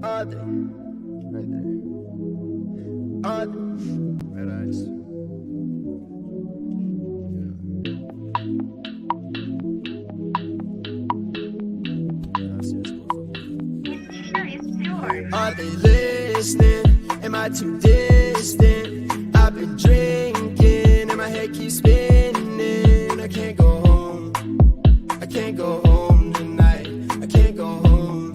All day. Right there. All day. Red eyes. Are they listening? Am I too distant? I've been drinking and my head keeps spinning. I can't go home. I can't go home tonight. I can't go home.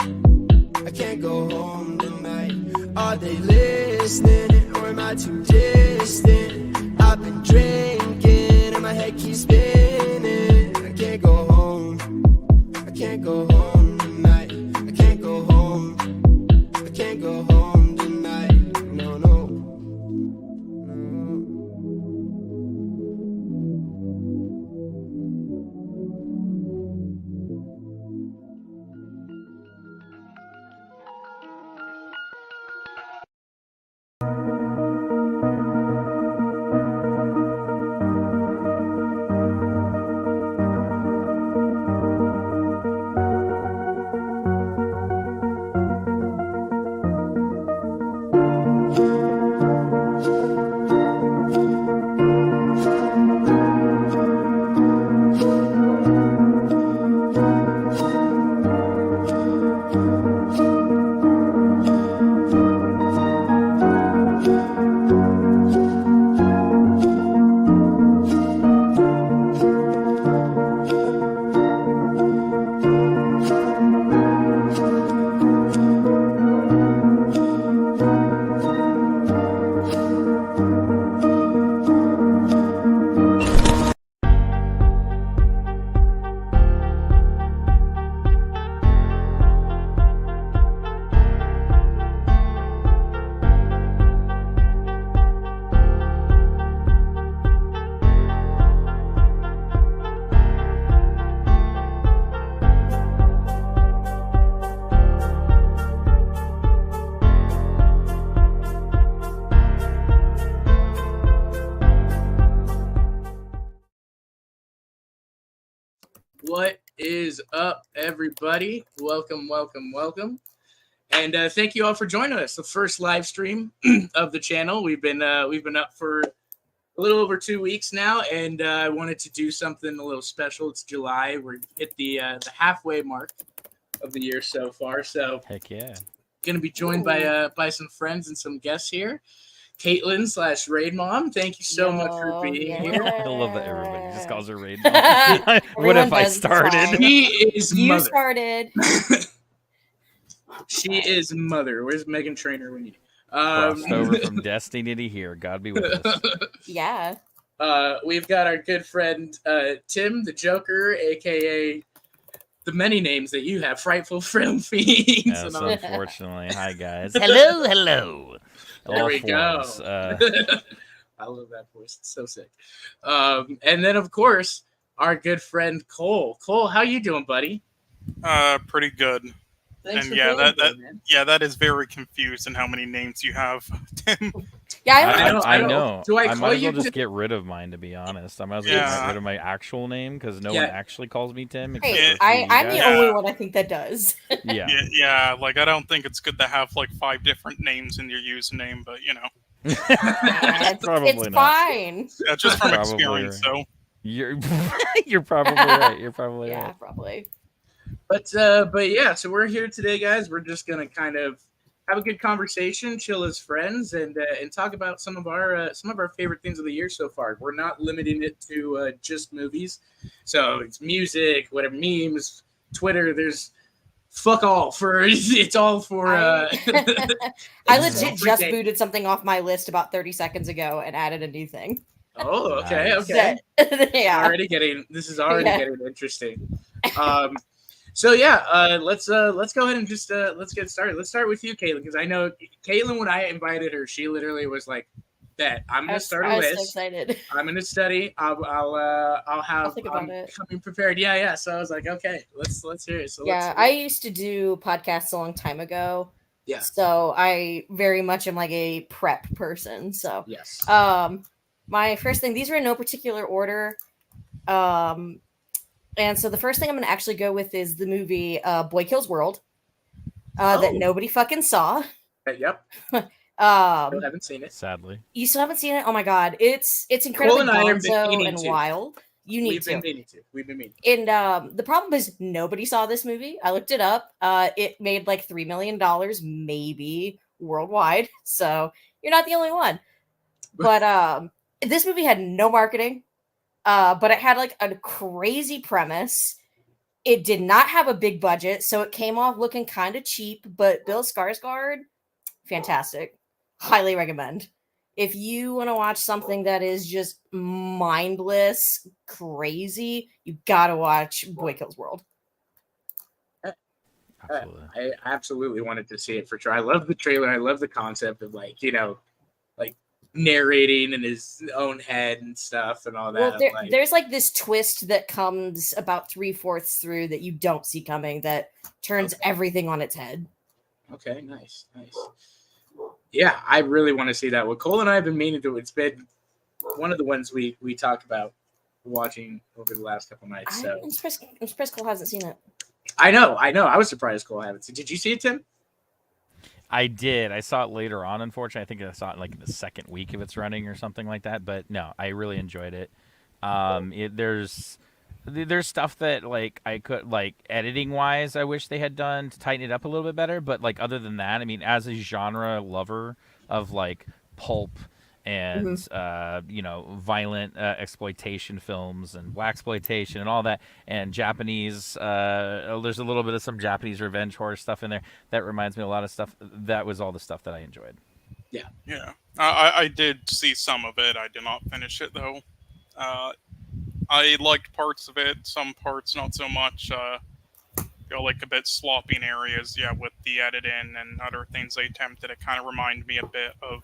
I can't go home tonight. Are they listening or am I too distant? I've been drinking and my head keeps spinning. I can't go home. I can't go home tonight. I can't go home. I can't go home tonight. No, no. What is up, everybody? Welcome. And thank you all for joining us. The first live stream of the channel. We've been up for a little over 2 weeks now, and I wanted to do something a little special. It's July. We're at the halfway mark of the year so far. So heck yeah, gonna be joined by some friends and some guests here. Caitlin / Raid Mom, thank you so much for being here. I love that everybody just calls her Raid Mom. What if I started? She is You mother. started. She is mother. Where's Megan Trainor? We need. Crossed over from Destiny to here. God be with us. Yeah. We've got our good friend Tim, the Joker, aka the many names that you have, Frightful Film Fiends. Yes, unfortunately. Hi guys. Hello. There we forms. go. I love that voice. It's so sick. And then, of course, our good friend Cole. Cole, how you doing, buddy? Pretty good. Thanks and for yeah, being here, man. that is very confused in how many names you have, Tim. Yeah, I know. Do I might call as you well just Tim? get rid of mine, to be honest. I might as well get rid of my actual name because no one actually calls me Tim. Hey, I'm the only one I think that does. Yeah, like I don't think it's good to have like 5 different names in your username, but you know. It's fine. Yeah, just from experience, so. You're probably right. You're probably right. Yeah, probably. But yeah, so we're here today, guys. We're just gonna kind of have a good conversation, chill as friends, and talk about some of our favorite things of the year so far. We're not limiting it to just movies, so it's music, whatever, memes, Twitter. There's fuck all for it's all for. I legit just booted something off my list about 30 seconds ago and added a new thing. Oh, okay, Nice. okay. Yeah. This is already getting interesting. So yeah, let's go ahead and just let's get started. Let's start with you, Caitlin, because I know Caitlin, when I invited her, she literally was like, "Bet I'm gonna start a list. So excited. I'm gonna study. I'll have think about it. coming prepared." Yeah. So I was like, "Okay, let's hear it." So yeah, I used to do podcasts a long time ago. Yeah. So I very much am like a prep person. So yes. My first thing, these are in no particular order. And so the first thing I'm going to actually go with is the movie Boy Kills World. that nobody fucking saw. Yep. Still Um, haven't seen it. Sadly. you still haven't seen it? Oh my god, it's incredibly Cole and I are gonzo meaning and to. wild. You need We've to. been meaning to. We've been meaning. And the problem is nobody saw this movie. I looked it up. It made like $3 million, maybe worldwide. So you're not the only one. But this movie had no marketing. But it had like a crazy premise. It did not have a big budget, so it came off looking kind of cheap. But Bill Skarsgård, fantastic. Highly recommend. If you want to watch something that is just mindless, crazy, you gotta watch Boy Kills World. Absolutely. I absolutely wanted to see it for sure. I love the trailer. I love the concept of like narrating in his own head and stuff and all that. Well, there's like this twist that comes about 3/4 through that you don't see coming that turns everything on its head. Okay, nice. Yeah, I really want to see that. Well, Cole and I have been meaning to. It's been one of the ones we talk about watching over the last couple nights. So I'm surprised Cole hasn't seen it. I know. I was surprised Cole hadn't seen it. Did you see it, Tim? I did. I saw it later on, unfortunately. I think I saw it like in the second week of its running or something like that. But no, I really enjoyed it. There's stuff that like I could like editing wise I wish they had done to tighten it up a little bit better. But like other than that, I mean, as a genre lover of like pulp and violent exploitation films and blaxploitation and all that, and Japanese there's a little bit of some Japanese revenge horror stuff in there that reminds me of a lot of stuff. That was all the stuff that I enjoyed. Yeah. I did see some of it. I did not finish it though. I liked parts of it, some parts not so much. Like a bit sloppy in areas, with the editing and other things they attempted. It kind of reminded me a bit of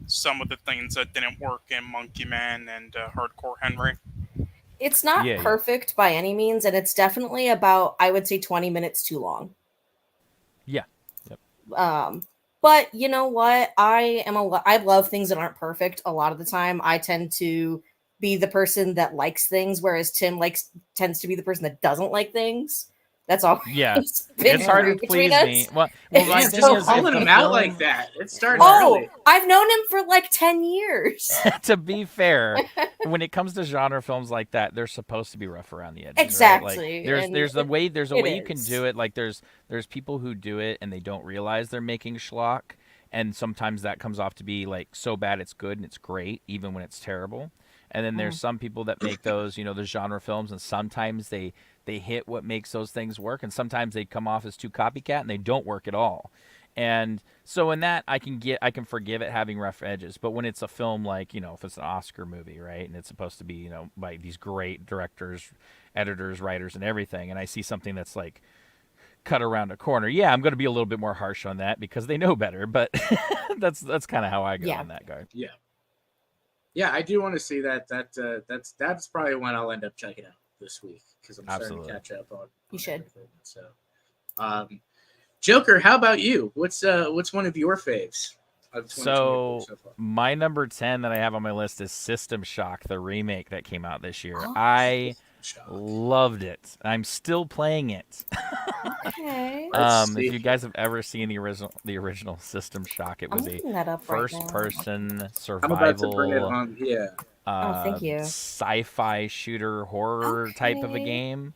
some of the things that didn't work in Monkey Man and Hardcore Henry. It's not perfect by any means, and it's definitely about, I would say, 20 minutes too long. Yeah. Yep. But you know what? I love things that aren't perfect. A lot of the time, I tend to be the person that likes things, whereas Tim tends to be the person that doesn't like things. That's all. Yeah, it's hard to please me. Well, my just thing is, calling him out like that. It started early. I've known him for like 10 years. To be fair, when it comes to genre films like that, they're supposed to be rough around the edges. Exactly. Right? Like, there's a way you can do it. Like there's people who do it and they don't realize they're making schlock, and sometimes that comes off to be like so bad it's good and it's great even when it's terrible. And then there's some people that make those, the genre films, and sometimes they hit what makes those things work, and sometimes they come off as too copycat and they don't work at all. And so in that, I can forgive it having rough edges. But when it's a film like, if it's an Oscar movie, right, and it's supposed to be, by these great directors, editors, writers, and everything, and I see something that's like cut around a corner, I'm going to be a little bit more harsh on that because they know better. But that's kind of how I go on that guy. Yeah, I do want to see that. That's probably when I'll end up checking out this week because I'm starting to catch up on. You should. Everything. So, Joker, how about you? What's one of your faves of 2024 so far? My number 10 that I have on my list is System Shock, the remake that came out this year. I loved it. I'm still playing it. Okay. If you guys have ever seen the original System Shock, it was a first-person survival. I'm about to bring it on. Yeah. Thank you. Sci-fi shooter horror type of a game.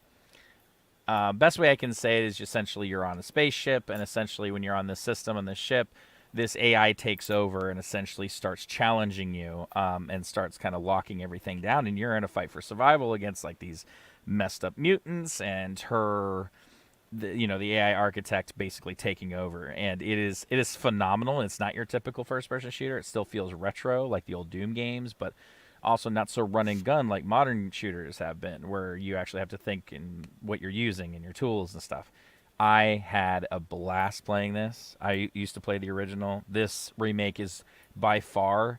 Best way I can say it is essentially you're on a spaceship, and essentially when you're on this system on this ship, this AI takes over and essentially starts challenging you, and starts kind of locking everything down, and you're in a fight for survival against like these messed up mutants and the AI architect basically taking over. And it is phenomenal. It's not your typical first-person shooter. It still feels retro like the old Doom games, but also not so run and gun like modern shooters have been, where you actually have to think in what you're using and your tools and stuff. I had a blast playing this. I used to play the original. This remake is by far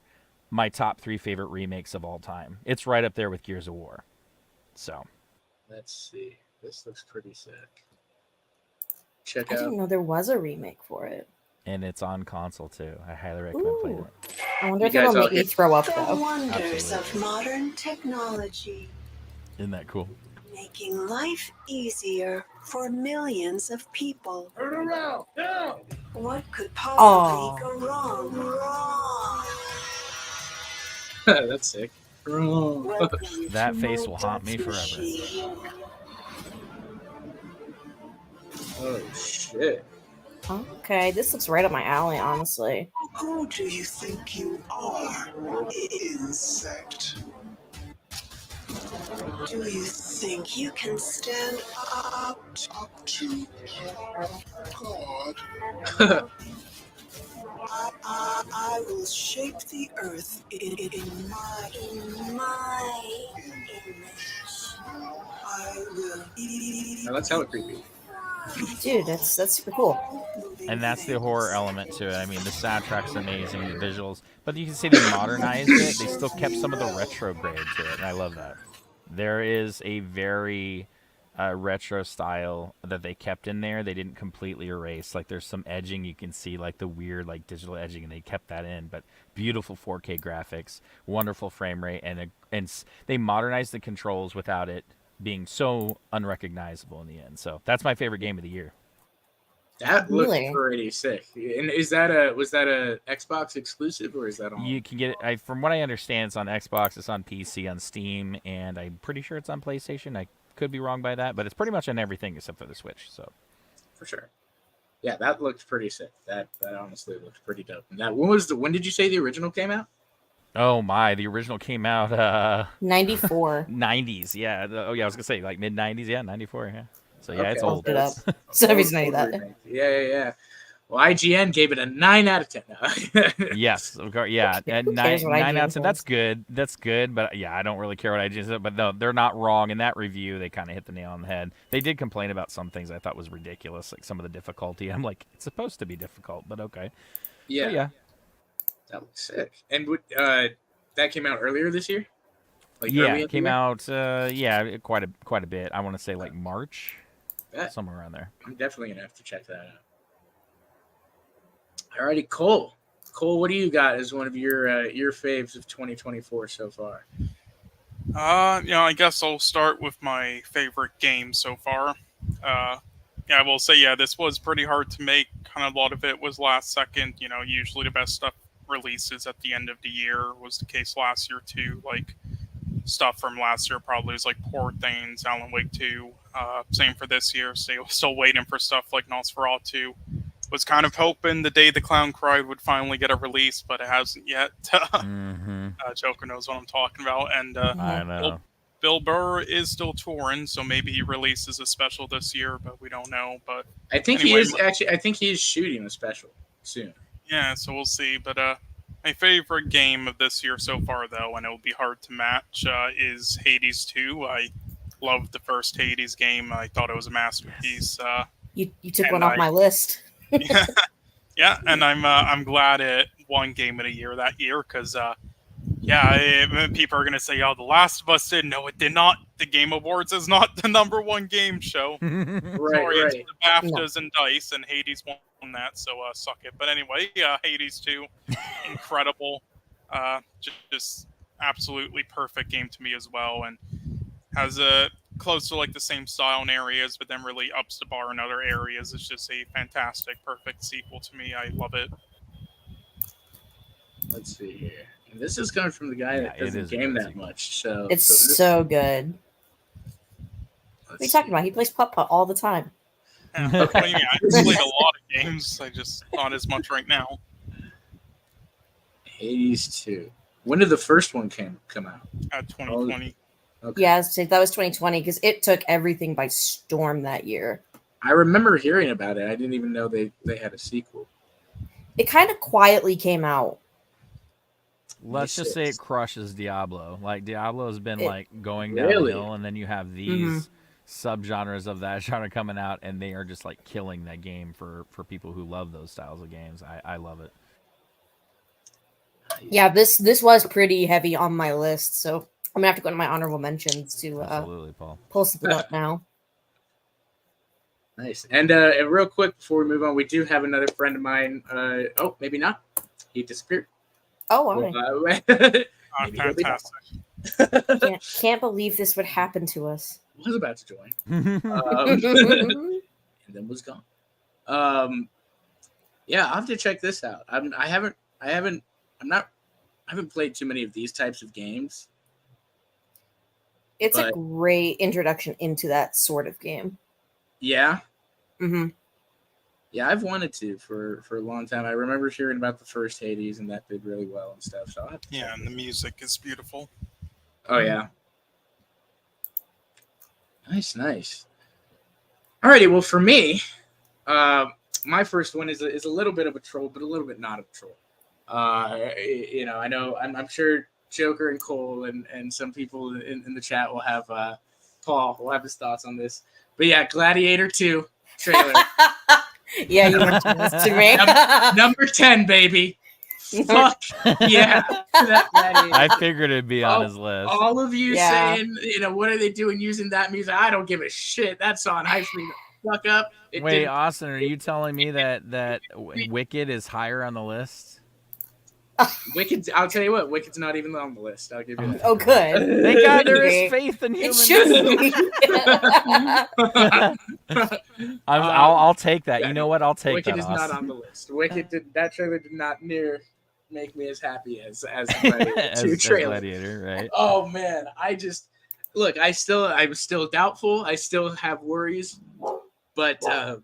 my top 3 favorite remakes of all time. It's right up there with Gears of War. So, let's see. This looks pretty sick. I didn't know there was a remake for it. And it's on console too. I highly recommend playing it. I wonder if it'll make me throw up though. The wonders of modern technology. Isn't that cool? making life easier for millions of people. Turn around now. What could possibly go wrong? That's sick. Welcome That to face my will haunt me death forever. machine. Oh shit. Okay, this looks right up my alley, honestly. Who do you think you are, insect? Do you think you can stand up to God? I will shape the earth in my image. I will Oh, that's hella creepy. Dude, that's super cool. And that's the horror element to it. I mean, the soundtrack's amazing, the visuals, but you can see they modernized it. They still kept some of the retrograde to it, and I love that. There is a very retro style that they kept in there. They didn't completely erase. Like, there's some edging you can see, like the weird, like digital edging, and they kept that in. But beautiful 4K graphics, wonderful frame rate, and they modernized the controls without it being so unrecognizable in the end. So that's my favorite game of the year. That looked Really? pretty sick. And was that a Xbox exclusive or is that on? You can get it. From what I understand, it's on Xbox, it's on PC, on Steam, and I'm pretty sure it's on PlayStation. I could be wrong by that, but it's pretty much on everything except for the Switch. So, For sure. Yeah, that looked pretty sick. That honestly looked pretty dope. And that when did you say the original came out? oh my, the original came out 94. 90s. Yeah. Oh yeah, I was gonna say like mid 90s. Yeah, 94. Yeah. So yeah, it's Okay. old. Looked it up. That's- So the reason I knew Old that. remake. Yeah. Well, IGN gave it a 9 out of 10. Yes, of course. Yeah, and Who cares what 9 IGN out of 10. That's says? good. That's good. But yeah, I don't really care what IGN said. But no, they're not wrong in that review. They kind of hit the nail on the head. They did complain about some things I thought was ridiculous, like some of the difficulty. I'm like, it's supposed to be difficult, but okay. yeah. But yeah. That looks sick. And that came out earlier this year? Like Yeah, early in it the came year? out. Yeah, quite a bit. I want to say like March, Bet. somewhere around there. I'm definitely gonna have to check that out. Alrighty, Cole. Cole, what do you got as one of your faves of 2024 so far? I guess I'll start with my favorite game so far. Yeah, I will say, yeah, this was pretty hard to make. Kind of a lot of it was last second. Usually the best stuff releases at the end of the year. Was the case last year too. Like stuff from last year probably was like Poor Things, Alan Wake 2. Same for this year. Still waiting for stuff like Nosferatu. Was kind of hoping the Day the Clown Cried would finally get a release, but it hasn't yet. Mm-hmm. Joker knows what I'm talking about. And I know. Bill Burr is still touring, so maybe he releases a special this year, but we don't know. But I think Anyway, he is actually. I think he is shooting a special soon. yeah, so we'll see. But my favorite game of this year so far, though, and it will be hard to match, is Hades 2. I loved the first Hades game. I thought it was a masterpiece. You took And one off my list. Yeah, and I'm glad it won Game of the Year that year because people are gonna say, "Oh, The Last of Us did." No, it did not. The Game Awards is not the #1 game show. Sorry, it's the BAFTAs and DICE, and Hades won that, so suck it. But anyway, Hades 2, incredible, just absolutely perfect game to me as well, and has a close to like the same style in areas, but then really ups the bar in other areas. It's just a fantastic, perfect sequel to me. I love it. Let's see here. And this is coming from the guy that Yeah, it doesn't is a game good that sequel. much. So It's this- so good. What are you let's talking see. about? He plays putt-putt all the time. Yeah, what do you mean? I played a lot of games. I just not as much right now. Hades 2. When did the first one come out? 2020. Okay. Yeah, that was 2020 because it took everything by storm that year. I remember hearing about it. I didn't even know they had a sequel. It kind of quietly came out. Let's just say it 26. crushes Diablo. Like Diablo has been like going Really? downhill, and then you have these subgenres of that genre coming out, and they are just like killing that game for people who love those styles of games. I love it. Yeah, this was pretty heavy on my list, so I'm gonna have to go into my honorable mentions to Absolutely, Paul. pull something up now. Nice. And real quick before we move on, we do have another friend of mine. Oh, maybe not. He disappeared. Oh, all right. Well, maybe he'll be back. Fantastic. Can't believe this would happen to us. was about to join, and then was gone. Yeah, I'll have to check this out. I haven't played too many of these types of games. It's a But- great introduction into that sort of game. Yeah, Mm-hmm. yeah, I've wanted to for a long time. I remember hearing about the first Hades, and that did really well and stuff. So I'll have to Yeah, check and the this music is beautiful. out. Oh yeah, nice. Alrighty, well for me, my first one is a little bit of a troll, but a little bit not of a troll. I know I'm sure Joker and Cole and some people in the chat will have Paul will have his thoughts on this. But yeah, Gladiator 2 trailer. Yeah, you mentioned this to me. Number 10, baby. Fuck yeah. That Gladiator. I figured it'd be on his list. All of you Yeah. saying, what are they doing using that music? I don't give a shit. That song hypes me the fuck up. It Wait, didn't- Austin, are you telling me that Wicked is higher on the list? Wicked's, I'll tell you what, Wicked's not even on the list. I'll give you that. Oh, good. Thank God there is It faith in It humans. should be. I'll take that. yeah, You know what? I'll take Wicked that. is not Austin. on the list. That trailer did not near make me as happy as Gladiator 2 as trailer. Gladiator, right? Oh man, I'm still doubtful. I still have worries, but them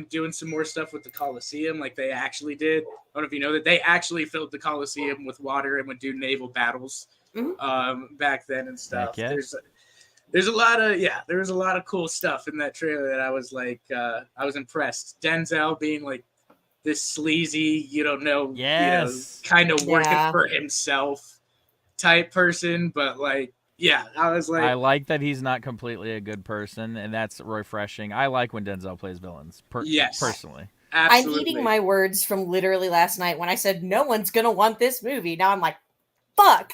doing some more stuff with the Coliseum, like they actually did. I don't know if you know that they actually filled the Coliseum with water and would do naval battles back then and stuff. Heck yeah. There's a lot of cool stuff in that trailer that I was like, I was impressed. Denzel being like this sleazy, Yes. kind of working Yeah. for himself type person, but like, yeah, I was like, I like that he's not completely a good person, and that's refreshing. I like when Denzel plays villains. Yes. Personally. absolutely. I'm eating my words from literally last night when I said no one's gonna want this movie. Now I'm like, fuck.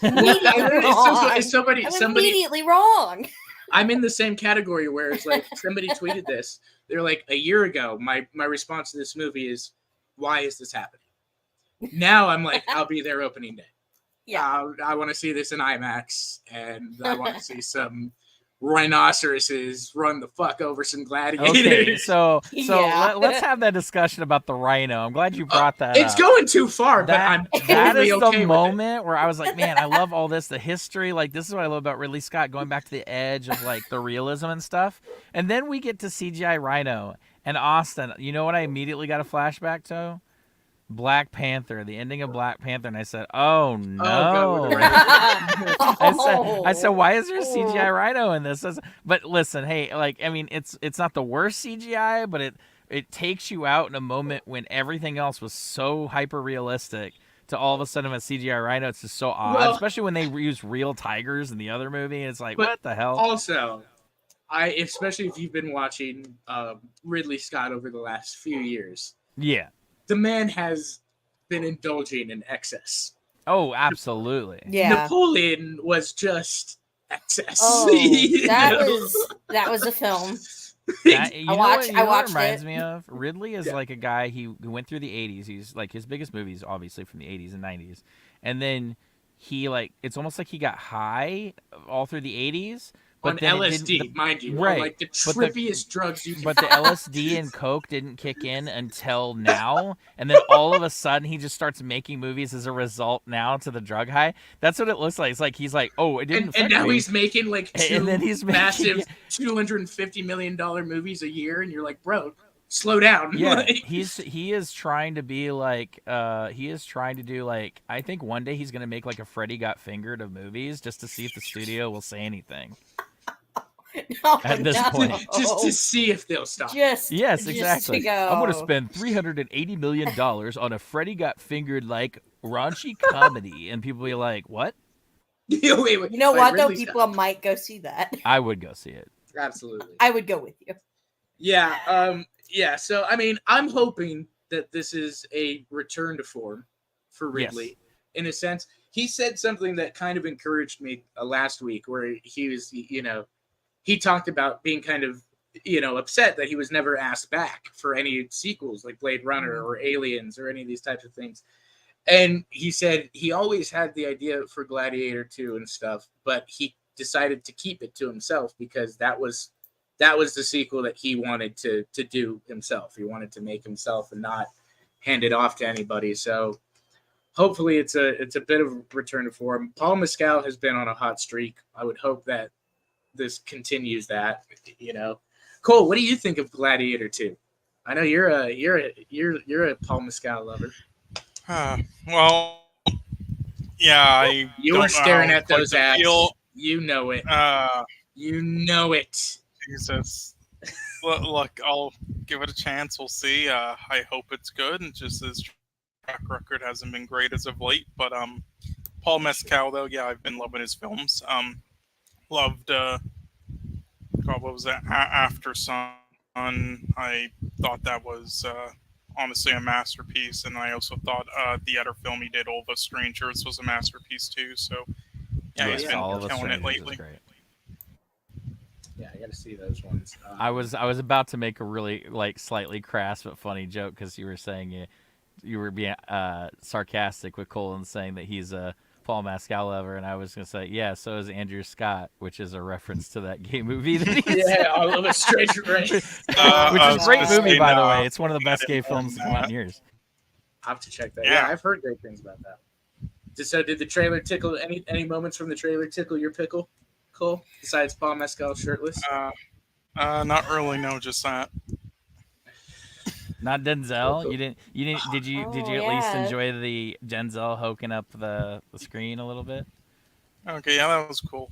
Immediately wrong. It's somebody. I'm immediately wrong. I'm in the same category where it's like somebody tweeted this. They're like, a year ago, my response to this movie is, why is this happening? Now I'm like, I'll be there opening day. Yeah. I want to see this in IMAX, and I want to see some rhinoceroses run the fuck over some gladiators. Okay, so Yeah. let's have that discussion about the rhino. I'm glad you brought that It's up. going too far, but I'm That totally is okay the with moment where I was like, man, I love all this, the history. Like, this is what I love about Ridley Scott, going back to the edge of like the realism and stuff. And then we get to CGI Rhino and Austin. You know what I immediately got a flashback to? Black Panther, the ending of Black Panther, and I said, "Oh no!" God, I said, "Why is there a CGI Rhino in this?" But listen, hey, like, I mean, it's not the worst CGI, but it takes you out in a moment when everything else was so hyper realistic. To all of a sudden, a CGI Rhino, it's just so odd, Well- especially when they use real tigers in the other movie. It's like, But what the hell? Also, especially if you've been watching Ridley Scott over the last few years, Yeah. the man has been indulging in excess. Oh, absolutely. Yeah. Napoleon was just excess. Oh, you that know? was a film. That, you know watched- what, you know what watched it reminds it. me of? Ridley is Yeah. like a guy who went through the 80s. He's like, his biggest movies, obviously, from the 80s and 90s. And then he, like, it's almost like he got high all through the 80s. But On then it LSD, didn't- mind you. right. On like the But the- trippiest drugs you can But the LSD and Coke didn't kick in until now. And then all of a sudden, he just starts making movies as a result now to the drug high. That's what it looks like. It's like he's like, oh, it didn't and affect now me. he's making like two And then he's making- massive $250 million movies a year, and you're like, bro, slow down. Yeah, Like, he is trying to be like he is trying to do like, I think one day he's gonna make like a Freddy Got Fingered of movies just to see if the studio will say anything. No, At this no. point. just to see if they'll stop. Yes, just exactly. To go. I'm gonna spend $380 million on a Freddy Got Fingered like raunchy comedy, and people be like, "What?" Wait, You know wait, what though? Ridley People might go see that. I would go see it. Scott. Absolutely. I would go with you. Yeah. Yeah. So I mean, I'm hoping that this is a return to form for Ridley, in a sense. He said something that kind of encouraged me last week, where he was, he talked about being kind of, upset that he was never asked back for any sequels like Blade Runner or Aliens or any of these types of things. And he said he always had the idea for Gladiator 2 and stuff, but he decided to keep it to himself because that was the sequel that he wanted to do himself. He wanted to make himself and not hand it off to anybody. So hopefully it's a bit of a return to form. Paul Mescal has been on a hot streak. I would hope that this continues that, you know. Cole, what do you think of Gladiator 2? I know you're a Paul Mescal lover. Well, yeah, I You don't were know staring how at it's like those to ads. feel. You know it. Uh, You know it. Jesus. Look, I'll give it a chance. We'll see. I hope it's good. And just his track record hasn't been great as of late. But Paul Mescal, though, yeah, I've been loving his films. Loved God, what was that? After Sun. I thought that was honestly a masterpiece, and I also thought the other film he did, All of Us Strangers, was a masterpiece too. So yeah, he's been All of Us killing it Strangers is lately. great. Yeah, I got to see those ones. I was about to make a really like slightly crass but funny joke because you were saying you were being sarcastic with Colin saying that he's a Paul Mescal lover, and I was gonna say yeah, so is Andrew Scott, which is a reference to that gay movie that he's Yeah, All of Us Strangers, right? which I is a was great gonna movie say, by the no, way. It's one of the best I gay didn't films to learn come out in that. years. I'll have to check that. Yeah. Yeah, I've heard great things about that. So did the trailer tickle any moments from the trailer tickle your pickle, Cole? Besides Paul Mescal shirtless? Not really. No, just that. Not Denzel. You didn't. Did you Oh, at least yeah. enjoy the Denzel hoking up the screen a little bit? Okay, yeah, that was cool.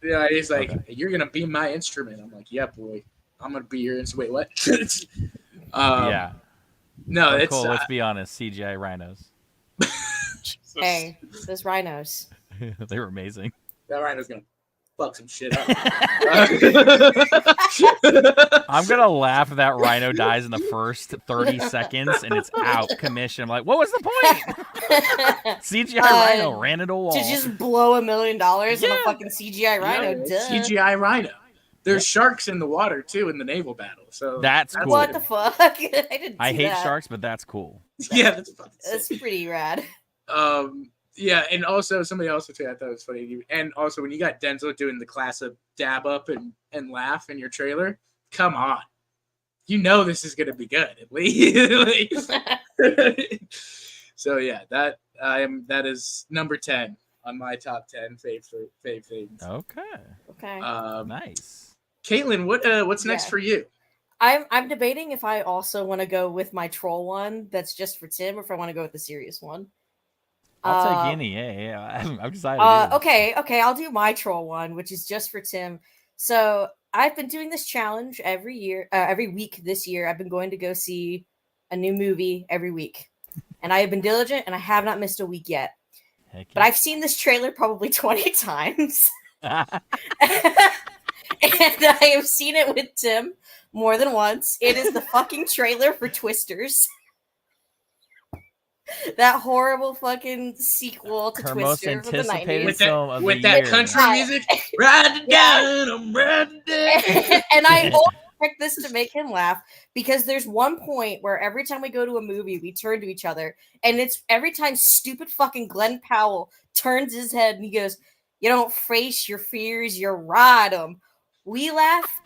Yeah, he's like, Okay. "You're gonna be my instrument." I'm like, "Yeah, boy, I'm gonna be your instrument." Wait, what? Yeah. No, But it's Cole, let's be honest. CGI rhinos. Jesus. Hey, those rhinos. They were amazing. that rhino's gonna fuck some shit up. I'm gonna laugh if that rhino dies in the first 30 seconds and it's out commission. I'm like, what was the point? CGI rhino ran into a wall. To just blow $1 million on a Yeah. fucking CGI rhino. Yeah, Duh. CGI rhino. There's sharks in the water too in the naval battle. So That's cool. What the fuck? I didn't. I see hate that. sharks, but that's cool. Yeah, that's fucking That's sick. pretty rad. Yeah, and also somebody else I thought it was funny. And also when you got Denzel doing the classic dab up and laugh in your trailer, come on, you know this is gonna be good at least. So yeah, that is number 10 on my top 10 fave things. Okay. Okay. Nice. Caitlin, what's next Yeah. for you? I'm debating if I also want to go with my troll one that's just for Tim, or if I want to go with the serious one. I'll take any. Yeah. I'm excited. either. Okay, I'll do my troll one, which is just for Tim. So I've been doing this challenge every week this year. I've been going to go see a new movie every week, and I have been diligent, and I have not missed a week yet. Heck But I've seen this trailer probably 20 times, yeah. and I have seen it with Tim more than once. It is the fucking trailer for Twisters. That horrible fucking sequel to Her most Twister from the anticipated 90s. With film that of with the that year. country Right. music, ride it Yeah. down, I'm riding down. And I only picked this to make him laugh because there's one point where every time we go to a movie, we turn to each other, and it's every time stupid fucking Glenn Powell turns his head and he goes, "You don't face your fears, you ride them." We laugh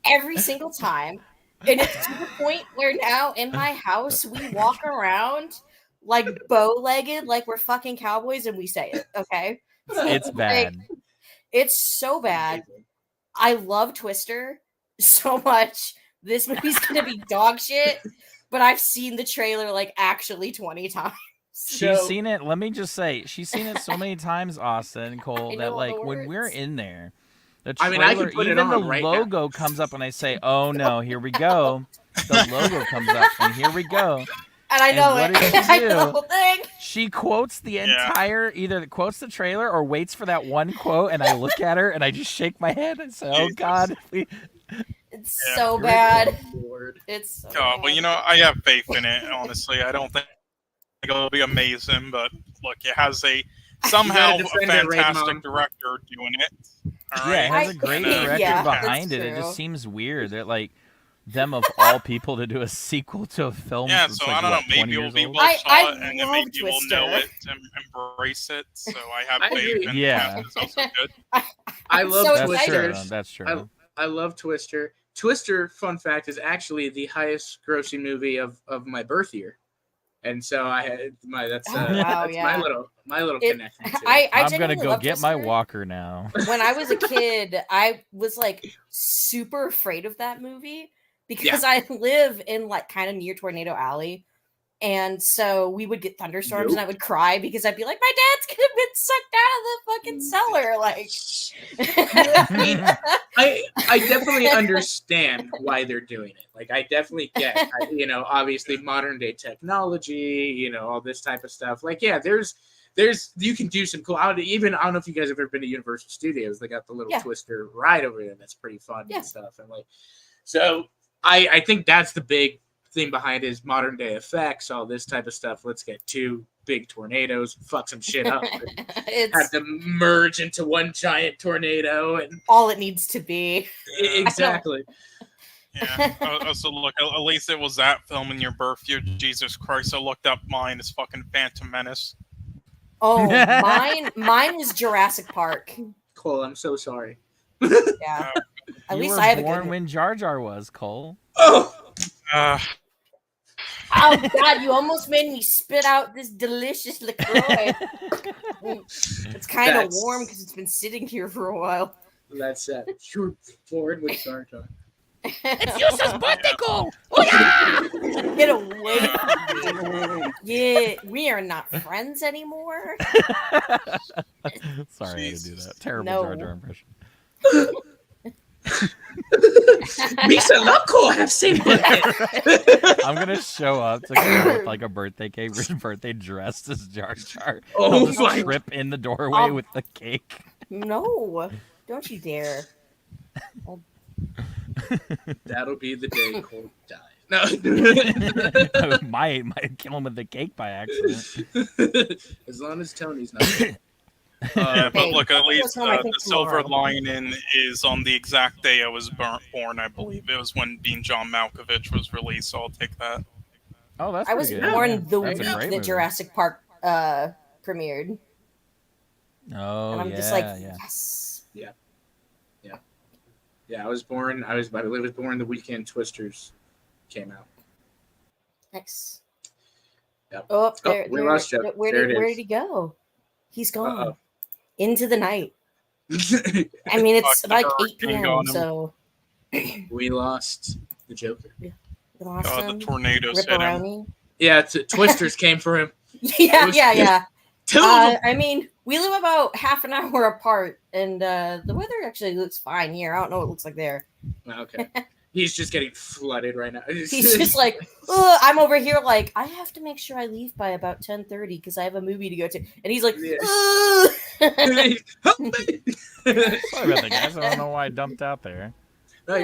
every single time, and it's to the point where now in my house we walk around like bow-legged, like we're fucking cowboys, and we say it. Okay, It's bad. It's so bad. I love Twister so much. This movie's gonna be dog shit, but I've seen the trailer like actually 20 times. She's So- seen it. Let me just say, she's seen it so many times, Austin and I Cole, know that all like the when we're words. in there, the I trailer, mean, I can put it even the on right now. logo comes up, and I say, "Oh no, here we go." The logo comes up, and here we go. And I And know what it. did she I know do? the whole thing. She quotes the Yeah. entire, either quotes the trailer or waits for that one quote, and I look at her and I just shake my head and say, "Oh Jesus. God." It's Yeah. so bad. Lord. It's so God, well, bad. you know, I have faith in it. Honestly, I don't think it'll be amazing, but look, it has a somehow a defend it, Raid Mom. fantastic director doing it. All Yeah, right, it has a great And, director yeah, that's behind it. It true. just seems weird. That like them of all people to do a sequel to a film. Yeah, that's so like, I don't know. what, 20 Maybe it'll years be old? well I shot, and then love maybe we'll know Twister. it and embrace it. So I have I faith agree. in Yeah. it's also good. I I'm love so That's Twister. true. That's true. I love Twister. Twister, fun fact, is actually the highest grossing movie of my birth year. And so I had that's Oh, wow, that's yeah. my little It- connection to it. I I'm gonna genuinely go love get my Twister. walker now. When I was a kid, I was like super afraid of that movie because I live in like kind of near Tornado Alley. And so we would get thunderstorms and I would cry because I'd be like, my dad's gonna been sucked out of the fucking cellar. Like, I mean, I definitely understand why they're doing it. Like, I definitely get, obviously modern day technology, all this type of stuff. Like, yeah, there's you can do some cool. I don't know if you guys have ever been to Universal Studios. They got the little Twister ride over there. That's pretty fun and stuff. And like, so I think that's the big thing behind it is modern day effects, all this type of stuff. Let's get 2 big tornadoes, fuck some shit up, and have them merge into one giant tornado, and all it needs to be. Exactly. Yeah. So look, at least it was that film in your birth year. Jesus Christ! I looked up mine. It's fucking Phantom Menace. Oh, mine is Jurassic Park. Cole, I'm so sorry. Yeah. At least I have born a good when Jar Jar was, Cole. Oh. Oh God! You almost made me spit out this delicious LaCroix. It's kind of warm because it's been sitting here for a while. That's you're bored with Jar Jar. It's Yusa's birthday, Cole. Get away from me! Yeah, we are not friends anymore. Sorry, I had to do that. Terrible Jar Jar impression. Misa Loco have same birthday. I'm gonna show up to Cole with like a birthday cake, birthday dressed as Jar Jar. Oh, He'll just trip in the doorway with the cake. No, don't you dare! That'll be the day Cole dies. No, might kill him with the cake by accident. As long as Tony's not. Yeah, but look, at least the silver lining is on the exact day I was born. I believe it was when Being John Malkovich was released. So I'll take that. Oh, that's. I was good. born the That's week a great that movie. Jurassic Park premiered. Oh, and I'm just like, yes. Yeah, I was born the weekend Twisters came out. Nice. Yep. Oh, we lost Jeff. Where did he go? He's gone. Uh-oh. Into the night. I mean, it's like 8 p.m., so... We lost the Joker. We lost him. The tornadoes hit him. Yeah, Twisters came for him. Yeah. Two of them. I mean, we live about half an hour apart, and the weather actually looks fine here. I don't know what it looks like there. Okay. He's just getting flooded right now. He's just like, ugh, I'm over here like, I have to make sure I leave by about 10:30 because I have a movie to go to. And he's like, ugh. Sorry about that, guys. I don't know why I dumped out there. No,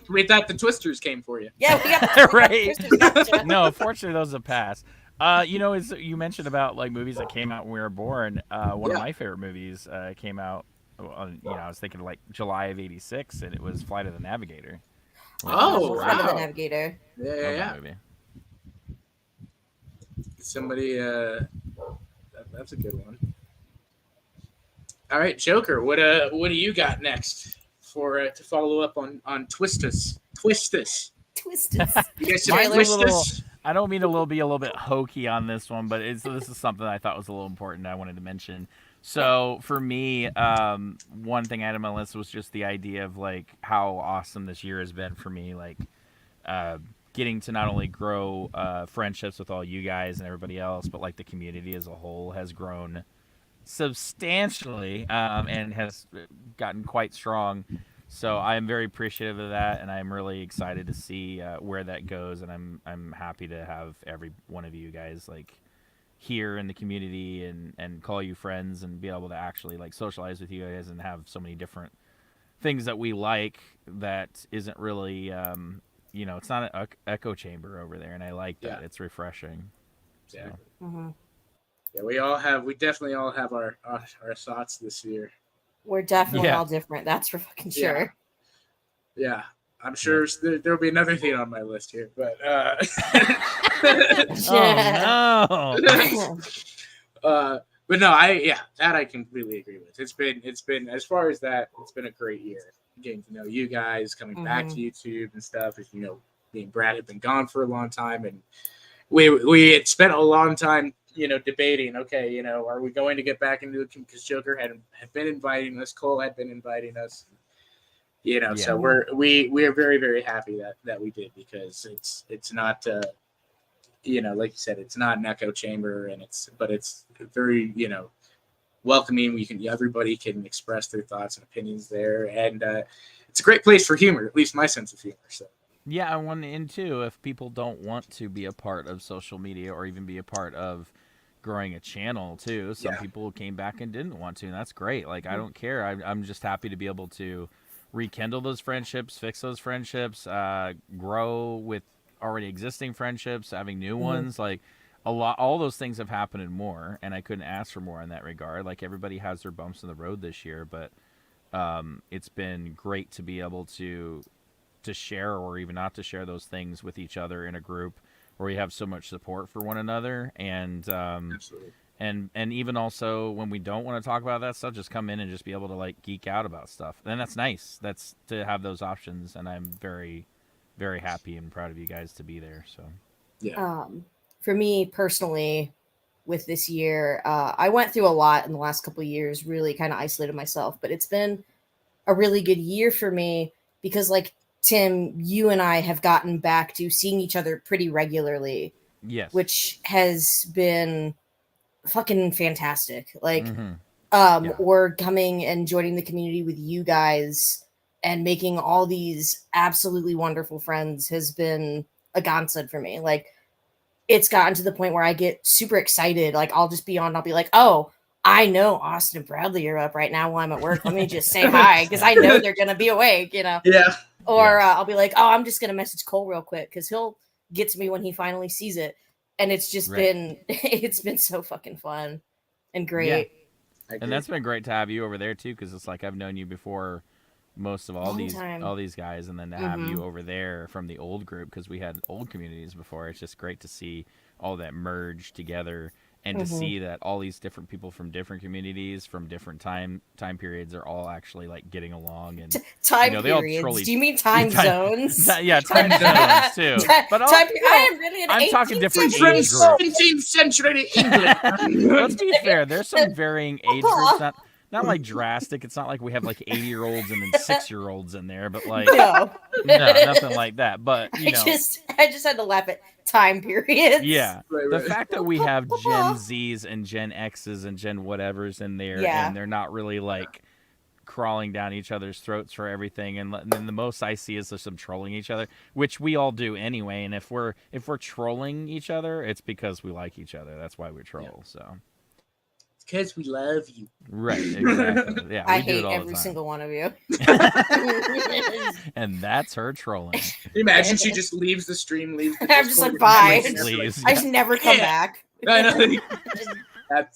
we thought the Twisters came for you. Yeah, we got right. No, fortunately, those have passed. You mentioned about like movies that came out when we were born. One of my favorite movies came out. I was thinking like July of '86, and it was Flight of the Navigator. Oh, Flight of the Navigator. Yeah. Somebody, that's a good one. All right, Joker. What do you got next for to follow up on Twistus? I don't mean to be a little bit hokey on this one, but this is something I thought was a little important. I wanted to mention. So for me, one thing I had on my list was just the idea of like how awesome this year has been for me. Like getting to not only grow friendships with all you guys and everybody else, but like the community as a whole has grown substantially and has gotten quite strong. So I am very appreciative of that, and I'm really excited to see where that goes. And I'm happy to have every one of you guys like here in the community and call you friends and be able to actually like socialize with you guys and have so many different things that we like that isn't really it's not an echo chamber over there, and I like that. It's refreshing. Yeah. So. Mm-hmm. Yeah, we definitely all have our thoughts this year. We're definitely all different. That's for fucking sure. Yeah. I'm sure there'll be another thing on my list here, but Oh no. but no, that I completely agree with. It's been as far as that, it's been a great year. Getting to know you guys, coming back to YouTube and stuff. As you know, me and Brad had been gone for a long time, and we had spent a long time, debating. Okay, are we going to get back into it? Because Joker had been inviting us, Cole had been inviting us. So we are very, very happy that we did, because it's not like you said, it's not an echo chamber, and it's very welcoming. Everybody can express their thoughts and opinions there, and it's a great place for humor, at least my sense of humor. So yeah, I want in too, if people don't want to be a part of social media or even be a part of growing a channel too, some people came back and didn't want to, and that's great. Like, I don't care. I'm just happy to be able to rekindle those friendships, fix those friendships, grow with already existing friendships, having new ones. Like, all those things have happened and more, and I couldn't ask for more in that regard. Like, everybody has their bumps in the road this year, but it's been great to be able to share, or even not to share, those things with each other in a group where we have so much support for one another. And absolutely. And even also, when we don't want to talk about that stuff, just come in and just be able to like geek out about stuff. And that's nice. That's to have those options, and I'm very, very happy and proud of you guys to be there. So for me personally, with this year, I went through a lot in the last couple of years, really kind of isolated myself, but it's been a really good year for me, because like Tim, you and I have gotten back to seeing each other pretty regularly. Yes. Which has been fucking fantastic. Like, or coming and joining the community with you guys and making all these absolutely wonderful friends has been a godsend for me. Like, it's gotten to the point where I get super excited. Like, I'll just be on, I'll be like, oh, I know Austin and Bradley are up right now while I'm at work. Let me just say hi, because I know they're going to be awake, Yeah. Or I'll be like, oh, I'm just going to message Cole real quick, because he'll get to me when he finally sees it. And it's just it's been so fucking fun and great. Yeah. And that's been great to have you over there too, because it's like I've known you before most of all these guys, and then to have you over there from the old group, because we had old communities before. It's just great to see all that merge together, and to see that all these different people from different communities, from different time periods, are all actually like getting along. And periods? Do you mean time zones? Yeah, time zones too. But I am really I'm talking different age from groups. 17th century England. Let's be fair. There's some varying age groups. Not like drastic. It's not like we have like 80-year-olds and then 6-year-olds in there, but like no, nothing like that. But I just had to laugh at time periods. Yeah, the fact that we have Gen Zs and Gen Xs and Gen whatevers in there, and they're not really like crawling down each other's throats for everything, and then the most I see is just them trolling each other, which we all do anyway. And if we're trolling each other, it's because we like each other. That's why we troll. So. Because we love you. Right, exactly. Yeah, I hate every single one of you. And that's her trolling. Can you imagine she just leaves the stream, leaves the I'm just like, bye. Leaves, I just never come back. I know.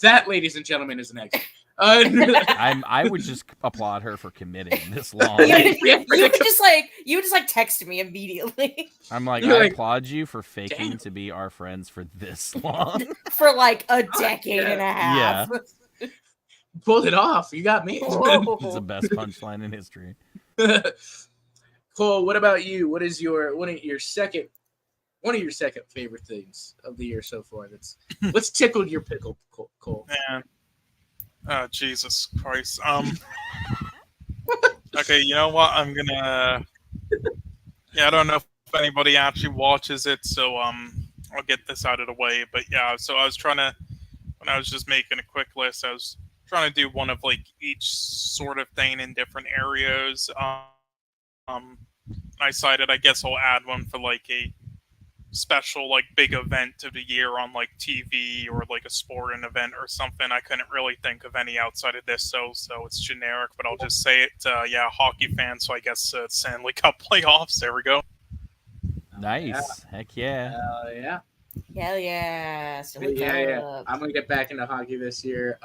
That, ladies and gentlemen, is an exit. I would just applaud her for committing this long. You would just text me immediately. I'm like, I applaud you for faking to be our friends for this long. For like a decade and a half. Yeah. Pulled it off. You got me. It's the best punchline in history. Cole, what about you? What is one of your second favorite things of the year so far? Let's tickle your pickle, Cole. Man. Oh, Jesus Christ. Okay, you know what? I'm gonna. Yeah, I don't know if anybody actually watches it, so I'll get this out of the way. But yeah, so I was trying to, when I was just making a quick list, I was trying to do one of like each sort of thing in different areas. I decided, I guess I'll add one for like a special like big event of the year on like TV, or like a sporting event or something. I couldn't really think of any outside of this, so it's generic, but I'll just say it. Yeah, hockey fan, so I guess Stanley Cup playoffs. There we go. Nice. Yeah. Heck yeah. Yeah. Hell yeah. Yeah. I'm gonna get back into hockey this year.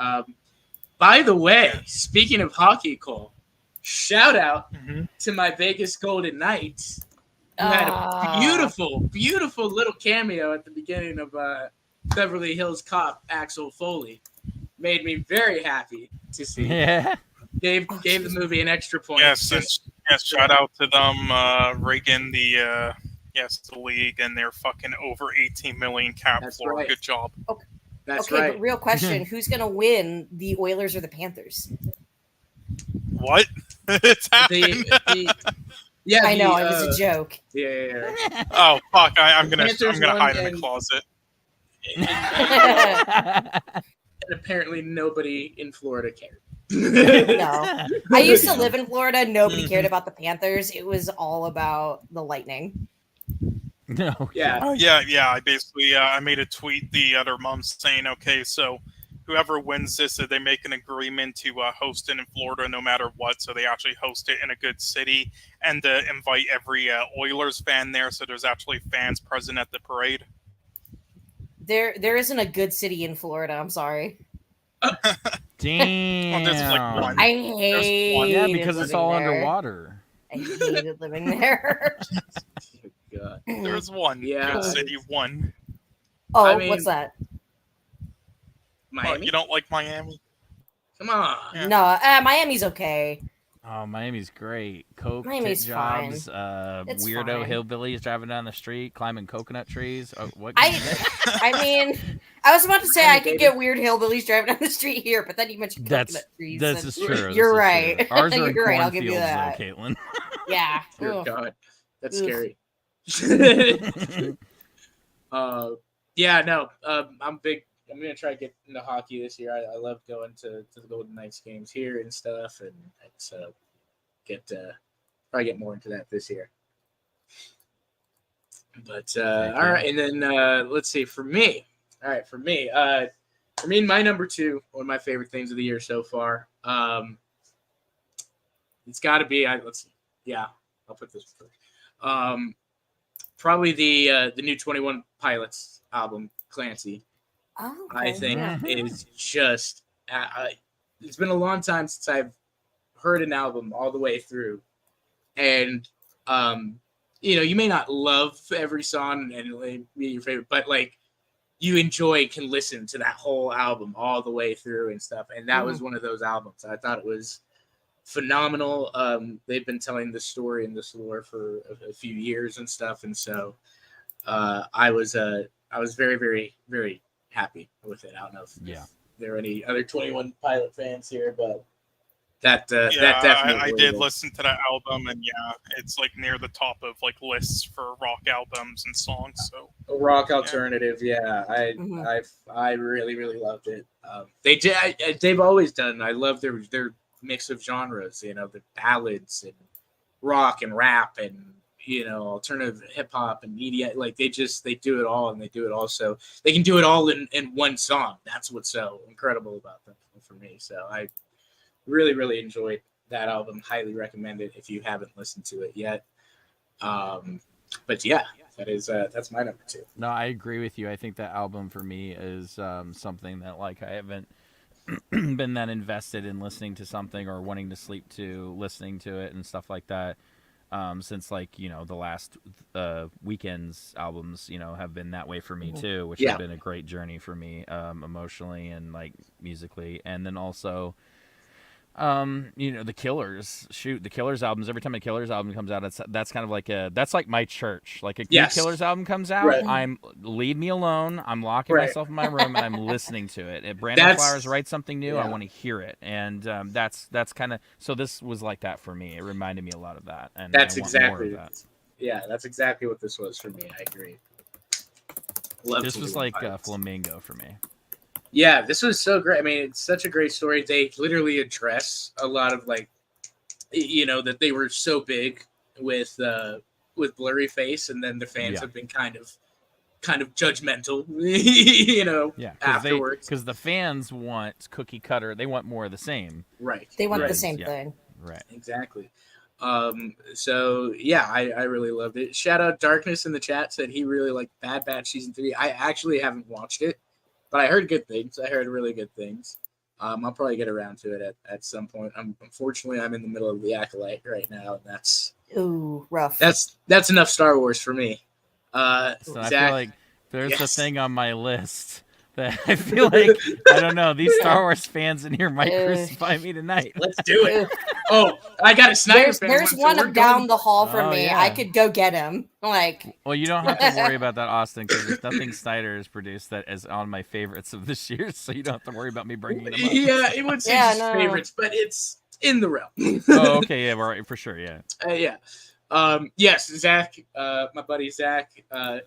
By the way, speaking of hockey, Cole, shout out Mhm. to my Vegas Golden Knights, who had a beautiful, beautiful little cameo at the beginning of Beverly Hills Cop. Axel Foley made me very happy to see. Yeah. Gave the movie an extra point. Yes, and yes, shout out to them, rigging the league and their fucking over 18 million cap That's floor. right. Good job. That's okay, right. but real question: who's gonna win, the Oilers or the Panthers? What? It's happening. Yeah, I know it was a joke. Yeah. Oh fuck! I'm gonna Panthers hide in won the closet. And apparently nobody in Florida cared. No, I used to live in Florida. Nobody cared about the Panthers. It was all about the Lightning. No. Yeah. Oh yeah. I basically I made a tweet the other month saying, okay, so whoever wins this, they make an agreement to host it in Florida no matter what. So they actually host it in a good city and invite every Oilers fan there. So there's actually fans present at the parade. There isn't a good city in Florida. I'm sorry. Damn. Well, there's like one. I hate. Yeah, because it's all underwater. I hated living there. God. There's one. Yeah. Good city, one. Oh, I mean- what's that? Miami. Oh, you don't like Miami? Come on. Yeah. No, Miami's okay. Oh, Miami's great. Coke, Miami's tit jobs, It's weirdo fine. hillbillies driving down the street, climbing coconut trees. Oh, what? I mean, I was about to say I could get weird hillbillies driving down the street here, but then you mentioned coconut trees. This and- is true. You're this is right. true. Ours are in You're right, I'll give you cornfields, that. though, Caitlin. Yeah. Dear Ugh. God. That's Ugh. scary. Yeah, no. I'm big. I'm gonna try to get into hockey this year. I love going to the Golden Knights games here and stuff, and it's probably get more into that this year. But all right, and then let's see. For me, my number two, one of my favorite things of the year so far. It's got to be. Let's see. Yeah, I'll put this first. Probably the new 21 Pilots album, Clancy. Oh, I okay. think Yeah. is just. It's been a long time since I've heard an album all the way through, and you may not love every song and like, be your favorite, but like you can listen to that whole album all the way through and stuff. And that was one of those albums. I thought it was phenomenal. They've been telling the story and this lore for a few years and stuff, and so I was very, very, very happy with it. I don't know if there are any other 21 Pilot fans here, but that definitely I did listen to that album, and yeah, it's like near the top of like lists for rock albums and songs. So rock alternative, I really, really loved it. They've always done. I love their mix of genres. The ballads and rock and rap and alternative hip hop and media. Like they do it all, and they do it all so they can do it all in one song. That's what's so incredible about them for me. So I really, really enjoyed that album. Highly recommend it if you haven't listened to it yet. But yeah, that's my number two. No, I agree with you. I think that album for me is something that like I haven't been that invested in listening to something or wanting to sleep to listening to it and stuff like that since like the last Weeknd's albums have been that way for me too, which have been a great journey for me emotionally and like musically. And then also the Killers. The Killers albums. Every time a Killers album comes out, that's kind of like that's like my church. Like a new Killers album comes out, right. Leave me alone. I'm locking myself in my room and I'm listening to it. If Brandon Flowers writes something new, I want to hear it. And that's kind of so. This was like that for me. It reminded me a lot of that. And that's I want exactly more of that. Yeah, that's exactly what this was for me. I agree. This was like Flamingo for me. Yeah, this was so great. I mean, it's such a great story. They literally address a lot of like, that they were so big with Blurry Face, and then the fans have been kind of judgmental, afterwards. Because the fans want cookie cutter. They want more of the same. Right. They want the same thing. Right. Exactly. So yeah, I really loved it. Shout out Darkness in the chat, said he really liked Bad Batch season 3. I actually haven't watched it, but I heard good things. I heard really good things. I'll probably get around to it at some point. Unfortunately, I'm in the middle of the Acolyte right now, and that's Ooh, rough. that's enough Star Wars for me. So I Zach, feel like there's a yes. thing on my list that I feel like I don't know. These Star Wars fans in here might crucify me tonight. Let's do it. Oh, I got a Snyder fan. There's so one we're down going- the hall from Oh, me. yeah. I could go get him. Like, Well, you don't have to worry about that, Austin, because there's nothing Snyder has produced that is on my favorites of this year, so you don't have to worry about me bringing them up. Yeah, it would say Yeah, just no. favorites, but it's in the realm. Oh, okay, yeah, we're right, for sure, yeah. Yeah. Yes, Zach, my buddy Zach.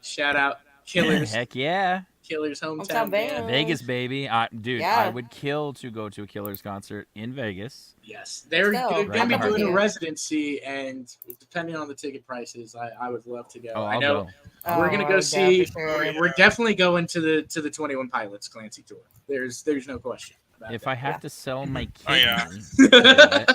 Shout out Killers. Heck yeah. Killers Hometown hometown band. band. Vegas, baby. Dude, Yeah. I would kill to go to a Killers concert in Vegas. Yes, they're Let's go. going to be Right doing a behind. residency, and depending on the ticket prices, I would love to go. Oh, I I'll know go. we're gonna I go would see. for sure. We're definitely going to the 21 Pilots Clancy tour. There's no question. About If that. I have to sell my Oh, yeah.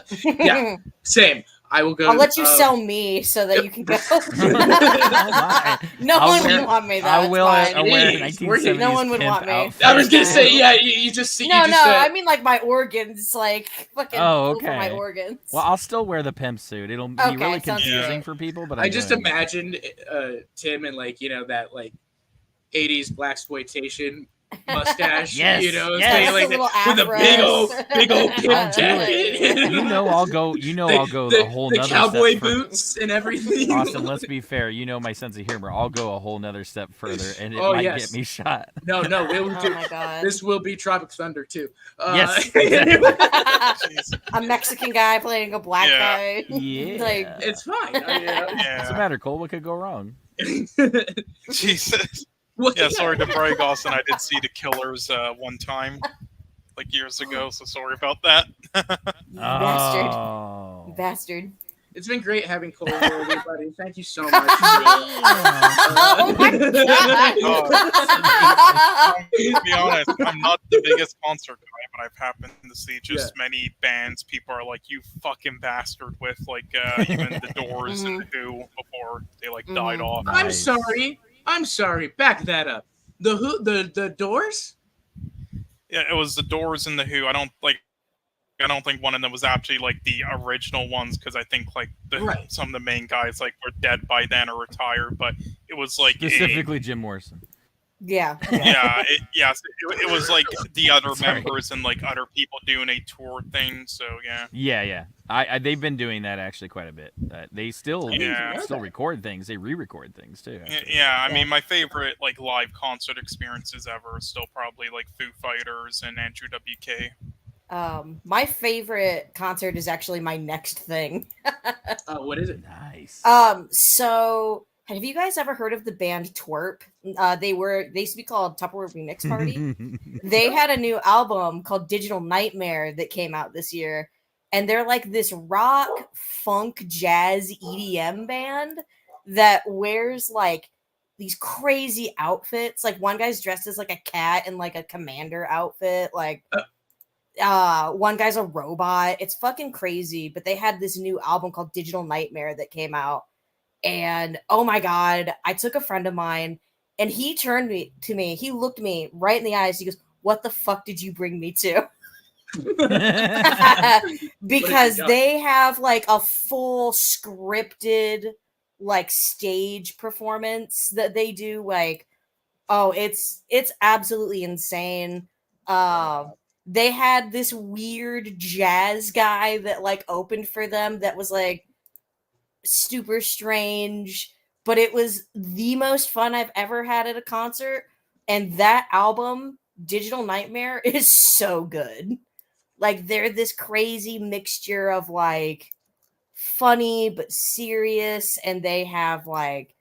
kidney, Yeah. Same. I will go. I'll let you sell me so that you can go. my. No I'll one wear- would want me. I That's will. fine. I'll wear a Jeez, 1970s no one would pimp want me. outfit. I was gonna say, yeah. You just see. No, you just, I mean like my organs, like fucking. Oh, go for my okay. organs. Well, I'll still wear the pimp suit. It'll be Okay, really sounds confusing good. for people, but I I'm just doing it. imagined Tim in like that like 80s blaxploitation mustache. Yes, thing yes. like Little that, with a afros. big old pimp I'll do jacket. You know I'll go. You know I'll go the, a whole the nother cowboy step further. boots and everything. Austin, let's be fair. You know my sense of humor. I'll go a whole nother step further, and it Oh, might yes. get me shot. No, we'll Oh do. my god. This will be Tropic Thunder too. Yes, Jeez. A Mexican guy playing a black Yeah. guy. Yeah. Like, it's fine. What's the Yeah. matter, Cole? What could go wrong? Jesus. What- Yeah, sorry to brag, Austin. I did see the Killers one time, like years ago. So sorry about that. bastard. Oh. Bastard. It's been great having Cole here, everybody. Thank you so much. Oh my To be honest, I'm not the biggest concert guy, but I've happened to see just many bands people are like, "You fucking bastard," with like even the Doors and the Who before they like died off. I'm Nice. sorry. Back that up. The Doors? Yeah, it was the Doors and the Who. I don't think one of them was actually like the original ones because I think like Right. some of the main guys like were dead by then or retired. But it was like Specifically, Jim Morrison. Yeah. it was like the other Sorry. members and like other people doing a tour thing. So yeah. Yeah. I they've been doing that actually quite a bit. They still Yeah. still record things. They re-record things too. actually. Yeah, I mean, my favorite like live concert experiences ever is still probably like Foo Fighters and Andrew WK. My favorite concert is actually my next thing. What is it? Nice. So have you guys ever heard of the band Twerp? They used to be called Tupperware Remix Party. They had a new album called Digital Nightmare that came out this year, and they're like this rock, funk, jazz, EDM band that wears like these crazy outfits. Like one guy's dressed as like a cat in like a commander outfit. Like one guy's a robot. It's fucking crazy. But they had this new album called Digital Nightmare that came out. And oh my God, I took a friend of mine and he turned to me. He looked me right in the eyes. He goes, "What the fuck did you bring me to?" Because done? they have like a full scripted like stage performance that they do. Like, oh, it's absolutely insane. They had this weird jazz guy that like opened for them that was like super strange, but it was the most fun I've ever had at a concert. And that album, Digital Nightmare, is so good. Like they're this crazy mixture of like funny but serious, and they have like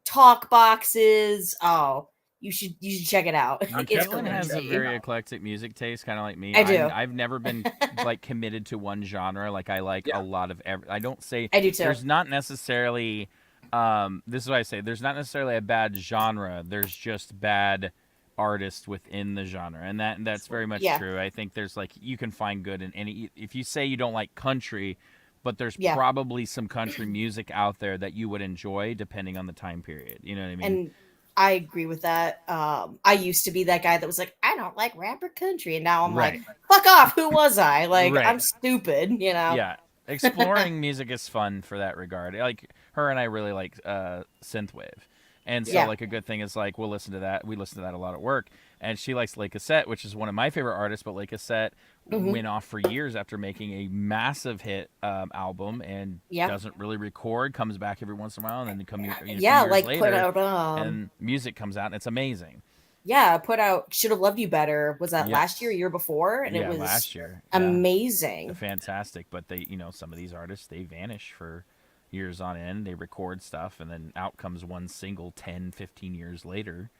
talk boxes. Oh, you should check it out. It's Kevin has a crazy. very eclectic music taste, kind of like me. I do. I've never been like committed to one genre. Like I like a lot of I don't say I do too. there's not necessarily this is what I say. There's not necessarily a bad genre. There's just bad artists within the genre, and that's very much Yeah. true. I think there's like you can find good in any. If you say you don't like country, but there's Yeah. probably some country music out there that you would enjoy depending on the time period. You know what I mean? And I agree with that. I used to be that guy that was like, I don't like rap or country. And now I'm Right. like, fuck off. Who was I? Like, Right. I'm stupid, you know? Yeah, exploring music is fun for that regard. Like her and I really like synthwave, and so Yeah. like a good thing is like we'll listen to that. We listen to that a lot at work, and she likes Lake Cassette, which is one of my favorite artists. But Lake Cassette went off for years after making a massive hit album, and doesn't really record. Comes back every once in a while, and then come a few years like later, put out and music comes out, and it's amazing. Yeah, put out Should Have Loved You Better. Was that last year, year before? And it was last year. amazing. Fantastic. But they, some of these artists, they vanish for years on end. They record stuff, and then out comes one single 10, 15 years later.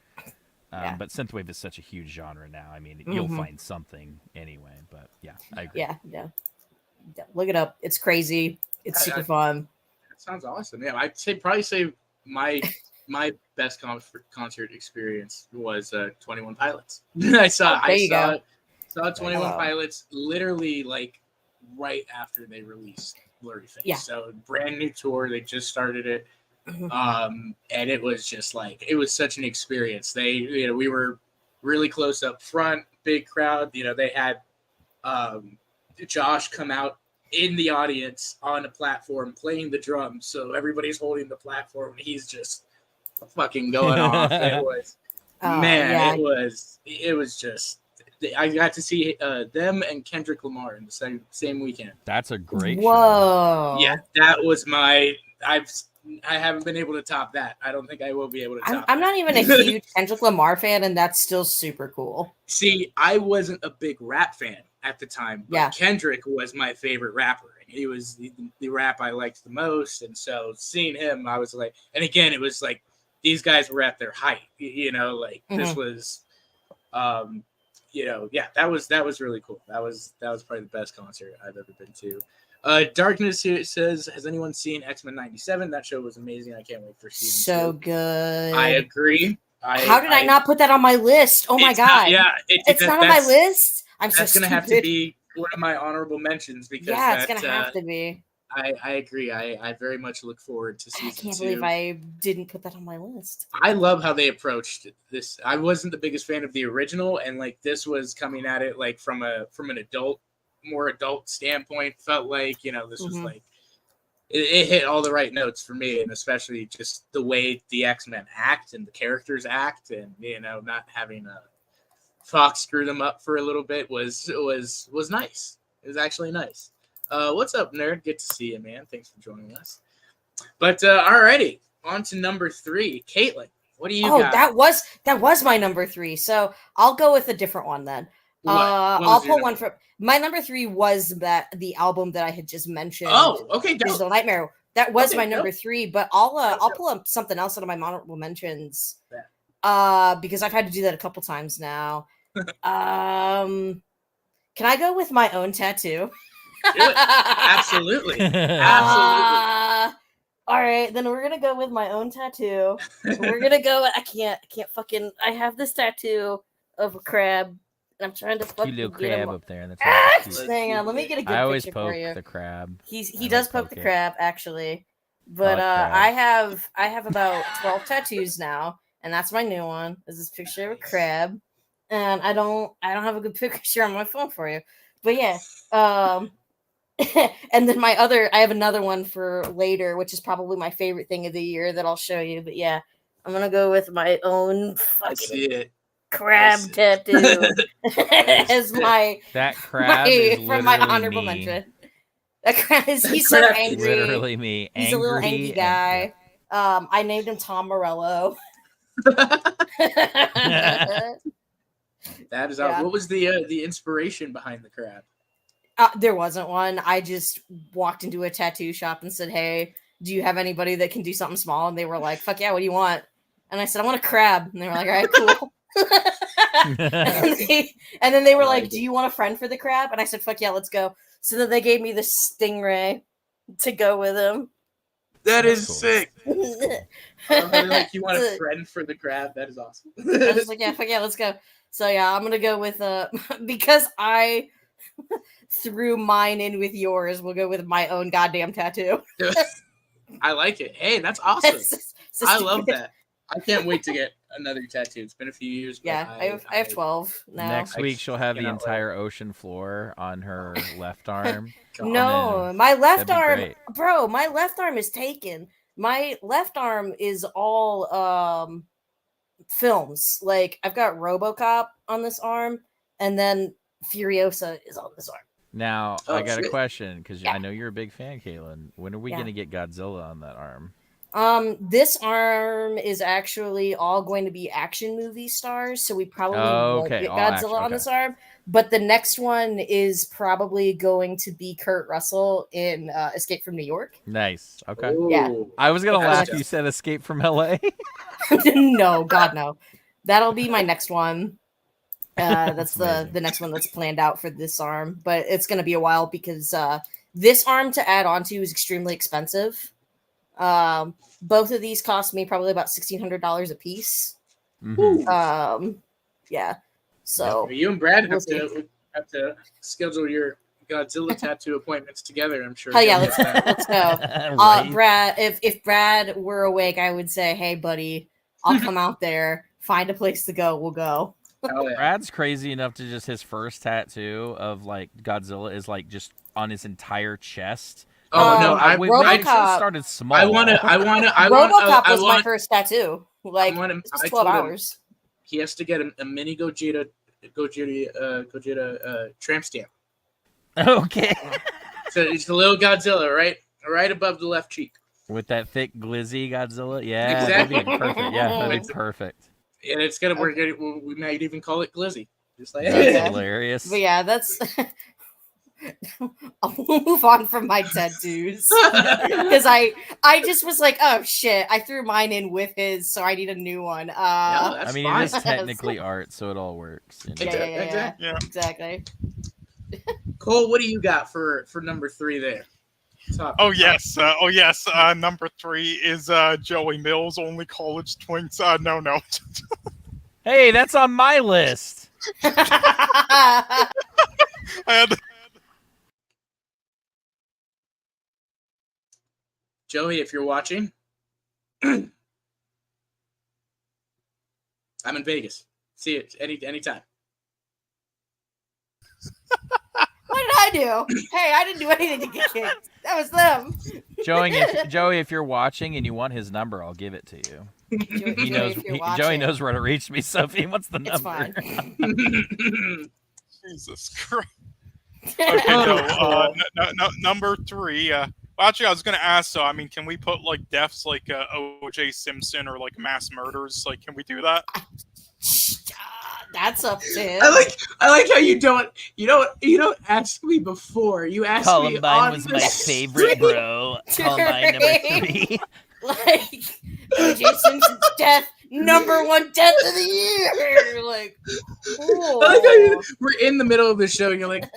But synthwave is such a huge genre now. I mean, you'll find something anyway. But yeah, I agree. Yeah. Look it up. It's crazy. It's super fun. That sounds awesome. Yeah, I'd probably say my best concert experience was 21 Pilots. I saw 21 Pilots literally like right after they released Blurry Face. Yeah. So brand new tour, they just started it. And it was just like, it was such an experience. They, we were really close up front, big crowd. They had Josh come out in the audience on a platform playing the drums. So everybody's holding the platform and he's just fucking going off. It was, it was just, I got to see them and Kendrick Lamar in the same weekend. That's a great show. Yeah, that was I haven't been able to top that. I don't think I will be able to top I'm that. not even a huge Kendrick Lamar fan, and that's still super cool. See, I wasn't a big rap fan at the time, but Kendrick was my favorite rapper. He was the rap I liked the most, and so seeing him, I was like, and again, it was like these guys were at their height, this was, that was really cool. That was probably the best concert I've ever been to. Darkness here says, has anyone seen X-Men 97? That show was amazing. I can't wait for season 2. Good. I agree. How did I not put that on my list? Oh my god! It's not on my list. That's gonna have to be one of my honorable mentions because it's gonna have to be. I agree. I very much look forward to season 2. I can't believe I didn't put that on my list. I love how they approached this. I wasn't the biggest fan of the original, and like this was coming at it like from an more adult standpoint. Felt like this was like it hit all the right notes for me, and especially just the way the X-Men act and the characters act, and not having Fox screw them up for a little bit was nice. It was actually nice. What's up, nerd? Good to see you, man. Thanks for joining us. But alrighty, on to number 3. Caitlin, what do you got? that was my number 3. So I'll go with a different one then. I'll pull one from my number 3 was the album that I had just mentioned. Oh, okay, Digital Nightmare. That was my number 3, but I'll pull up something else out of my honorable mentions. Because I've had to do that a couple times now. Can I go with my own tattoo? Do it. Absolutely. All right, then we're gonna go with my own tattoo. We're gonna go. I can't fucking. I have this tattoo of a crab, and I'm trying to fucking little get him crab up there. That's hang on, let me get a good I always picture poke for you. the crab. He does poke the crab actually, but I have about 12 tattoos now, and that's my new one. Is this picture of a crab, and I don't have a good picture on my phone for you, but yeah. And then I have another one for later, which is probably my favorite thing of the year that I'll show you. But yeah, I'm gonna go with my own fucking crab tattoo as my crab is from my honorable me. mention. That crab he's so angry. Literally me. He's a little angry guy. I named him Tom Morello. That is what was the inspiration behind the crab? There wasn't one. I just walked into a tattoo shop and said, "Hey, do you have anybody that can do something small?" And they were like, "Fuck yeah, what do you want?" And I said, "I want a crab." And they were like, "All right, cool." and then they were like, "Do you want a friend for the crab?" And I said, "Fuck yeah, let's go." So then they gave me the stingray to go with him. That's cool. Sick. Like, you want a friend for the crab? That is awesome. I was like, "Yeah, fuck yeah, let's go." So yeah, I'm gonna go with because I threw mine in with yours. We'll go with my own goddamn tattoo. I like it. Hey, that's awesome. I love that. I can't wait to get another tattoo. It's been a few years. But Yeah, I have 12 now. Next week she'll have the cannot wait. entire ocean floor on her left arm. No, my left that'd be arm, great. bro. My left arm is taken. My left arm is all films. Like I've got RoboCop on this arm, and then Furiosa is on this arm. Now Oh, I got a shit. question because Yeah. I know you're a big fan, Caitlin. When are we Yeah. gonna get Godzilla on that arm? This arm is actually all going to be action movie stars, so we probably won't Okay, get all Godzilla action, on okay. this arm. But the next one is probably going to be Kurt Russell in Escape from New York. Nice. Okay. Yeah. Ooh. I was gonna laugh. Gotcha. You said Escape from L.A. No, God no. That'll be my next one. That's amazing. the next one that's planned out for this arm, but it's going to be a while because this arm to add on to is extremely expensive. Both of these cost me probably about $1,600 a piece. Mhm. Yeah. So You and Brad We'll have to schedule your Godzilla tattoo appointments together. I'm sure. hell yeah, You'll get that. let's go. Right? Brad, if Brad were awake, I would say, hey buddy, I'll come out there, find a place to go, we'll go. Hell yeah. Brad's crazy enough to just his first tattoo of like Godzilla is like just on his entire chest. Oh no, we should have RoboCop- started small. I want RoboCop was my first tattoo. Like I want him- it's just I 12 told him- hours. He has to get a mini Gogeta tramp stamp. Okay. So it's a little Godzilla right above the left cheek. With that thick glizzy Godzilla, yeah, Exactly. that'd be perfect. Yeah, that'd be perfect. And it's gonna work. We might even call it Glizzy. Just like That's Yeah. hilarious. But yeah, that's. I'll move on from my tattoos because I just was like, oh shit, I threw mine in with his, so I need a new one. Yeah, that's I mean, fine. it is technically art, so it all works. You know? Exactly. Yeah. Exactly. Cole, what do you got for number 3 there? Top. Oh yes. Number 3 is Joey Mills, only college twins. No. Hey, that's on my list. I had Joey, if you're watching, I'm in Vegas. See it anytime. What did I do? Hey, I didn't do anything to get kicked. That was them. Joey, if you're watching and you want his number, I'll give it to you. He knows. if you're Joey watching, knows where to reach me. So if he wants the it's number, fine. Jesus Christ. Okay, so number 3. Well, actually, I was gonna ask. So, I mean, can we put like deaths like O.J. Simpson or like mass murders? Like, can we do that? That's up to him. I like how you don't ask me before. You asked me Columbine on was the my street. favorite, bro. Columbine number 3. Like O.J. Simpson's death, #1 death of the year. Like, I like how we're in the middle of the show and you're like,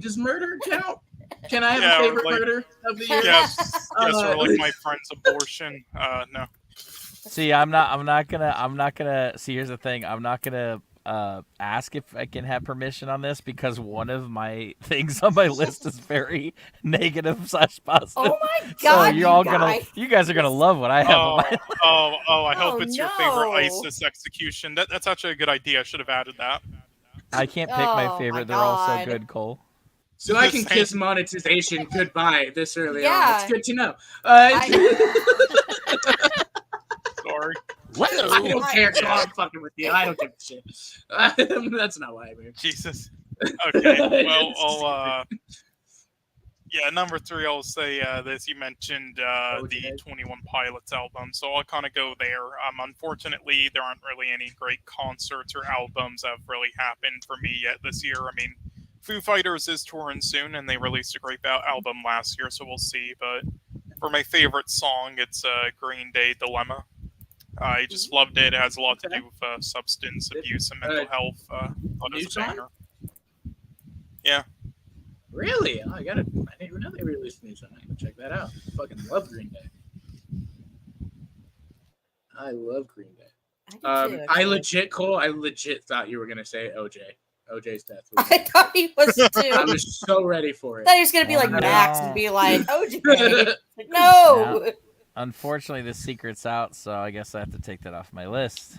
does murder count? Can I have Yeah, a favorite like- murder of the year? Yes, or like my friend's abortion. No. See, I'm not gonna. See, here's the thing. I'm not gonna ask if I can have permission on this because one of my things on my list is very negative / positive. oh my So god, you guys are gonna love what I have. on my I hope Oh, it's your favorite no. ISIS execution. That's actually a good idea. I should have added that. I can't pick my Oh, favorite. my They're all so God. good, Cole. So I can kiss monetization goodbye this early Yeah. on. It's good to know. Sorry. I don't care. So I'm fucking with you. I don't give a shit. That's not why I moved. Jesus. Okay. Well, yeah, number 3, I'll say this. You mentioned the 21 Pilots album, so I'll kind of go there. Unfortunately, there aren't really any great concerts or albums that have really happened for me yet this year. I mean, Foo Fighters is touring soon, and they released a great album last year, so we'll see. But for my favorite song, it's Green Day Dilemma. I just loved it. It has a lot to do with substance abuse and mental health. New It's a song? banger. Yeah. Really? Oh, I didn't even know they released a new song. I can check that out. I fucking love Green Day. I love Green Day. I legit thought you were gonna say OJ. OJ's death. I thought he was I too. was so ready for I it. thought he was gonna be like Oh, no. Max and be like OJ. Like, no. Unfortunately, the secret's out, so I guess I have to take that off my list.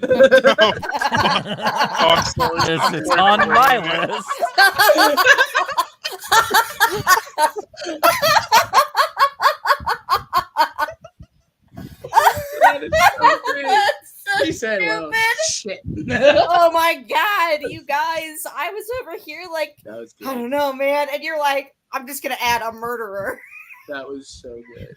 Oh, I'm sorry. It's on my list. That is so great. That's so He said, "Well, stupid. shit." Oh my god, you guys! I was over here like, That was I good. don't know, man, and you're like, I'm just gonna add a murderer. That was so good.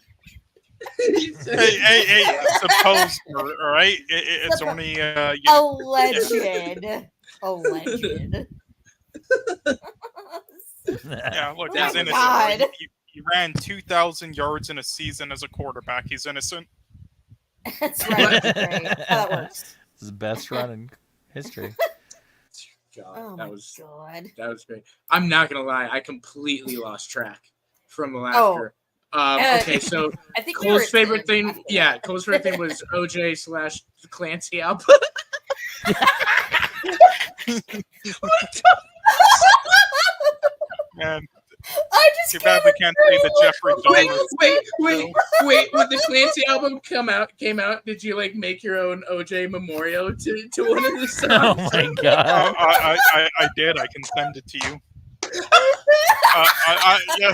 Hey, suppose, all right? It's Suppo- only, Alleged. Alleged. yeah, look, Oh he's my innocent. God. Right? He ran 2,000 yards in a season as a quarterback. He's innocent. That's right. That's great. How that works. This is the best run in history. God, Oh that my was god. that was great. I'm not gonna lie, I completely lost track from the laughter. Okay, so I think we were Cole's at favorite 10 thing, after yeah, that. Cole's favorite thing was OJ/Clancy album. Man, I just too bad we can't say the Jeffrey Wait, Dahmer. wait! When the Clancy album came out, did you like make your own OJ memorial to one of the Oh songs? my god. I did. I can send it to you. Yeah,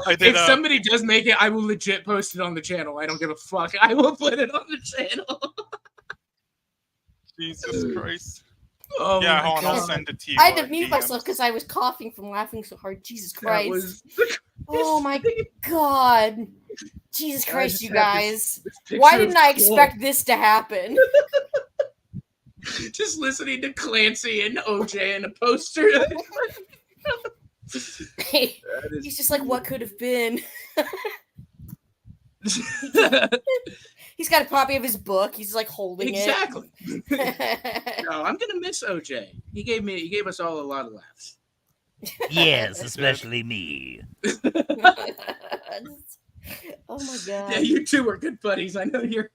I did. If somebody does make it, I will legit post it on the channel. I don't give a fuck. I will put it on the channel. Jesus Christ. Oh Yeah, my hold on, I'll God. send it to you. I had to in mute DMs. myself because I was coughing from laughing so hard. Jesus That Christ. was Oh my god. Jesus I Christ, just you have guys. this Why picture didn't of I Cole expect this to happen? just listening to Clancy and OJ in a poster? He's just like, what could have been? He's got a copy of his book. He's like holding Exactly. it. No, I'm gonna miss OJ. He gave us all a lot of laughs. Yes, especially me. Oh my god. Yeah, you two are good buddies. I know you're.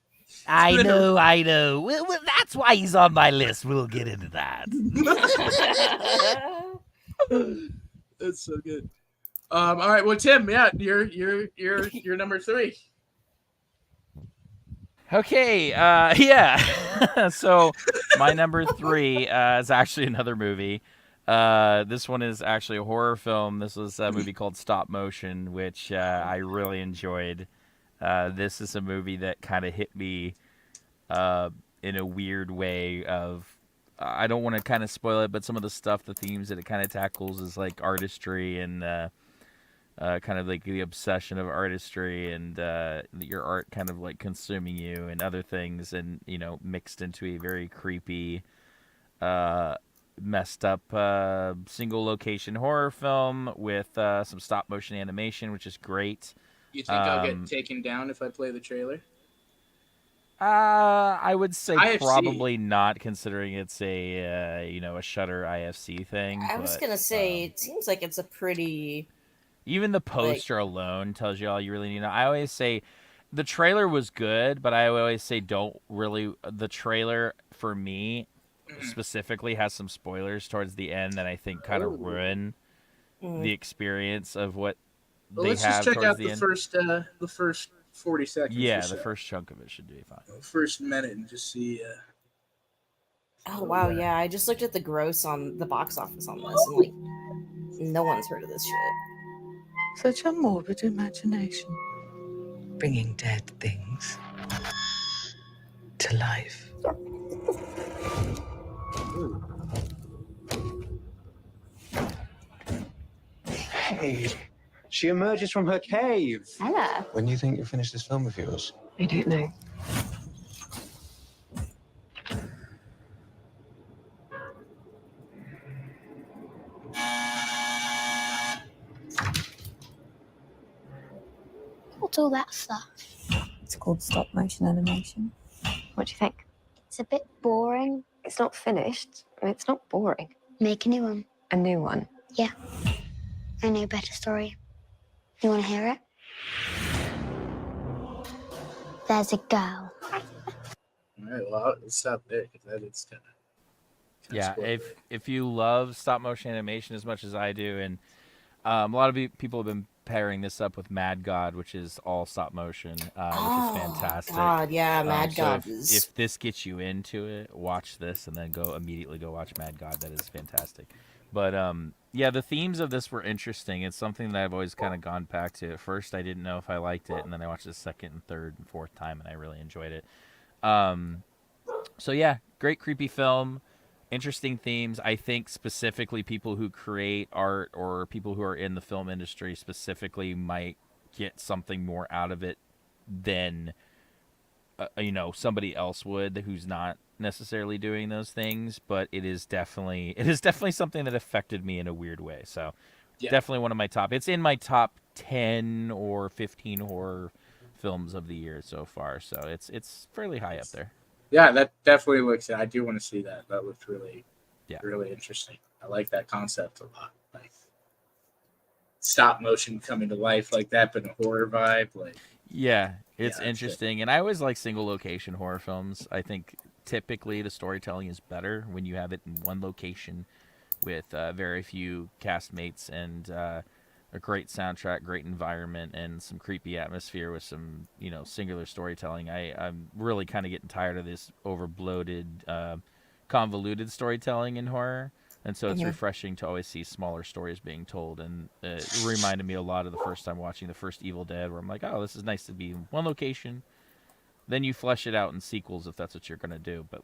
I know. Well, that's why he's on my list. We'll get into that. That's so good. All right, well, Tim, yeah, you're number 3. Okay, yeah. So my number 3 is actually another movie. This one is actually a horror film. This was a movie called Stop Motion, which I really enjoyed. This is a movie that kind of hit me in a weird way of I don't want to kind of spoil it, but some of the stuff, the themes that it kind of tackles is like artistry and kind of like the obsession of artistry and your art kind of like consuming you and other things, and mixed into a very creepy, messed up single location horror film with some stop motion animation, which is great. You think I'll get taken down if I play the trailer? I would say IFC. probably not, considering it's a a Shudder IFC thing. I was gonna say, it seems like it's a pretty. Even the poster alone tells you all you really need to know. I always say the trailer was good, but I always say the trailer for me specifically has some spoilers towards the end that I think kind of ruin the experience of what they let's have just check towards out the end. The first 40 seconds. Yeah, or so. the first chunk of it should be fine. First minute and just see. Oh wow, yeah. I just looked at the gross on the box office on this, and like, no one's heard of this shit. Such a morbid imagination, bringing dead things to life. Hey, she emerges from her cave. Hello. When do you think you'll finish this film of yours? I don't know. What's all that stuff? It's called stop motion animation. What do you think? It's a bit boring. It's not finished. I mean, it's not boring. Make a new one. A new one. Yeah. I know a better story. You want to hear it? There's a girl. All right, well, let's stop there because that is kind of. Yeah, if you love stop motion animation as much as I do, and a lot of people have been pairing this up with Mad God, which is all stop motion, which is fantastic. God, yeah, Mad So God if this gets you into it, watch this and then immediately go watch Mad God. That is fantastic. But yeah, the themes of this were interesting. It's something that I've always kind of gone back to. At first, I didn't know if I liked it, and then I watched the second and third and fourth time, and I really enjoyed it. So yeah, great creepy film. Interesting themes. I think specifically people who create art or people who are in the film industry specifically might get something more out of it than somebody else would who's not necessarily doing those things. But it is definitely something that affected me in a weird way. So definitely one of my top. It's in my top 10 or 15 horror films of the year so far. So it's fairly high up there. Yeah, that definitely looks. I do want to see that. That looks really interesting. I like that concept a lot. Like stop motion coming to life like that, but in a horror vibe. Like it's interesting. And I always like single location horror films. I think typically the storytelling is better when you have it in one location with very few castmates and a great soundtrack, great environment, and some creepy atmosphere with some, singular storytelling. I'm really kind of getting tired of this over-bloated, convoluted storytelling in horror. And so it's refreshing to always see smaller stories being told. And it reminded me a lot of the first time watching the first Evil Dead, where I'm like, oh, this is nice to be in one location. Then you flesh it out in sequels if that's what you're going to do. But,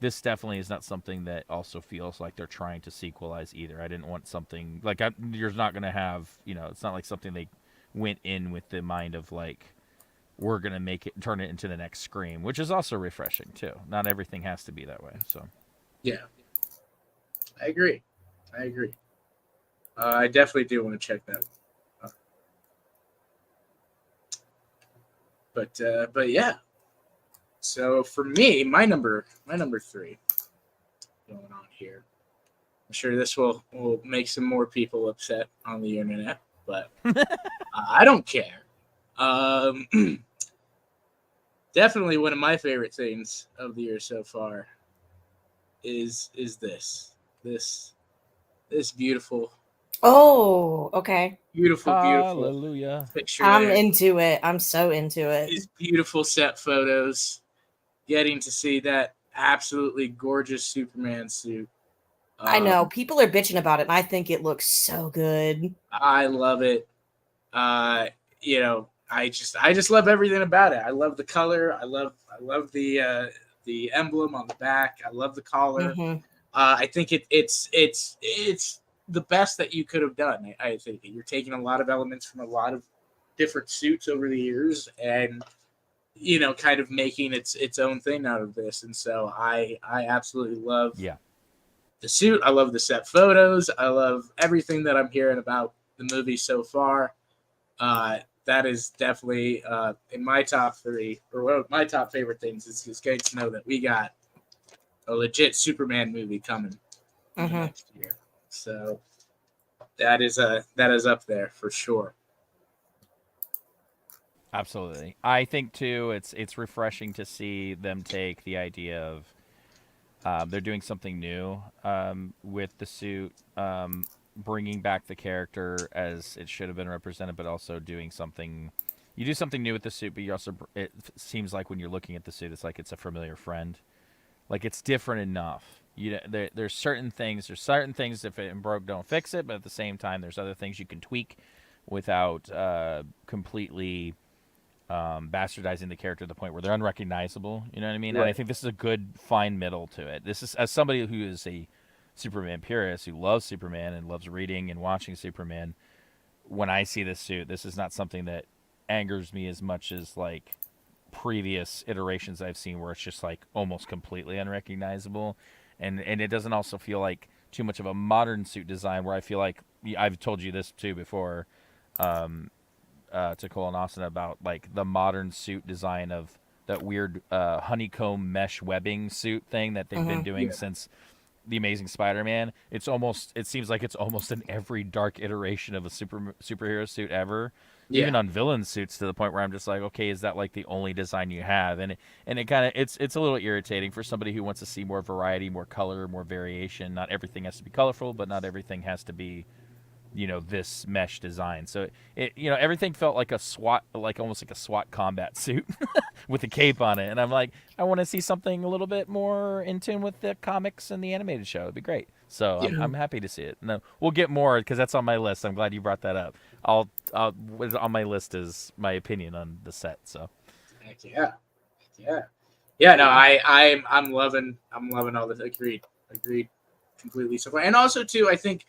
this definitely is not something that also feels like they're trying to sequelize either. I didn't want something you're not going to have, it's not like something they went in with the mind of we're going to turn it into the next Scream, which is also refreshing too. Not everything has to be that way. So, yeah, I agree. I definitely do want to check that out. But yeah. So for me, my number 3 going on here. I'm sure this will make some more people upset on the internet, but I don't care. Definitely one of my favorite things of the year so far is this beautiful. Oh, okay. Beautiful Hallelujah. picture. I'm into it. I'm so into it. These beautiful set photos. Getting to see that absolutely gorgeous Superman suit. I know people are bitching about it, and I think it looks so good. I love it. I just love everything about it. I love the color. I love the emblem on the back. I love the collar. I think it's the best that you could have done. I think you're taking a lot of elements from a lot of different suits over the years and kind of making its own thing out of this. And so I absolutely love the suit. I love the set photos. I love everything that I'm hearing about the movie so far. That is definitely in my top 3, or one of my top favorite things is just getting to know that we got a legit Superman movie coming next year. So that is up there for sure. Absolutely. I think too it's refreshing to see them take the idea of they're doing something new with the suit, bringing back the character as it should have been represented, but also doing something. You do something new with the suit, but you also it seems like when you're looking at the suit, it's like it's a familiar friend. Like it's different enough. There's certain things. If it broke, don't fix it. But at the same time, there's other things you can tweak without completely bastardizing the character to the point where they're unrecognizable. You know what I mean? Right. And I think this is a good fine middle to it. This is, as somebody who is a Superman purist, who loves Superman and loves reading and watching Superman, when I see this suit, this is not something that angers me as much as previous iterations I've seen where it's just almost completely unrecognizable. And it doesn't also feel like too much of a modern suit design where I feel like, I've told you this too before, to Cole and Austin about the modern suit design of that weird honeycomb mesh webbing suit thing that they've been doing since the Amazing Spider-Man. It seems like it's almost in every dark iteration of a superhero suit ever, even on villain suits, to the point where I'm just like, okay, is that the only design you have? And it kind of it's a little irritating for somebody who wants to see more variety, more color, more variation. Not everything has to be colorful, but not everything has to be this mesh design. So everything felt like almost like a SWAT combat suit with a cape on it. And I'm like, I want to see something a little bit more in tune with the comics and the animated show. It'd be great. So I'm happy to see it. No, we'll get more because that's on my list. I'm glad you brought that up. On my list is my opinion on the set. So. Heck yeah. No, I'm loving all this. Agreed completely so far. And also too, I think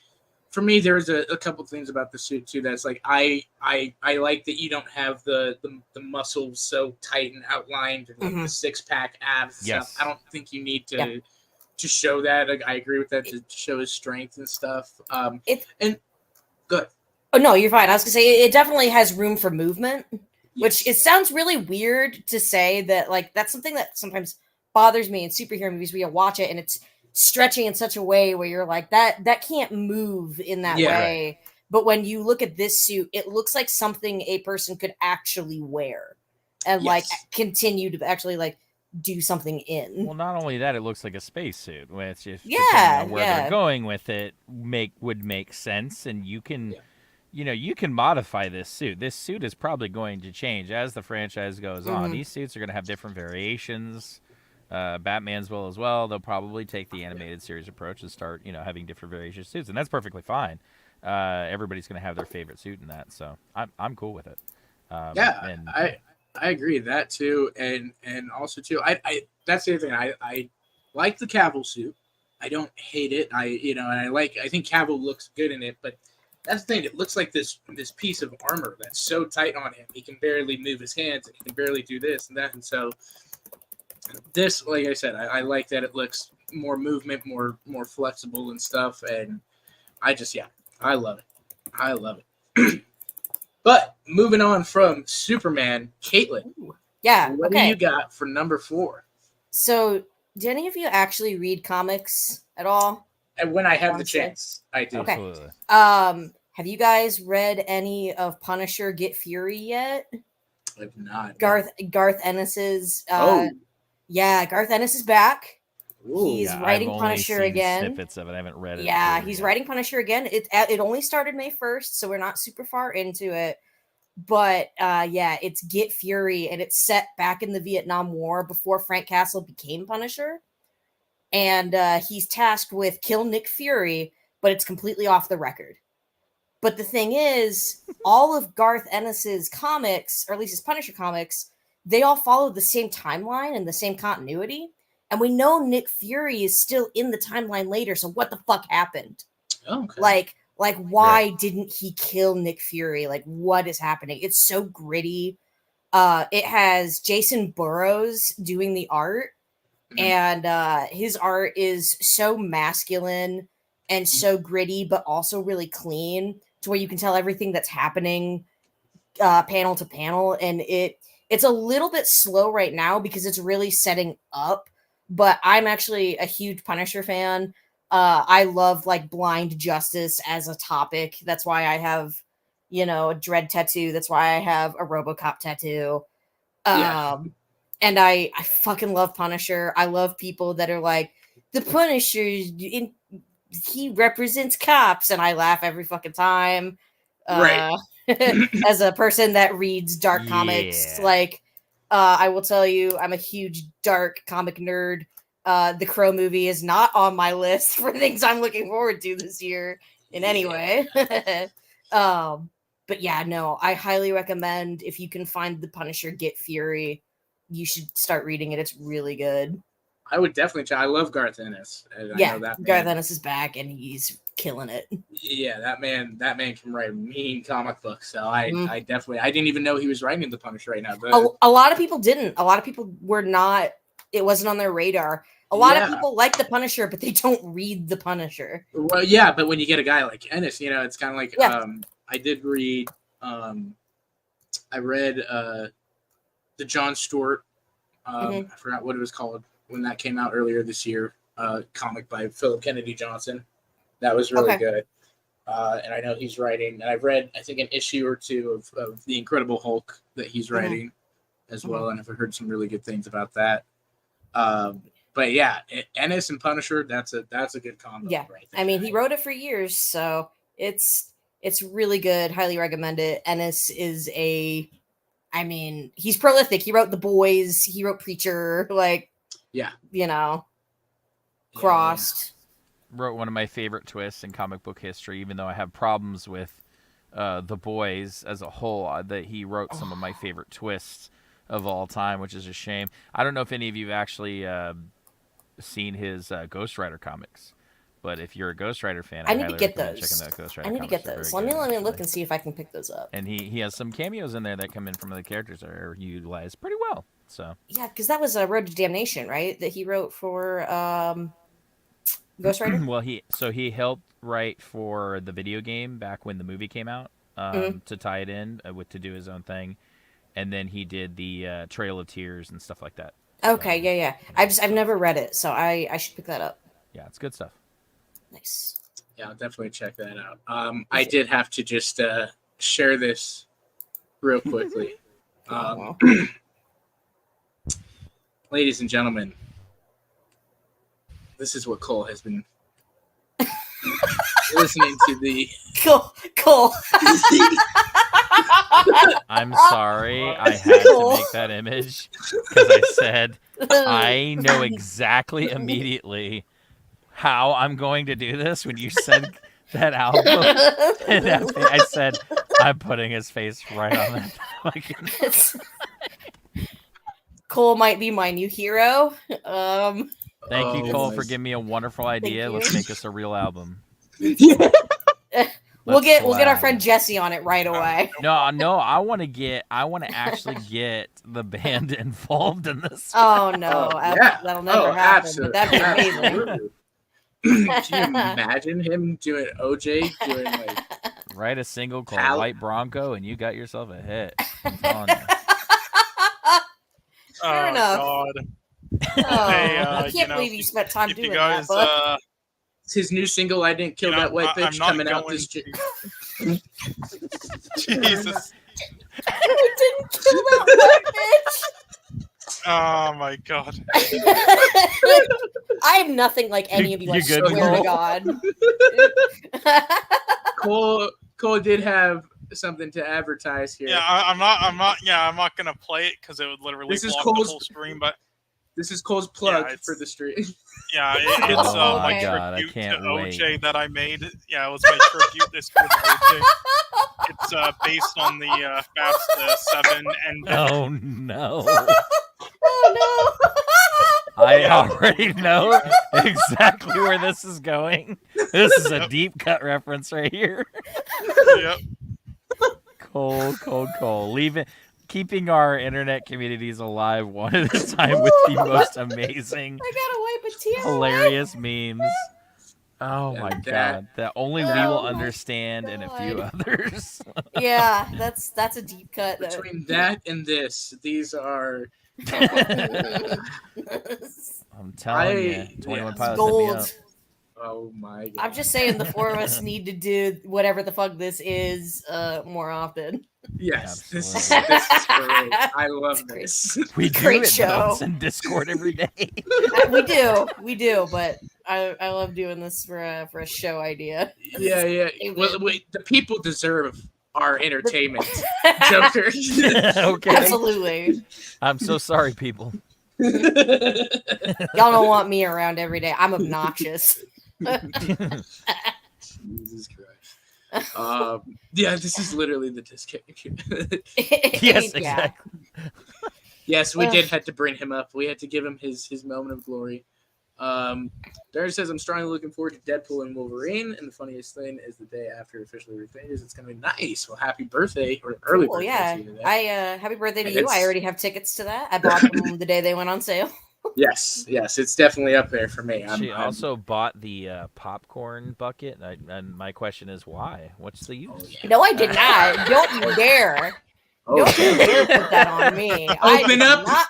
for me there's a couple things about the suit too that's like I like that you don't have the muscles so tight and outlined and like the 6-pack abs and Yes. stuff. I don't think you need to show that. Like, I agree with that, to show his strength and stuff. And good. Oh no, you're fine. I was gonna say it definitely has room for movement. Which it sounds really weird to say that, like, that's something that sometimes bothers me in superhero movies where you watch it and it's stretching in such a way where you're like, that can't move in that way. Right. But when you look at this suit, it looks like something a person could actually wear and like continue to actually like do something in. Well, not only that, it looks like a spacesuit, which if depending on where they're going with it would make sense, and you can. Yeah. You can modify this suit. This suit is probably going to change as the franchise goes on. These suits are going to have different variations. Batman's will as well. They'll probably take the animated series approach and start, having different variation of suits, and that's perfectly fine. Everybody's going to have their favorite suit in that, so I'm cool with it. I agree with that too, and also too, I that's the other thing. I like the Cavill suit. I don't hate it. And I think Cavill looks good in it, but. That's the thing. It looks like this piece of armor that's so tight on him. He can barely move his hands. And he can barely do this and that. And so this, like I said, I like that it looks more movement, more flexible and stuff. And I love it. But moving on from Superman, Caitlin. Yeah. What do you got for number 4? So, do any of you actually read comics at all? And when I have the chance, I do. Okay. Absolutely. Have you guys read any of Punisher Get Fury yet? I've not. Garth Ennis's. Garth Ennis is back. Ooh, he's writing I've Punisher only seen again. Snippets of it. I haven't read it. Yeah, he's writing Punisher again. It only started May 1st, so we're not super far into it. But it's Get Fury, and it's set back in the Vietnam War before Frank Castle became Punisher. And he's tasked with kill Nick Fury, but it's completely off the record. But the thing is, all of Garth Ennis's comics, or at least his Punisher comics, they all follow the same timeline and the same continuity. And we know Nick Fury is still in the timeline later, so what the fuck happened? Okay. Like why didn't he kill Nick Fury? Like, what is happening? It's so gritty. It has Jason Burrows doing the art. And his art is so masculine and so gritty, but also really clean to where you can tell everything that's happening panel to panel. And it's a little bit slow right now because it's really setting up. But I'm actually a huge Punisher fan. I love like blind justice as a topic. That's why I have, a Dread tattoo. That's why I have a RoboCop tattoo. And I fucking love Punisher. I love people that are like, the Punisher, he represents cops. And I laugh every fucking time. Right. As a person that reads dark comics, I will tell you, I'm a huge dark comic nerd. The Crow movie is not on my list for things I'm looking forward to this year in any way. But yeah, no, I highly recommend if you can find the Punisher Get Fury, you should start reading it. It's really good. I would definitely try. I love Garth Ennis. I know that Garth Ennis is back and he's killing it. Yeah, that man can write mean comic books. So I didn't even know he was writing the Punisher right now. A lot of people didn't. A lot of people were not. It wasn't on their radar. A lot of people like the Punisher, but they don't read the Punisher. Well, yeah, but when you get a guy like Ennis, it's kind of like I did read. I read the Jon Stewart. I forgot what it was called when that came out earlier this year. Comic by Philip Kennedy Johnson. That was really good. And I know he's writing. And I've read, I think, an issue or two of the Incredible Hulk that he's writing as well. And I've heard some really good things about that. But yeah, Ennis and Punisher, that's a good combo. Yeah, right there. I mean, he wrote it for years, so it's It's really good. Highly recommend it. Ennis is he's prolific. He wrote The Boys. He wrote Preacher. Like, Yeah. Crossed. Wrote one of my favorite twists in comic book history, even though I have problems with The Boys as a whole, that he wrote some of my favorite twists of all time, which is a shame. I don't know if any of you have actually seen his Ghost Rider comics, but if you're a Ghost Rider fan, I need to get recommend those. checking out Ghost Rider I need to comics. get They're those. very Let me good, look and see if I can pick those up. And he has some cameos in there that come in from the characters that are utilized pretty well. So Yeah, because that was a Road to Damnation, right? That he wrote for Ghost Rider. well, he helped write for the video game back when the movie came out, to tie it in to do his own thing, and then he did the Trail of Tears and stuff like that. Okay, yeah. I've never read it, so I should pick that up. Yeah, it's good stuff. Nice. Yeah, I'll definitely check that out. I did have to just share this real quickly. Ladies and gentlemen, this is what Cole has been listening to the... Cool. I'm sorry, I had to make that image because I said I know exactly immediately how I'm going to do this when you said that album. And I said, I'm putting his face right on that fucking... Cole might be my new hero. Thank you, Cole, for giving me a wonderful idea. Let's make this a real album. We'll get our friend Jesse on it right away. No, I want to actually get the band involved in this. Oh no, that'll never happen. But that'd be amazing. Can you imagine him doing OJ doing like write a single called White Bronco and you got yourself a hit. I'm telling you. Fair enough. God. Hey, I can't believe you spent time doing that. But... It's his new single, I Didn't Kill That White Bitch, coming out this year. Jesus. I didn't kill that white bitch. Oh my God. I am nothing like any of you. I swear to God. Cole did have something to advertise here. Yeah, I'm not gonna play it because it would literally block the whole stream. But this is Cole's plug for the stream. Yeah, it's my tribute to OJ that I made. Yeah, it was my tribute this year to OJ. It's based on the Fast 7 and. Oh no! Oh no! I already know exactly where this is going. This is a deep cut reference right here. Yep. Cole. Keeping our internet communities alive one at a time with the most amazing, I gotta wipe a tear hilarious memes. Oh my God! That only we will understand and a few others. Yeah, that's a deep cut. Between that and this, these are. I'm telling you, 21 Pilots gold. hit me up. Oh my God! I'm just saying the four of us need to do whatever the fuck this is more often. Yes, this is great. I love this. We do Great it show in Discord every day. we do, but I love doing this for a show idea. Yeah. Well, wait, the people deserve our entertainment, Joker. Okay, absolutely. I'm so sorry, people. Y'all don't want me around every day. I'm obnoxious. Jesus Christ. Yeah, this is literally the disconnect. Yes, exactly. Yes, we did have to bring him up. We had to give him his moment of glory. Darren says, I'm strongly looking forward to Deadpool and Wolverine, and the funniest thing is the day after officially releases, it's going to be nice. Well, happy birthday, or early birthday. Yeah. Happy birthday to you. I already have tickets to that. I bought them the day they went on sale. Yes, it's definitely up there for me. She also bought the popcorn bucket, and my question is why? What's the use? Oh, yeah. No, I did not. Don't you dare. Don't you dare put that on me.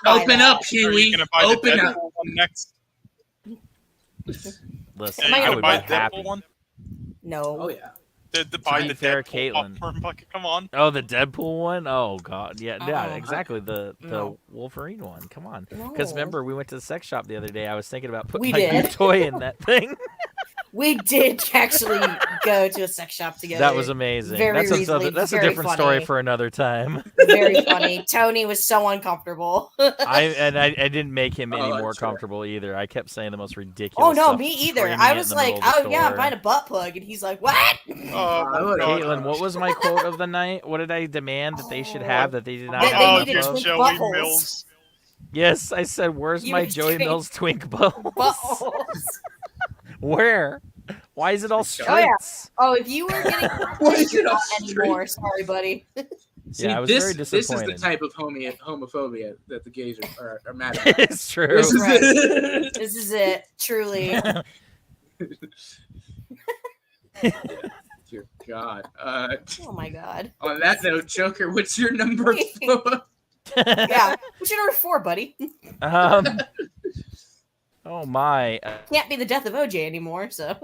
Open up, Huey. Open up. Next. Listen, I would buy be the happy. Deadpool one. No. Oh yeah. Buy the fair, Deadpool Caitlin. popcorn bucket. Come on. Oh, the Deadpool one? Oh God, yeah, exactly. The No. Wolverine one. Come on, No. because remember we went to the sex shop the other day. I was thinking about putting We my did. new toy in that thing. We did actually go to a sex shop together. That was amazing. Very That's reasonably, that's a very different story funny. for another time. Very funny. Tony was so uncomfortable. I didn't make him any Oh, more sure. comfortable either. I kept saying the most ridiculous. Oh no, stuff, me either. screaming I it was in the like, middle of the oh yeah, I'm store. buying a butt plug, and he's like, what? Oh my look, god. Caitlin, what was my quote of the night? What did I demand that they should have that they did not They have? needed in twink Buffalo? Joey buttholes. Mills. Yes, I said, "Where's You my were Joey saying Mills twink balls? Buttholes. Where? Why is it all Oh, yeah. strips?" Oh, if you were getting Why is it not all anymore, sorry, buddy. See, Yeah, I was this, very this is the disappointed. type of homophobia that the gays are mad about. It's true. This is Right. it. This is it, truly. Dear God. Oh my god. On that note, Joker, what's your number 4? Yeah, what's your number 4, buddy? Oh my. Can't be the death of OJ anymore, so.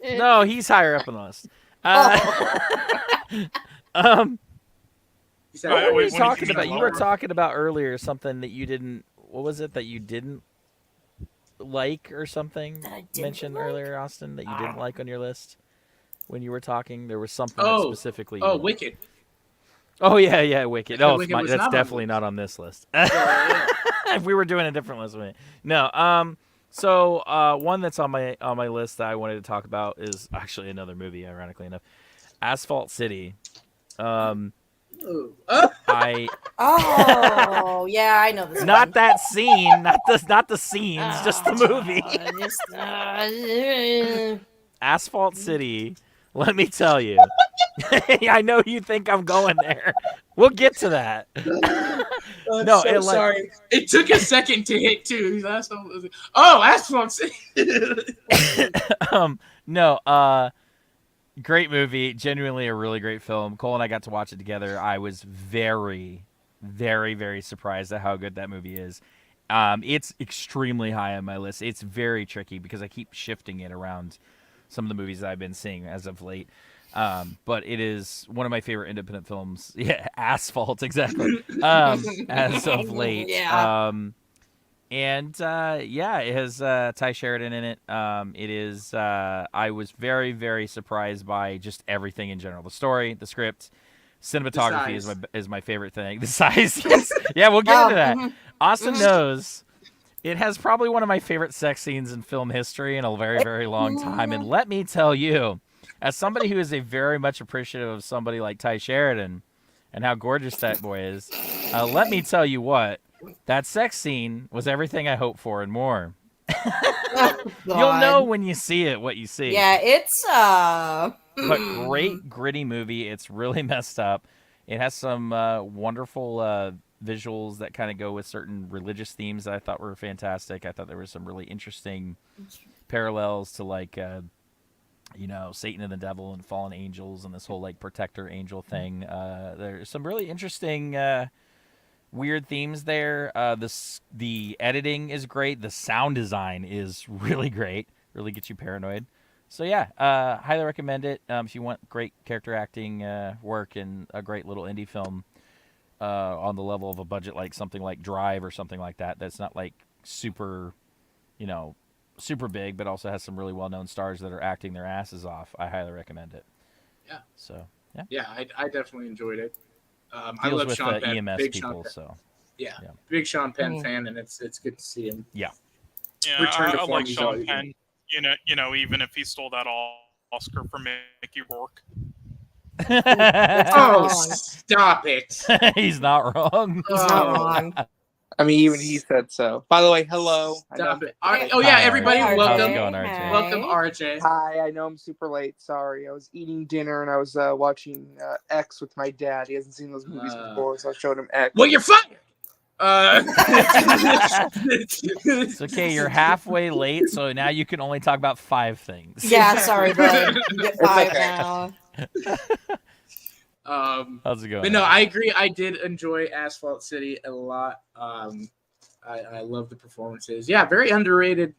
No, he's higher up on the list. What were you talking about? You were talking about earlier something that you didn't. What was it that you didn't like or something? That I didn't Mentioned like? earlier, Austin, that you didn't like on your list when you were talking. There was something Oh, that specifically. Oh, Wicked. Oh yeah, Wicked. Yeah, Oh, Wicked was that's not on definitely the not on this list. Yeah. If we were doing a different list, no. So one that's on my list that I wanted to talk about is actually another movie, ironically enough, Asphalt City. Ooh. Oh, yeah, I know this. Not one. that scene, not the scenes, just the movie. Asphalt City. Let me tell you. I know you think I'm going there. We'll get to that. No, so sorry. It took a second to hit too. Asphalt City. No, great movie. Genuinely a really great film. Cole and I got to watch it together. I was very, very, very surprised at how good that movie is. It's extremely high on my list. It's very tricky because I keep shifting it around some of the movies that I've been seeing as of late. But it is one of my favorite independent films. Yeah, Asphalt, exactly. As of late. Yeah. It has Ty Sheridan in it. It is. I was very, very surprised by just everything in general. The story, the script, cinematography is my favorite thing. The size, yes. Yeah, we'll get into that. Austin knows. It has probably one of my favorite sex scenes in film history in a very, very long time. And let me tell you, as somebody who is a very much appreciative of somebody like Ty Sheridan and how gorgeous that boy is, let me tell you what, that sex scene was everything I hoped for and more. You'll know when you see it what you see. Yeah, it's But great gritty movie. It's really messed up. It has some wonderful visuals that kind of go with certain religious themes that I thought were fantastic. I thought there were some really interesting parallels to like Satan and the devil and fallen angels and this whole like protector angel thing. There's some really interesting weird themes there. The editing is great. The sound design is really great. Really gets you paranoid. So yeah, highly recommend it if you want great character acting work and a great little indie film on the level of a budget like something like Drive or something like that. That's not like super big, but also has some really well-known stars that are acting their asses off. I highly recommend it. Yeah. So yeah. Yeah, I definitely enjoyed it. I Deals love with Sean the Penn. EMS Big people, Sean Penn. so yeah, big Sean Penn fan, and it's good to see him. Yeah. Yeah, Return to I form. like He's Sean always Penn. You know, even if he stole that Oscar for Mickey Rourke. Oh, stop it! He's not wrong. He's not wrong. I mean, even he said so. By the way, hello. Stop it. Oh yeah, everybody, RJ. welcome. How's it going, RJ? Welcome, RJ. Hi, I know I'm super late. Sorry. I was eating dinner and I was watching X with my dad. He hasn't seen those movies before, so I showed him X. Well, you're fired. It's okay. You're halfway late, so now you can only talk about 5 things. Yeah, sorry, bud. You get 5 okay. now. How's it going? But no, I agree. I did enjoy Asphalt City a lot. I love the performances. Yeah, very underrated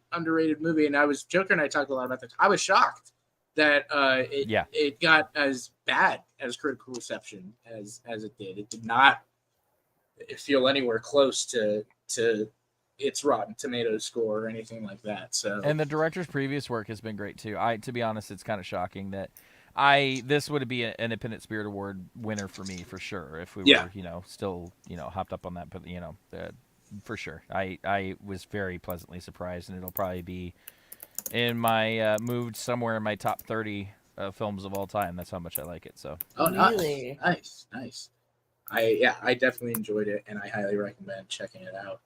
movie. And Joker and I talked a lot about this. I was shocked that it got as bad as critical reception as it did. It did not feel anywhere close to its Rotten Tomatoes score or anything like that. So And the director's previous work has been great too. To be honest, it's kind of shocking that this would be an Independent Spirit Award winner for me for sure if we Yeah. were still hopped up on that, but for sure. I was very pleasantly surprised, and it'll probably be in my moved somewhere in my top 30 films of all time. That's how much I like it. So Really? nice. I definitely enjoyed it, and I highly recommend checking it out.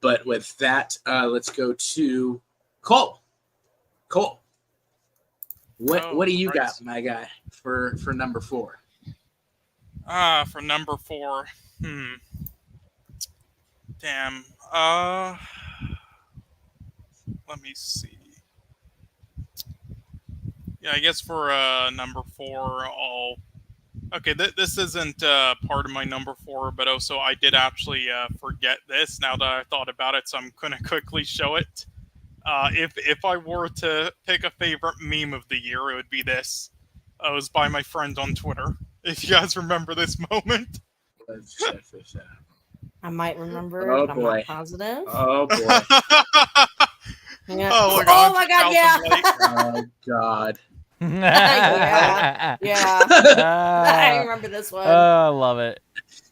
But with that, let's go to Cole. Cole, what do you got, my guy, for number 4? For number 4, damn. Let me see. Yeah, I guess for number 4, Okay, this isn't part of my number 4, but also I did actually forget this now that I thought about it, so I'm going to quickly show it. If I were to pick a favorite meme of the year, it would be this. It was by my friend on Twitter. If you guys remember this moment. Let's check this out. I might remember, Oh, but I'm boy. not positive. Oh boy. Yeah. Oh my Oh my god, yeah. Oh god. yeah. I remember this one. I love it.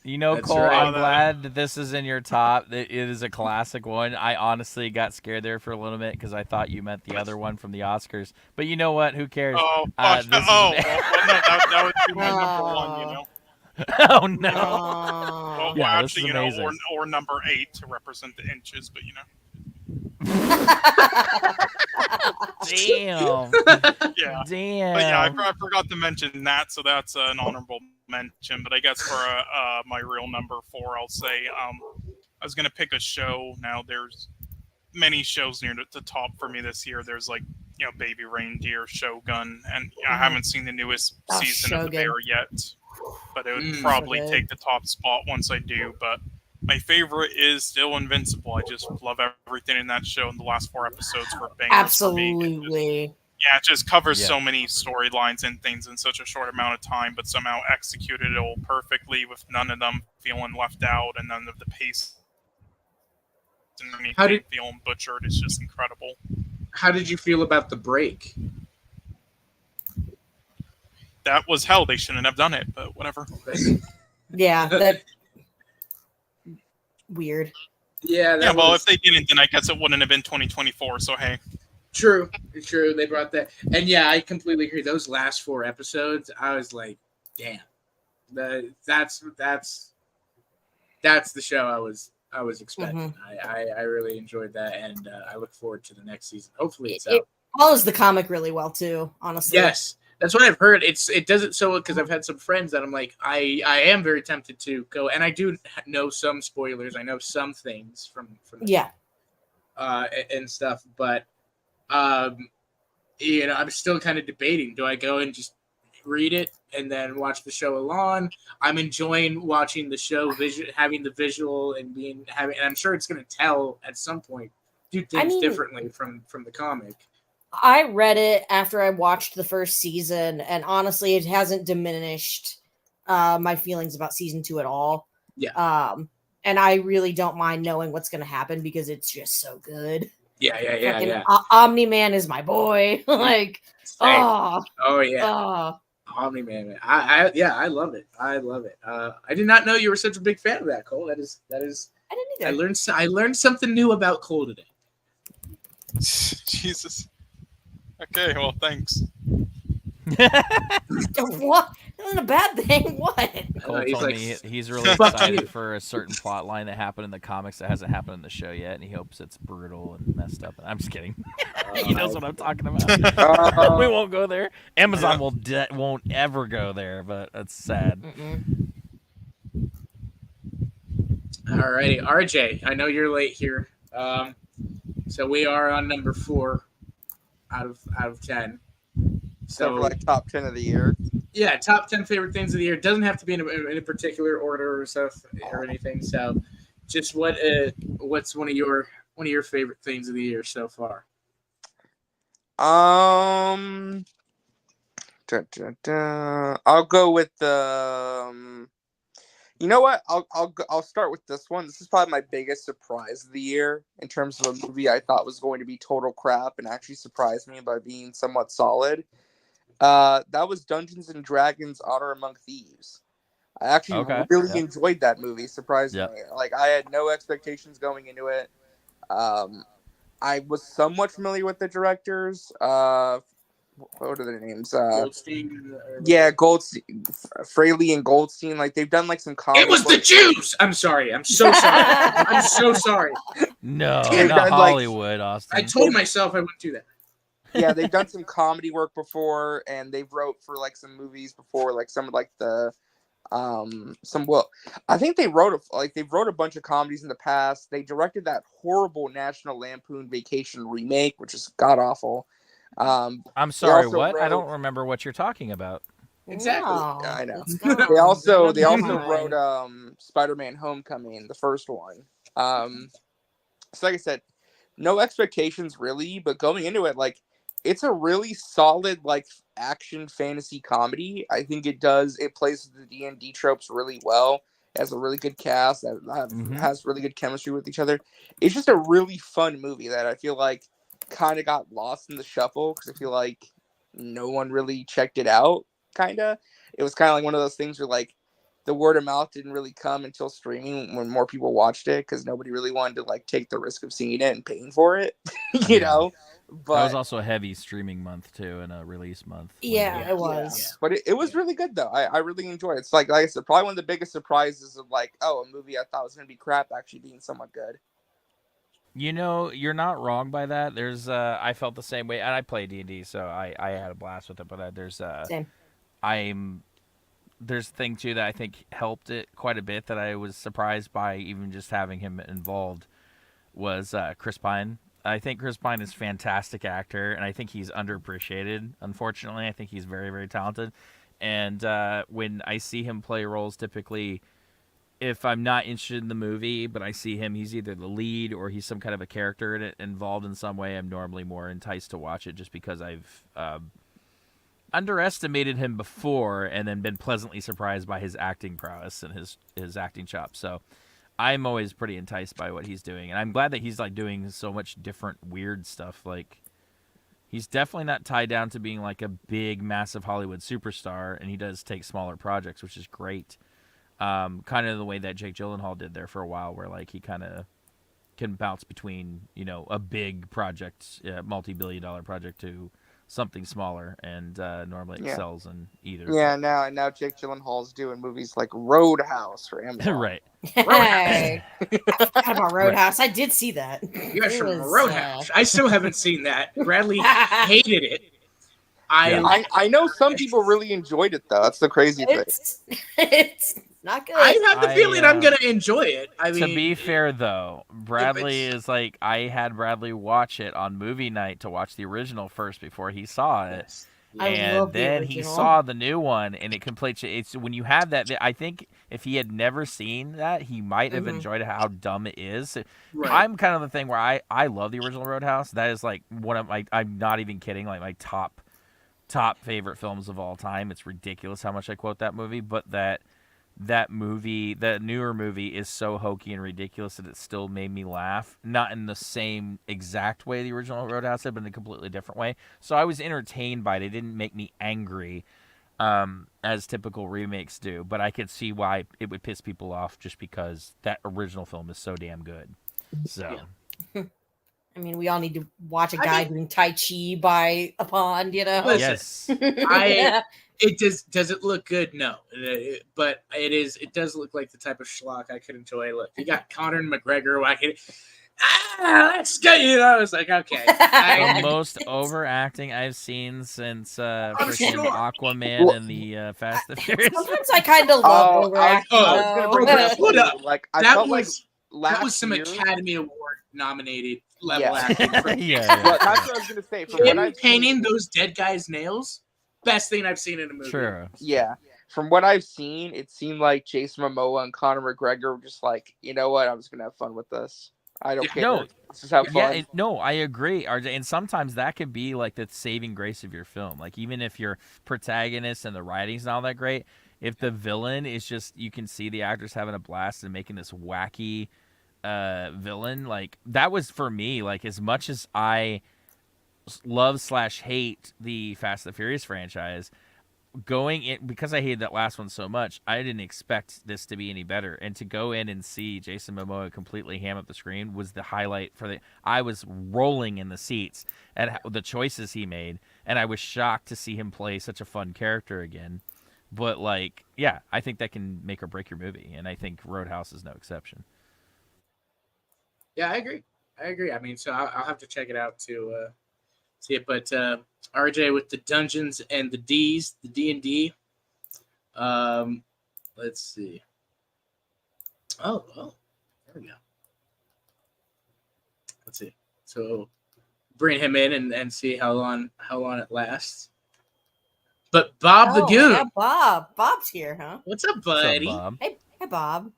That's Cole, right. I'm glad that this is in your top. It is a classic one. I honestly got scared there for a little bit because I thought you meant the other one from the Oscars. But you know what? Who cares? Oh, fuck. This Well, is... no, that would be my number 1, you know. Oh, no. Well, Yeah, actually, this is amazing. or number 8 to represent the inches, but Damn. Yeah. Damn. But yeah, I forgot to mention that, so that's an honorable mention. But I guess for my real number 4, I'll say I was gonna pick a show. Now there's many shows near the top for me this year. There's Baby Reindeer, Shogun, and I haven't seen the newest season of The Bear yet. But it would probably take the top spot once I do. But my favorite is still Invincible. I just love everything in that show, and the last 4 episodes were bangers. Absolutely. It just covers so many storylines and things in such a short amount of time, but somehow executed it all perfectly with none of them feeling left out and none of the pace and anything feeling butchered. It's just incredible. How did you feel about the break? That was hell. They shouldn't have done it, but whatever. Yeah, that weird. Yeah, well, if they didn't, then I guess it wouldn't have been 2024, so hey. True. They brought that. And yeah, I completely agree. Those last 4 episodes, I was like, damn. That's the show I was expecting. I really enjoyed that, and I look forward to the next season. Hopefully it's out. It follows the comic really well too, honestly. Yes. That's what I've heard. It doesn't because I've had some friends that I'm like, I am very tempted to go, and I do know some spoilers. I know some things from and stuff, but I'm still kind of debating. Do I go and just read it and then watch the show alone? I'm enjoying watching the show, having the visual and and I'm sure it's going to tell at some point do things differently from the comic. I read it after I watched the first season, and honestly, it hasn't diminished my feelings about season 2 at all. Yeah. And I really don't mind knowing what's going to happen because it's just so good. Yeah. Omni-Man is my boy. Like, oh yeah. Omni-Man. I love it. I love it. I did not know you were such a big fan of that, Cole. That is. I didn't either. I learned something new about Cole today. Jesus. Okay, well, thanks. What? Isn't a bad thing. What? Cole told me he's really excited for a certain plot line that happened in the comics that hasn't happened in the show yet, and he hopes it's brutal and messed up. I'm just kidding. He knows what I'm talking about. We won't go there. Amazon won't ever go there, but that's sad. Alrighty, RJ. I know you're late here. So we are on number 4 out of 10. So like top 10 of the year. Yeah, top 10 favorite things of the year. It doesn't have to be in a particular order or stuff or anything. So, just what's one of your favorite things of the year so far? I'll go with the You know what? I'll start with this one. This is probably my biggest surprise of the year in terms of a movie I thought was going to be total crap and actually surprised me by being somewhat solid. That was Dungeons and Dragons: Honor Among Thieves. I actually Okay. really Yep. enjoyed that movie, surprisingly. Yep. Like, I had no expectations going into it. I was somewhat familiar with the directors. What are their names? Goldstein. Yeah, Goldstein, Fraley and Goldstein. Like, they've done like some comedy. It was the Jews. I'm sorry. I'm so sorry. I'm so sorry. No, They've not done, like- Hollywood, Austin. I told myself I wouldn't do that. Yeah, they've done some comedy work before, and they've wrote for like some movies before, like some of like the I think they've wrote a bunch of comedies in the past. They directed that horrible National Lampoon Vacation remake, which is god awful. I'm sorry, also what? I wrote- don't remember what you're talking about. Exactly. No, I know. it's gone. They also Never wrote mind. Spider-Man: Homecoming, the first one. So like I said, no expectations really, but going into it, like, it's a really solid like action fantasy comedy. I think it plays the D&D tropes really well. It has a really good cast that has really good chemistry with each other. It's just a really fun movie that I feel like kind of got lost in the shuffle because I feel like no one really checked it out. It was kind of like one of those things where like the word of mouth didn't really come until streaming when more people watched it because nobody really wanted to like take the risk of seeing it and paying for it, you know. But that was also a heavy streaming month too, and a release month. Yeah, it was. But it was really good though. I really enjoyed it. It's like I said, probably one of the biggest surprises of like, oh, a movie I thought was gonna be crap actually being somewhat good. You know, you're not wrong by that. There's I felt the same way, and I play D&D, so I had a blast with it. But Same. There's a thing too that I think helped it quite a bit that I was surprised by, even just having him involved, was Chris Pine. I think Chris Pine is a fantastic actor, and I think he's underappreciated. Unfortunately, I think he's very, very talented. And when I see him play roles, typically, if I'm not interested in the movie, but I see him, he's either the lead or he's some kind of a character in it, involved in some way, I'm normally more enticed to watch it just because I've underestimated him before and then been pleasantly surprised by his acting prowess and his acting chops. So I'm always pretty enticed by what he's doing, and I'm glad that he's like doing so much different weird stuff. Like, he's definitely not tied down to being like a big massive Hollywood superstar, and he does take smaller projects, which is great. Kind of the way that Jake Gyllenhaal did there for a while, where like he kind of can bounce between, you know, a big project, multi-billion-dollar project, to something smaller, and normally excels in either. Yeah, now Jake Gyllenhaal's doing movies like Roadhouse for Amazon. Right. Hey, I forgot about Roadhouse. I did see that. You guys It from was, Roadhouse. I still haven't seen that. Bradley hated it. I know some people really enjoyed it though. That's the crazy thing. It's not good. I have the feeling I'm gonna enjoy it. I mean, to be fair though, Bradley is like, I had Bradley watch it on movie night to watch the original first before he saw it. I And love the then he original. saw the new one, and it completes. It's when you have that. I think if he had never seen that, he might have enjoyed how dumb it is. Right. I'm kind of the thing where I love the original Roadhouse. That is like one of my. I'm not even kidding. Like my top favorite films of all time. It's ridiculous how much I quote that movie, but that movie, that newer movie, is so hokey and ridiculous that it still made me laugh. Not in the same exact way the original Roadhouse did, but in a completely different way. So I was entertained by it. It didn't make me angry, as typical remakes do. But I could see why it would piss people off just because that original film is so damn good. So. Yeah. I mean, we all need to watch a guy doing Tai Chi by a pond, you know? Yes. Does it look good? No. But it does look like the type of schlock I could enjoy. Look, you got Conor McGregor whacking. That's good. You know, I was like, okay. The most overacting I've seen since freaking Aquaman and the Fast and Furious. Sometimes I kind of love overacting. I was gonna bring that up. Hold up. Like, I that felt was like that was some year, Academy Award nominated level Yeah. acting. But that's what I was gonna say. From what Him I've painting seen, those dead guys' nails, best thing I've seen in a movie. Sure. yeah. From what I've seen, it seemed like Jason Momoa and Conor McGregor were just like, you know what, I'm just gonna have fun with this. I don't care. No. Let's just have fun. No, I agree, RJ. And sometimes that could be like the saving grace of your film. Like, even if your protagonist and the writing's not all that great, If the villain is just, you can see the actors having a blast and making this wacky villain, like that was for me, like as much as I love/hate the Fast and the Furious franchise, going in, because I hated that last one so much, I didn't expect this to be any better. And to go in and see Jason Momoa completely ham up the screen was the highlight for the. I was rolling in the seats at the choices he made, and I was shocked to see him play such a fun character again. But like, yeah, I think that can make or break your movie, and I think Roadhouse is no exception. Yeah, I agree. I mean, so I'll have to check it out to see it. But RJ with the Dungeons and the D's, the D&D. Let's see. Oh, there we go. Let's see. So bring him in and see how long it lasts. But Bob the Goon. Yeah, Bob's here, huh? What's up, buddy? What's up, Bob? Hey, Bob.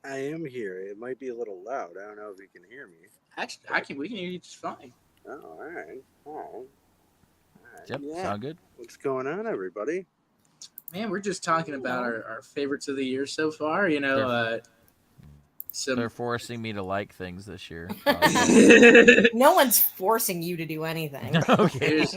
I am here. It might be a little loud. I don't know if you can hear me. Actually, we can hear you just fine. Oh, all right. Yep, Yeah. sound good. What's going on, everybody? Man, we're just talking about our favorites of the year so far. You know, They're forcing me to like things this year. No one's forcing you to do anything. Okay.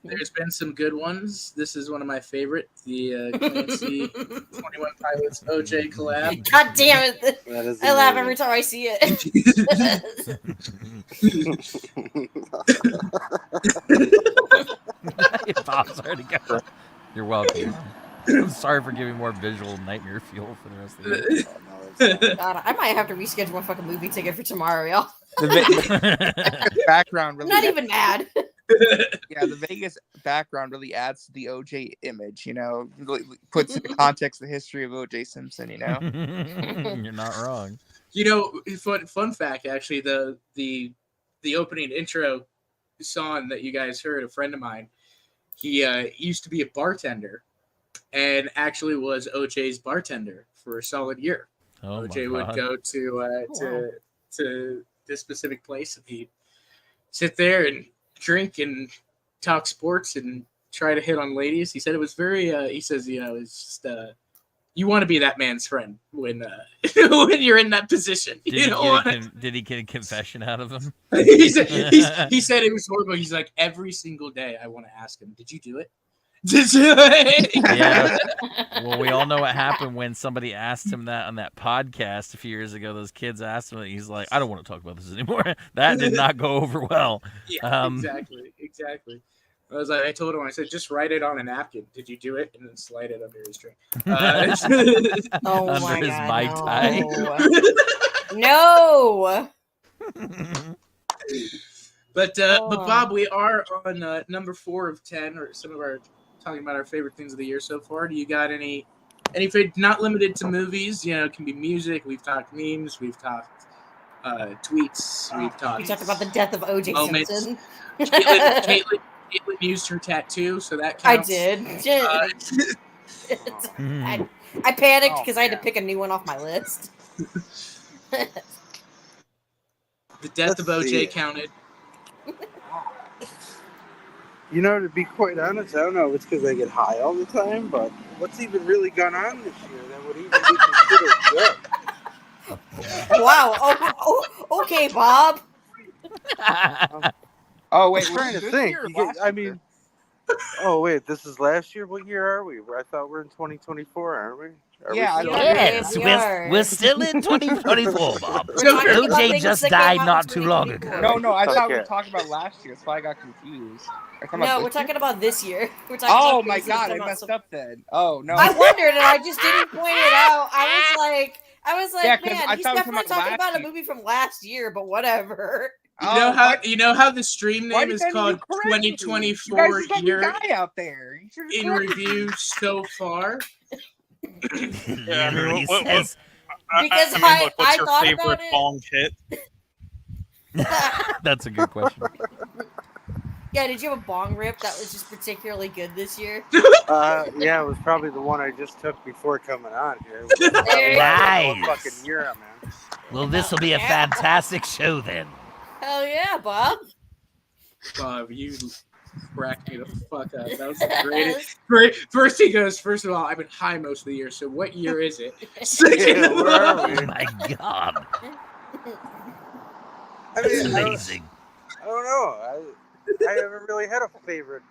There's been some good ones. This is one of my favorite. The Clancy 21 Pilots OJ collab. God damn it! That is I laugh amazing. every time I see it. Bob's already got. You're welcome. I'm sorry for giving more visual nightmare fuel for the rest of the year. God, I might have to reschedule my fucking movie ticket for tomorrow, y'all. The background really. I'm not even mad. Yeah, the Vegas background really adds to the OJ image. You know, really puts into context the history of OJ Simpson. You know, You're not wrong. You know, fun fact actually, the opening intro song that you guys heard, a friend of mine, he used to be a bartender, and actually was OJ's bartender for a solid year. Oh OJ my would God. go to this specific place, and he'd sit there and drink and talk sports and try to hit on ladies. He said it was very. He says, you know, it's just you want to be that man's friend when when you're in that position. Did he get a confession out of him? he said it was horrible. He's like, every single day I want to ask him, did you do it? Yeah. Well, we all know what happened when somebody asked him that on that podcast a few years ago. Those kids asked him, and he's like, I don't want to talk about this anymore. That did not go over well. Yeah, exactly. I told him, I said, just write it on a napkin. Did you do it? And then slide it under his drink. Oh Under my his God, Mai Tai. No. But Bob, we are on number 4 of 10, or some of our talking about our favorite things of the year so far. Do you got any not limited to movies? You know, it can be music. We've talked memes. We've talked tweets. We've talked. We talked about the death of OJ moments. Simpson. Caitlin used her tattoo, so that counts. I did. I panicked because I had to pick a new one off my list. The death of OJ counted. You know, to be quite honest, I don't know if it's because I get high all the time, but what's even really gone on this year that would even be considered good? Wow. Oh, okay, Bob. Oh wait, I'm trying to think. Oh wait, this is last year. What year are we? I thought we're in 2024, aren't we? Yes, we're still in 2024, Bob. OJ just died not too long ago. No, I thought we were talking about last year, so I got confused. No, we're talking about this year. Oh my God, I messed up then. Oh no. I wondered, and I just didn't point it out. I was like, Yeah, 'cause man, I he's thought we were definitely talking about a movie from last year, but whatever. You know how the stream name is called 2024 year guy out there in review so far. Literally says. Because what's I your thought favorite about it. bong hit? That's a good question. Yeah, did you have a bong rip that was just particularly good this year? Yeah, it was probably the one I just took before coming on here. Nice. Fucking year I'm in. Well, this will be a fantastic show then. Hell yeah, Bob. Bob, you cracked me the fuck up. That was the greatest. First he goes, first of all, I've been high most of the year, so what year is it? Second of where are all, we? Oh my god. I That's mean, amazing. I don't know. I haven't really had a favorite.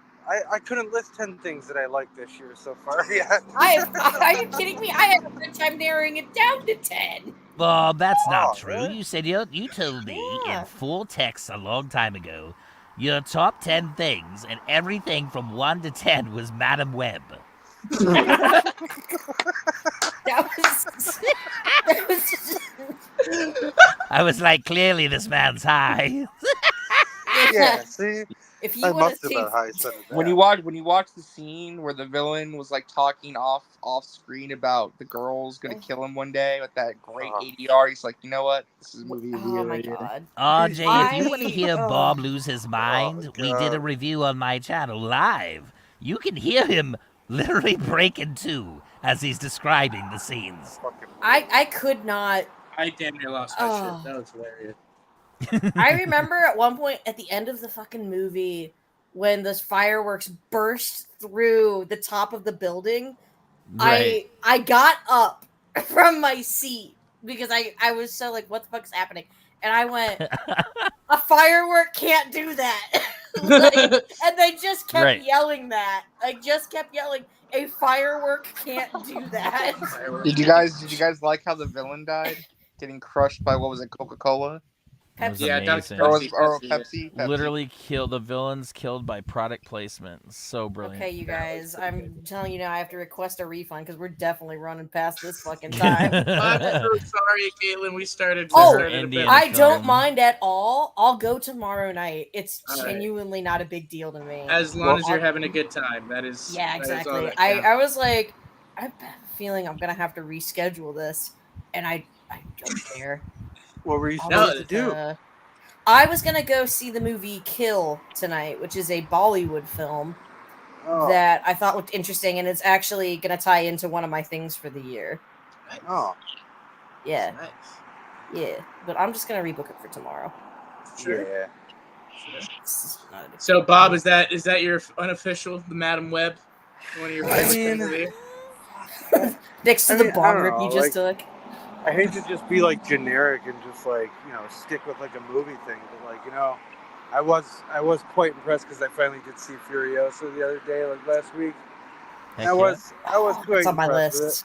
I couldn't list 10 things that I liked this year so far yet. Are you kidding me? I had a hard time narrowing it down to 10. Well, that's not Oh, true. really? You said you told me Yeah. in full text a long time ago your top 10 things, and everything from 1 to 10 was Madam Web. That was I was like, clearly this man's high. Yeah, see? If I you want must to have see been high son of When that. you watch the scene where the villain was like talking off screen about the girl's gonna kill him one day with that great ADR, he's like, you know what? This is a movie of the Oh year my right here. god. RJ, if you want to hear I- Bob lose his mind, we did a God. review on my channel live. You can hear him literally break in two as he's describing the scenes. I could not. I damn near lost my Oh. shit. That was hilarious. I remember at one point at the end of the fucking movie when those fireworks burst through the top of the building. Right. I got up from my seat because I was so like, what the fuck's happening? And I went, a firework can't do that. Like, and they just kept Right. yelling that. I just kept yelling, a firework can't do that. Did you guys like how the villain died? Getting crushed by, what was it, Coca-Cola? It was Pepsi. Yeah, amazing. Or Pepsi. Pepsi? Literally killed the villains killed by product placement. So brilliant. Okay, you guys, I'm telling you now, I have to request a refund because we're definitely running past this fucking time. I'm so sorry, Caitlin. We started. Oh, started a bit. Indian I don't film. mind at all. I'll go tomorrow night. It's All right. genuinely not a big deal to me. As long as you're having a good time, that is. Yeah, that is all exactly. that I counts. was like, I have a feeling I'm gonna have to reschedule this, and I don't care. What were you I'll supposed just, to do? I was gonna go see the movie Kill tonight, which is a Bollywood film Oh, that I thought looked interesting, and it's actually gonna tie into one of my things for the year. Nice. oh, Yeah, Nice. yeah. But I'm just gonna rebook it for tomorrow. Sure. yeah. This is not a big So, deal. Bob, is that your unofficial, the Madam Web? One of your I favorite mean, things of the year? next to I the mean, I bomb don't rip know, you just like- took? I hate to just be like generic and just like, stick with like a movie thing, but like, I was quite impressed because I finally did see Furiosa the other day, like last week. Heck I was Oh, quite it's on my impressed with list.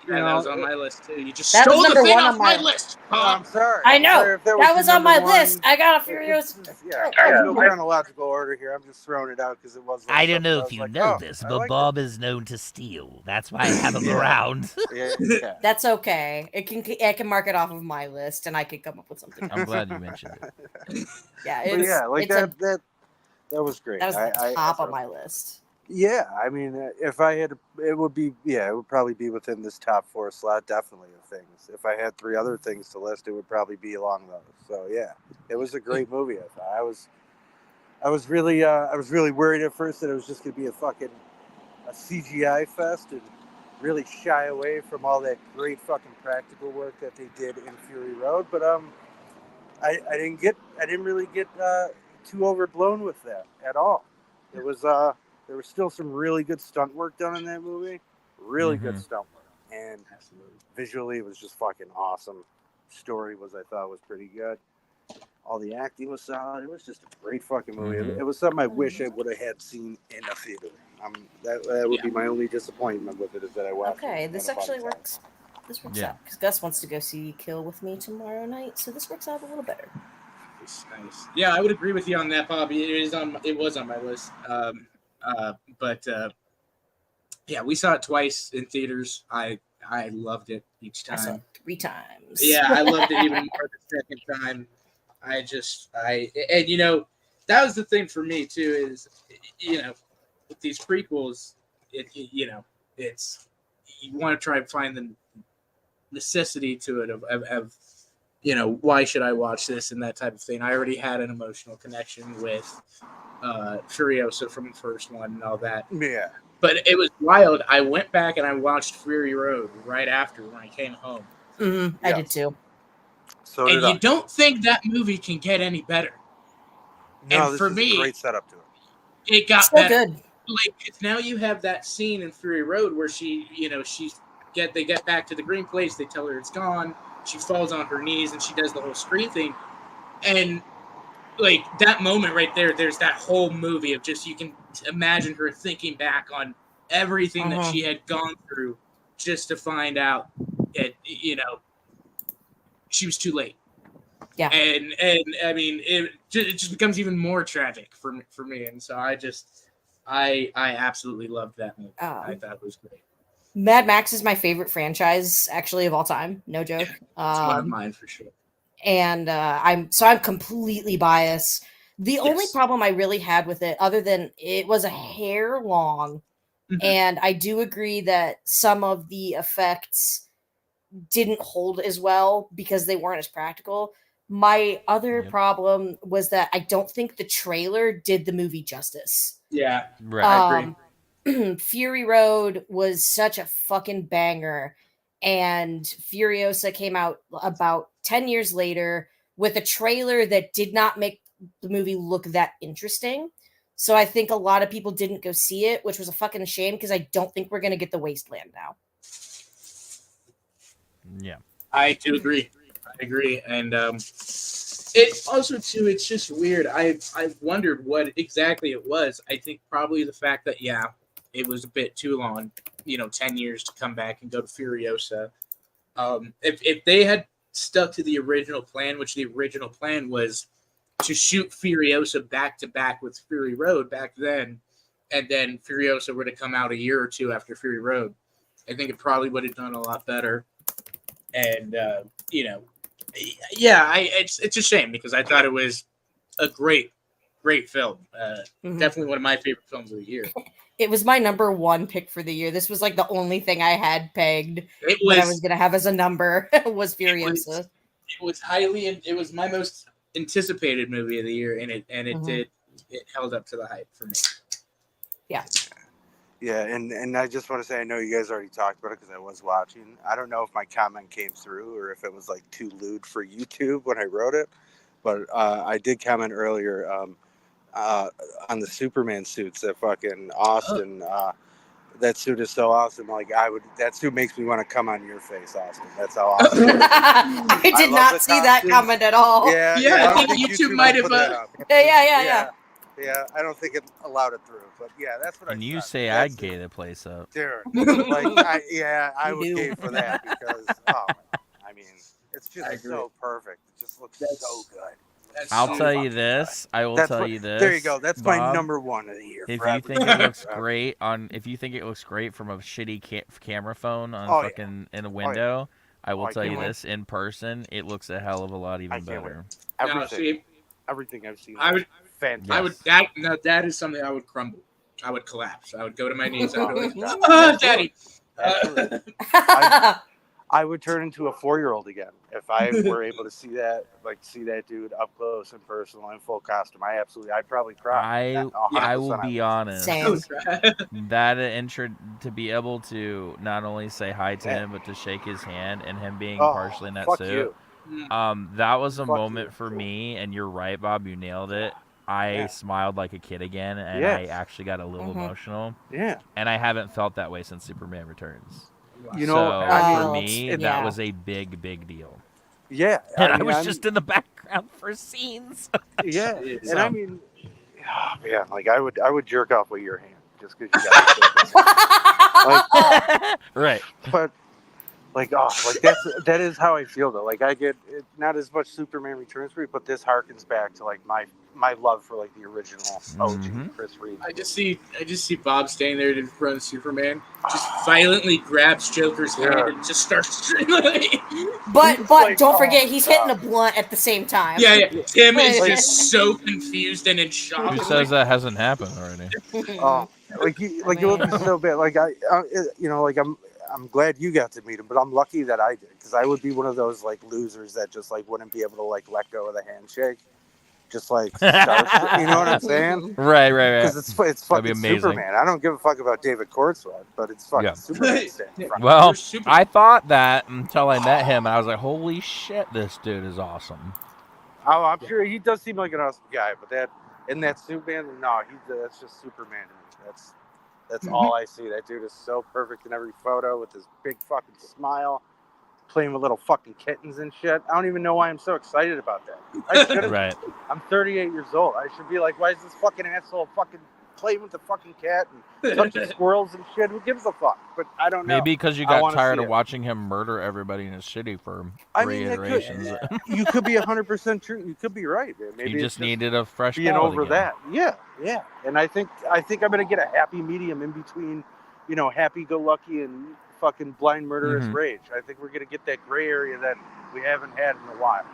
Yeah, that know, was on my list too. You just That was stole the number thing one off on my my- list, I'm Bob. sorry. I I'm know. sorry if that That was was your on my number list. one. I got a It's- Furiosa. Yeah, Oh, there's no my- chronological order here. I'm just throwing it out because it was. Like I don't know something if you was like, know oh, this, I but liked Bob is known to steal. That's why I have him Yeah. around. it. Yeah. That's okay. I can mark it off of my list, and I can come up with something. I'm glad you mentioned it. Yeah, But it's yeah, like it's that was great. that was the I top thought- of my list. Yeah, I mean, if I had, it would probably be within this top 4 slot, definitely, of things. If I had 3 other things to list, it would probably be along those. So yeah, it was a great movie. I thought. I was really worried at first that it was just gonna be a CGI fest and really shy away from all that great fucking practical work that they did in Fury Road. But I didn't really get too overblown with that at all. It was there was still some really good stunt work done in that movie. Really good stunt work. And visually it was just fucking awesome. Story I thought was pretty good. All the acting was solid. It was just a great fucking movie. Mhm. It was something I wish I would have had seen in a theater. That would be my only disappointment with it, is that I watched Okay, it. this at a actually fun time. works. This works Yeah. out because Gus wants to go see Kill with me tomorrow night, so this works out a little better. Nice. Yeah, I would agree with you on that, Bob. It was on my list. But yeah, we saw it twice in theaters. I loved it each I saw time. it 3 times. Yeah, I loved it even more the second time. That was the thing for me too, is with these prequels, it's you want to try and find the necessity to it of why should I watch this and that type of thing. I already had an emotional connection with Furiosa from the first one and all that. Yeah. But it was wild. I went back and I watched Fury Road right after when I came home. I did too. So And did I. you don't think that movie can get any better. No, and this for is me- a great setup to it. it got So better. good. Like, 'cause now you have that scene in Fury Road where they get back to the green place. They tell her it's gone. She falls on her knees and she does the whole scream thing. And like that moment right there, there's that whole movie of just, you can imagine her thinking back on everything that she had gone through just to find out that, she was too late. Yeah. And I mean, it just becomes even more tragic for me. And so I absolutely loved that movie. I thought it was great. Mad Max is my favorite franchise, actually, of all time. No joke. It's one of mine for sure. And I'm completely biased. The only problem I really had with it, other than it was a hair long, and I do agree that some of the effects didn't hold as well because they weren't as practical. My other problem was that I don't think the trailer did the movie justice. Yeah, right. I agree. Fury Road was such a fucking banger, and Furiosa came out about 10 years later with a trailer that did not make the movie look that interesting. So I think a lot of people didn't go see it, which was a fucking shame because I don't think we're going to get the Wasteland now. Yeah. I do agree. I agree. And it also, too, it's just weird. I've wondered what exactly it was. I think probably the fact that, it was a bit too long, 10 years to come back and go to Furiosa. If they had stuck to the original plan, which the original plan was to shoot Furiosa back to back with Fury Road back then, and then Furiosa were to come out a year or two after Fury Road, I think it probably would have done a lot better. And, it's a shame because I thought it was a great film. Definitely one of my favorite films of the year. It was my number one pick for the year. This was like the only thing I had pegged that I was going to have as a number was Furiosa. It was my most anticipated movie of the year, and it held up to the hype for me. Yeah. Yeah, and I just want to say, I know you guys already talked about it because I was watching. I don't know if my comment came through or if it was like too lewd for YouTube when I wrote it, but I did comment earlier on the Superman suits that fucking Austin. That suit is so awesome. Like that suit makes me want to come on your face, Austin. That's how awesome. I did not see that comment at all. Yeah, I think YouTube might have. Yeah, I don't think it allowed it through, but yeah, that's what. And you thought. say I'd gay the place up. Dude, I would gay for that because I mean, it's just so perfect. It just looks so good. I'll tell you this. I will tell you this. There you go. That's Bob, my number one of the year. If you think it looks great from a shitty camera phone on in a window, I will tell you this: in person, it looks a hell of a lot even better. Everything I've seen. Fantastic. That is something I would crumble. I would collapse. I would go to my knees. I would be like, Daddy. I would turn into a 4-year-old again if I were able to see that dude up close and personal in full costume. I'd probably cry. I will be honest. Same. To be able to not only say hi to him but to shake his hand and him being partially in that suit. That was a moment for me, and you're right, Bob. You nailed it. I smiled like a kid again, and I actually got a little emotional. Yeah. And I haven't felt that way since Superman Returns. For me, that was a big, big deal. Yeah. And I was just in the background for scenes. Yeah. And I mean, like I would jerk off with your hand just because you got right. But that is how I feel though. Like I get not as much Superman Returns for me, but this harkens back to like my love for like the original OG Chris Reeve. I just see Bob standing there in front of Superman, just violently grabs Joker's hand and just starts. But don't forget he's hitting a blunt at the same time. Yeah. Tim is just so confused and in shock. Who says that hasn't happened already? It would be so bad. Like I'm glad you got to meet him, but I'm lucky that I did because I would be one of those like losers that just like wouldn't be able to like let go of the handshake, just like start, you know what I'm saying? Right. Because it's fucking Superman. I don't give a fuck about David Cornswell, but it's fucking Superman. Well, I thought that until I met him, and I was like, holy shit, this dude is awesome. Oh, I'm sure he does seem like an awesome guy, but in that suit, man. No, that's just Superman to me. That's all I see. That dude is so perfect in every photo with his big fucking smile, playing with little fucking kittens and shit. I don't even know why I'm so excited about that. I shouldn't. Right. I'm 38 years old. I should be like, why is this fucking asshole fucking playing with the fucking cat and touching squirrels and shit? Who gives a fuck? But I don't know. Maybe because you I got wanna tired see of it. watching him murder everybody in his city for I three mean, iterations. you could be 100% true. You could be right, man. Maybe You it's just needed a fresh being palate over again. that. Yeah. And I think I'm gonna get a happy medium in between, happy-go-lucky and fucking blind murderous Mhm. rage. I think we're gonna get that gray area that we haven't had in a while.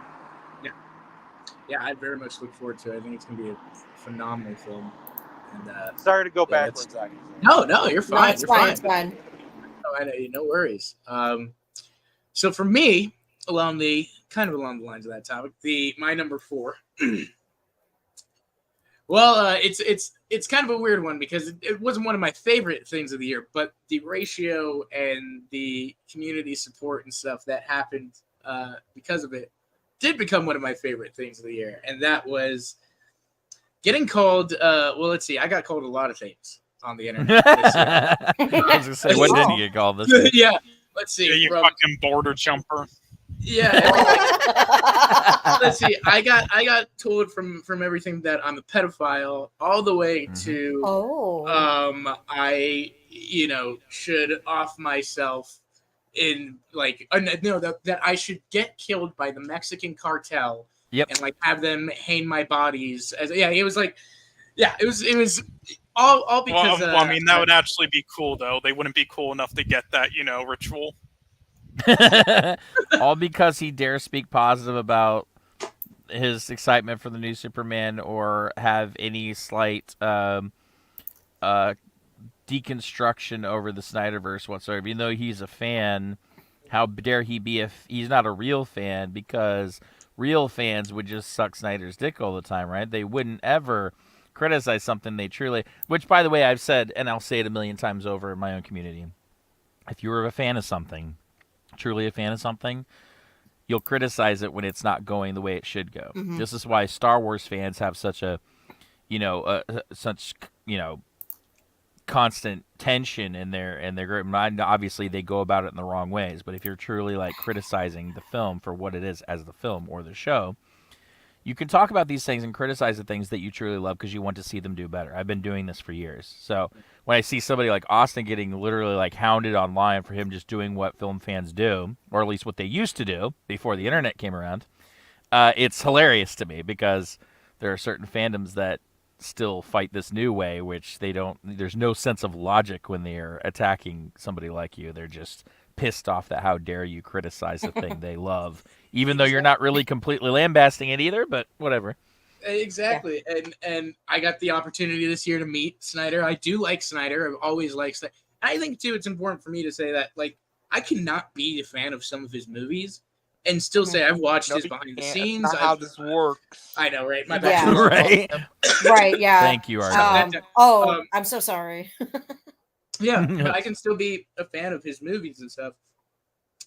Yeah, I very much look forward to it. I think it's going to be a phenomenal film. And Sorry to go yeah, backwards on you. No, you're fine. It's You're fine. fine. It's fine. No worries. So for me, along the lines of that topic, my number 4. Well, it's kind of a weird one because it wasn't one of my favorite things of the year, but the ratio and the community support and stuff that happened because of it did become one of my favorite things of the year, and that was getting called. Well, let's see, I got called a lot of things on the internet this year. I was gonna say, what did you get called this year? Yeah, let's see. Yeah, you fucking border jumper. Yeah, let's see. I got told from everything that I'm a pedophile all the way to I should off myself in that I should get killed by the Mexican cartel. Yep. And have them hang my bodies as it was all because Well, I mean, that would actually be cool, though. They wouldn't be cool enough to get that, ritual. All because he dares speak positive about his excitement for the new Superman or have any slight deconstruction over the Snyderverse whatsoever. Even though he's a fan, how dare he be if he's not a real fan, because real fans would just suck Snyder's dick all the time, right? They wouldn't ever criticize something they truly, which, by the way, I've said, and I'll say it a million times over in my own community. If you're a fan of something, truly a fan of something, you'll criticize it when it's not going the way it should go. Mhm. This is why Star Wars fans have such constant tension in their group. Obviously, they go about it in the wrong ways. But if you're truly criticizing the film for what it is as the film or the show, you can talk about these things and criticize the things that you truly love because you want to see them do better. I've been doing this for years. So when I see somebody like Austin getting literally hounded online for him just doing what film fans do, or at least what they used to do before the internet came around, it's hilarious to me because there are certain fandoms that still fight this new way, which there's no sense of logic when they're attacking somebody like you. They're just pissed off that how dare you criticize the thing they love, even though you're not really completely lambasting it either, but whatever. Exactly. Yeah. And I got the opportunity this year to meet Snyder. I do like Snyder. I've always liked Snyder. I think too it's important for me to say that I cannot be a fan of some of his movies and still say I've watched his behind the scenes. That's not how this works. I know, right? My Yeah. bad. Right. Right, yeah. Thank you, Arnold. I'm so sorry. Yeah, but I can still be a fan of his movies and stuff.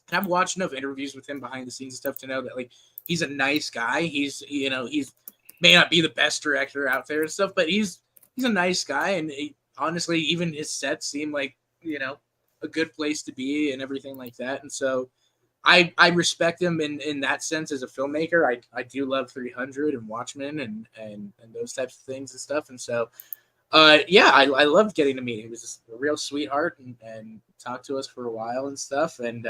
And I've watched enough interviews with him behind the scenes and stuff to know that he's a nice guy. He's may not be the best director out there and stuff, but he's a nice guy, and honestly, even his sets seem like a good place to be and everything like that. And so I respect him in that sense as a filmmaker. I do love 300 and Watchmen and those types of things and stuff. And so I loved getting to meet him. He was just a real sweetheart and talked to us for a while and stuff. And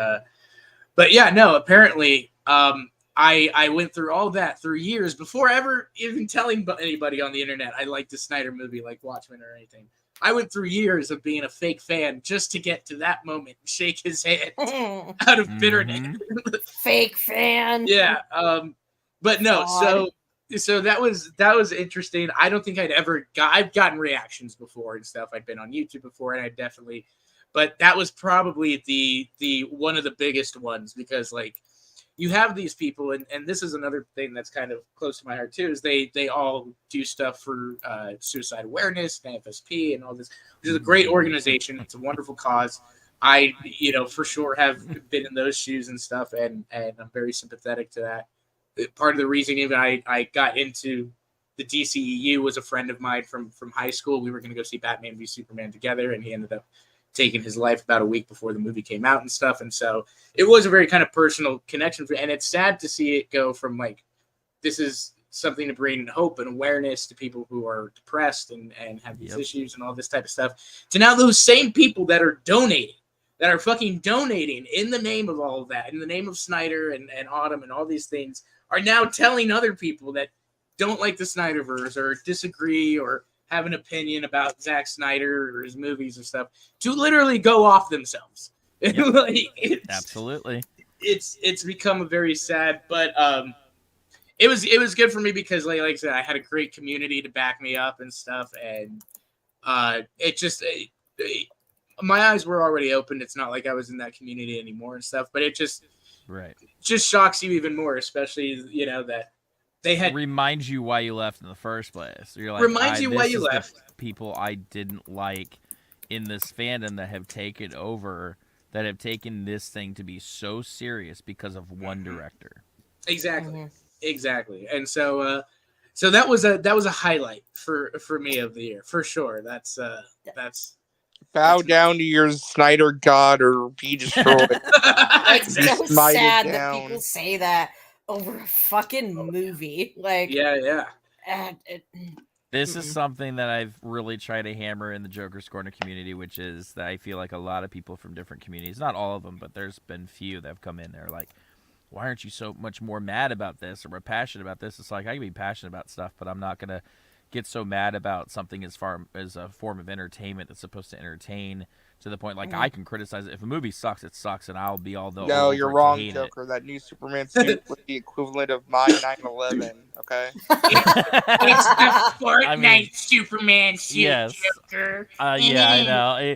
but yeah, no, apparently I went through all that through years before ever even telling anybody on the internet I liked a Snyder movie like Watchmen or anything. I went through years of being a fake fan just to get to that moment and shake his hand out of bitterness. Fake fan. Yeah. But no, so that was interesting. I don't think I've gotten reactions before and stuff. I'd been on YouTube before, and but that was probably the one of the biggest ones because you have these people, and this is another thing that's kind of close to my heart too, is they all do stuff for suicide awareness and FSP and all this, which is a great organization. It's a wonderful cause. I, for sure have been in those shoes and stuff, and I'm very sympathetic to that. Part of the reason even I got into the DCEU was a friend of mine from high school. We were going to go see Batman v Superman together, and he ended up taking his life about a week before the movie came out and stuff. And so it was a very kind of personal connection. And it's sad to see it go from like, this is something to bring hope and awareness to people who are depressed and have these issues and all this type of stuff, to now those same people that are fucking donating in the name of all of that, in the name of Snyder and Autumn and all these things, are now telling other people that don't like the Snyderverse or disagree or have an opinion about Zack Snyder or his movies or stuff to literally go off themselves. Yep. Like, Absolutely. It's become a very sad, but it was good for me because like I said, I had a great community to back me up and stuff, and my eyes were already open. It's not like I was in that community anymore and stuff, but it just shocks you even more, especially that they had reminds you why you left in the first place. You're like, reminds you why you left. People I didn't like in this fandom that have taken over, that have taken this thing to be so serious because of one director. Exactly. And so that was a highlight for me of the year for sure. That's bow down to your Snyder god or be destroyed. It's so sad down. that people say that over a fucking movie. Like, this is something that I've really tried to hammer in the Joker's Corner community, which is that I feel like a lot of people from different communities, not all of them, but there's been few that have come in there like, why aren't you so much more mad about this or more passionate about this? It's like, I can be passionate about stuff, but I'm not going to get so mad about something as far as a form of entertainment that's supposed to entertain, to the point like I can criticize it. If a movie sucks, it sucks, and I'll be all the No, you're wrong, Joker. That new Superman suit was the equivalent of my 9/11. Okay, it's the Fortnite Superman suit, Joker. Yeah, I know.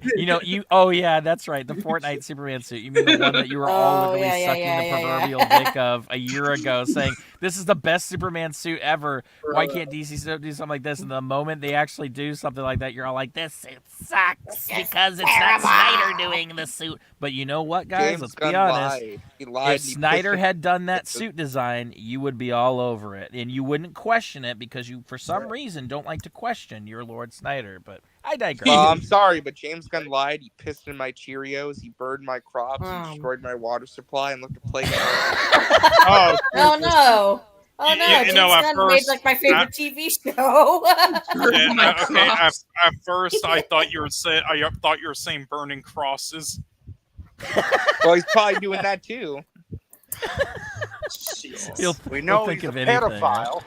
Oh yeah, that's right. The Fortnite Superman suit. You mean the one that you were all literally sucking the proverbial dick of a year ago, saying this is the best Superman suit ever. Why can't DC do something like this? And the moment they actually do something like that, you're all like, this suit sucks because it's not Snyder doing the suit. But you know what, guys? James Let's Gunn be honest. lied. He lied. If Snyder had done that suit design, you would be all over it, and you wouldn't question it because you, for some reason, don't like to question your Lord Snyder. But I digress. I'm sorry, but James Gunn lied. He pissed in my Cheerios. He burned my crops. He destroyed my water supply and looked a plague. Oh no. Oh no! James Gunn made like my favorite TV show. At first, I thought you were saying burning crosses. Well, he's probably doing that too. We know think he's of a anything, pedophile.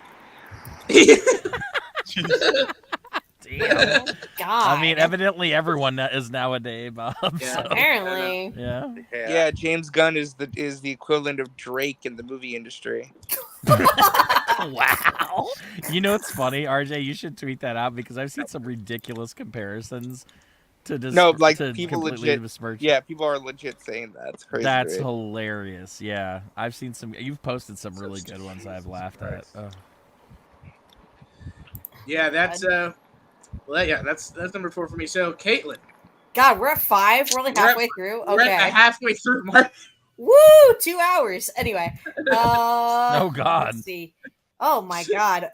Damn. God. I mean, evidently everyone is nowadays, Bob. Yeah, so. Apparently. Yeah. James Gunn is the equivalent of Drake in the movie industry. Wow. You know what's funny, RJ? You should tweet that out because I've seen some ridiculous comparisons to people legit. Yeah, people are legit saying that. It's crazy. That's hilarious. Yeah, I've seen some. You've posted some really good ones. I've laughed at. Oh. Yeah, that's number 4 for me. So, Caitlin. God, we're at 5. We're only halfway through. Okay, we're at the halfway through mark. Woo! 2 hours. Anyway. Oh God. Let's see. Oh my God.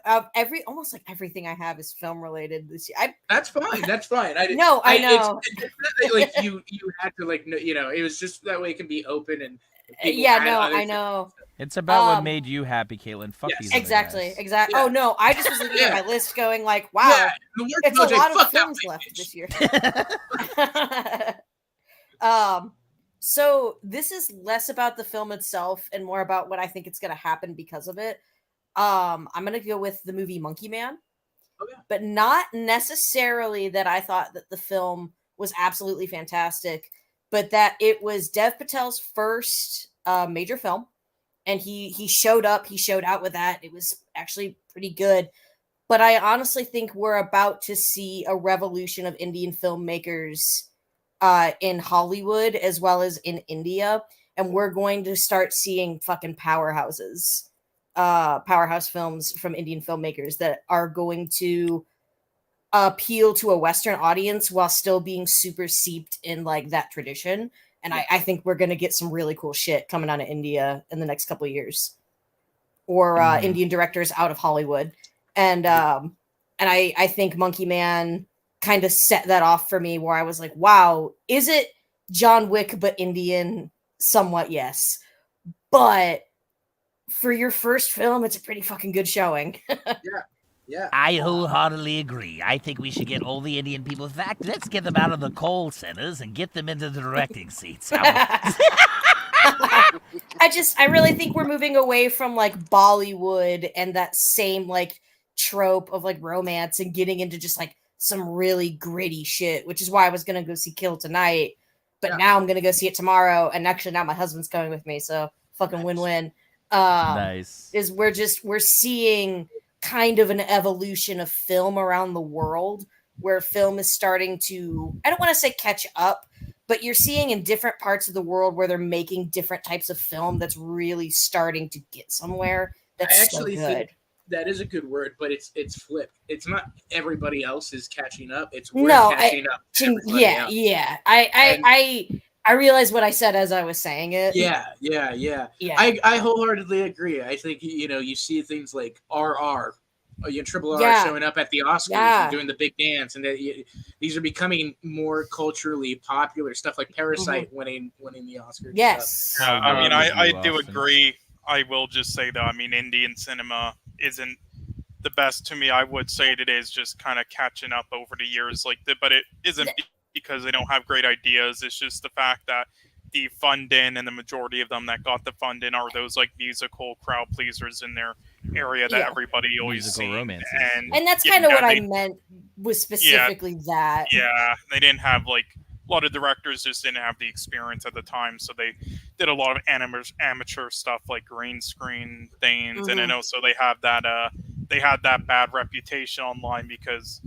Almost like everything I have is film related this year. That's fine. That's fine. I know. It's like you had to it was just that way it can be open and. I know. It's about what made you happy, Caitlin. Fuck these. Exactly. Yeah. Oh no, I just was looking at my list, going like, wow, it's a lot of films left this year. So this is less about the film itself and more about what I think it's going to happen because of it. I'm going to go with the movie Monkey Man, but not necessarily that I thought that the film was absolutely fantastic, but that it was Dev Patel's first major film, and he showed up, he showed out with that. It was actually pretty good, but I honestly think we're about to see a revolution of Indian filmmakers in Hollywood as well as in India, and we're going to start seeing fucking powerhouse films from Indian filmmakers that are going to appeal to a Western audience while still being super seeped in like that tradition. And I think we're going to get some really cool shit coming out of India in the next couple of years, or Indian directors out of Hollywood. And I think Monkey Man kind of set that off for me, where I was like, wow, is it John Wick but Indian? Somewhat, yes. But for your first film, it's a pretty fucking good showing. Yeah. I wholeheartedly agree. I think we should get all the Indian people. In fact, let's get them out of the call centers and get them into the directing seats. I really think we're moving away from like Bollywood and that same like trope of like romance and getting into just like some really gritty shit, which is why I was gonna go see Kill tonight, but now I'm gonna go see it tomorrow, and actually now my husband's coming with me, so fucking win-win. Nice. Is we're seeing kind of an evolution of film around the world, where film is starting to, I don't want to say catch up, but you're seeing in different parts of the world where they're making different types of film that's really starting to get somewhere. That's I actually so good. think that is a good word, but it's flipped. It's not everybody else is catching up. It's we're catching up. To everybody else. Yeah. I realized what I said as I was saying it. Yeah. I wholeheartedly agree. I think you see things like RR, Triple R showing up at the Oscars and doing the big dance, and these are becoming more culturally popular. Stuff like Parasite winning the Oscars. Yes. I mean, I do agree. I will just say though, I mean, Indian cinema isn't the best to me. I would say it is just kind of catching up over the years, but it isn't because they don't have great ideas. It's just the fact that the funding and the majority of them that got the funding are those like musical crowd pleasers in their area that everybody always sees. And that's kind of what I meant was specifically that. Yeah, they didn't have like a lot of directors just didn't have the experience at the time, so they did a lot of amateur stuff like green screen things, and then also they had that bad reputation online because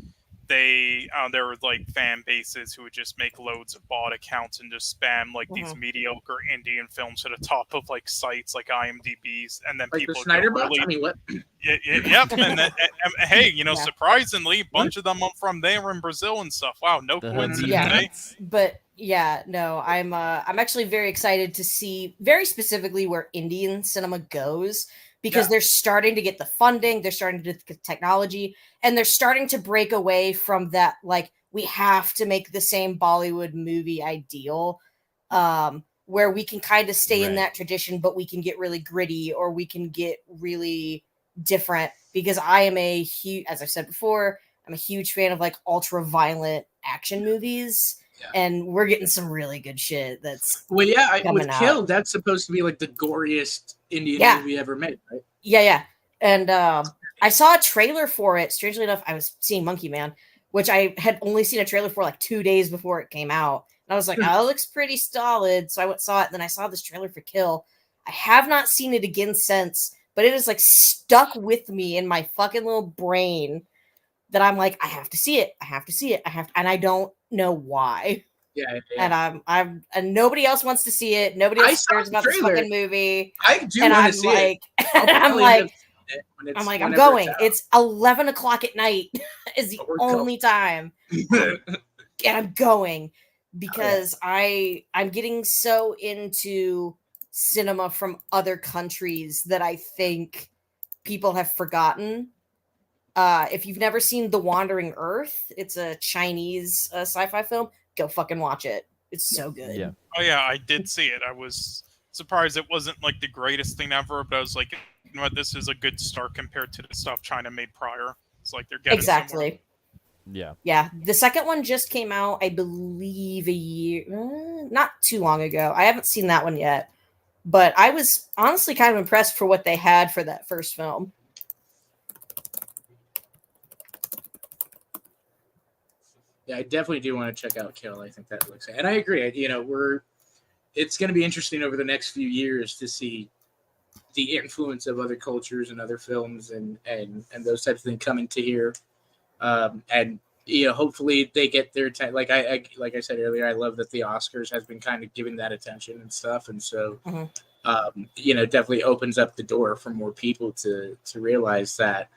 there were like fan bases who would just make loads of bot accounts and just spam like these mediocre Indian films to the top of like sites like IMDb's, and then like people the Snyder bots? really, I mean, what? Yep. And hey, surprisingly, a bunch of them are from there in Brazil and stuff. Wow, no coincidence. Yeah, but no, I'm actually very excited to see very specifically where Indian cinema goes, because they're starting to get the funding, they're starting to get the technology, and they're starting to break away from that, like, we have to make the same Bollywood movie ideal, where we can kind of stay in that tradition, but we can get really gritty, or we can get really different, because I am as I've said before, I'm a huge fan of, like, ultra-violent action movies, and we're getting some really good shit that's with coming Kill, out. that's supposed to be, like, the goriest Indian movie ever made, right? Yeah. And I saw a trailer for it. Strangely enough, I was seeing Monkey Man, which I had only seen a trailer for like 2 days before it came out. And I was like, oh, it looks pretty solid. So I went saw it. And then I saw this trailer for Kill. I have not seen it again since, but it is like stuck with me in my fucking little brain that I'm like, I have to see it. And I don't know why. Yeah. And and nobody else wants to see it. Nobody else cares about this fucking movie. I do want to see it. I'm going. It's 11 o'clock at night is the only time. And I'm going because I'm getting so into cinema from other countries that I think people have forgotten. If you've never seen The Wandering Earth, it's a Chinese sci-fi film. Go fucking watch it. It's so good. Yeah. Oh yeah, I did see it. I was surprised it wasn't like the greatest thing ever, but I was like, you know what, this is a good start compared to the stuff China made prior. It's like they're getting exactly. somewhere. Yeah. The second one just came out, I believe, not too long ago. I haven't seen that one yet, but I was honestly kind of impressed for what they had for that first film. Yeah, I definitely do want to check out Kill. I think that looks, and I agree. It's going to be interesting over the next few years to see the influence of other cultures and other films and those types of things coming to here. And hopefully they get their time. Like I said earlier, I love that the Oscars has been kind of giving that attention and stuff, and so definitely opens up the door for more people to realize that.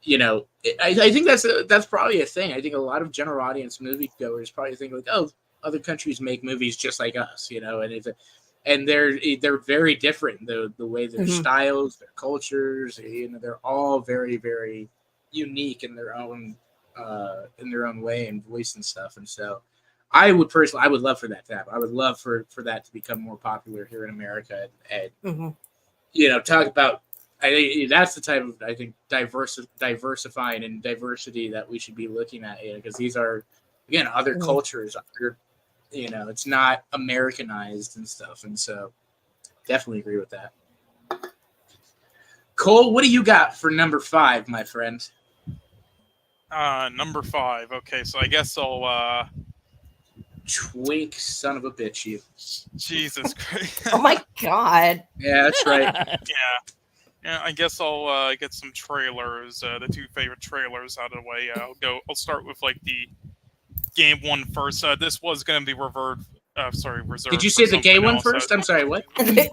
I think that's probably a thing. I think a lot of general audience moviegoers probably think like, oh, other countries make movies just like us, and they're very different. The way their styles, their cultures, they're all very, very unique in their own way and voice and stuff. And so I would love for that to happen. I would love for that to become more popular here in America and talk about. I think that's the type of diversifying and diversity that we should be looking at, because these are again other cultures. It's not Americanized and stuff, and so definitely agree with that. Cole, what do you got for number 5, my friend? Number 5. Okay, so I guess I'll twink son of a bitch, you. Jesus Christ. Oh my God. Yeah, that's right. Yeah, I guess I'll get some trailers, the 2 favorite trailers out of the way. I'll start with like the game one first. This was going to be reserved. Did you say the gay one first? I'm sorry, what? Game.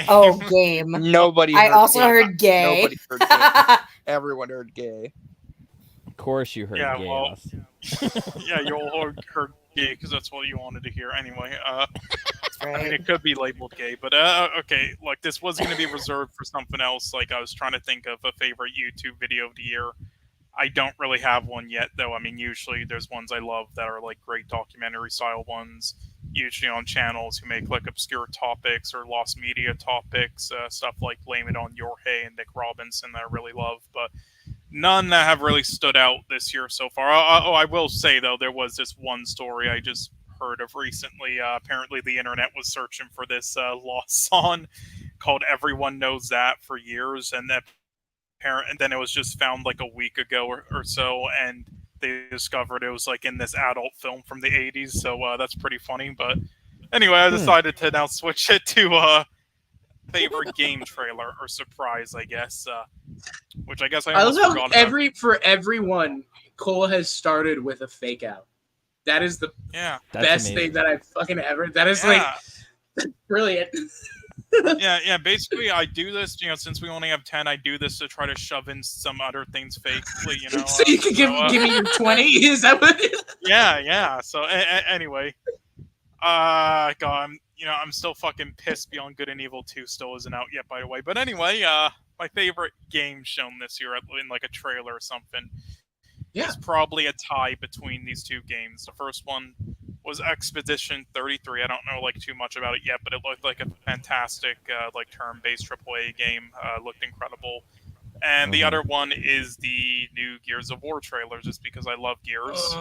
Oh, game. Nobody. I also gay. heard gay. Nobody heard gay. Everyone heard gay. Of course, you heard gay. Well, yeah, you all heard gay because that's what you wanted to hear anyway. Right. I mean, it could be labeled gay, but okay. Like, this was going to be reserved for something else. Like, I was trying to think of a favorite YouTube video of the year. I don't really have one yet, though. I mean, usually there's ones I love that are like great documentary style ones, usually on channels who make like obscure topics or lost media topics, stuff like Blame It On Your Hay and Nick Robinson that I really love, but none that have really stood out this year so far. I will say, though, there was this one story I just heard of recently. Apparently the internet was searching for this lost song called Everyone Knows That for years, and then it was just found like a week ago or so, and they discovered it was like in this adult film from the 80s, so that's pretty funny. But anyway, I decided to now switch it to favorite game trailer or surprise, I guess, which I guess I almost forgot about. For everyone, Cole has started with a fake out. That is the best thing that I've fucking ever. That is like brilliant. yeah. Basically, I do this, since we only have 10, I do this to try to shove in some other things fakely, so you can give me your 20. Is that what it is? Yeah. So anyway, God, I'm still fucking pissed Beyond Good and Evil 2 still isn't out yet, by the way. But anyway, my favorite game shown this year in like a trailer or something is probably a tie between these 2 games. The first one was Expedition 33. I don't know like too much about it yet, but it looked like a fantastic like turn-based AAA game. Looked incredible. And the other one is the new Gears of War trailer, just because I love Gears.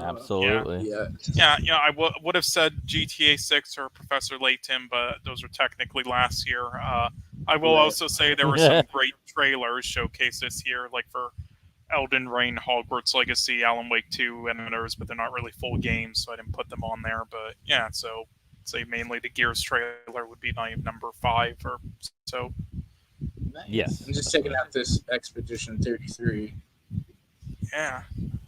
Absolutely. Yeah. I would have said GTA 6 or Professor Layton, but those were technically last year. I will also say there were some great trailers showcased this year, like for Elden Ring, Hogwarts Legacy, Alan Wake 2, and others, but they're not really full games, so I didn't put them on there. But yeah, so I'd say mainly the Gears trailer would be my number 5 or so. Nice. Yes. I'm just checking out this Expedition 33. Yeah.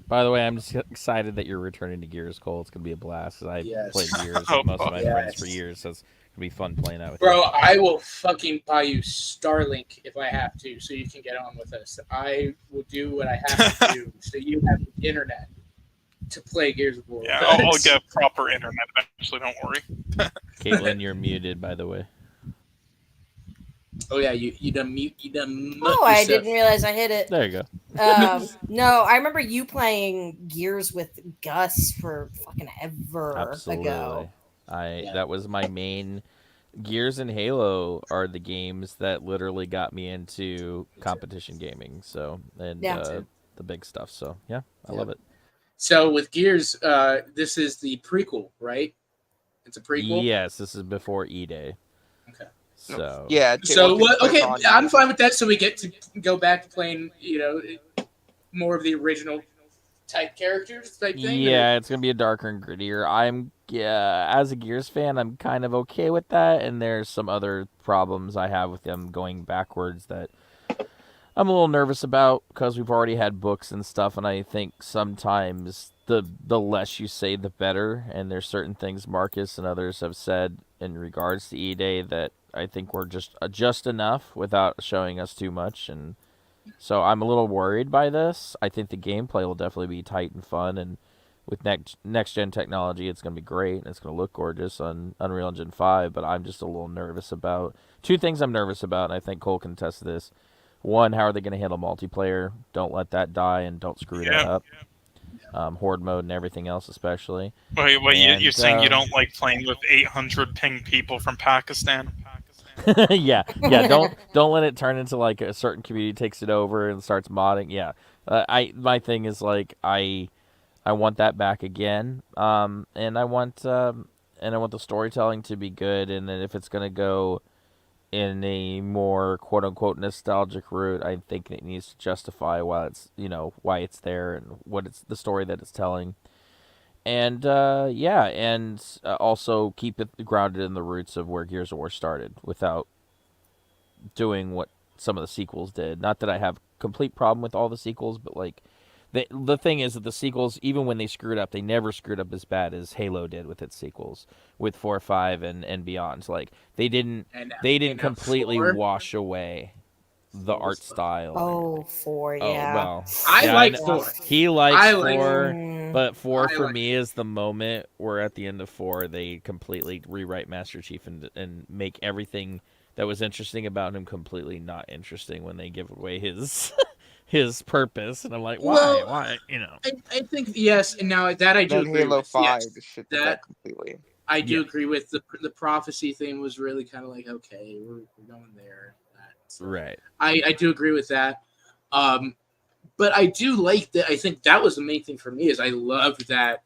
By the way, I'm just excited that you're returning to Gears, Cole. It's gonna be a blast. I played Gears with most of my friends for years, so it's gonna be fun playing that with you. Bro, I will fucking buy you Starlink if I have to, so you can get on with us. I will do what I have to do, so you have the internet to play Gears of War. Yeah, I'll get proper internet eventually. Don't worry. Caitlin, you're muted, by the way. Oh yeah, you done mute. You done. I didn't realize I hit it. There you go. No, I remember you playing Gears with Gus for fucking ever ago. That was my main. Gears and Halo are the games that literally got me into competition gaming. So the big stuff. So yeah, I love it. So with Gears, this is the prequel, right? It's a prequel. Yes, this is before E-Day. Okay. So yeah. So what? Okay, I'm fine with that. So we get to go back to playing, more of the original type characters type thing. Yeah, it's gonna be a darker and grittier. As a Gears fan, I'm kind of okay with that. And there's some other problems I have with them going backwards that I'm a little nervous about because we've already had books and stuff, and I think sometimes the less you say, the better. And there's certain things Marcus and others have said in regards to E-Day that I think were just enough without showing us too much. And so I'm a little worried by this. I think the gameplay will definitely be tight and fun, and with next-gen technology, it's going to be great, and it's going to look gorgeous on Unreal Engine 5, but I'm just a little nervous about... 2 things I'm nervous about, and I think Cole can attest to this. one, how are they going to handle multiplayer? Don't let that die and don't screw that up. Horde mode and everything else, especially. Wait, and, you're saying you don't like playing with 800 ping people from Pakistan? yeah. Don't let it turn into like a certain community takes it over and starts modding. Yeah, my thing is like I want that back again. And I want the storytelling to be good. And then if it's gonna go in a more quote unquote nostalgic route, I think it needs to justify why it's there and what it's the story that it's telling. And also keep it grounded in the roots of where Gears of War started without doing what some of the sequels did. Not that I have complete problem with all the sequels, but like the thing is that the sequels, even when they screwed up, they never screwed up as bad as Halo did with its sequels, with 4, 5, and beyond. Like they didn't completely 4? wash away the art style. Oh, 4, yeah. Oh well, I like 4. He likes I 4, like but 4 for like me is the moment where at the end of 4 they completely rewrite Master Chief and make everything that was interesting about him completely not interesting when they give away his his purpose. And I'm like, why? I think yes, and now that I do Then agree Halo with. 5 Yes, just shit that completely. I do agree with the prophecy thing was really kind of like, okay, we're going there. Right. I do agree with that. But I do like that. I think that was the main thing for me is I loved that,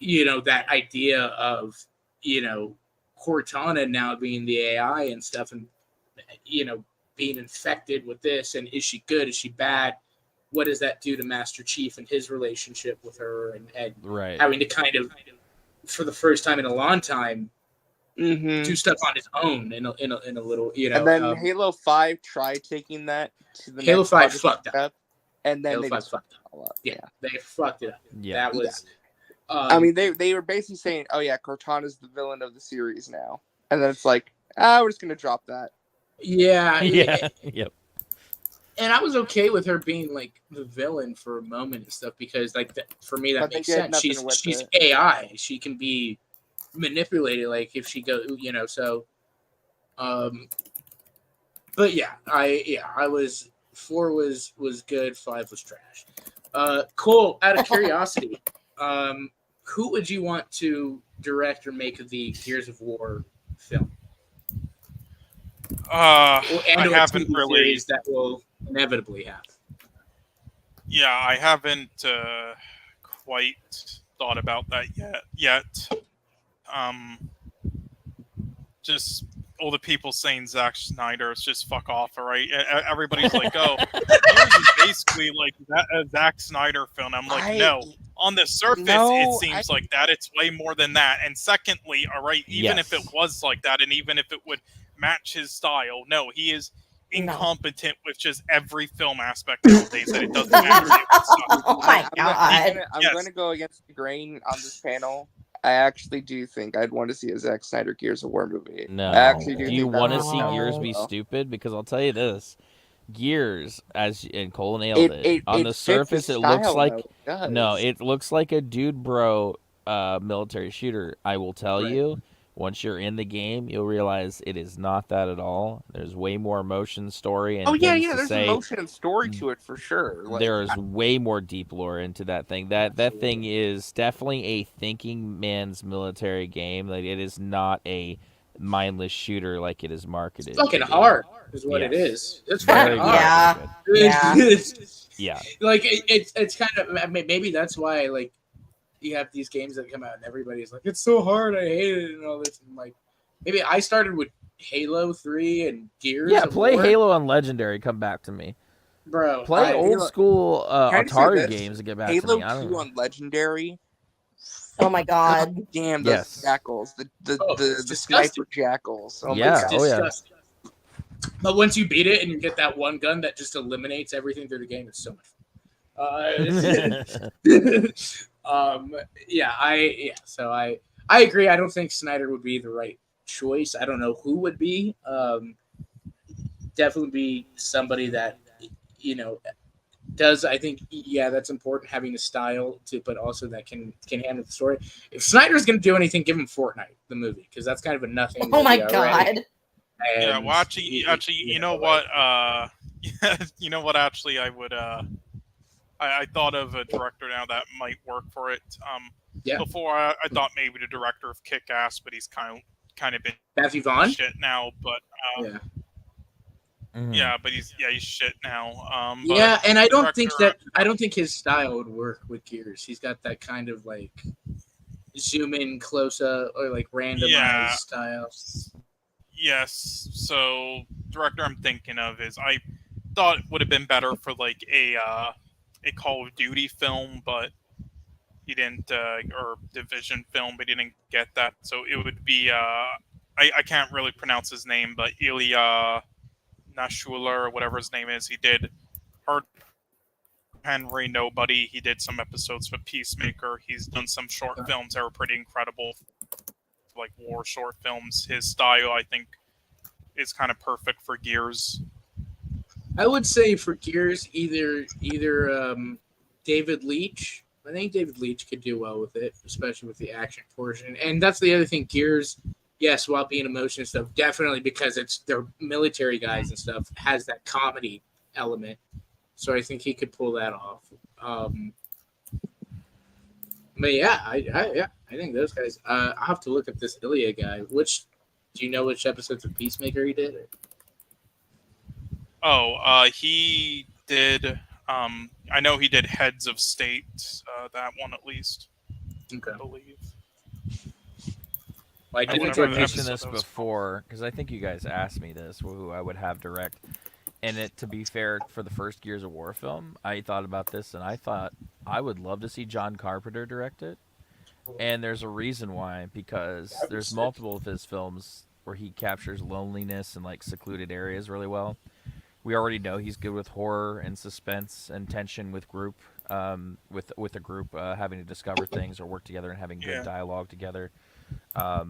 that idea of, Cortana now being the AI and stuff and, being infected with this. And is she good? Is she bad? What does that do to Master Chief and his relationship with her and having to kind of, for the first time in a long time, do stuff on his own in a little, And then Halo 5 tried taking that to the Halo next 5 fucked up. And then Halo they 5 just fucked all up. Yeah, they fucked it up. Yeah. That was. I mean, they were basically saying, "Oh yeah, Cortana's the villain of the series now," and then it's like, we're just gonna drop that. Yeah. Yep. And I was okay with her being like the villain for a moment and stuff because, like, for me that makes sense. She's AI. She can be manipulated, like if she goes, So, but yeah, I was 4 was good, 5 was trash. Cole, out of curiosity, who would you want to direct or make the Gears of War film? I haven't really. Series that will inevitably happen. Yeah, I haven't quite thought about that yet. Just all the people saying Zack Snyder is just fuck off, all right? Everybody's like, oh, here's basically like a Zack Snyder film. I'm like, no. On the surface, it seems like that. It's way more than that. And secondly, all right, even if it was like that, and even if it would match his style, no, he is incompetent with just every film aspect nowadays that it doesn't matter. Oh my god. I'm going to go against the grain on this panel. I actually do think I'd want to see a Zack Snyder Gears of War movie. No. I actually do you think want to see Gears be stupid? Because I'll tell you this. Gears, and Cole nailed it. On the surface, it looks like it looks like a dude bro military shooter. I will tell you, once you're in the game, you'll realize it is not that at all. There's way more emotion, story, and there's emotion and story to it for sure. There's way more deep lore into that thing. That thing is definitely a thinking man's military game. Like it is not a mindless shooter like it is marketed. It's fucking hard, is what it is. It's very fucking hard. Yeah. Like it's kind of maybe that's why like you have these games that come out and everybody's like, it's so hard, I hate it and all this. And like maybe I started with Halo 3 and Gears. Yeah, play Halo on Legendary. Come back to me, bro. Play old school Atari games and get back to me. Halo 2 on Legendary. Oh my god! Damn those jackals, the sniper jackals. Oh yeah, my god. But once you beat it and you get that one gun that just eliminates everything through the game, it's so much fun. So I agree. I don't think Snyder would be the right choice. I don't know who would be. Definitely be somebody that does. I think that's important, having a style but also that can handle the story. If Snyder's going to do anything, give him Fortnite the movie, because that's kind of a nothing. Oh my god. Yeah, And well, actually, you know what? You know what? Actually, I would. I thought of a director now that might work for it. Yeah. Before I thought maybe the director of Kick-Ass, but he's kind of been Matthew Vaughn. shit now. But Yeah. yeah, but he's shit now. Yeah, and I don't think director- his style would work with Gears. He's got that kind of like zoom in close up or like randomized style. Yes. So director I'm thinking of is I thought it would have been better for like a Call of Duty film, but he didn't, or Division film, but he didn't get that. So it would be I can't really pronounce his name, but Ilya Nashuler or whatever his name is. He did Hard Henry Nobody. He did some episodes for Peacemaker. He's done some short films that were pretty incredible, like war short films. His style, I think, is kind of perfect for Gears. I would say for Gears, either David Leitch. I think David Leitch could do well with it, especially with the action portion. And that's the other thing. Gears, yes, while being emotion and stuff, definitely because they're military guys and stuff, has that comedy element. So I think he could pull that off. But yeah, I think those guys. I'll have to look at this Ilya guy. Do you know which episodes of Peacemaker he did? He did. I know he did Heads of State. That one at least. Okay. I believe. I didn't mention this before because I think you guys asked me this, who I would have direct. And to be fair, for the first Gears of War film, I thought about this and I thought I would love to see John Carpenter direct it. And there's a reason why, because there's multiple of his films where he captures loneliness and like secluded areas really well. We already know he's good with horror and suspense and tension with group, with a group having to discover things or work together and having good dialogue together. I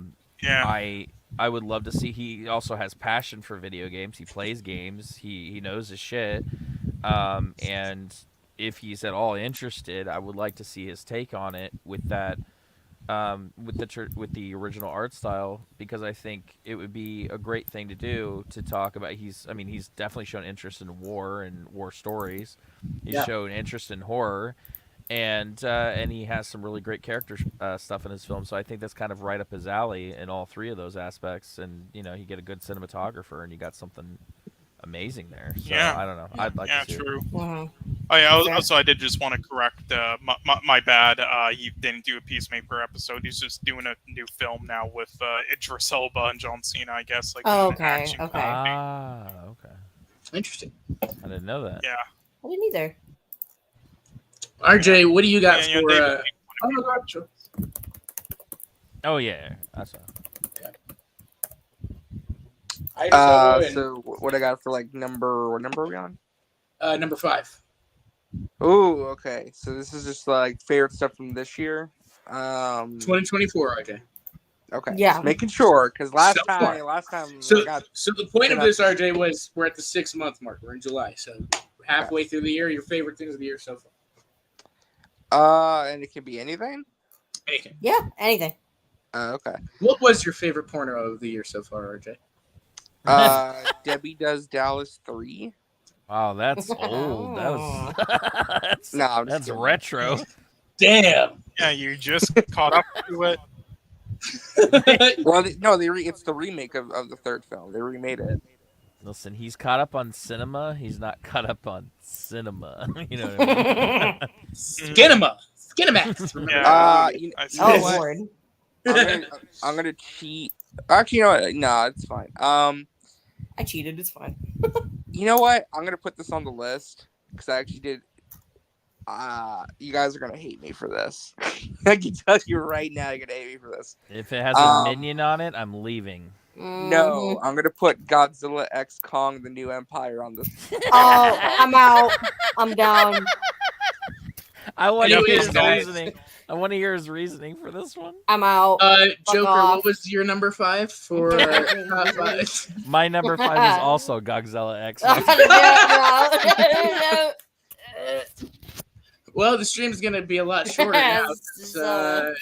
would love to see. He also has passion for video games. He plays games. He knows his shit. And if he's at all interested, I would like to see his take on it with that. With the original art style, because I think it would be a great thing to do to talk about. He's definitely shown interest in war and war stories. He's shown interest in horror, and he has some really great character stuff in his film. So I think that's kind of right up his alley in all three of those aspects. And you get a good cinematographer, and you got something amazing there. So I don't know. I'd like to see true. it. Wow. Also, I did just want to correct my bad. He didn't do a Peacemaker episode. He's just doing a new film now with Idris Elba and John Cena, I guess. Like okay. Okay. Interesting. I didn't know that. Yeah. I didn't either. RJ, what do you got for? David, Oh my God, sure. Oh yeah, that's right. So what I got for like what number are we on? Number 5. Oh, okay. So this is just like favorite stuff from this year. 2024, RJ. Okay. Yeah. Just making sure, because last time. So the point of this, RJ, was we're at the 6-month mark. We're in July, so halfway through the year. Your favorite things of the year so far? And it can be anything. Anything. Yeah, anything. Okay. What was your favorite porno of the year so far, RJ? Debbie Does Dallas 3. Wow, that's old. That's that's retro. Damn. Yeah, you just caught up to it. Well, it's the remake of the third film. They remade it. Listen, he's caught up on cinema. He's not caught up on cinema. You know what I mean? Skinemax. Lord. I'm gonna cheat. Actually, you know what? No, it's fine. I cheated. It's fine. You know what? I'm gonna put this on the list because I actually did. You guys are gonna hate me for this. I can tell you right now, you're gonna hate me for this. If it has a minion on it, I'm leaving. No, I'm gonna put Godzilla X Kong: The New Empire on this. Oh, I'm out. I'm down. I want to hear his reasoning. I want to hear his reasoning for this one. I'm out. Joker, what was your number 5 for top 5? My number 5 is also Godzilla X. Well, the stream's gonna be a lot shorter now. Yeah.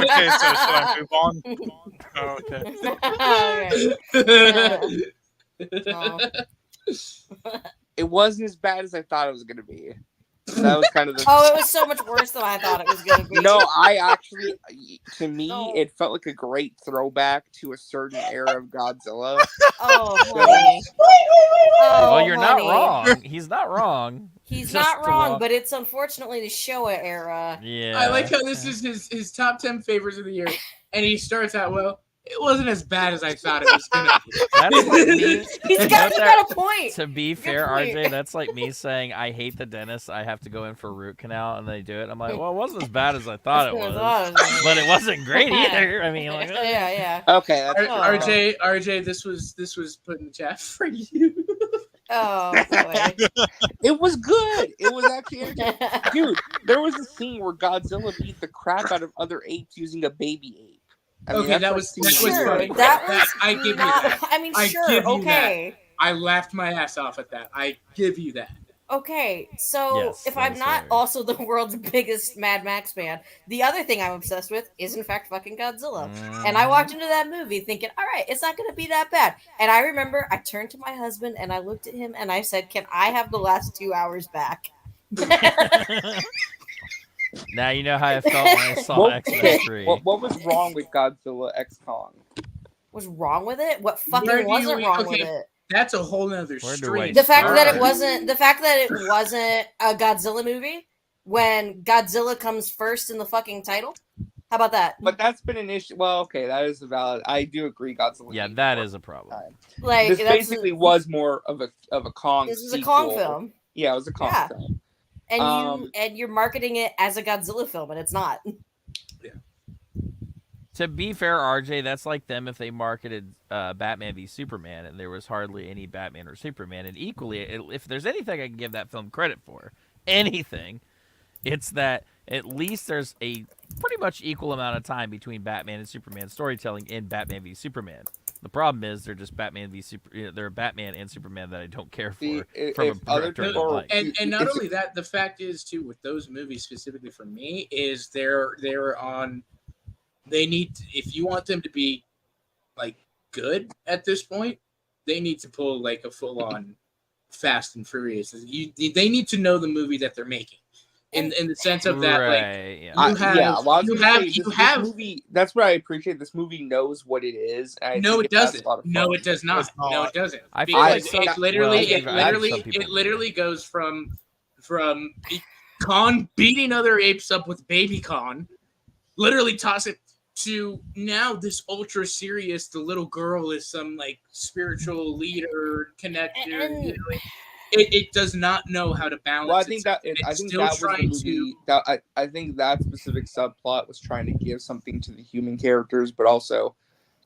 Okay. So should I move on? Oh, okay. Okay. Yeah. It wasn't as bad as I thought it was gonna be. That was kind of the. Oh, it was so much worse than I thought it was gonna be. No, I actually, to me, No. it felt like a great throwback to a certain era of Godzilla. Oh, honey. Oh, Well, you're not honey. wrong. He's not wrong. He's Just not the wrong, wrong- but it's unfortunately the Showa era. Yeah. I like how this is his top 10 favorites of the year, and he starts out well. It wasn't as bad as I thought it was gonna be. That's like me. He's got a point. To be Good fair, point. RJ, that's like me saying I hate the dentist. I have to go in for a root canal, and they do it. I'm like, well, it wasn't as bad as I thought it was, but it wasn't great either. I mean, like, yeah. Okay, that's RJ, this was put in the chat for you. Oh boy. It was good. It was actually entertaining. Dude, there was a scene where Godzilla beat the crap out of other apes using a baby ape. I mean, Okay, that's that like was Sure, funny. that was I give you not- that. I mean, I sure, give you okay. that. I laughed my ass off at that. I give you that. Okay, so Yes, if that I'm is not hilarious. also the world's biggest Mad Max fan, the other thing I'm obsessed with is in fact fucking Godzilla. And I walked into that movie thinking, all right, it's not going to be that bad. And I remember I turned to my husband and I looked at him and I said, can I have the last 2 hours back? now you know how I felt when I saw X-Men 3. What was wrong with Godzilla X Kong? What's wrong with it? What Where fucking do wasn't you- wrong okay, with it? That's a whole nother Where do stream. I The fact that it start? wasn't a Godzilla movie when Godzilla comes first in the fucking title. How about that? But that's been an issue. Well, okay, that is a valid. I do agree, Godzilla. Yeah, that is a problem. Like This that's basically was more of a Kong. this is a Kong sequel. film, Yeah, it was a Kong Yeah. film. and you're marketing it as a Godzilla film, and it's not. To be fair, RJ, that's like them if they marketed Batman v Superman and there was hardly any Batman or Superman. And equally, if there's anything I can give that film credit for, anything, it's that at least there's a pretty much equal amount of time between Batman and Superman storytelling in Batman v Superman. The problem is they're just Batman v Super. They're Batman and Superman that I don't care for from a director I don't like. And not only that, the fact is too with those movies specifically for me is they're on. They need if you want them to be like good at this point, they need to pull like a full on Fast and Furious. They need to know the movie that they're making. In the sense of that, Right, like you have this movie. That's what I appreciate. This movie knows what it is. And I no, think it has doesn't. a lot of No, fun. it does not. No, it doesn't. I feel Because like some- it literally, well, some people it literally goes from Khan beating other apes up with baby Khan, literally toss it to now this ultra serious. The little girl is some like spiritual leader connector. And- you know, it does not know how to balance. Well, I think that itself. I It's think still that was the trying movie. That I think that specific subplot was trying to give something to the human characters, but also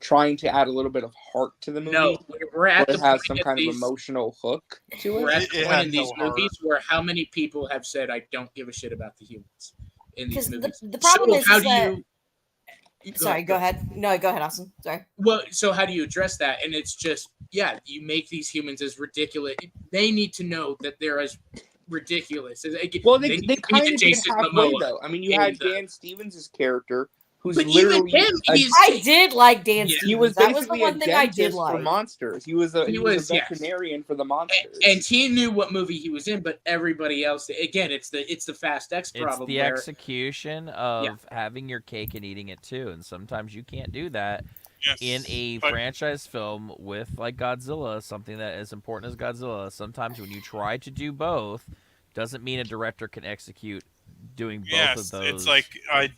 trying to add a little bit of heart to the movie. No, we're at where the it has point some of kind of these- emotional hook to We're it. at the It point had in these no heart. movies where how many people have said, "I don't give a shit about the humans" in these 'Cause movies. the problem so is how is do that- you? Sorry, go ahead. No, go ahead, Austin. Sorry. Well, so how do you address that? And it's just, yeah, you make these humans as ridiculous. They need to know that they're as ridiculous. Well, need they to be kind the of did Jason halfway Momoa though. I mean, you in had the- Dan Stevens' character, who's But even literally him, I did like Dan Yeah. Stevens. he was that was the basically one a thing I dentist did for like. monsters. He was a yes. veterinarian for the monsters. and he knew what movie he was in, but everybody else, again, it's the Fast X It's problem. the where- execution of having your cake and eating it too, and sometimes you can't do that Yes, in a but- franchise film with like Godzilla, something that is important as Godzilla. Sometimes when you try to do both, doesn't mean a director can execute doing both Yes, of those. it's like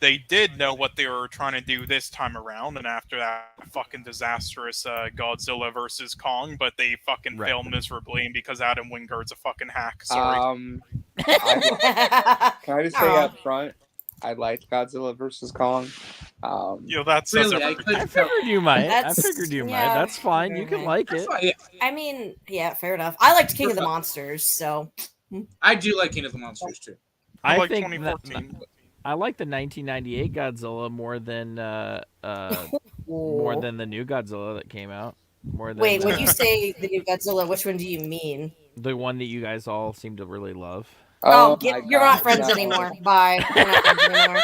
they did know what they were trying to do this time around, and after that fucking disastrous Godzilla versus Kong, but they fucking Right. failed miserably, and because Adam Wingard's a fucking hack. Sorry. Can I just say Aw. up front, I liked Godzilla versus Kong. That's Really, everything. I couldn't I tell. figured you might. That's- I figured you might. yeah, That's fine. You can okay. like That's it. fine, yeah. I mean, yeah, fair enough. I liked King of the Monsters, so I do like King of the Monsters too. I like think 2014. I like the 1998 Godzilla more than the new Godzilla that came out. More than wait, when you say the new Godzilla, which one do you mean? the one that you guys all seem to really love. Oh, my you're God, not friends no. anymore. Bye. We're not friends anymore.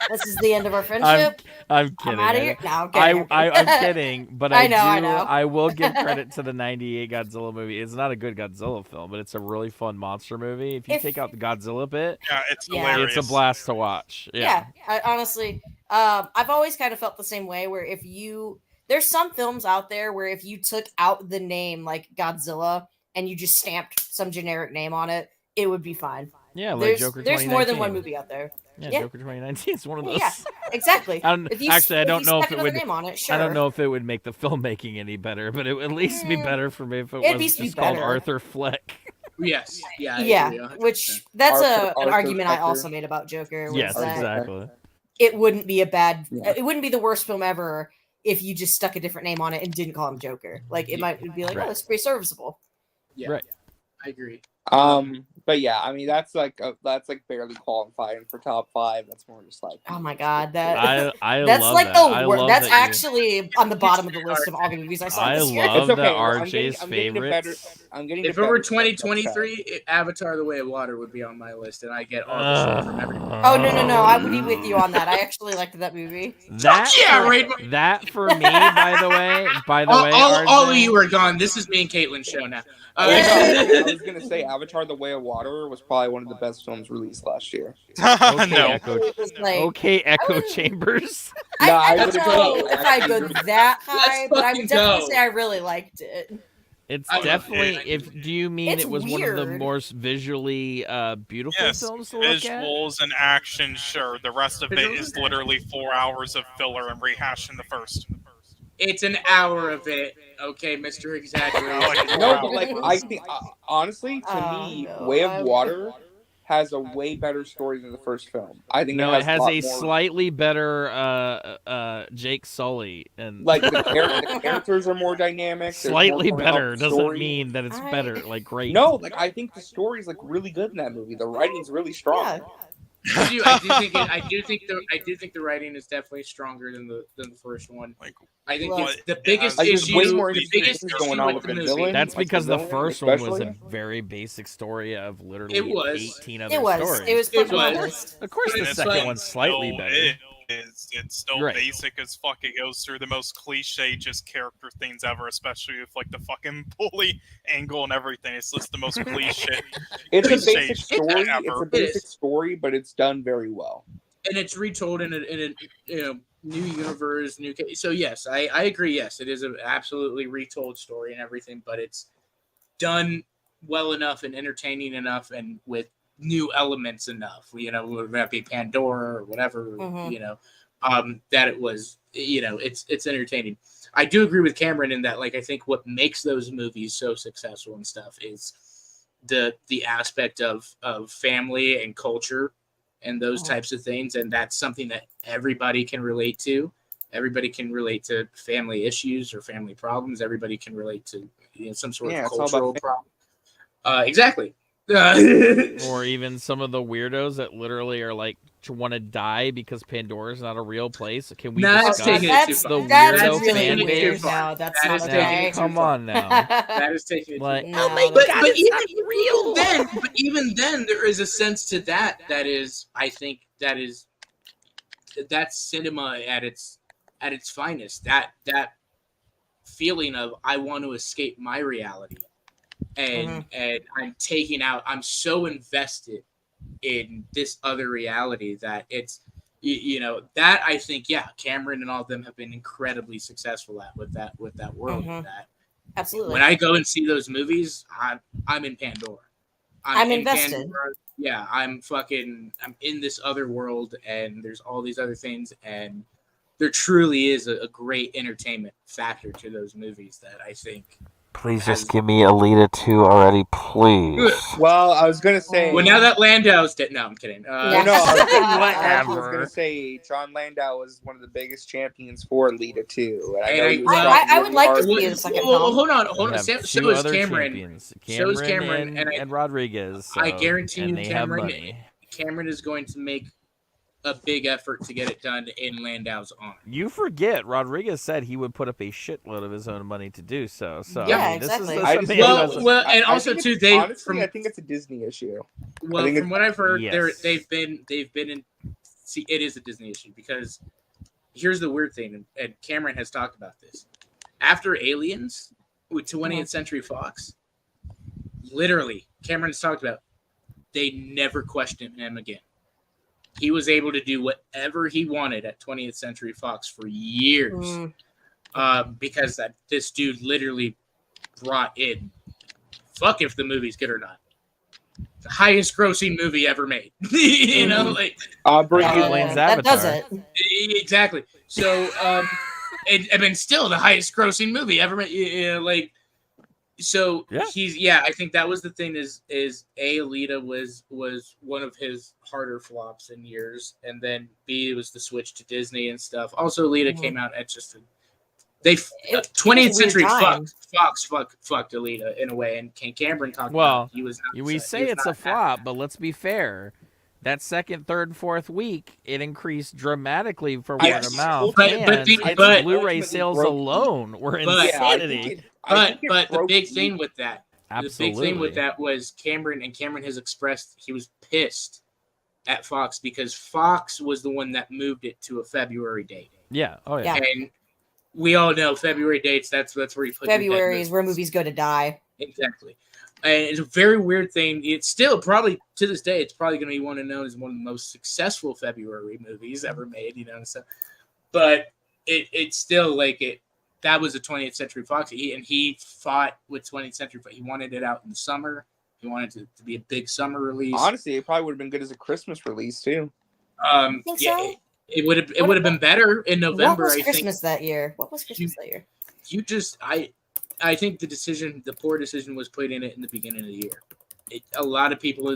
This is the end of our friendship. I'm kidding. I'm out of here. No, I'm kidding. I'm kidding, but I know. I will give credit to the '98 Godzilla movie. It's not a good Godzilla film, but it's a really fun monster movie. If you take out the Godzilla bit, it's hilarious. It's a blast to watch. Yeah. Honestly, I've always kind of felt the same way. Where there's some films out there where if you took out the name like Godzilla and you just stamped some generic name on it, it would be fine. Yeah, like Joker 2019. There's more than one movie out there. Yeah, Joker 2019 is one of those. Yeah, exactly. I don't know if it would. Name on it, sure. I don't know if it would make the filmmaking any better, but it would at least be better for me if it was just called Arthur Fleck. Yes. Yeah. Yeah. Which that's an argument I also made about Joker. Yes, exactly. It wouldn't be it wouldn't be the worst film ever if you just stuck a different name on it and didn't call him Joker. Like it might be like, oh, it's pretty serviceable. Yeah. Right. I agree. But yeah, I mean that's like barely qualifying for top 5. That's more just like, oh my god, that I that's love like that. the worst. That's actually on the bottom of the list of all the movies I saw this year. I love that RJ's favorites. If it were 2023, Avatar: The Way of Water would be on my list, and I get all the shit from everyone. Oh no, I would be with you on that. I actually liked that movie. That for me, by the way, all of you are gone. This is me and Caitlin's show now. I was gonna say Avatar: The Way of Water was probably one of the best films released last year. Echo Chambers. I don't know if I go that high, but I would definitely say I really liked it. It's definitely. Do you mean it was one of the most visually beautiful films to look at? Visuals and action, sure. The rest of it is literally 4 hours of filler and rehashing the first. It's an hour of it, okay, Mr. Exaggeration. No, but like I think honestly, to me, Way of Water has a way better story than the first film. I think it has a slightly better Jake Sully, and like the characters are more dynamic. Slightly better doesn't mean that it's better, like great. No, like I think the story's like really good in that movie. The writing's really strong. Yeah. I do think the writing is definitely stronger than the first one. I think the biggest issue. The biggest issue going on with the movie. That's because the first one was a very basic story of literally 18 other stories. It was. Of course, the second one's slightly better. It's still basic as fuck. It goes through the most cliche just character things ever, especially with like the fucking bully angle and everything. It's just the most cliche. It's a basic story. It's a basic story, but it's done very well. And it's retold in a new universe, new. So yes, I agree. Yes, it is an absolutely retold story and everything, but it's done well enough and entertaining enough, and with new elements enough, whether that be Pandora or whatever, that it was, it's entertaining. I do agree with Cameron in that, like, I think what makes those movies so successful and stuff is the aspect of family and culture and those types of things, and that's something that everybody can relate to. Everybody can relate to family issues or family problems. Everybody can relate to some sort of cultural problem. Exactly. Or even some of the weirdos that literally are like want to die because Pandora's not a real place. Can we discuss the weirdo fan base? No, that's not okay. Come on now. That is taking it. Like, oh my god, it's not real. But even then, there is a sense to that. That is, I think, that's cinema at its finest. That feeling of I want to escape my reality. And I'm so invested in this other reality that it's, that I think, Cameron and all of them have been incredibly successful with that world. That absolutely. When I go and see those movies, I'm in Pandora. I'm invested. Pandora. Yeah, I'm in this other world, and there's all these other things, and there truly is a great entertainment factor to those movies that I think. Please just give me Alita 2 already, please. Well, I was going to say... Well, now that Landau's dead... No, I'm kidding. I was going to say John Landau was one of the biggest champions for Alita 2. And I would like to see a second film. Well, hold on. So is Cameron. So is Cameron. And Rodriguez. I guarantee you Cameron is going to make a big effort to get it done in Landau's honor. You forget, Rodriguez said he would put up a shitload of his own money to do so. So yeah, I mean, exactly. And also I think it's a Disney issue. Well, from what I've heard, they've been in see, it is a Disney issue because here's the weird thing, and Cameron has talked about this. After Aliens with 20th Century Fox, literally, Cameron's talked about, they never questioned him again. He was able to do whatever he wanted at 20th Century Fox for years because this dude literally brought in, fuck if the movie's good or not, the highest grossing movie ever made. You know, like that does it. Exactly. So, and then still the highest grossing movie ever made. You know, like, so I think that was the thing is Alita was one of his harder flops in years, and then B, it was the switch to Disney and stuff. Also, Alita came out at just 20th Century Fox fucked Alita in a way, and Cameron talked about he was not we say it's a flop, but let's be fair. That second, third, fourth week, it increased dramatically for word of mouth. But Blu-ray sales alone were insanity. But the big thing with that, was Cameron has expressed he was pissed at Fox because Fox was the one that moved it to a February date. Yeah. Oh yeah. And we all know February dates. That's where you put February is where movies go to die. Exactly. And it's a very weird thing. It's still probably to this day, it's probably going to be one of the most successful February movies ever made. You know, so, but it's still like it. That was a 20th Century Fox, he fought with 20th Century Fox. He wanted it out in the summer. He wanted it to be a big summer release. Honestly, it probably would have been good as a Christmas release too. Think so? It would have been better in November. What was Christmas that year? I think the poor decision was putting it in the beginning of the year. A lot of people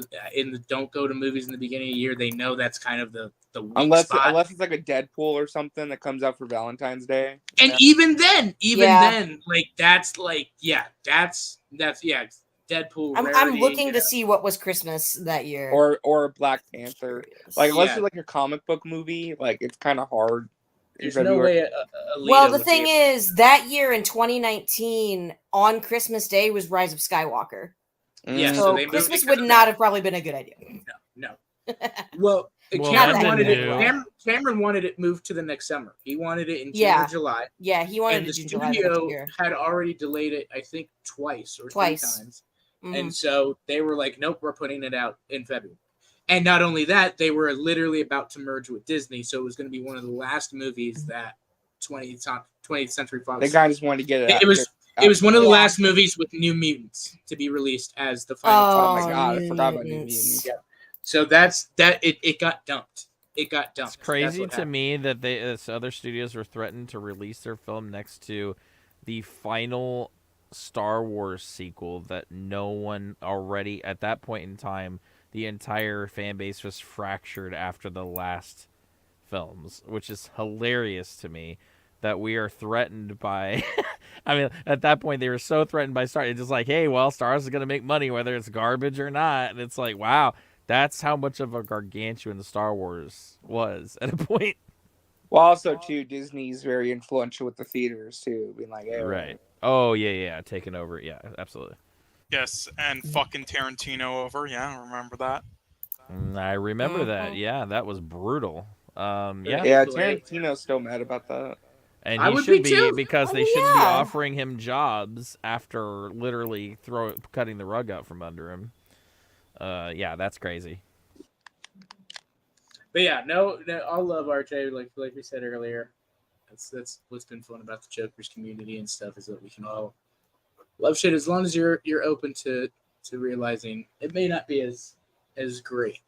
don't go to movies in the beginning of the year. They know that's kind of the unless spot. it's like a Deadpool or something that comes out for Valentine's Day. And even then, like that's Deadpool. I'm looking to see what was Christmas that year, or Black Panther. Like unless it's like a comic book movie, like it's kind of hard. There's no way. Well, the thing is, that year in 2019, on Christmas Day was Rise of Skywalker. Yeah, so Christmas would not have probably been a good idea. No. Well, Cameron wanted it moved to the next summer. He wanted it in June or July. Yeah, he wanted it in in July. The studio had already delayed it, I think, twice or three times. Mm-hmm. And so they were like, nope, we're putting it out in February. And not only that, they were literally about to merge with Disney, so it was going to be one of the last movies that 20th Century Fox. The guy just wanted to get it. It was one of the last movies with New Mutants to be released as the final. Oh my god, I forgot about New Mutants. Yeah. So that's that. It got dumped. It got dumped. It's crazy to me that other studios were threatened to release their film next to the final Star Wars sequel that no one already at that point in time. The entire fan base was fractured after the last films, which is hilarious to me that we are threatened by I mean, at that point they were so threatened by Star. It's just like, hey, well, Star Wars is going to make money whether it's garbage or not. And it's like, wow, that's how much of a gargantuan Star Wars was at a point. Well, also too, Disney's very influential with the theaters too, being like, hey, right. Oh yeah, taking over. Yeah, absolutely. Yes, and fucking Tarantino over. Yeah, remember that? I remember that. Yeah, that was brutal. Yeah, Tarantino's still mad about that. And he should be because they shouldn't be offering him jobs after literally cutting the rug out from under him. Yeah, that's crazy. But yeah, no, I'll love RJ. Like we said earlier, that's what's been fun about the Jokers community and stuff is that we can all love shit as long as you're open to realizing it may not be as great.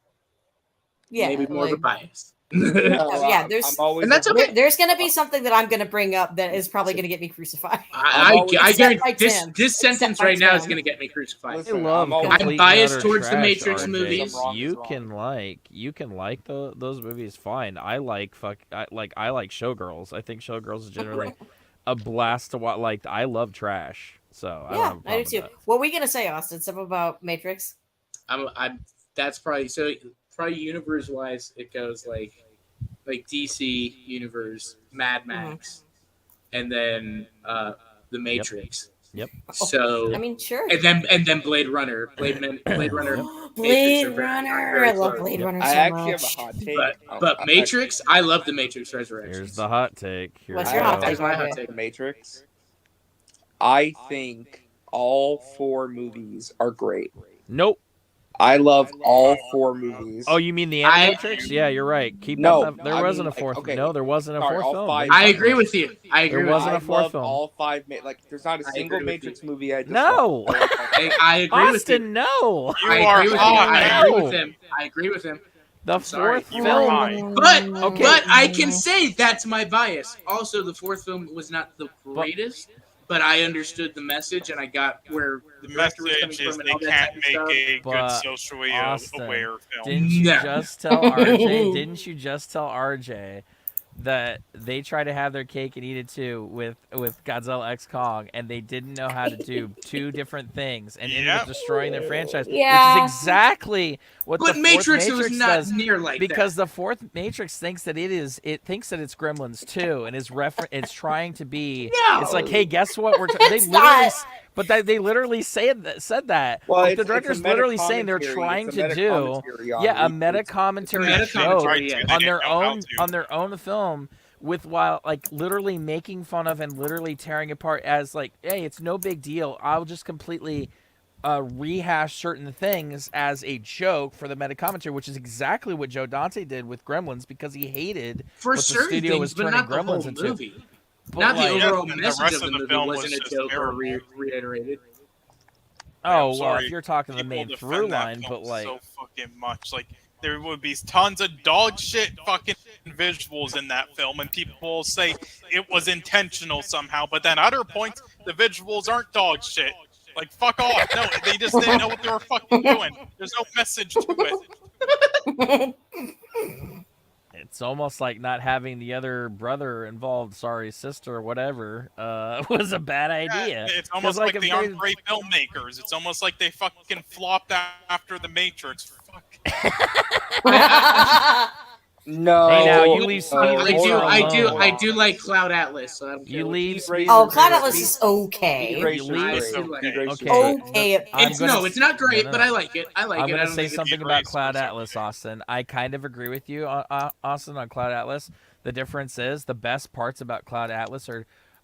Yeah, maybe more of a bias. There's and that's okay. There's going to be something that I'm going to bring up that is probably going to get me crucified. I guarantee this sentence right now is going to get me crucified. Listen, I'm biased towards the Matrix movies. You can like those movies fine. I like Showgirls. I think Showgirls is generally a blast to watch. Like I love trash. So I do too. What were we going to say, Austin? Something about Matrix? That's probably universe wise it goes like DC universe, Mad Max, and then the Matrix. Yep. So I mean, sure. and then Blade Runner, Blade Runner, Blade Matrix are Runner. very I love close. Blade Runner I so actually have a much. hot take. But Matrix, I love the Matrix Resurrections. Here's the hot take. Here What's we your hot go. take, That's my hot RJ? take. The Matrix. I think all 4 movies are great. Nope. I love all 4 movies. Oh, you mean the I- Animatrix? Yeah, you're right. Keep No, up. There I wasn't mean, a fourth. okay, No, there wasn't a sorry, fourth all film. 5 What are I you agree talking with you. I agree There with wasn't you. a fourth love film. all 5. Like, there's not a I single agree with Matrix movie I dislike. No. I agree with you. Austin, no. You I are agree with you. hot. I man. agree with him. I agree with him. The I'm sorry. fourth You are film. high. Okay. But I can say that's my bias. Also, the fourth film was not the greatest, but I understood the message and I got where the The director was coming message is from and they all that can't type of make stuff. a But, good socially Austin, aware film. Didn't you No. just tell RJ? Didn't you just tell RJ that they try to have their cake and eat it too with Godzilla X Kong, and they didn't know how to do 2 different things and ended up Yep. destroying their franchise, Yeah. which is exactly what But the Matrix fourth was Matrix not does. near like Because the fourth Matrix thinks that it thinks that it's Gremlins 2 and it's trying to be. No. It's like, hey, guess what? They It's literally. not. But they literally said that. Well, Like, it's the a director's meta literally saying they're commentary. trying It's a to meta do commentary on a reboots. meta commentary Meta show commentary, yeah. on They their didn't know how own to. on their own film with while like literally making fun of and literally tearing apart as like, hey, it's no big deal. I'll just completely rehash certain things as a joke for the meta commentary, which is exactly what Joe Dante did with Gremlins because he hated For what the certain studio things, was but turning not the Gremlins whole into. movie. But, Not the like, overall Yeah, and the message rest of of the the movie film wasn't was a just joke or terrible. reiterated. I'm well, sorry, if you're talking the people main defend through that line, film but like, so fucking much. Like, there would be tons of dog shit fucking visuals in that film, and people will say it was intentional somehow, but then other points, the visuals aren't dog shit. Like, fuck off. No, they just didn't know what they were fucking doing. There's no message to it. it's almost like not having the other brother involved, sorry, sister, or whatever, was a bad idea. It's almost 'Cause, like if they they- aren't great filmmakers. It's almost like they fucking flopped after The Matrix. Fuck. No. Hey, now, you leave Speed I Racer I alone. do like Cloud Atlas, so I don't care. You what leave Speed Speed Oh, Racer- Cloud Speed- Atlas is okay. Speed Racer's You leave- great. I do like Speed it. Racer's Okay. great. Okay. I'm gonna No, it's not great, no, but no. I like it. I like I'm it. I gonna don't say think something Speed about Racer Cloud was Atlas, okay. Austin. I kind of agree with you, Austin, on Cloud Atlas. The difference is the best parts about Cloud Atlas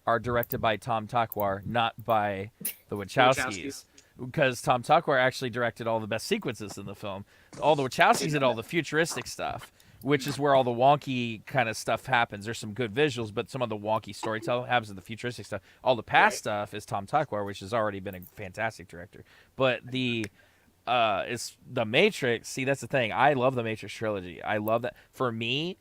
are directed by Tom Takwar, not by the Wachowskis. Because Tom Takwar actually directed all the best sequences in the film. All the Wachowskis did all the futuristic stuff, which is where all the wonky kind of stuff happens. There's some good visuals, but some of the wonky storytelling happens in the futuristic stuff. All the past stuff is Tom Takwar, which has already been a fantastic director. But it's the Matrix. See, that's the thing. I love the Matrix trilogy. I love that. For me,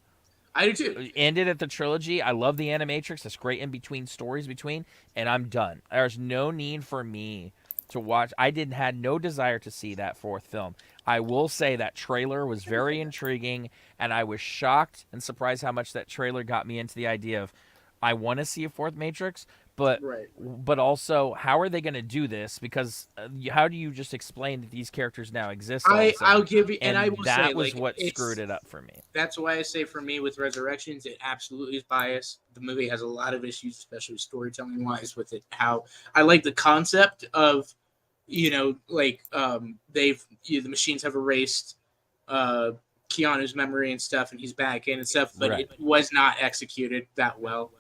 I do too. ended at the trilogy. I love the Animatrix. It's great in between stories between, and I'm done. There's no need for me to watch. I had no desire to see that fourth film. I will say that trailer was very intriguing, and I was shocked and surprised how much that trailer got me into the idea of I want to see a fourth Matrix, but also how are they going to do this? Because how do you just explain that these characters now exist? I'll give you, and I will that say, was like, what it's- screwed it up for me. That's why I say for me with Resurrections, it absolutely is biased. The movie has a lot of issues, especially storytelling wise with it. How I like the concept of, the machines have erased Keanu's memory and stuff, and he's back in and stuff, but Right. it was not executed that well.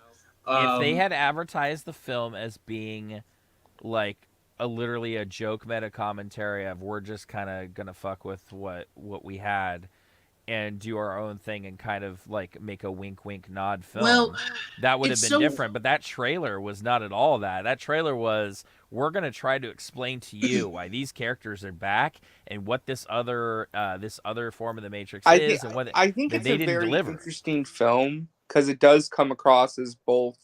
If they had advertised the film as being like literally a joke meta commentary of we're just kind of gonna fuck with what we had and do our own thing and kind of like make a wink nod film, Well, that would have it's been so- different. But that trailer was not at all that. That trailer was, we're gonna try to explain to you why these characters are back and what this other form of the Matrix is, and what I think that it's they a didn't very deliver. interesting film because it does come across as both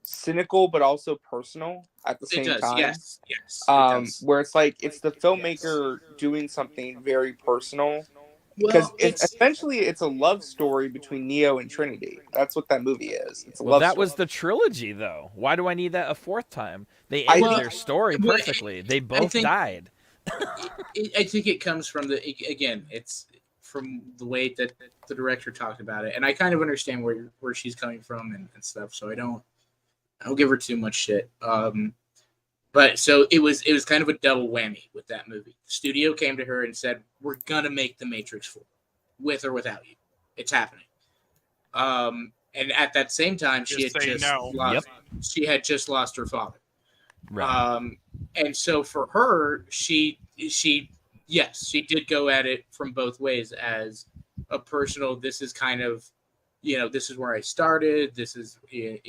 cynical but also personal at the same time. Yes. It does. Where it's like it's the filmmaker doing something very personal. Well, Because essentially it's a love story between Neo and Trinity. That's what that movie is. It's a Well, love that story. was the trilogy, though. Why do I need that a fourth time? They I ended think- their story well, perfectly. They both think- died. I think it comes from it's from the way that the director talked about it, and I kind of understand where she's coming from and stuff. So I don't give her too much shit. But so it was kind of a double whammy with that movie. The studio came to her and said, "We're gonna make The Matrix 4, with or without you. It's happening." And at that same time, she had just lost her father. Right. And so for her, she did go at it from both ways as a personal. This is kind of, this is where I started. This is, a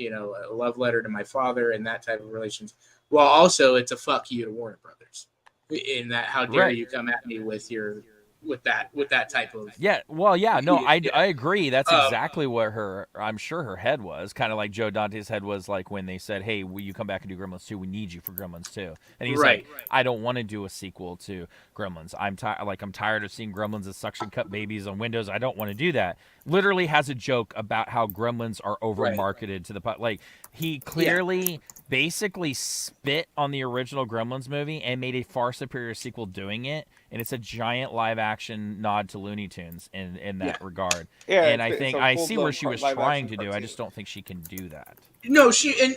love letter to my father and that type of relations. Well, also it's a fuck you to Warner Brothers in that, how dare you come at me with that type of. Yeah. Well, yeah, no, I agree. That's exactly what I'm sure her head was. Kind of like Joe Dante's head was like when they said, "Hey, will you come back and do Gremlins 2? We need you for Gremlins 2." And he's like, "I don't want to do a sequel to Gremlins. I'm tired of seeing Gremlins as suction cup babies on Windows. I don't want to do that." Literally has a joke about how Gremlins are over marketed to the like he clearly basically spit on the original Gremlins movie and made a far superior sequel doing it, and it's a giant live action nod to Looney Tunes in that regard. Yeah, and I think I see where she was trying to do. I just don't think she can do that. No, she and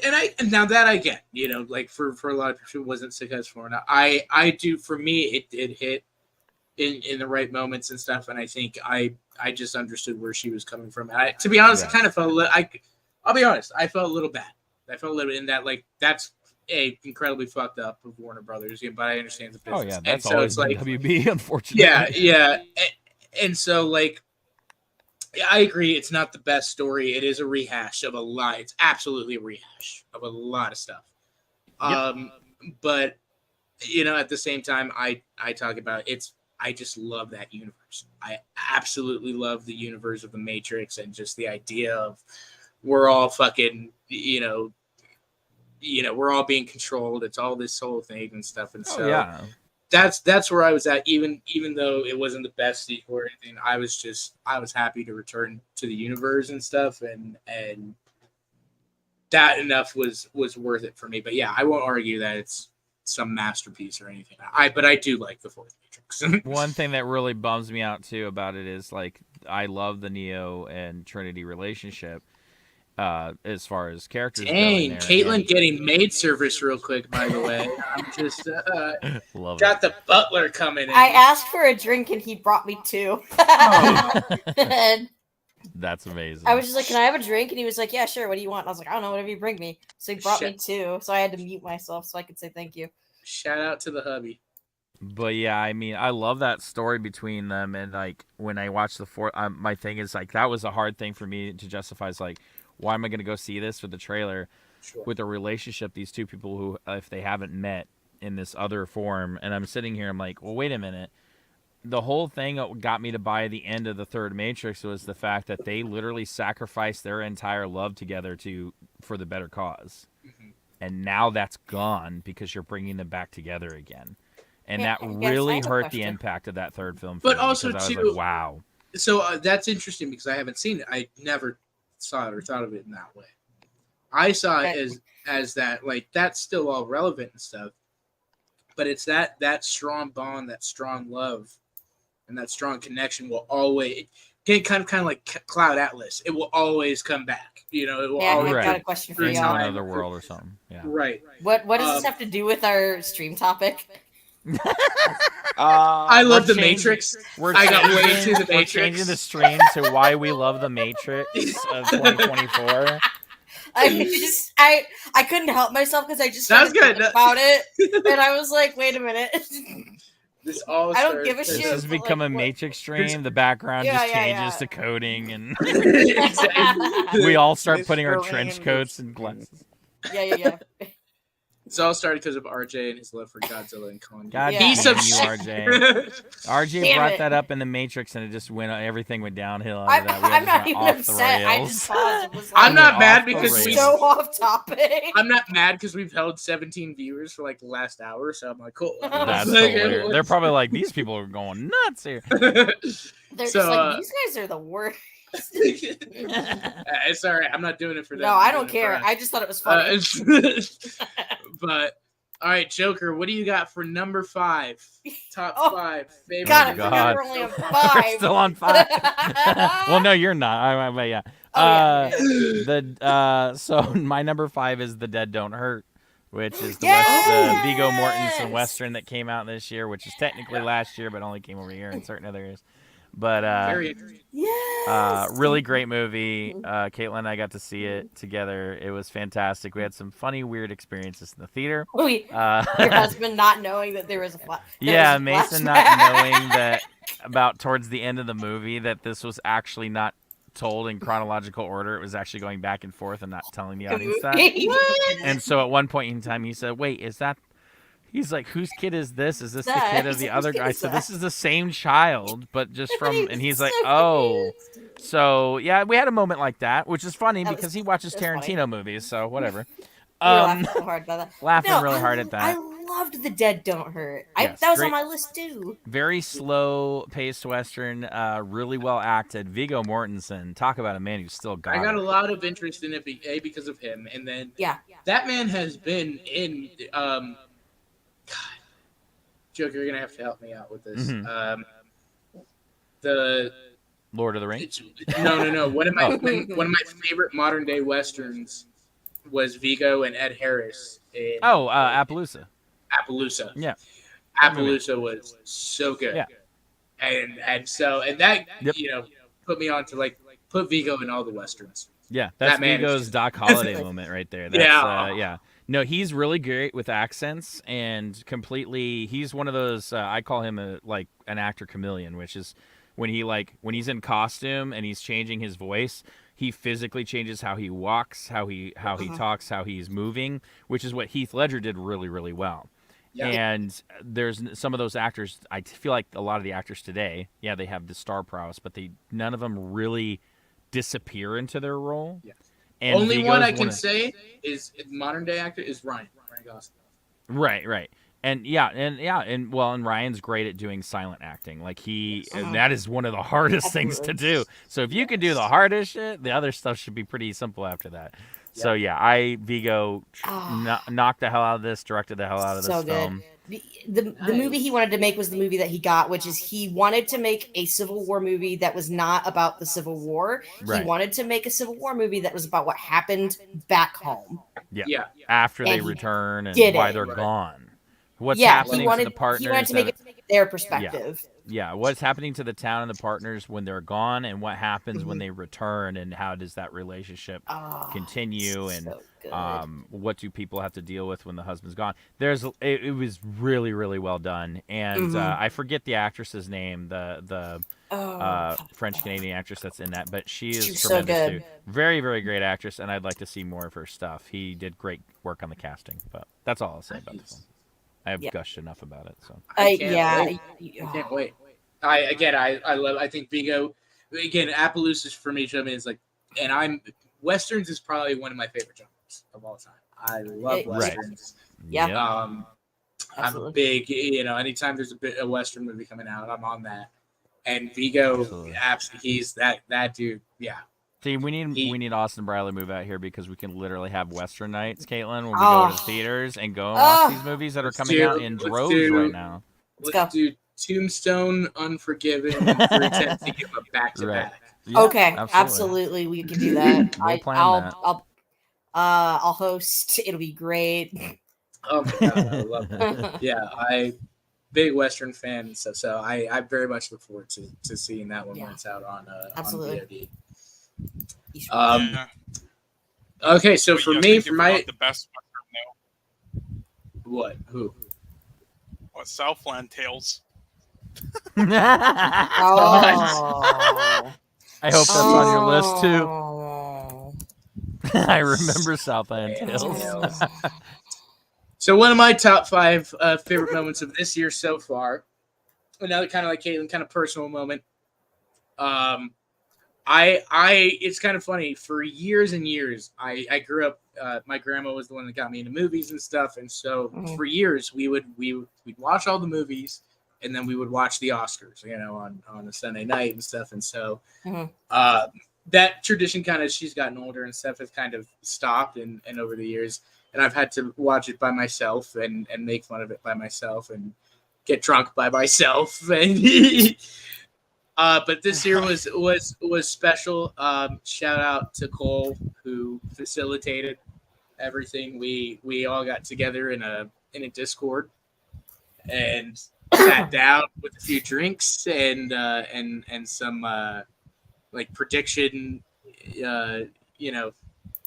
now that I get, like for a lot of people, it wasn't successful. Now I do. For me, it hit in the right moments and stuff, and I think I just understood where she was coming from. And to be honest, I kind of felt I'll be honest, I felt a little bad. I felt a little bit in that, like, that's incredibly fucked up of Warner Brothers, but I understand the business. Oh yeah, that's and so always it's like WB, unfortunately. Yeah. And so, like, I agree, it's not the best story. It is a rehash of a lot. It's absolutely a rehash of a lot of stuff. But at the same time, I talk about I just love that universe. I absolutely love the universe of the Matrix, and just the idea of we're all fucking, we're all being controlled. It's all this whole thing and stuff. And so that's where I was at, even though it wasn't the best sequel or anything. I was happy to return to the universe and stuff, and that enough was worth it for me. But yeah, I won't argue that it's some masterpiece or anything. But I do like the fourth Matrix. One thing that really bums me out too about it is, like, I love the Neo and Trinity relationship. As far as characters, dang, Caitlin getting maid service real quick. By the way, I'm just got the butler coming in. I asked for a drink and he brought me two. And that's amazing. I was just like, "Can I have a drink?" And he was like, "Yeah, sure. What do you want?" And I was like, "I don't know, whatever you bring me." So he brought me two. So I had to mute myself so I could say thank you. Shout out to the hubby. But yeah, I mean, I love that story between them, and like when I watched the fourth, my thing is like that was a hard thing for me to justify. Is like, why am I going to go see this with the trailer with a relationship, these two people who, if they haven't met in this other form, and I'm sitting here, I'm like, well, wait a minute. The whole thing that got me to buy the end of the third Matrix was the fact that they literally sacrificed their entire love together for the better cause. Mm-hmm. And now that's gone because you're bringing them back together again. And that really hurt the impact of that third film. But also, too, I was like, wow. So that's interesting because I haven't seen it. I never saw it or thought of it in that way. I saw it as that, like, that's still all relevant and stuff, but it's that strong bond, that strong love, and that strong connection will always kind of like Cloud Atlas. It will always come back. It will always. I got a question for y'all. Another world or something. Yeah. Right. What does this have to do with our stream topic? I love the Matrix. I got way into the Matrix. We're changing the stream to why we love the Matrix of 2024. I couldn't help myself because I just started thinking about it, and I was like, wait a minute. I don't give a shit. This has become a Matrix stream. The background just changes to coding, and we all start putting our trench coats and glasses. Yeah. It's all started because of RJ and his love for Godzilla and Kong. God damn you, RJ. RJ brought that up in the Matrix, and it just everything went downhill after that. I'm not even upset. I just paused. It was like, I'm not mad because we're so off topic. I'm not mad because we've held 17 viewers for like the last hour, so I'm like, cool. That's hilarious. They're probably like, these people are going nuts here. They're just like, these guys are the worst. It's all right. I'm not doing it for them. No, I don't care. I just thought it was funny. But all right, Joker, what do you got for number 5? Top 5 favorite. God, I forgot we're only on 5. We're still on 5. Well, no, you're not. But yeah. yeah. So my number 5 is The Dead Don't Hurt, which is the Yes! Viggo Mortensen Western that came out this year, which is technically last year, but only came over here in certain other years. But Very interesting. Yes. really great movie. Caitlin and I got to see it together. It was fantastic. We had some funny, weird experiences in the theater. Your husband not knowing that there was a yeah, Mason not knowing that about towards the end of the movie that this was actually not told in chronological order. It was actually going back and forth and not telling the audience that. And so at one point in time, he said, "Wait, is that?" He's like, "Whose kid is this? Is this the kid of the other guy?" So this is the same child, but just from. And he's like, "Oh." So yeah, we had a moment like that, which is funny because he watches Tarantino movies, so whatever. We were laughing so hard about that. Laughing really hard at that. I loved The Dead Don't Hurt. Yes, that was great. on my list too. Very slow-paced Western, really well acted. Viggo Mortensen, talk about a man who's still got I got it. a lot of interest in it, because of him, and then that man has been in. God, Joker, you're gonna have to help me out with this. The Lord of the Rings. No. One of my favorite modern day westerns was Viggo and Ed Harris. In, Appaloosa. Appaloosa. Yeah. Appaloosa was so good. Yeah. And that put me on to put Viggo in all the westerns. Yeah, that's Viggo's Doc Holliday moment right there. That's, yeah. No, he's really great with accents and completely. He's one of those. I call him an actor chameleon, which is when he's in costume and he's changing his voice. He physically changes how he walks, how he talks, how he's moving, which is what Heath Ledger did really, really well. Yeah. And there's some of those actors. I feel like a lot of the actors today, they have the star prowess, but none of them really disappear into their role. Yeah. And only Viggo's one I can say is modern day actor is Ryan Gosling. Right. And Ryan's great at doing silent acting. And that is one of the hardest things to do. So if you can do the hardest shit, the other stuff should be pretty simple after that. Yeah. So Viggo knocked the hell out of this, directed the hell out of this film. The movie he wanted to make was the movie that he got, which is he wanted to make a Civil War movie that was not about the Civil War. Right. He wanted to make a Civil War movie that was about what happened back home. Yeah. After they return and why they're gone. What's happening to the partners. He wanted to make it their perspective. Yeah, what's happening to the town and the partners when they're gone, and what happens when they return, and how does that relationship continue, and what do people have to deal with when the husband's gone? It was really, really well done, and I forget the actress's name, the French Canadian actress that's in that, but she's tremendous so too. Very, very great actress, and I'd like to see more of her stuff. He did great work on the casting, but that's all I'll say about the film. I have gushed enough about it, so I can't wait. I think Viggo again. Appaloosa for me, is westerns is probably one of my favorite genres of all time. I love westerns. Yeah. I'm a big anytime there's a western movie coming out, I'm on that. And Viggo, he's that dude. Yeah. See, we need Austin Briley to move out here because we can literally have Western nights, Caitlin, when we go to theaters and go and watch these movies that are coming out in droves right now. Let's do Tombstone, Unforgiven, and 310 to give a back-to-back. Yeah, okay, absolutely, we can do that. I'll host. It'll be great. Oh my god, I love that. Yeah, big Western fan, so I very much look forward to seeing that one when it's out on VOD. Okay, so for me, for my the best Western though. What? Who? What? Southland Tales. I hope that's on your list too. I remember Southland Tales. So one of my top 5 favorite moments of this year so far, another kind of like Caitlin, kind of personal moment. It's kind of funny. For years and years, I grew up. My grandma was the one that got me into movies and stuff, and so for years we'd watch all the movies, and then we would watch the Oscars, on a Sunday night and stuff. And so that tradition she's gotten older and stuff has kind of stopped, and over the years, and I've had to watch it by myself and make fun of it by myself and get drunk by myself and. But this year was special. Shout out to Cole who facilitated everything. We all got together in a Discord and sat down with a few drinks and some like prediction,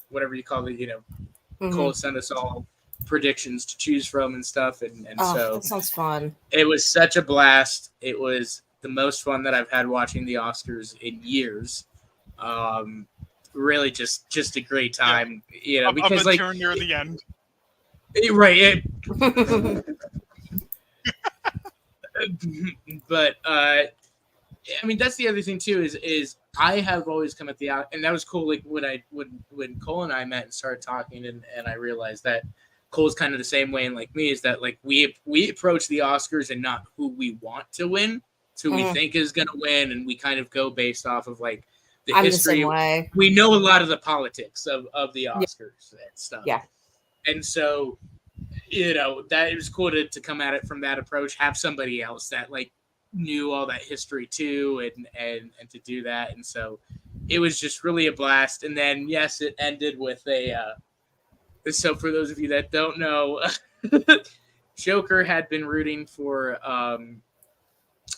whatever you call it, Cole sent us all predictions to choose from and stuff, and so that sounds fun. it was such a blast. It was the most fun that I've had watching the Oscars in years. Really, just a great time, because like turn near the end, right? But I mean, that's the other thing too. Is I have always come at the and that was cool. Like when Cole and I met and started talking, and I realized that Cole's kind of the same way, and like me, is that like we approach the Oscars and not who we want to win, who we think is going to win, and we kind of go based off of like the history. We know a lot of the politics of the Oscars and stuff. Yeah, and so that it was cool to come at it from that approach. Have somebody else that like knew all that history too, and to do that, and so it was just really a blast. And then yes, it ended with a. So for those of you that don't know, Joker had been rooting for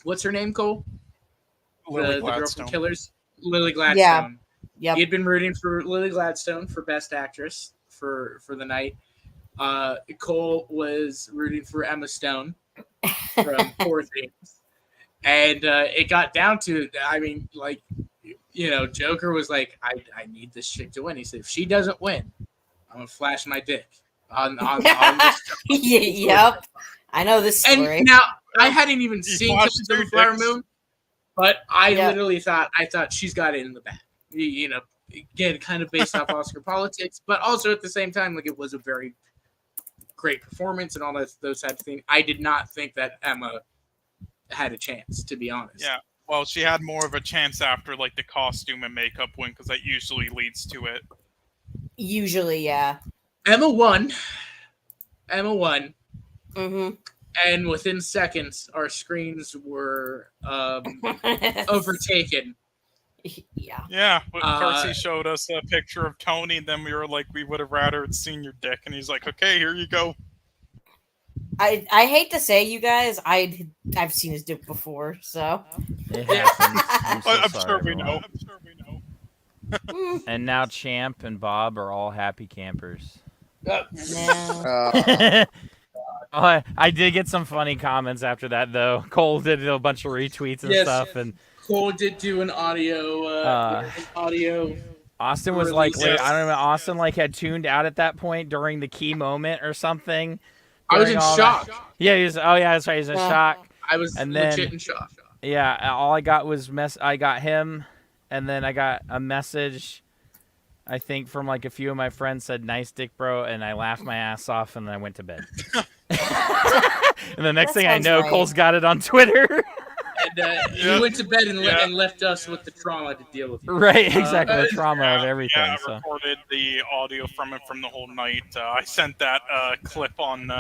what's her name, Cole? The girl from Killers, Lily Gladstone. Yeah. He had been rooting for Lily Gladstone for Best Actress for the night. Cole was rooting for Emma Stone from Poor Things. And it got down to, I mean, like, Joker was like, I need this chick to win. He said, if she doesn't win, I'm going to flash my dick on this. Yep. I know this story. And now, I hadn't even seen Killers of the Flower Moon, but I literally thought she's got it in the bag. Again, kind of based off Oscar politics, but also at the same time, like, it was a very great performance and all those types of things. I did not think that Emma had a chance, to be honest. Yeah. Well, she had more of a chance after like the costume and makeup win, because that usually leads to it. Usually, yeah. Emma won. Mm-hmm. And within seconds, our screens were overtaken. Yeah. Yeah. Percy showed us a picture of Tony, and then we were like, we would have rather had seen your dick. And he's like, okay, here you go. I hate to say, you guys, I've seen his dick before, so. It happens. I'm sure we know. And now Champ and Bob are all happy campers. I did get some funny comments after that, though. Cole did a bunch of retweets and stuff, and Cole did do an audio. Austin was like, I don't know. Austin like had tuned out at that point during the key moment or something. I was in shock. Yeah, he was. Oh yeah, that's right. He's in shock. I was legit in shock. Yeah, all I got was I got him, and then I got a message, I think, from like a few of my friends said, "Nice dick, bro," and I laughed my ass off, and then I went to bed. And the next thing I know, Cole's got it on Twitter. And he went to bed and left us with the trauma to deal with. Right, exactly, the trauma of everything. Yeah, I recorded the audio from it from the whole night. I sent that clip on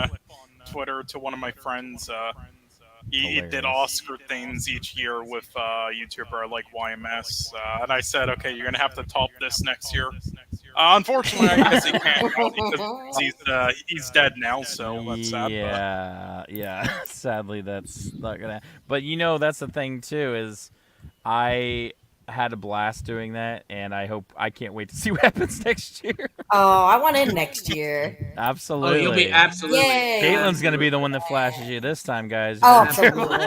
Twitter to one of my friends. He did Oscar things each year with YouTuber like YMS, and I said, okay, you're going to have to top this next year. Unfortunately, I guess he can't because he's dead now, so that's sad. Yeah. Sadly, that's not gonna. But that's the thing too, is I had a blast doing that, and I can't wait to see what happens next year. Oh, I want in next year. Absolutely. Oh, you'll be absolutely. Yay. Caitlin's gonna be the one that flashes you this time, guys. Oh, absolutely.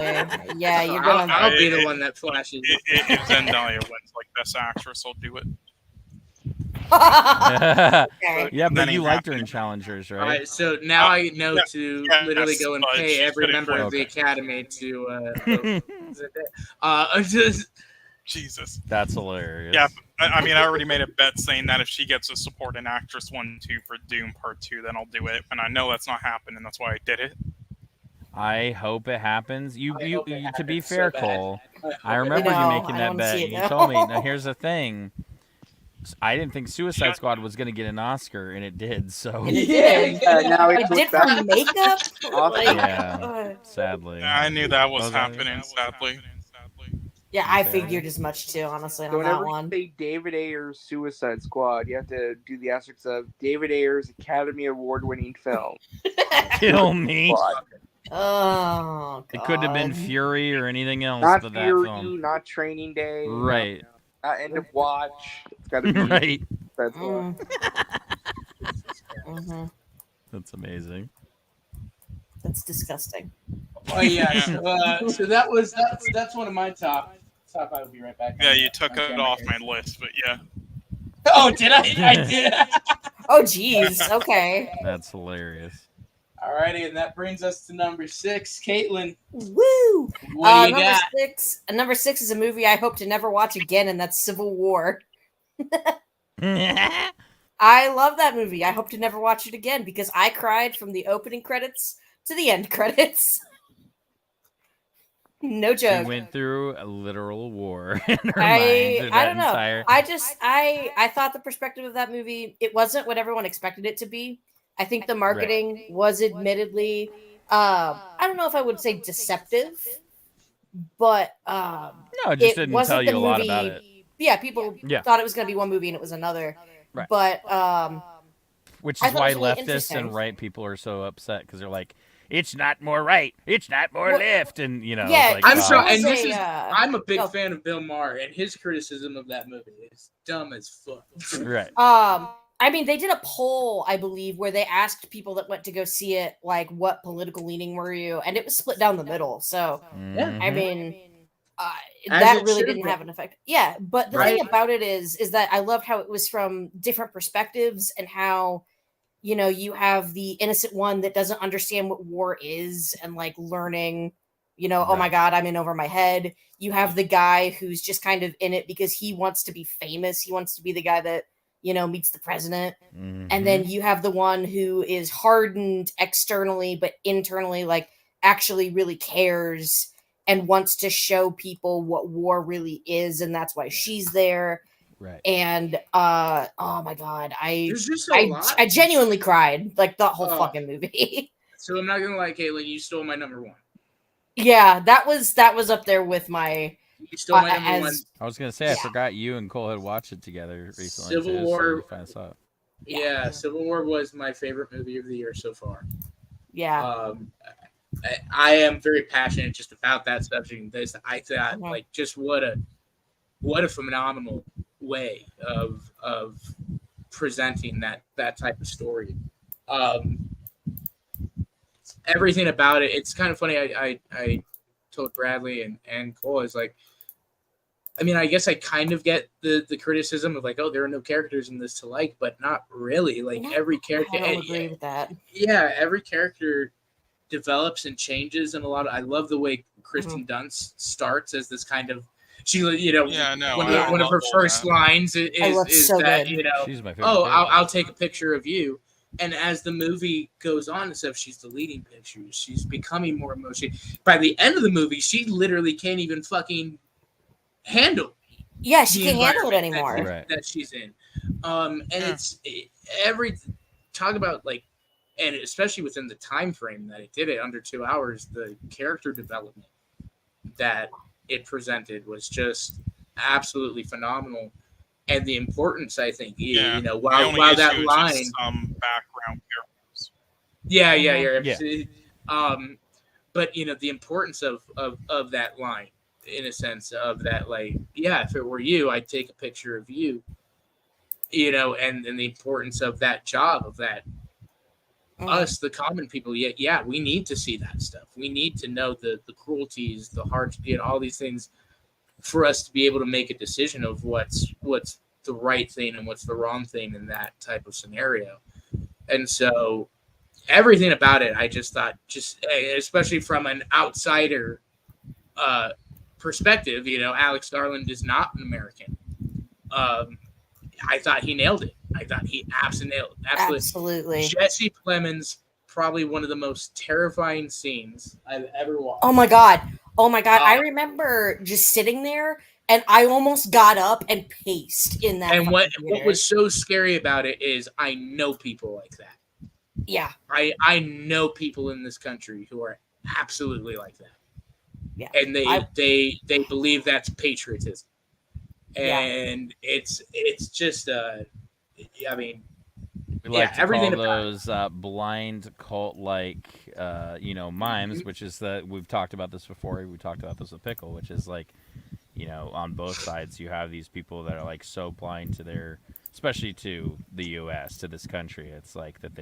Yeah, you're gonna. I'll be the one that flashes. If Zendaya wins like Best Actress, I'll do it. Okay. Yeah, but you liked her in Challengers, right? All right, so now I know to literally go and pay every member of the Academy to. Jesus. That's hilarious. Yeah, I mean, I already made a bet saying that if she gets a supporting actress 1-2 for Doom Part 2, then I'll do it. And I know that's not happening. That's why I did it. I hope it happens. You to be fair, Cole, I remember you making that bet. You told me. Now here's the thing. I didn't think Suicide Squad was going to get an Oscar, and it did. So it did. Now it did for makeup. Yeah, sadly. I knew that was happening. Sadly. Yeah, I figured as much too, honestly, So on that whenever one. you say David Ayer's Suicide Squad, you have to do the asterisks of David Ayer's Academy Award-winning film. Kill me. Oh, God. It couldn't have been Fury or anything else Not but Fury, that film. not Training Day. Right. Not End of Watch. It's got to be Right. Suicide Squad. Mhm. That's amazing. That's disgusting. Oh yeah, so that's one of my top. I would be right back. Yeah, you took it off my list, but yeah. Oh, did I? I did. Oh, jeez. Okay. That's hilarious. Alrighty, and that brings us to number 6, Caitlin. Woo! What do you number got? 6. Number 6 is a movie I hope to never watch again, and that's Civil War. I love that movie. I hope to never watch it again because I cried from the opening credits to the end credits. No joke. She went through a literal war in her mind. I don't know. I thought the perspective of that movie, it wasn't what everyone expected it to be. I think the marketing was admittedly I don't know if I would say deceptive, but no, it just didn't tell you a lot about it. Yeah, people thought it was going to be one movie and it was another. Right. But which is why leftists and right people are so upset because they're like, it's not more right, it's not more left, and you know. Yeah, like, I'm sure. And this is, I'm a big fan of Bill Maher, and his criticism of that movie is dumb as fuck. Right. I mean, they did a poll, I believe, where they asked people that went to go see it, like, what political leaning were you? And it was split down the middle. So, I mean, that really didn't have an effect. Yeah, but the thing about it is that I loved how it was from different perspectives and how, you know, you have the innocent one that doesn't understand what war is and, like, learning, you know, oh my God, I'm in over my head. You have the guy who's just kind of in it because he wants to be famous. He wants to be the guy that, you know, meets the president. And then you have the one who is hardened externally, but internally, like, actually really cares and wants to show people what war really is. And that's why she's there. Right. And, oh my God, There's just a lot. I genuinely cried, like, the whole fucking movie. So I'm not going to lie, Caitlin, you stole my number 1. Yeah, that was up there with my... You stole my number 1. I was gonna say I forgot you and Cole had watched it together recently. Civil War. Yeah, Civil War was my favorite movie of the year so far. Yeah. I am very passionate just about that subject. This I thought like just what a phenomenal way of presenting that type of story. Everything about it. It's kind of funny. I told Bradley and Cole is like. I mean, I guess I kind of get the criticism of like, oh, there are no characters in this to like, but not really. Like every character, I don't agree with that. Yeah, every character develops and changes, and I love the way Kristen Dunst starts as this kind of one of her first lines is so that good. She's my favorite I'll take a picture of you. And as the movie goes on and stuff, she's deleting pictures. She's becoming more emotional. By the end of the movie, she literally can't even fucking handle. Yeah, she can't handle it anymore. That she's in. It's every talk about like, and especially within the time frame that it did it under 2 hours, the character development that it presented was just absolutely phenomenal. And the importance, I think, you know, while that line, some background characters. Yeah. But you know, the importance of that line, in a sense of that, like, yeah, if it were you, I'd take a picture of you, you know, and the importance of that job of that. Us, the common people, yeah, we need to see that stuff. We need to know the cruelties, the heart, you know, all these things for us to be able to make a decision of what's the right thing and what's the wrong thing in that type of scenario. And so everything about it, I just thought, especially from an outsider perspective, you know, Alex Garland is not an American. I thought he nailed it. I thought he absolutely. Jesse Plemons, probably one of the most terrifying scenes I've ever watched. Oh my god! I remember just sitting there, and I almost got up and paced in that. And what was so scary about it is I know people like that. Yeah, I know people in this country who are absolutely like that. Yeah. and they believe that's patriotism, and it's just I mean, We like to call everything about those blind cult-like, mimes, which is that we've talked about this before. We talked about this with Pickle, which is like, on both sides you have these people that are like so blind to their, especially to the U.S., to this country. It's like that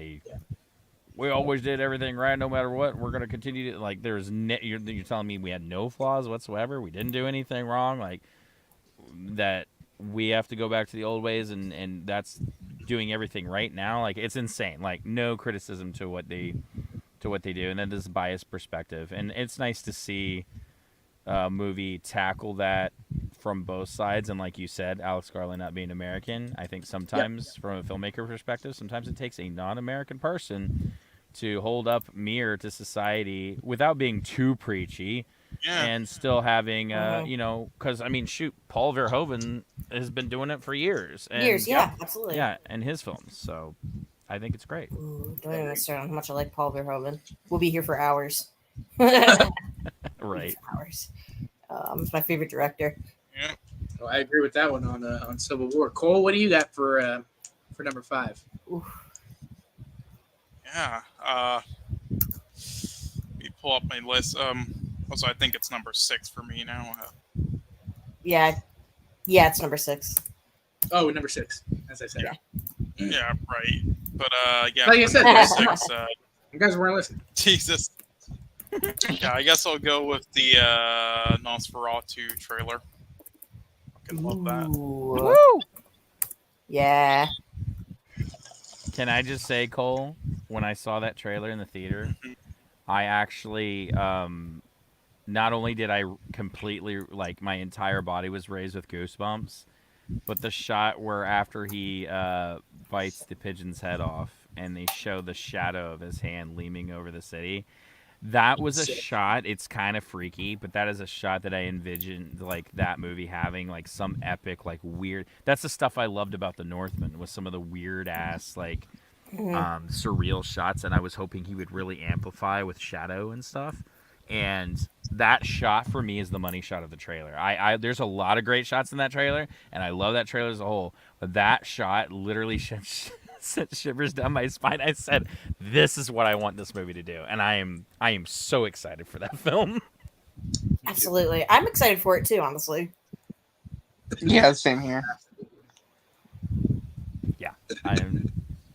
we always did everything right, no matter what. We're gonna continue to like. You're telling me we had no flaws whatsoever. We didn't do anything wrong. Like that. We have to go back to the old ways, and that's doing everything right now. Like it's insane. Like no criticism to what they do, and then this biased perspective, and it's nice to see a movie tackle that from both sides. And like you said, Alex Garland not being American, I think sometimes from a filmmaker perspective, sometimes it takes a non-American person to hold up mirror to society without being too preachy. Yeah. And still having, because I mean, shoot, Paul Verhoeven has been doing it for years. And, Absolutely. Yeah, and his films. So I think it's great. Ooh, don't even start on how much I like Paul Verhoeven. We'll be here for hours. Right. Hours. He's my favorite director. Yeah. Well, I agree with that one on Civil War. Cole, what do you got for number 5? Oof. Yeah. Let me pull up my list. Also, I think it's number 6 for me now. Yeah, it's number 6. Oh, number 6, as I said. Yeah, right. But yeah, like I said, number 6. You guys weren't listening. Jesus. Yeah, I guess I'll go with the Nosferatu trailer. Fucking love that. Woo! Yeah. Can I just say, Cole, when I saw that trailer in the theater, I actually, not only did I completely, like, my entire body was raised with goosebumps, but the shot where after he bites the pigeon's head off and they show the shadow of his hand leaning over the city, that was a shot. It's kind of freaky, but that is a shot that I envisioned, like, that movie having, like, some epic, like, weird... That's the stuff I loved about The Northman, was some of the weird-ass, like, surreal shots, and I was hoping he would really amplify with shadow and stuff. And that shot for me is the money shot of the trailer. There's a lot of great shots in that trailer, and I love that trailer as a whole. But that shot literally sent shivers down my spine. I said, "This is what I want this movie to do," and I am so excited for that film. Absolutely, I'm excited for it too. Honestly. Yeah, same here. Yeah,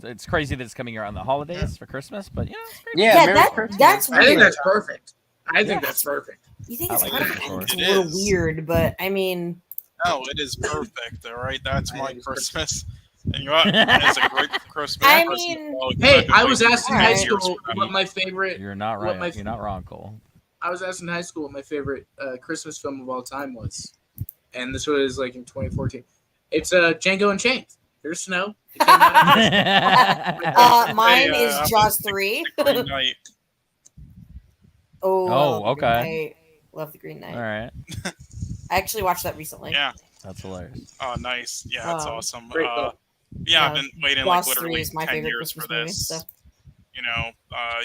it's crazy that it's coming around the holidays for Christmas, but it's great. Yeah, that's weird. I think that's perfect. I think that's perfect. You think it's like perfect? it, It's a It little is. weird, but I mean, No, it is perfect. All right, that's my Christmas. And you know what? It's a great Christmas. I Christmas. mean- Well, Hey, exactly I was like asked in this high year's school for me. what my favorite. You're not what right. You're not wrong, Cole. I was asked in high school what my favorite Christmas film of all time was, and this was like in 2014. It's Django Unchained. There's snow. It came out mine Hey, is I'm Jaws gonna 3. pick The Green Knight. Oh, I love The Green okay. Knight. Love The Green Knight. All right, I actually watched that recently. Yeah. that's hilarious. Oh, nice. Yeah, that's Um, awesome. great film. Yeah, I've been waiting like Jaws 3 literally is my 10 favorite years for Christmas movie, this. so. You know,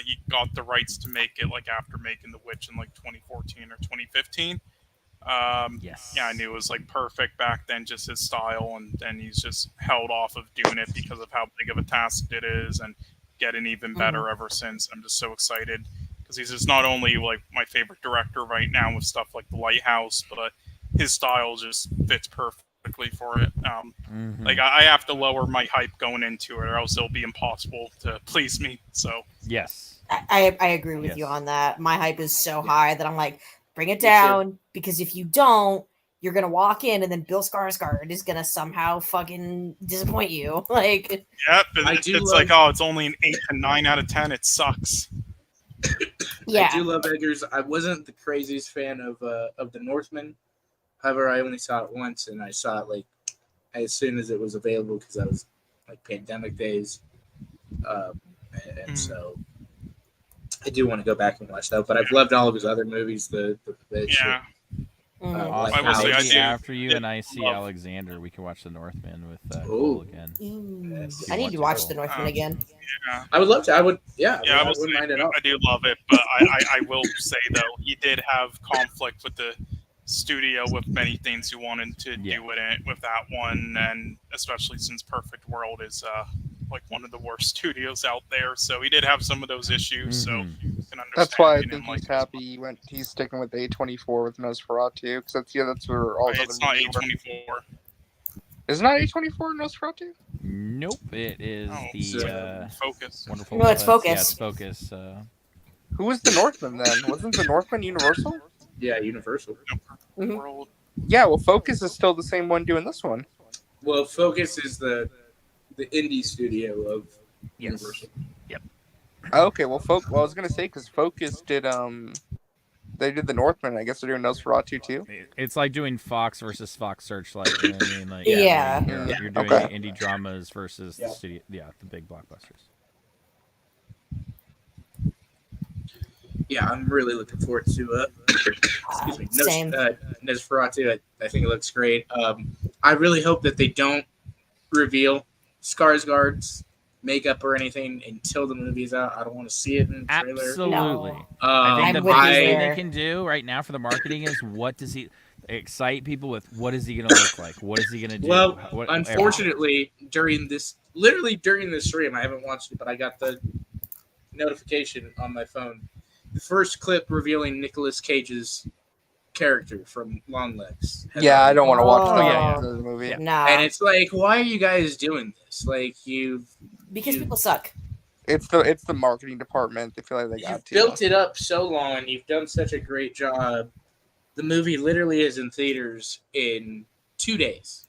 he got the rights to make it like after making The Witch in like 2014 or 2015. Yes. Yeah, I knew it was like perfect back then, just his style, and then he's just held off of doing it because of how big of a task it is, and getting even better ever since. I'm just so excited because he's just not only like my favorite director right now with stuff like The Lighthouse, but his style just fits perfectly for it. Like I have to lower my hype going into it, or else it'll be impossible to please me. So Yes. I agree with you on that. My hype is so high that I'm like, bring it down, because if you don't, you're gonna walk in and then Bill Skarsgård is gonna somehow fucking disappoint you. Like, yep, I it's do like, love- oh, it's only an 8 to 9 out of 10. It sucks. yeah, I do love Eggers. I wasn't the craziest fan of The Northman. However, I only saw it once, and I saw it like as soon as it was available because I was like pandemic days, and so I do want to go back and watch that. But I've loved all of his other movies. The Yeah. like Oscar, I will say I maybe do- after you and I see love- Alexander, we can watch The Northman with Ooh. Cole again. Ooh, If you I need want to to, watch Cole. The Northman again. Yeah. I would love to. I would. Yeah. Yeah, I will wouldn't say, mind at all. I do love it, but I will say though, he did have conflict with the studio with many things he wanted to do with it with that one, and especially since Perfect World is like one of the worst studios out there, so he did have some of those issues. So you can understand. That's why I he didn't think like he's it as happy he's sticking with A24 with Nosferatu, because that's where all much. the It's other not movies were. A24. Is it not A24 Nosferatu? Nope, it is Oh, the Focus. wonderful. No, it's Yeah, Focus. it's Focus. Who was the Northman then? Wasn't the Northman Universal? Yeah, Universal. World. Yeah, well, Focus is still the same one doing this one. Well, Focus is the indie studio of Universal. Yep. Okay, well, I was gonna say because Focus did they did the Northman. I guess they're doing Nosferatu too. It's like doing Fox versus Fox Searchlight. You know what I mean? Like, Yeah. You're doing Okay. the indie dramas versus the studio. Yeah, the big blockbusters. Yeah, I'm really looking forward to excuse me, Same. Nosferatu. I think it looks great. I really hope that they don't reveal Skarsgård's makeup or anything until the movie's out. I don't want to see it in the trailer. Absolutely. No. I think I'm the with biggest you thing there. they can do right now for the marketing is what does he excite people with? What is he going to look like? What is he going to do? Well, What, unfortunately, during this stream, I haven't watched it, but I got the notification on my phone. The first clip revealing Nicolas Cage's character from Longlegs. Yeah, I don't want to watch Oh, that yeah. the movie. Yeah. Nah. And it's like, why are you guys doing this? Like, Because people suck. It's the marketing department. They feel like they got to. built it up so long. You've done such a great job. The movie literally is in theaters in 2 days.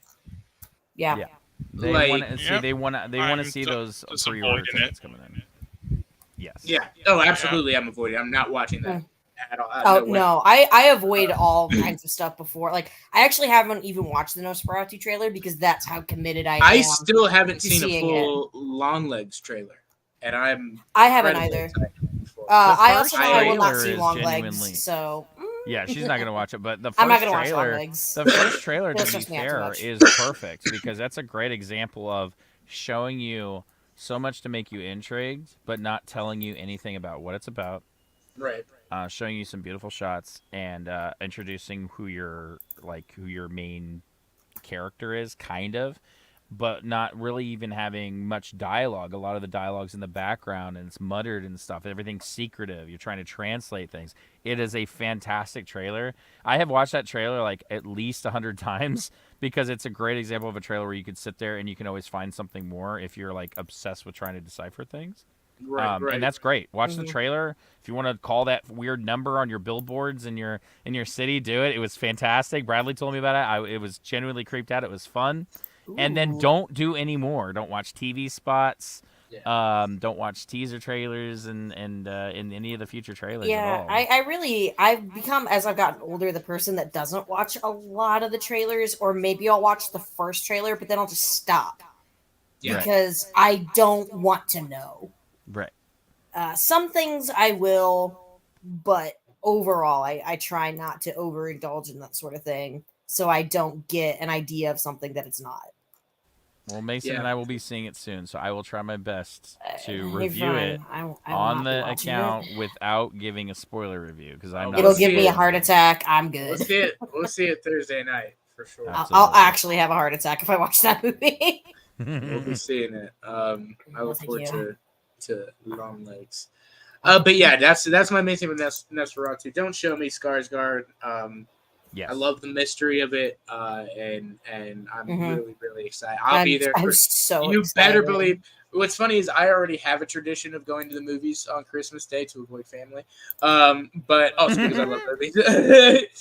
Yeah. Yeah. They Like- want to see. Yep. They want to I'm see those just pre-order avoiding tickets it. coming in. Yes. Yeah. Oh, absolutely. I'm avoiding. I'm not watching that at all. Oh way. no, I avoid all kinds of stuff before. Like I actually haven't even watched the Nosferatu trailer because that's how committed I am. I still haven't to seen a seeing full Longlegs trailer, and I haven't incredibly either. excited for it. I first also know I will not trailer see is long genuinely- legs, so Yeah, she's not gonna watch it, but the I'm not first gonna watch trailer, Longlegs. the first trailer, It'll to be stress me out too fair, much. is perfect because that's a great example of showing you so much to make you intrigued, but not telling you anything about what it's about. Right. Showing you some beautiful shots and introducing who your main character is, kind of, but not really even having much dialogue. A lot of the dialogue's in the background and it's muttered and stuff. Everything's secretive. You're trying to translate things. It is a fantastic trailer. I have watched that trailer like at least 100 times because it's a great example of a trailer where you could sit there and you can always find something more if you're like obsessed with trying to decipher things. Right. And that's great. Watch the trailer. If you want to call that weird number on your billboards in your city, do it. It was fantastic. Bradley told me about it. It was genuinely creeped out. It was fun. And then don't do any more. Don't watch TV spots. Yeah. Don't watch teaser trailers and in any of the future trailers yeah, at all. I've become, as I've gotten older, the person that doesn't watch a lot of the trailers, or maybe I'll watch the first trailer, but then I'll just stop Yeah. because I don't want to know. Right. Some things I will, but overall, I try not to overindulge in that sort of thing, so I don't get an idea of something that it's not. Well, Mason Yeah. and I will be seeing it soon, so I will try my best to You're review fine. it I will on not be the watching account it. without giving a spoiler review because I'm not. It'll a give me a spoiler heart guy. attack. I'm good. We'll see it. We'll see it Thursday night for sure. I'll actually have a heart attack if I watch that movie. We'll be seeing it. I look thank forward to Longlegs. But yeah, that's my main thing with Nosferatu. Don't show me Skarsgård. Yes. I love the mystery of it, and I'm Mhm. really excited. I'll be there. I'm so You excited. better believe. What's funny is I already have a tradition of going to the movies on Christmas Day to avoid family, but also because I love movies.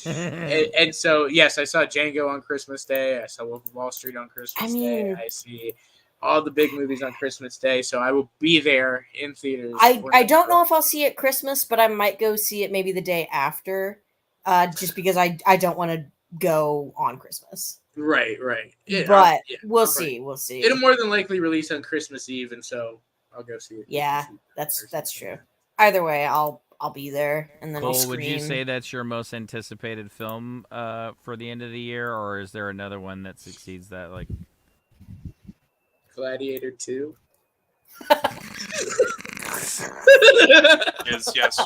and so yes, I saw Django on Christmas Day. I saw Wolf of Wall Street on Christmas Day. I see all the big movies on Christmas Day, so I will be there in theaters. I don't know if I'll see it Christmas, but I might go see it maybe the day after, just because I don't want to go on Christmas. Right. Yeah, But we'll I'll see. We'll see. It'll more than likely release on Christmas Eve, and so I'll go see it. Yeah, that's true. Either way, I'll I'll be there, and then I'll Cole, scream. would you say that's your most anticipated film for the end of the year, or is there another one that succeeds that? Like Gladiator 2. Yes, just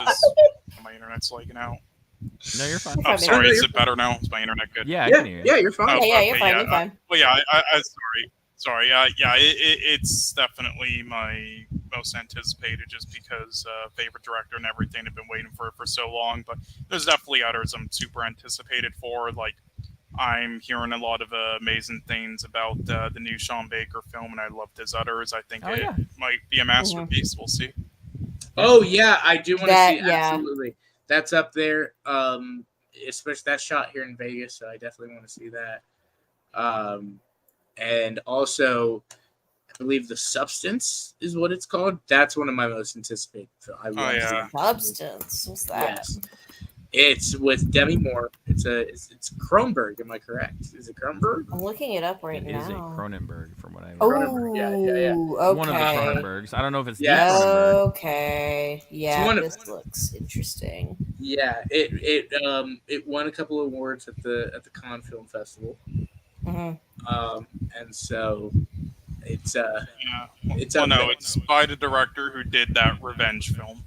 my internet's lagging out. No, you're fine. Oh, sorry. Is it better now? Is my internet good? Yeah, I can hear you. Yeah, you're fine. Yeah, you're fine. You're fine. Well, yeah, sorry. Yeah, it's definitely my most anticipated, just because favorite director and everything. I've been waiting for it for so long. But there's definitely others I'm super anticipated for. Like, I'm hearing a lot of amazing things about the new Sean Baker film, and I loved his others. I think it might be a masterpiece. We'll see. Oh yeah, I do want to see. Yeah. Absolutely, that's up there. Especially that shot here in Vegas, so I definitely want to see that. And also, I believe The Substance is what it's called. That's one of my most anticipated. I love Substance. What's that? Yes. It's with Demi Moore. It's Cronenberg. Am I correct? Is it Cronenberg? I'm looking it up right now. It is a Cronenberg, from what I heard. Oh, yeah. Okay. One of the Cronenbergs. I don't know if it's the Yes. Cronenberg. Okay. Yeah, this looks interesting. Yeah, it won a couple of awards at the Cannes Film Festival. Mm-hmm. And so it's it's well, up no, there. it's by the director who did that revenge film.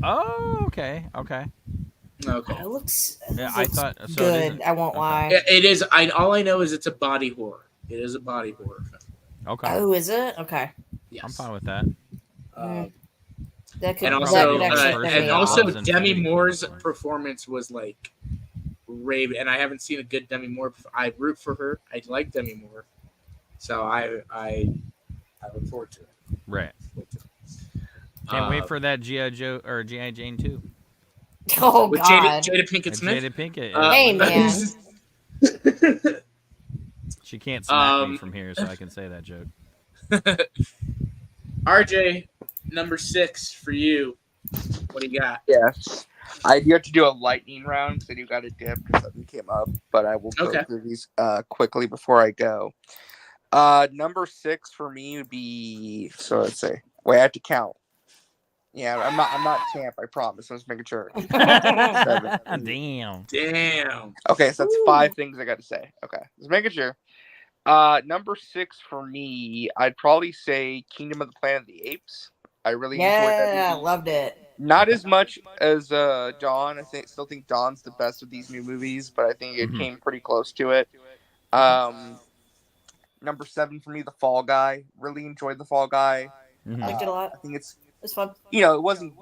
Oh, okay. It looks. Yeah, I thought so. Good. I won't lie. It is. All I know is it's a body horror. It is a body horror film. Okay. Oh, is it? Okay. Yes. I'm fine with that. That could, And also Demi Moore's performance was like rave, and I haven't seen a good Demi Moore. I root for her. I like Demi Moore, so I look forward to it. Right. Can't wait for that G.I. Joe or G.I. Jane 2. Oh with God. Jada Pinkett Smith. Jada Pinkett. Hey man. She can't smack me from here, so I can say that joke. RJ, number 6 for you. What do you got? Yes. I do have to do a lightning round because I do got a dip because something came up, but I will go through these quickly before I go. Number 6 for me would be, so let's say, I have to count. Yeah, I'm not champ, I promise. I'm just making sure. 7, 8. Damn. Okay, so that's 5 things I got to say. Okay, just making sure. Number 6 for me, I'd probably say Kingdom of the Planet of the Apes. I really enjoyed that movie. Yeah, loved it. Not as much as Dawn. Still think Dawn's the best of these new movies, but I think it came pretty close to it. Number 7 for me, The Fall Guy. Really enjoyed The Fall Guy. Liked it a lot. I think it's fun. It wasn't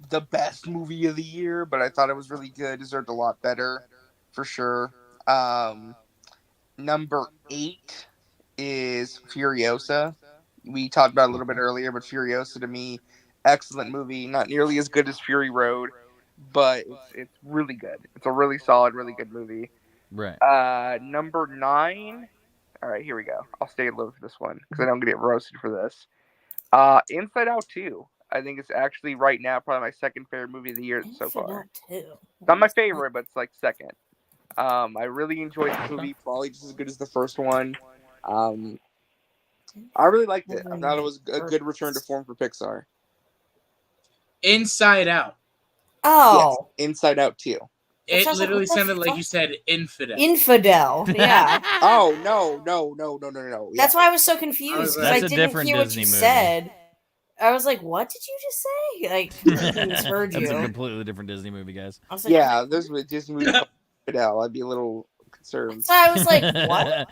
the best movie of the year, but I thought it was really good. Deserved a lot better, for sure. Number 8 is Furiosa. We talked about it a little bit earlier, but Furiosa to me, excellent movie. Not nearly as good as Fury Road, but it's really good. It's a really solid, really good movie. Right. Number 9. All right, here we go. I'll stay low for this one because I don't get roasted for this. Inside Out 2. I think it's actually right now probably my second favorite movie of the year so far. Not my favorite, but it's like second. I really enjoyed the movie, probably just as good as the first one. I really liked it. I thought it was a good return to form for Pixar. Inside Out. Oh. Yes, Inside Out 2. It literally sounded like you said infidel. Infidel, yeah. Oh, no. Yeah. That's why I was so confused. That's I a didn't different hear what Disney you movie. said. I was like, what did you just say? Like, completely misheard you. That's a completely different Disney movie, guys. I was like, Yeah, there's a Disney movie called Infidel. I'd be a little concerned. So I was like, what?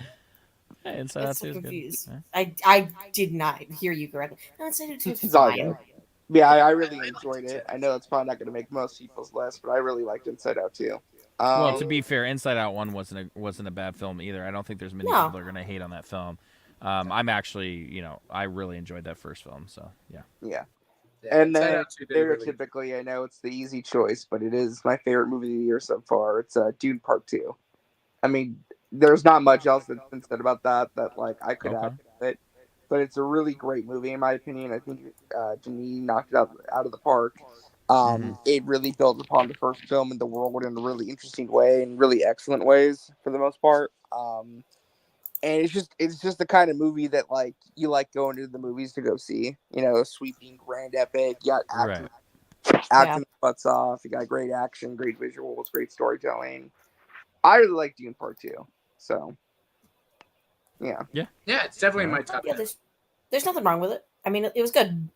Hey, Inside Out so 2 is confused. good. I did not hear you correctly. No, Inside Out 2 is It's all fine. good. Yeah, I really enjoyed it. I know that's probably not going to make most people's list, but I really liked Inside Out 2. Well, to be fair, Inside Out 1 wasn't a bad film either. I don't think there's many people that are going to hate on that film. I'm actually, I really enjoyed that first film, so yeah. Yeah. And then stereotypically, I know it's the easy choice, but it is my favorite movie of the year so far. It's Dune Part 2. I mean, there's not much else that's been said about that like I could add to it, but it's a really great movie in my opinion. I think Denis knocked it out of the park. It really builds upon the first film in the world in a really interesting way and really excellent ways for the most part. And it's just the kind of movie that like you like going to the movies to go see. A sweeping grand epic. You got acting butts off. You got great action, great visuals, great storytelling. I really like Dune Part 2. So, yeah. Yeah, it's definitely my top 10. There's nothing wrong with it. I mean, it was good.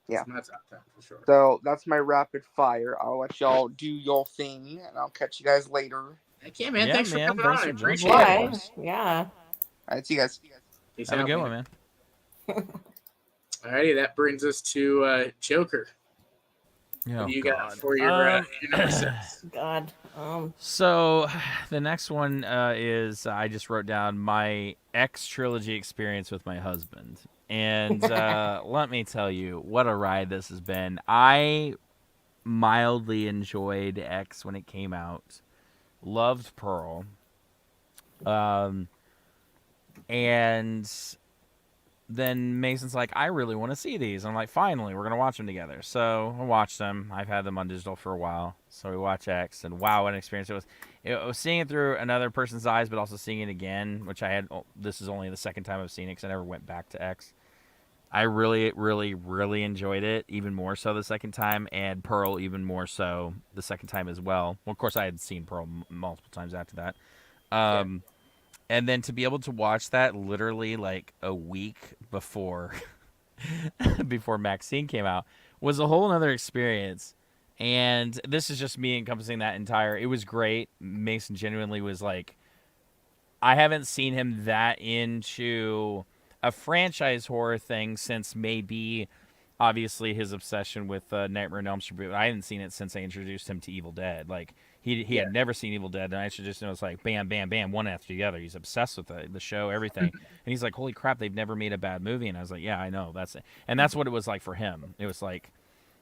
Yeah. It's my top 10 for sure. So that's my rapid fire. I'll let y'all do your thing, and I'll catch you guys later. Heck yeah, man. Thanks for coming Thanks on. I for appreciate joining it. Yeah. All right, see you guys. Peace Have a out, good man. one, man. Alrighty, that brings us to Joker. Oh, What do you got for your number 6? God. So the next one is I just wrote down my X trilogy experience with my husband. And let me tell you what a ride this has been. I mildly enjoyed X when it came out. Loved Pearl. And then Mason's like, I really want to see these. I'm like, finally, we're going to watch them together. So I watched them. I've had them on digital for a while. So we watch X, and wow, what an experience it was. It was seeing it through another person's eyes, but also seeing it again, which I had. This is only the second time I've seen it because I never went back to X. I really, really, really enjoyed it, even more so the second time, and Pearl even more so the second time as well. Well, of course, I had seen Pearl multiple times after that. And then to be able to watch that literally like a week before before Maxine came out was a whole nother experience. And this is just me encompassing that entire. It was great. Mason genuinely was like, I haven't seen him that into a franchise horror thing since maybe, obviously, his obsession with Nightmare on Elm Street. But I hadn't seen it since I introduced him to Evil Dead. Like, he had never seen Evil Dead, and I introduced him. It was like, bam, bam, bam, one after the other. He's obsessed with the show, everything. And he's like, holy crap, they've never made a bad movie. And I was like, yeah, I know. That's it. And that's what it was like for him. It was like,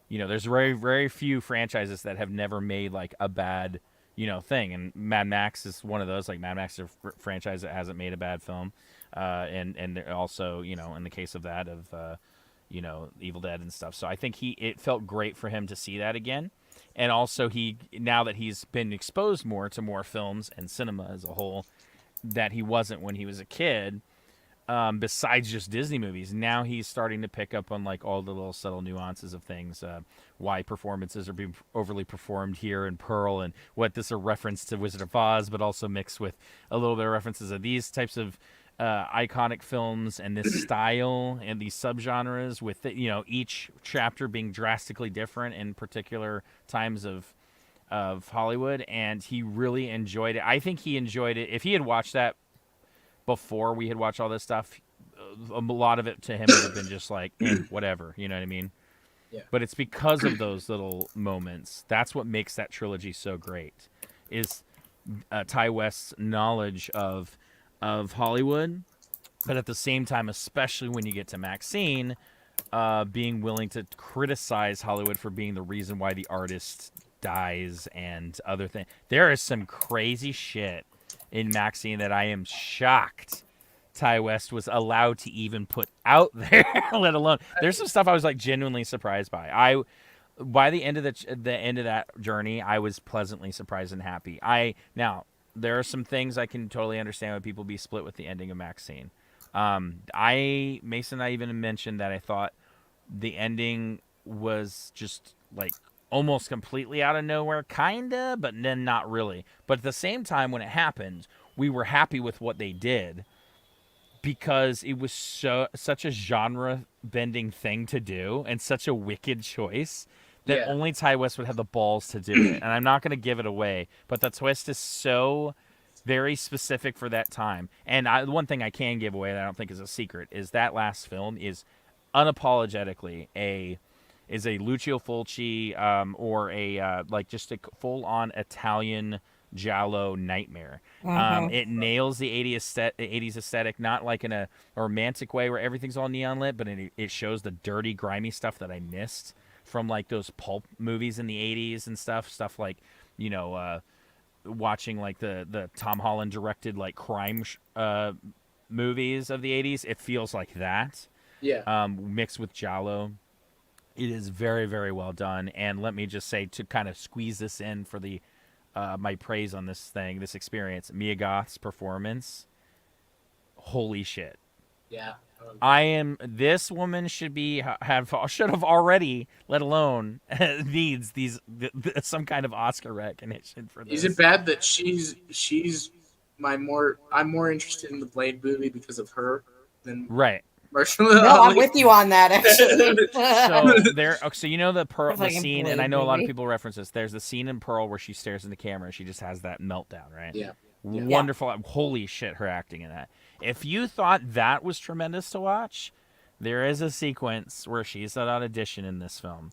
you know, there's very, very few franchises that have never made, like, a bad, you know, thing. And Mad Max is one of those. Like, Mad Max is a franchise that hasn't made a bad film. And also, you know, in the case of that, of, you know, Evil Dead and stuff. So I think it felt great for him to see that again. And also now that he's been exposed more to more films and cinema as a whole, that he wasn't when he was a kid, besides just Disney movies, now he's starting to pick up on like all the little subtle nuances of things, why performances are being overly performed here in Pearl, and what this is a reference to Wizard of Oz, but also mixed with a little bit of references of these types of iconic films and this style and these subgenres, with you know, each chapter being drastically different in particular times of Hollywood. And he really enjoyed it. I think he enjoyed it. If he had watched that before we had watched all this stuff, a lot of it to him would have been just like whatever, you know what I mean? Yeah. But it's because of those little moments. That's what makes that trilogy so great, is Ty West's knowledge of Hollywood, but at the same time, especially when you get to Maxine, being willing to criticize Hollywood for being the reason why the artist dies and other things. There is some crazy shit in Maxine that I am shocked Ty West was allowed to even put out there, let alone. There's some stuff I was like genuinely surprised by. By the end of the end of that journey, I was pleasantly surprised and happy. Now there are some things I can totally understand why people be split with the ending of Maxine. Mason and I even mentioned that I thought the ending was just like almost completely out of nowhere, kinda, but then not really. But at the same time, when it happened, we were happy with what they did, because it was such a genre-bending thing to do and such a wicked choice that only Ty West would have the balls to do it. And I'm not going to give it away, but the twist is so very specific for that time. And one thing I can give away that I don't think is a secret is that last film is unapologetically a Lucio Fulci or a like just a full-on Italian giallo nightmare. It nails the 80s aesthetic, not like in a romantic way where everything's all neon lit, but it shows the dirty, grimy stuff that I missed from like those pulp movies in the 80s and stuff like, you know, watching like the Tom Holland directed like crime movies of the 80s. It feels like that. Yeah. Mixed with giallo. It is very, very well done. And let me just say, to kind of squeeze this in for the my praise on this experience, Mia Goth's performance, holy shit. Yeah. This woman should have already, let alone needs some kind of Oscar recognition for this. Is it bad that I'm more interested in the Blade movie because of her than right? Mahershala No, Ali? I'm with you on that actually. So you know the Fucking scene, Blade and I know a lot of movie. people reference this. There's the scene in Pearl where she stares in the camera and she just has that meltdown, right? Yeah. Wonderful. Holy shit, her acting in that. If you thought that was tremendous to watch, there is a sequence where she's at an audition in this film.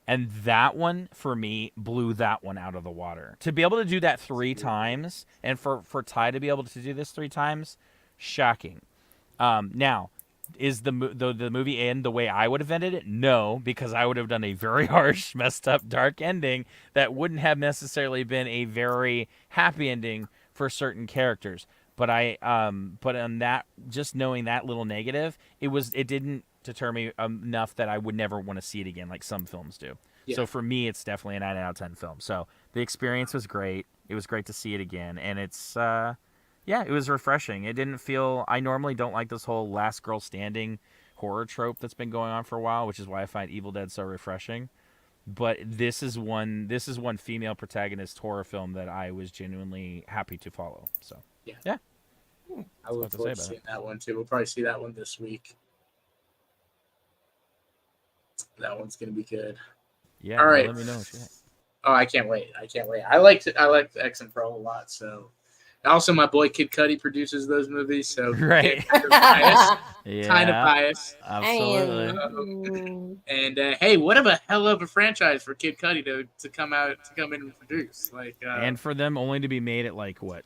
And that one, for me, blew that one out of the water. To be able to do that 3 times, and for Ty to be able to do this 3 times, shocking. Now, is the movie end the way I would have ended it? No, because I would have done a very harsh, messed up, dark ending that wouldn't have necessarily been a very happy ending for certain characters. But but on that, just knowing that little negative, it didn't deter me enough that I would never want to see it again, like some films do. Yeah. So for me, it's definitely a 9 out of 10 film. So the experience was great. It was great to see it again, and it's it was refreshing. It didn't feel. I normally don't like this whole last girl standing horror trope that's been going on for a while, which is why I find Evil Dead so refreshing. But this is one female protagonist horror film that I was genuinely happy to follow. So yeah. I look forward to seeing that one too. We'll probably see that one this week. That one's gonna be good. Yeah. All right. Let me know what you think. Oh, I can't wait. I liked X and Pro a lot. So, also my boy Kid Cudi produces those movies. So right. Kind of biased. Absolutely. And hey, what a hell of a franchise for Kid Cudi to come in and produce. And for them only to be made at like what?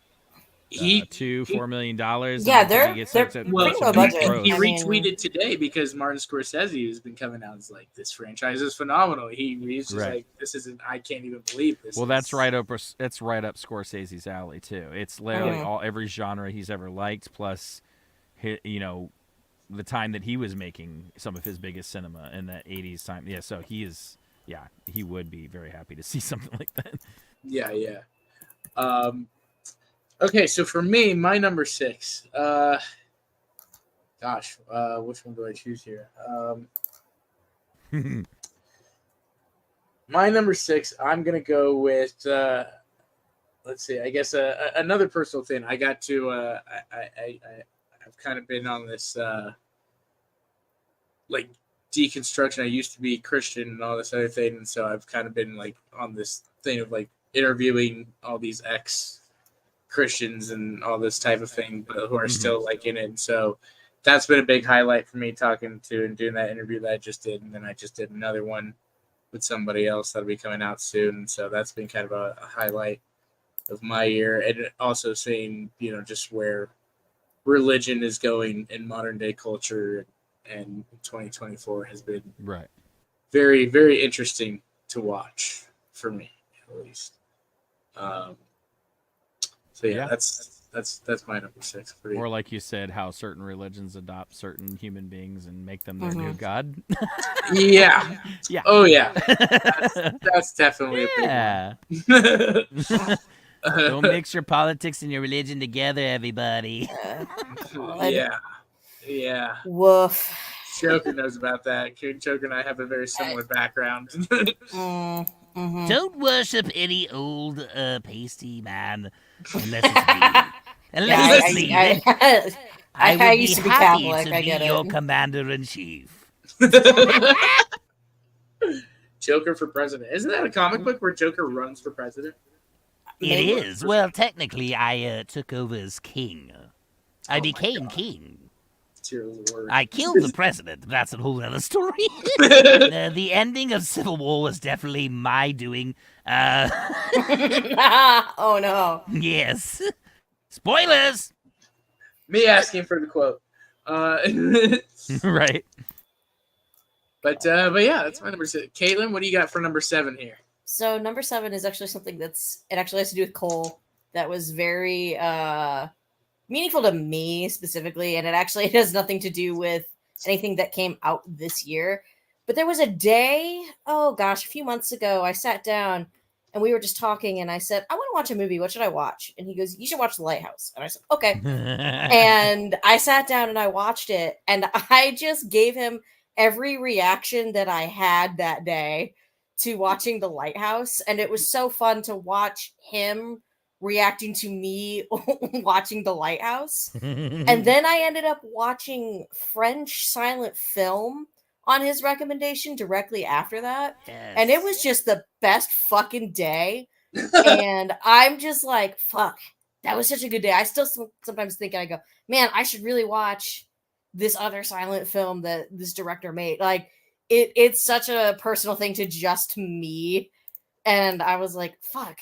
$4 million. Yeah, they're pretty low budget. He retweeted today because Martin Scorsese has been coming out and is like, this franchise is phenomenal. He's just like, this isn't. I can't even believe this. Well, that's right up Scorsese's alley too. It's literally every genre he's ever liked, plus, the time that he was making some of his biggest cinema in that 80s time. Yeah, so he would be very happy to see something like that. Yeah. Okay, so for me, my number 6. Which one do I choose here? My number 6, I'm gonna go with. Let's see. I guess another personal thing. I got to. I've kind of been on this like deconstruction. I used to be Christian and all this other thing, and so I've kind of been like on this thing of like interviewing all these Christians and all this type of thing, but who are still like in it. And so that's been a big highlight for me, talking to and doing that interview that I just did. And then I just did another one with somebody else that'll be coming out soon. And so that's been kind of a highlight of my year. And also seeing, just where religion is going in modern day culture and 2024 has been very, very interesting to watch for me, at least. So that's my number 6. Or like you said, how certain religions adopt certain human beings and make them their new god. Yeah. Oh yeah. That's definitely a big one. Don't mix your politics and your religion together, everybody. Yeah. Woof. Joker knows about that. Joker and I have a very similar background. Don't worship any old pasty man unless it's me. Unless it's me. I would used be to be happy Catholic, to I be get your it. commander-in-chief. Joker for president. Isn't that a comic book where Joker runs for president? It is. Well, technically, I took over as king. I became king. I killed the president. That's a whole other story. The ending of Civil War was definitely my doing. Oh, no. Yes. Spoilers! Me asking for the quote. Right. But yeah, that's my number 6. Caitlin, what do you got for number 7 here? So number 7 is actually something it actually has to do with Cole. That was very meaningful to me specifically, and it actually has nothing to do with anything that came out this year. But there was a day, a few months ago, I sat down and we were just talking, and I said, I want to watch a movie. What should I watch? And he goes, you should watch The Lighthouse. And I said, okay. And I sat down and I watched it, and I just gave him every reaction that I had that day to watching The Lighthouse. And it was so fun to watch him reacting to me watching The Lighthouse. And then I ended up watching French silent film on his recommendation directly after that. And it was just the best fucking day. And I'm just like, fuck, that was such a good day. I still sometimes think, I go, man, I should really watch this other silent film that this director made. Like, it's such a personal thing to just me. And I was like, fuck,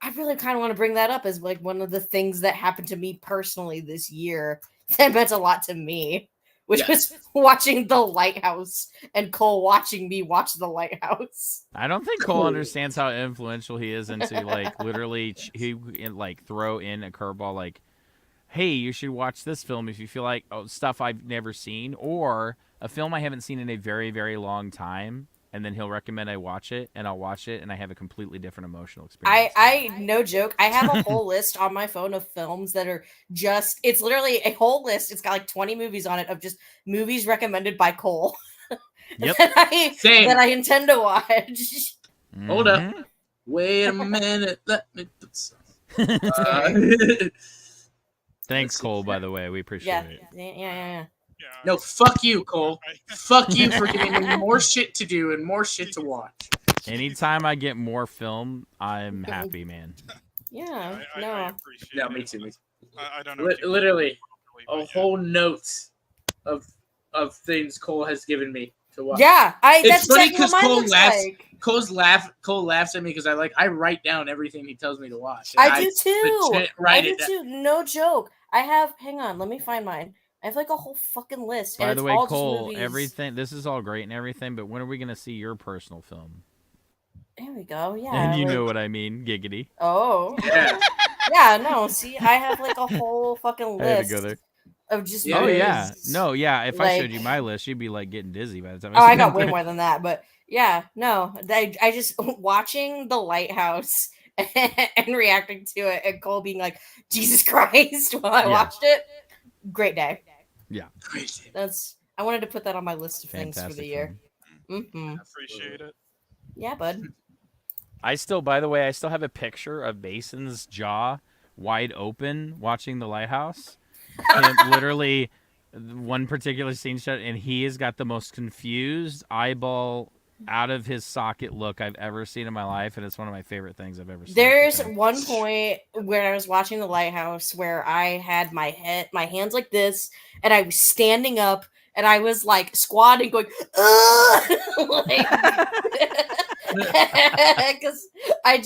I really kind of want to bring that up as like one of the things that happened to me personally this year that meant a lot to me, which was watching The Lighthouse and Cole watching me watch The Lighthouse. I don't think Cole understands how influential he is into like literally he like throw in a curveball like, hey, you should watch this film if you feel like stuff I've never seen or a film I haven't seen in a very, very long time. And then he'll recommend I watch it, and I'll watch it, and I have a completely different emotional experience. I no joke, I have a whole list on my phone of films that are just, it's literally a whole list. It's got like 20 movies on it of just movies recommended by Cole. Yep. that I intend to watch. Mm-hmm. Hold up. Wait a minute. Let me put some. Thanks, Cole, by the way. We appreciate it. Yeah. No, fuck you, Cole. Fuck you for giving me more shit to do and more shit to watch. Anytime I get more film, I'm happy, man. Yeah, I appreciate No, it. me too. I don't know. Literally, a whole note of things Cole has given me to watch. Yeah, it's that's funny exactly because what mine Cole looks laughs. like. Cole laughs at me because I write down everything he tells me to watch. I do too. I do down. too. No joke. I have. Hang on. Let me find mine. I have like a whole fucking list. By and the it's way, all Cole, just movies. everything. This is all great and everything, but when are we gonna see your personal film? There we go. Yeah. And you like- know what I mean, giggity. Oh. Yeah. Yeah. No. See, I have like a whole fucking I had to list go there. of just. Oh movies. yeah, no, yeah. If I like- showed you my list, you'd be like getting dizzy by the time. Oh, I got way more than that, but yeah, no, I just watching The Lighthouse and reacting to it, and Cole being like, "Jesus Christ!" while I watched it. Great day. Yeah, that's. I wanted to put that on my list of things for Fantastic the year. I appreciate it. Yeah, bud. by the way, I still have a picture of Mason's jaw wide open watching The Lighthouse. And literally, one particular scene shot, and he has got the most confused eyeball out of his socket look I've ever seen in my life, and it's one of my favorite things I've ever seen. There's one point where I was watching The Lighthouse where I had my hands like this, and I was standing up, and I was like squatting, going, because I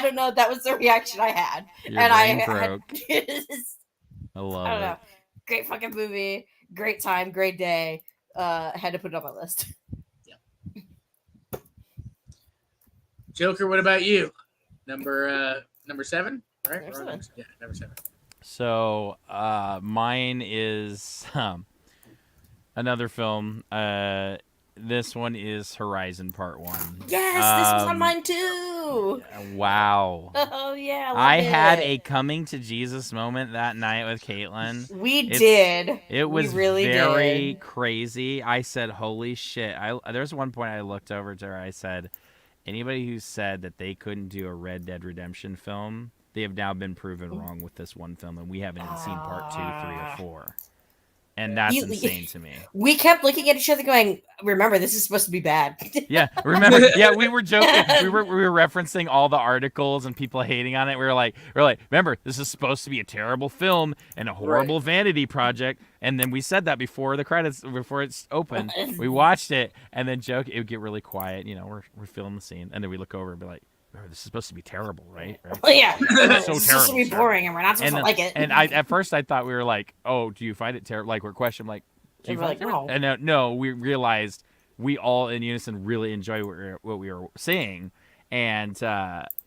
don't know, that was the reaction I had. Your and brain I broke. I love don't it. know. Great fucking movie, great time, great day. I had to put it on my list. Joker, what about you? Number 7, right? Number 7. Yeah, number 7. So mine is another film. This one is Horizon Part 1. Yes, this was on mine too. Wow. Oh yeah, I had it. a coming to Jesus moment that night with Caitlin. We did. It was we really very did. crazy. I said, "Holy shit!" There's one point I looked over to her. I said, "Anybody who said that they couldn't do a Red Dead Redemption film, they have now been proven wrong with this one film, and we haven't even seen part 2, 3, or 4." And that's insane to me. We kept looking at each other going, remember, this is supposed to be bad. Yeah, remember? Yeah, we were joking. We were referencing all the articles and people hating on it. We were like, remember, this is supposed to be a terrible film and a horrible vanity project. And then we said that before the credits, before it's open. We watched it and then it would get really quiet. You know, we're feeling the scene, and then we look over and be like, this is supposed to be terrible, right? Well, yeah, it's so it's terrible. supposed to be boring, and we're not supposed to like it. And at first I thought we were like, oh, do you find it terrible? Like, we're questioning, like, do you find it terrible? And no, we realized we all in unison really enjoy what we were seeing, and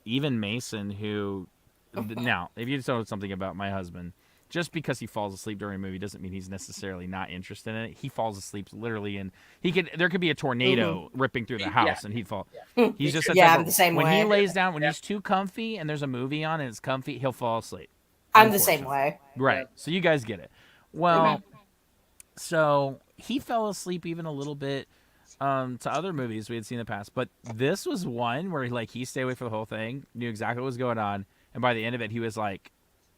even Mason, who now, if you know something about my husband, just because he falls asleep during a movie doesn't mean he's necessarily not interested in it. He falls asleep literally, and there could be a tornado ripping through the house, and he'd fall. He's just I'm the same when way. he lays down, when he's too comfy, and there's a movie on and it's comfy, he'll fall asleep. I'm the same way. Right. So you guys get it. Well, so he fell asleep even a little bit to other movies we had seen in the past, but this was one where he stayed awake for the whole thing, knew exactly what was going on, and by the end of it, he was like,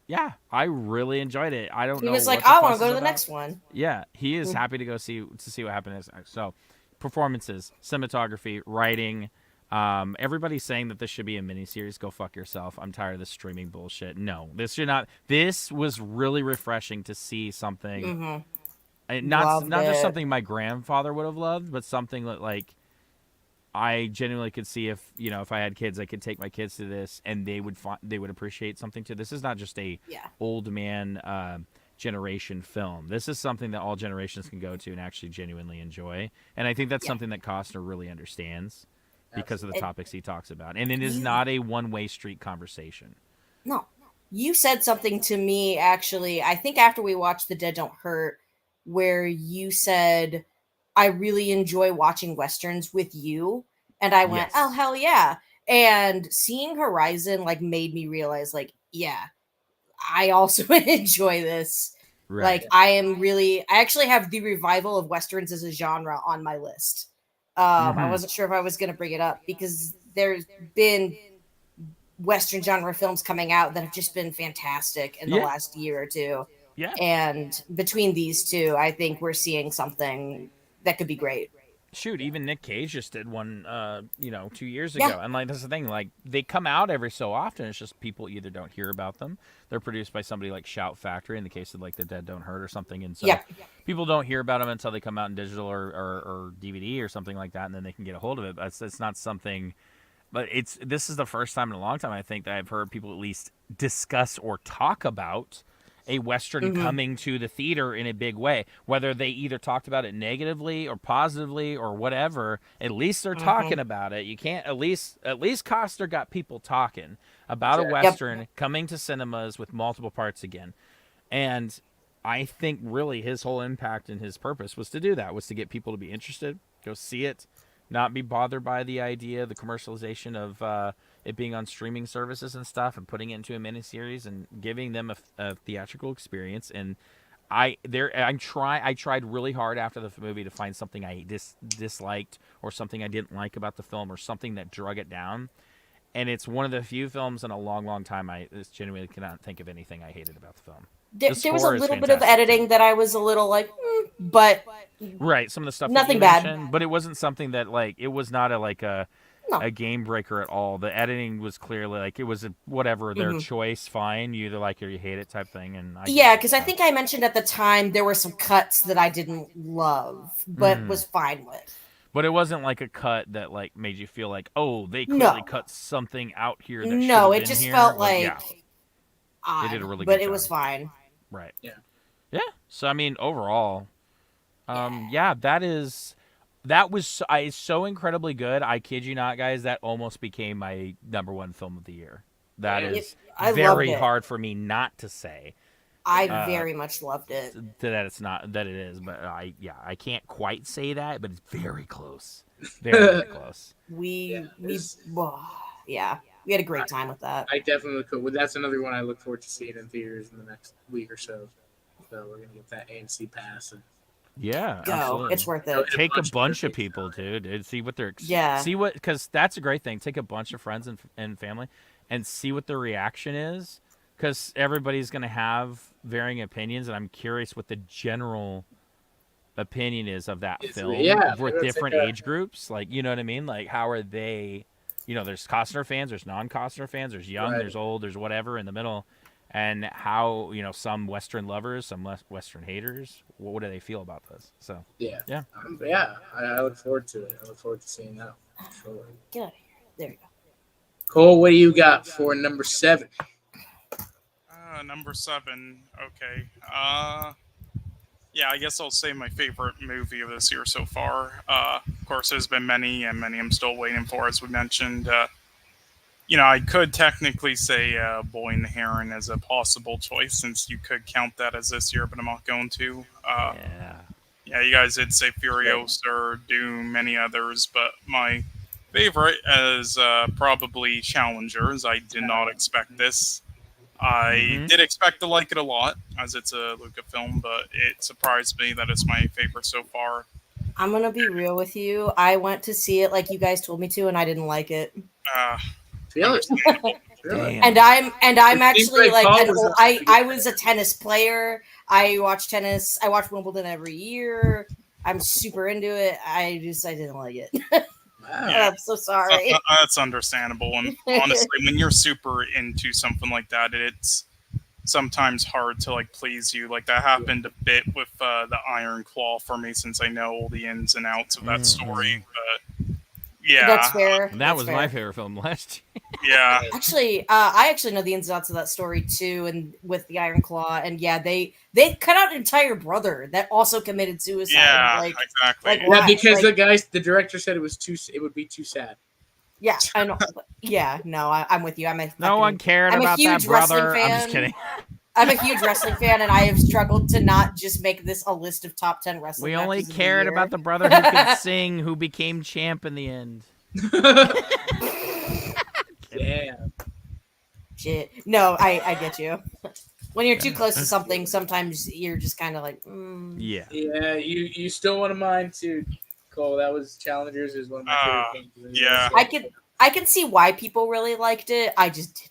"Yeah, I really enjoyed it. I don't know." He was like, what the "I want fuss to go is to the about." next one." Yeah, he is happy to go see what happened next. So, performances, cinematography, writing. Everybody's saying that this should be a miniseries. Go fuck yourself. I'm tired of this streaming bullshit. No, this should not. This was really refreshing to see something. Not just something my grandfather would have loved, but something that I genuinely could see if I had kids, I could take my kids to this and they would appreciate something too. This is not just a old man generation film. This is something that all generations can go to and actually genuinely enjoy. And I think that's something that Costner really understands because of the topics he talks about. And it is not a one-way street conversation. No. You said something to me, actually, I think after we watched The Dead Don't Hurt, where you said, I really enjoy watching Westerns with you. And I went, oh, hell yeah. And seeing Horizon, made me realize, yeah, I also enjoy this. Right. I actually have the revival of Westerns as a genre on my list. I wasn't sure if I was going to bring it up because there's been Western genre films coming out that have just been fantastic in the last year or two. Yeah. And between these two, I think we're seeing something that could be great. Shoot, even Nick Cage just did one 2 years ago. And that's the thing, they come out every so often. It's just people either don't hear about them. They're produced by somebody like Shout Factory in the case of The Dead Don't Hurt or something. And so people don't hear about them until they come out in digital or DVD or something like that, and then they can get a hold of it. But it's not something. But this is the first time in a long time, I think, that I've heard people at least discuss or talk about a Western coming to the theater in a big way. Whether they either talked about it negatively or positively or whatever, at least they're talking about it. You can't at least Costner got people talking about a Western coming to cinemas with multiple parts again. And I think really his whole impact and his purpose was to do that, was to get people to be interested, go see it, not be bothered by the idea, the commercialization of it being on streaming services and stuff, and putting it into a miniseries and giving them a theatrical experience. And I tried really hard after the movie to find something I disliked or something I didn't like about the film or something that drug it down. And it's one of the few films in a long, long time I genuinely cannot think of anything I hated about the film. There was a little bit of editing that I was a little but right, some of the stuff nothing that you bad, mentioned, but it wasn't something that it was not a game breaker at all. The editing was clearly it was whatever their choice, fine. You either like it or you hate it type thing. And because I think I mentioned at the time there were some cuts that I didn't love, but was fine with. But it wasn't a cut that made you feel they clearly cut something out here. That it just felt odd. They did a really but good it job. was fine. Right. Yeah. Yeah. So I mean, overall, that was so incredibly good. I kid you not, guys. That almost became my #1 film of the year. That is very hard for me not to say. I very much loved it. That it's not that it is, but I can't quite say that, but it's very close. Very close. We had a great time with that. I definitely could. Well, that's another one I look forward to seeing in theaters in the next week or so. So we're gonna get that AMC pass. And yeah, go. Absolutely. It's worth it. Take a bunch of people, dude. See what they're because that's a great thing. Take a bunch of friends and family and see what their reaction is, because everybody's gonna have varying opinions, and I'm curious what the general opinion is of that film with different age groups. You know what I mean? How are they? There's Costner fans, there's non-Costner fans, there's young, there's old, there's whatever in the middle. And how, some Western lovers, some Western haters, what do they feel about this? So, I look forward to it. I look forward to seeing that. Sure. Get out of here. There you go. Cole, what do you got for number 7? Number 7, okay. I guess I'll say my favorite movie of this year so far. Of course, there's been many, and many I'm still waiting for, as we mentioned. I could technically say Boy and the Heron as a possible choice, since you could count that as this year, but I'm not going to. Yeah, you guys did say Furiosa, Doom, many others, but my favorite is probably Challengers. I did not expect this. I did expect to like it a lot, as it's a Luca film, but it surprised me that it's my favorite so far. I'm gonna be real with you. I went to see it like you guys told me to, and I didn't like it. And I'm actually like I was a tennis player. I watch tennis. I watch Wimbledon every year. I'm super into it. I didn't like it. I'm so sorry. That's understandable. And honestly, when you're super into something like that, it's sometimes hard to like please you. Like that happened a bit with the Iron Claw for me, since I know all the ins and outs of that story. But yeah, that's fair. That was my favorite film last year. Yeah, actually, I actually know the ins and outs of that story too, and with the Iron Claw, and yeah, they cut out an entire brother that also committed suicide. Yeah, exactly. Like, because the director said it would be too sad. Yeah, I know. Yeah, no, I'm with you. No one cared about that brother. I'm just kidding. I'm a huge wrestling fan, and I have struggled to not just make this a list of top 10 wrestling. We only cared about the brother who could sing, who became champ in the end. Damn. Shit. No, I get you. When you're too close to something, sometimes you're just kind of like, Yeah. Yeah, you stole one of mine too, Cole. That was Challengers is one of my favorite things. Yeah. I can see why people really liked it. I just didn't.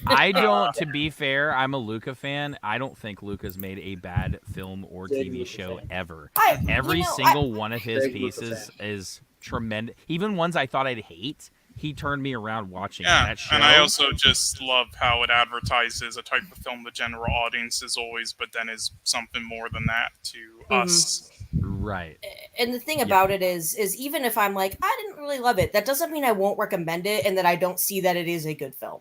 I don't, to be fair, I'm a Luca fan. I don't think Luca's made a bad film or TV show ever. Every single one of his pieces is tremendous. Even ones I thought I'd hate, he turned me around watching that show. And I also just love how it advertises a type of film the general audience is always, but then is something more than that to us. Right. And the thing about it is even if I'm like, I didn't really love it, that doesn't mean I won't recommend it and that I don't see that it is a good film.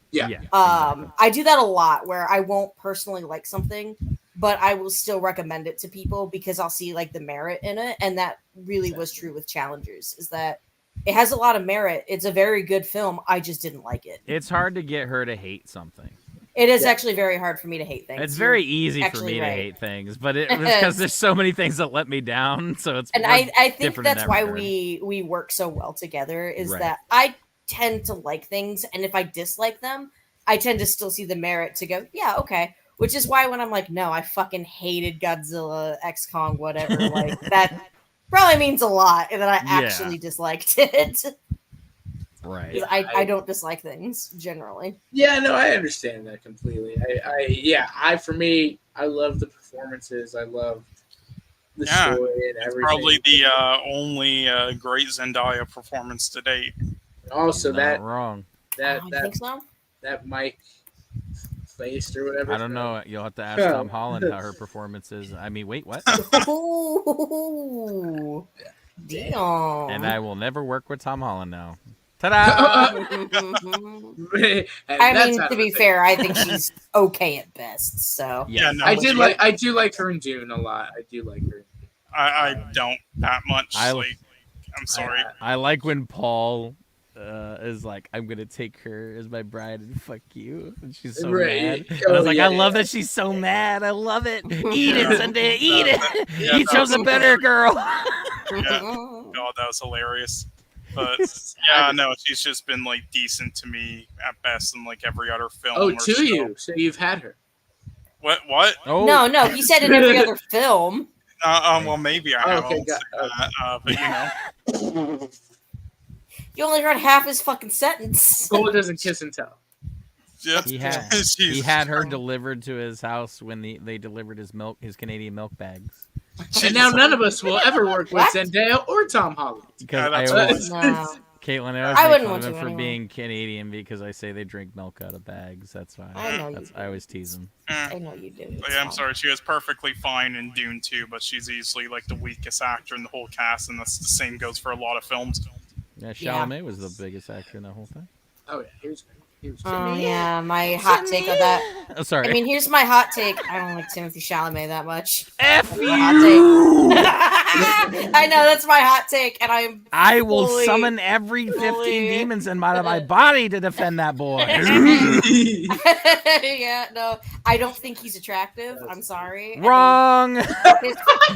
Yeah. I do that a lot where I won't personally like something, but I will still recommend it to people because I'll see like the merit in it. And that really was true with Challengers, is that it has a lot of merit. It's a very good film. I just didn't like it. It's hard to get her to hate something. It is actually very hard for me to hate things. It's very easy for me to hate things, but it was because there's so many things that let me down. So it's I think that's why we work so well together, is that I tend to like things, and if I dislike them, I tend to still see the merit to go, yeah, okay. Which is why when I'm like, no, I fucking hated Godzilla, X Kong, whatever, like that probably means a lot, and that I actually disliked it. Right. I don't dislike things generally. Yeah, no, I understand that completely. For me, I love the performances. I love the story and everything. Probably the only great Zendaya performance to date. Also, not wrong. I think so. That Mike faced or whatever. I don't know. You'll have to ask Tom Holland how her performance is. I mean, wait, what? Ooh, damn. And I will never work with Tom Holland now. Ta-da! I mean, to be fair, I think she's okay at best. So yeah, no, I do like her in Dune a lot. I do like her. I don't that much. I'm sorry. I like when Paul is like, I'm gonna take her as my bride and fuck you, and she's so mad. And I was like, I love that she's so mad. I love it. Eat it, Zendaya. Eat it. You chose a better girl. God, that was hilarious. But yeah, no, she's just been like decent to me at best in like every other film. Oh, to you. So you've had her. What? Oh. No. He said in every other film. Well, maybe I have. Okay, but you know, you only heard half his fucking sentence. Cole doesn't kiss and tell. Yep. He had her delivered to his house when they delivered his Canadian milk bags. And now none of us will ever work with Zendaya or Tom Holland. Because Caitlin, I wouldn't want to for being Canadian because I say they drink milk out of bags. That's why I always tease them. I know you do. Yeah, I'm sorry. She was perfectly fine in Dune 2, but she's easily like the weakest actor in the whole cast, and the same goes for a lot of films. Yeah, Chalamet was the biggest actor in the whole thing. Oh yeah, he was great. Oh yeah, my hot take on that. Oh, sorry. I mean, here's my hot take. I don't like Timothy Chalamet that much. F you! I know that's my hot take, and I will summon every 15 demons in my body to defend that boy. Yeah, no, I don't think he's attractive. I'm sorry. Wrong.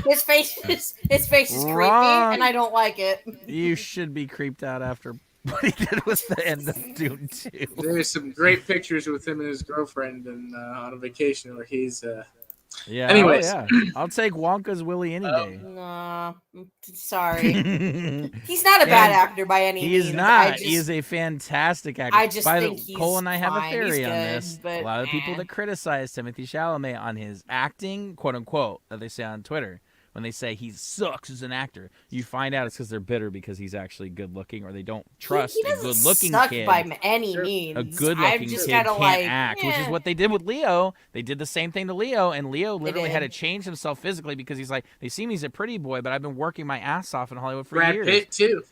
His face is creepy, Wrong. and I don't like it. You should be creeped out after what he did with the end of Dune 2. There's some great pictures with him and his girlfriend and on a vacation where he's. Yeah. Anyways, I'll take Wonka's Willy any day. No, sorry. He's not a bad actor by any means. He is not. He is a fantastic actor. I just think he's Cole and I have a fine. theory He's on good, this. but A lot of people that criticize Timothée Chalamet on his acting, quote unquote, that they say on Twitter, when they say he sucks as an actor, you find out it's because they're bitter because he's actually good looking, or they don't trust he a good looking suck kid. by any means. A good looking kid can't act, which is what they did with Leo. They did the same thing to Leo, and Leo literally had to change himself physically because he's like, they see me as a pretty boy, but I've been working my ass off in Hollywood for years. Brad Pitt too.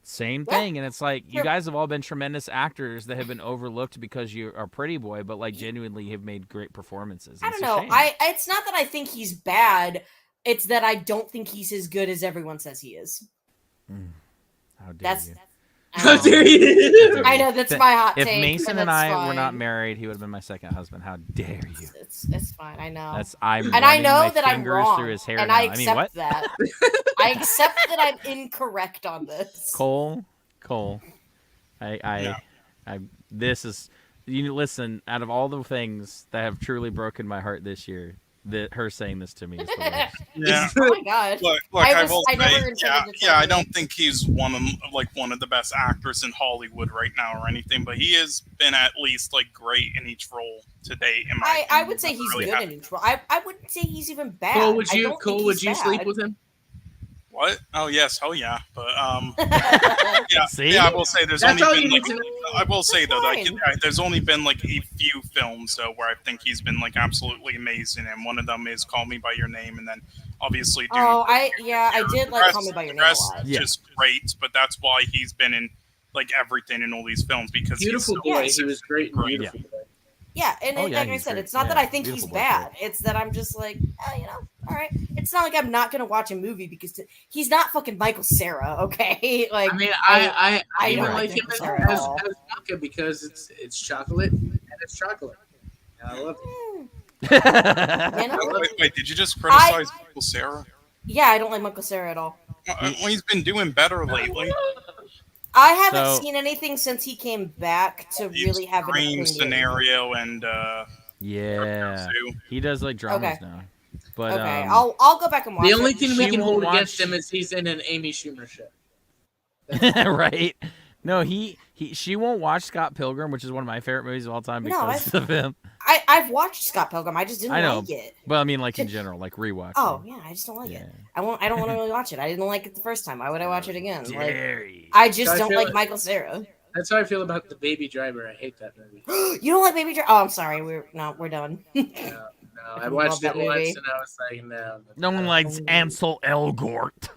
Same thing, and it's like you guys have all been tremendous actors that have been overlooked because you are pretty boy, but like genuinely have made great performances. I don't know. It's not that I think he's bad. It's that I don't think he's as good as everyone says he is. How dare you? How dare you? I know that's my hot take. If Mason but and that's I were not fine. married, he would have been my second husband. How dare you? It's fine. I know. I'm and I running know my that I'm fingers wrong, through his hair and now. I accept what? that. I accept that I'm incorrect on this. Cole, this is, listen, out of all the things that have truly broken my heart this year, her saying this to me is the worst. Yeah. Oh my god. Look, I will never say, intended to yeah, I tell don't think he's one of the best actors in Hollywood right now or anything, but he has been at least like great in each role to date. I would say he's good in each role. I wouldn't say he's even bad. Cole, would I you don't think would he's you sleep bad. with him? What? Oh yes, oh yeah, but See? yeah. I will say there's That's only all been you like, need to know. I will say though, fine. there's only been like a few films though where I think he's been like absolutely amazing, and one of them is Call Me by Your Name, and then obviously Dune. Oh, I did like Call Me by Your Name a rest lot. just great, but that's why he's been in like everything in all these films because Beautiful he's Boy. He was great in Beautiful Boy. Yeah, and like I he's said, great. it's not that I think Beautiful he's Boy's bad. It's that I'm just like, all right. It's not like I'm not gonna watch a movie because he's not fucking Michael Cera, okay? Like, I mean, I don't even like like him Michael as Cera at all. Wonka because it's chocolate and it's chocolate. And I love it. You know? Wait, did you just criticize Michael Cera? Yeah, I don't like Michael Cera at all. Well, he's been doing better lately. I haven't seen anything since he came back to really have an Dream opinion. Scenario and Yeah, he does like dramas now. But okay, I'll go back and watch The only it. thing we She can hold won't against watch- him is he's in an Amy Schumer show. right? No, she won't watch Scott Pilgrim, which is one of my favorite movies of all time No, because of him. I've watched Scott Pilgrim. I just didn't I know, like it. but I mean, like in general, like rewatch. Oh yeah, I just don't like it. I don't want to really watch it. I didn't like it the first time. Why would I watch it again? Dare Like, you. I just I don't feel like like- Michael Cera. That's how I feel about The Baby Driver. I hate that movie. You don't like Baby Driver? Oh, I'm sorry. We're done. No, I love watched that it once movie. and I was like, no. No one likes Ansel Elgort.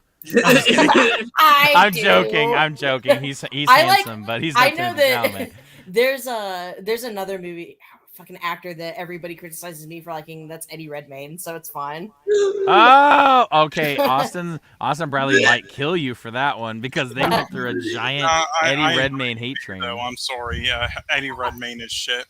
I I'm joking. He's I like- handsome, but he's I not know Timothée that there's another movie, fucking actor that everybody criticizes me for liking. That's Eddie Redmayne, so it's fine. Oh, okay. Austin Bradley might kill you for that one because they went through a giant Eddie Redmayne hate train. No, I'm sorry. Eddie Redmayne is shit.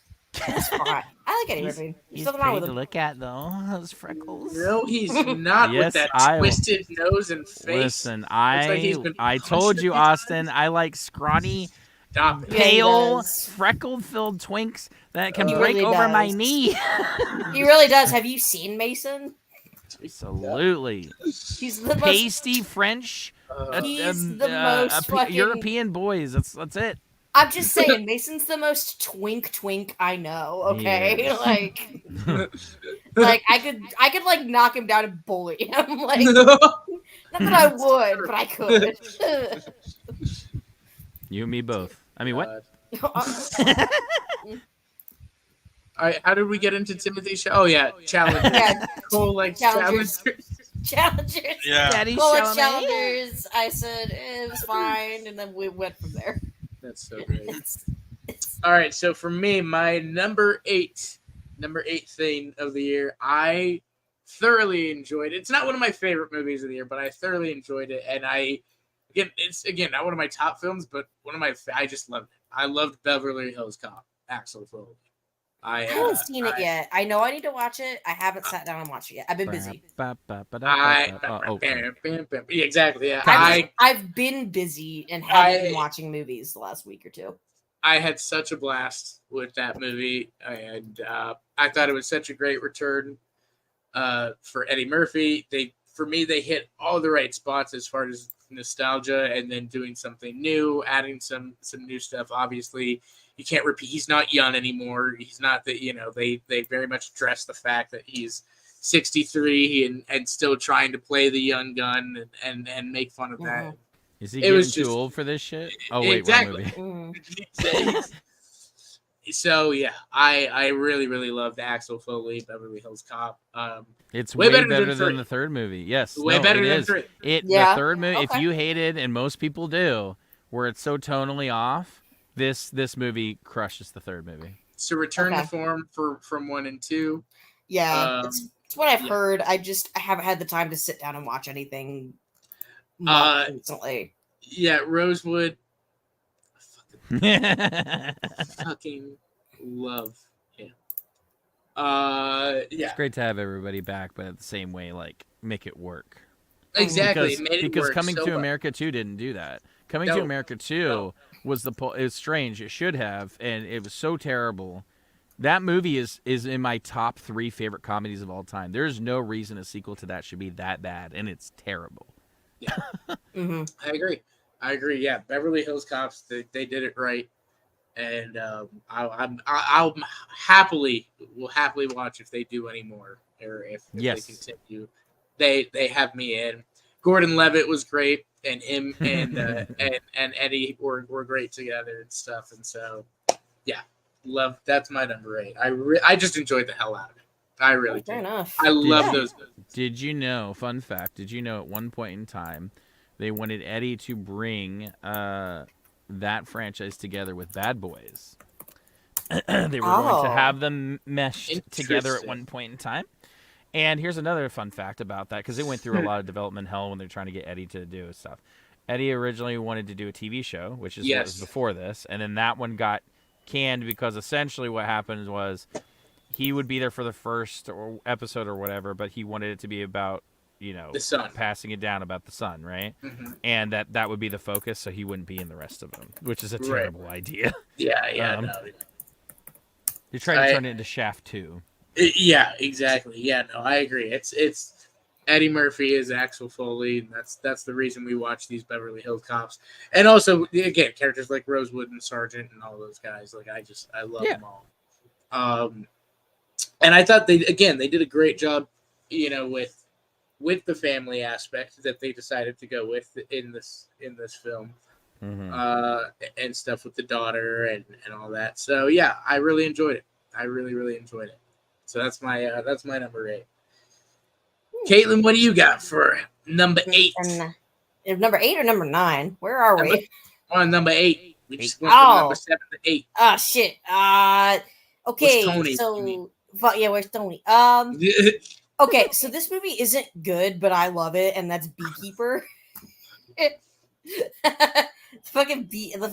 It's fine. I like Eddie Redmayne. There's He's nothing wrong pretty with to him. look at though. Those freckles. No, he's not Yes, with that I will. twisted nose and face. Listen, Looks like he's been I punched told a you, few Austin. I like scrawny, Stop it. Yeah, he pale, does. freckled-filled twinks that can He break really over my does. knee. He really does. Have you seen Mason? Absolutely. He's the most. Pasty French. He's the most fucking- European boys. That's it. I'm just saying, Mason's the most twink I know. Okay, Yes. like I could like knock him down and bully him. Like, not that I would, but I could. You and me both. I mean, what? All right, how did we get into Timothy show? Oh yeah, challengers. Yeah, Cole likes Challengers. challengers. Challengers. Yeah. Daddy Well, Chalamet. Challengers. I said it was fine, and then we went from there. That's so great. It's All right, so for me, my number eight thing of the year, I thoroughly enjoyed it. It's not one of my favorite movies of the year, but I thoroughly enjoyed it. And it's not one of my top films, but I just loved it. I loved Beverly Hills Cop, Axel Foley. I haven't seen it yet. I know I need to watch it. I haven't sat down and watched it yet. I've been busy. Exactly. Yeah. I've been busy and haven't been watching movies the last week or two. I had such a blast with that movie, and I thought it was such a great return for Eddie Murphy. They hit all the right spots as far as nostalgia, and then doing something new, adding some new stuff. Obviously, you can't repeat. He's not young anymore. He's not that, they very much address the fact that he's 63 and still trying to play the young gun and make fun of that. Is he getting too old for this shit? Oh wait, exactly. Wrong movie. So yeah, I really, really loved Axel Foley, Beverly Hills Cop. It's way better than the third movie. Yes, way better than three. The third movie, if you hated, and most people do, where it's so tonally off, this movie crushes the third movie. So return to form from 1 and 2. Yeah, it's what I've heard. I haven't had the time to sit down and watch anything recently. Yeah, Rosewood. Fucking love him. Yeah. It's great to have everybody back, but at the same way, like, make it work. Exactly. Because Coming to America 2 didn't do that. Coming to America 2 was it's strange. It should have, and it was so terrible. That movie is in my top 3 favorite comedies of all time. There's no reason a sequel to that should be that bad, and it's terrible. Yeah. I agree. Yeah, Beverly Hills Cops, they did it right, and I'll happily watch if they do any more, or if they continue. They have me in. Gordon Levitt was great, and him and and Eddie were great together and stuff. And so, yeah, that's my number 8. I just enjoyed the hell out of it. I really fair did. Enough. I love those movies. Did you know? Fun fact. Did you know at one point in time, they wanted Eddie to bring that franchise together with Bad Boys. They were going to have them meshed together at one point in time. And here's another fun fact about that, because they went through a lot of development hell when they're trying to get Eddie to do stuff. Eddie originally wanted to do a TV show, which is what was before this, and then that one got canned because essentially what happened was he would be there for the first episode or whatever, but he wanted it to be about, the sun, passing it down about the sun, right? Mm-hmm. And that would be the focus, so he wouldn't be in the rest of them, which is a terrible idea. Yeah, They tried to turn it into Shaft 2. Yeah, exactly. Yeah, no, I agree. It's Eddie Murphy is Axel Foley, and that's the reason we watch these Beverly Hills Cops. And also, again, characters like Rosewood and Sergeant and all those guys. Like, I love them all. And I thought they did a great job, with the family aspect that they decided to go with in this film. Mm-hmm. And stuff with the daughter and all that. So yeah, I really enjoyed it. I really, really enjoyed it. So that's my number 8. Caitlin, what do you got for number 8? Number 8 or number 9? Where are we? On number 8. We just went from number 7 to 8. Oh shit. Okay. Tony? So where's Tony? Okay, so this movie isn't good, but I love it, and that's Beekeeper. Fucking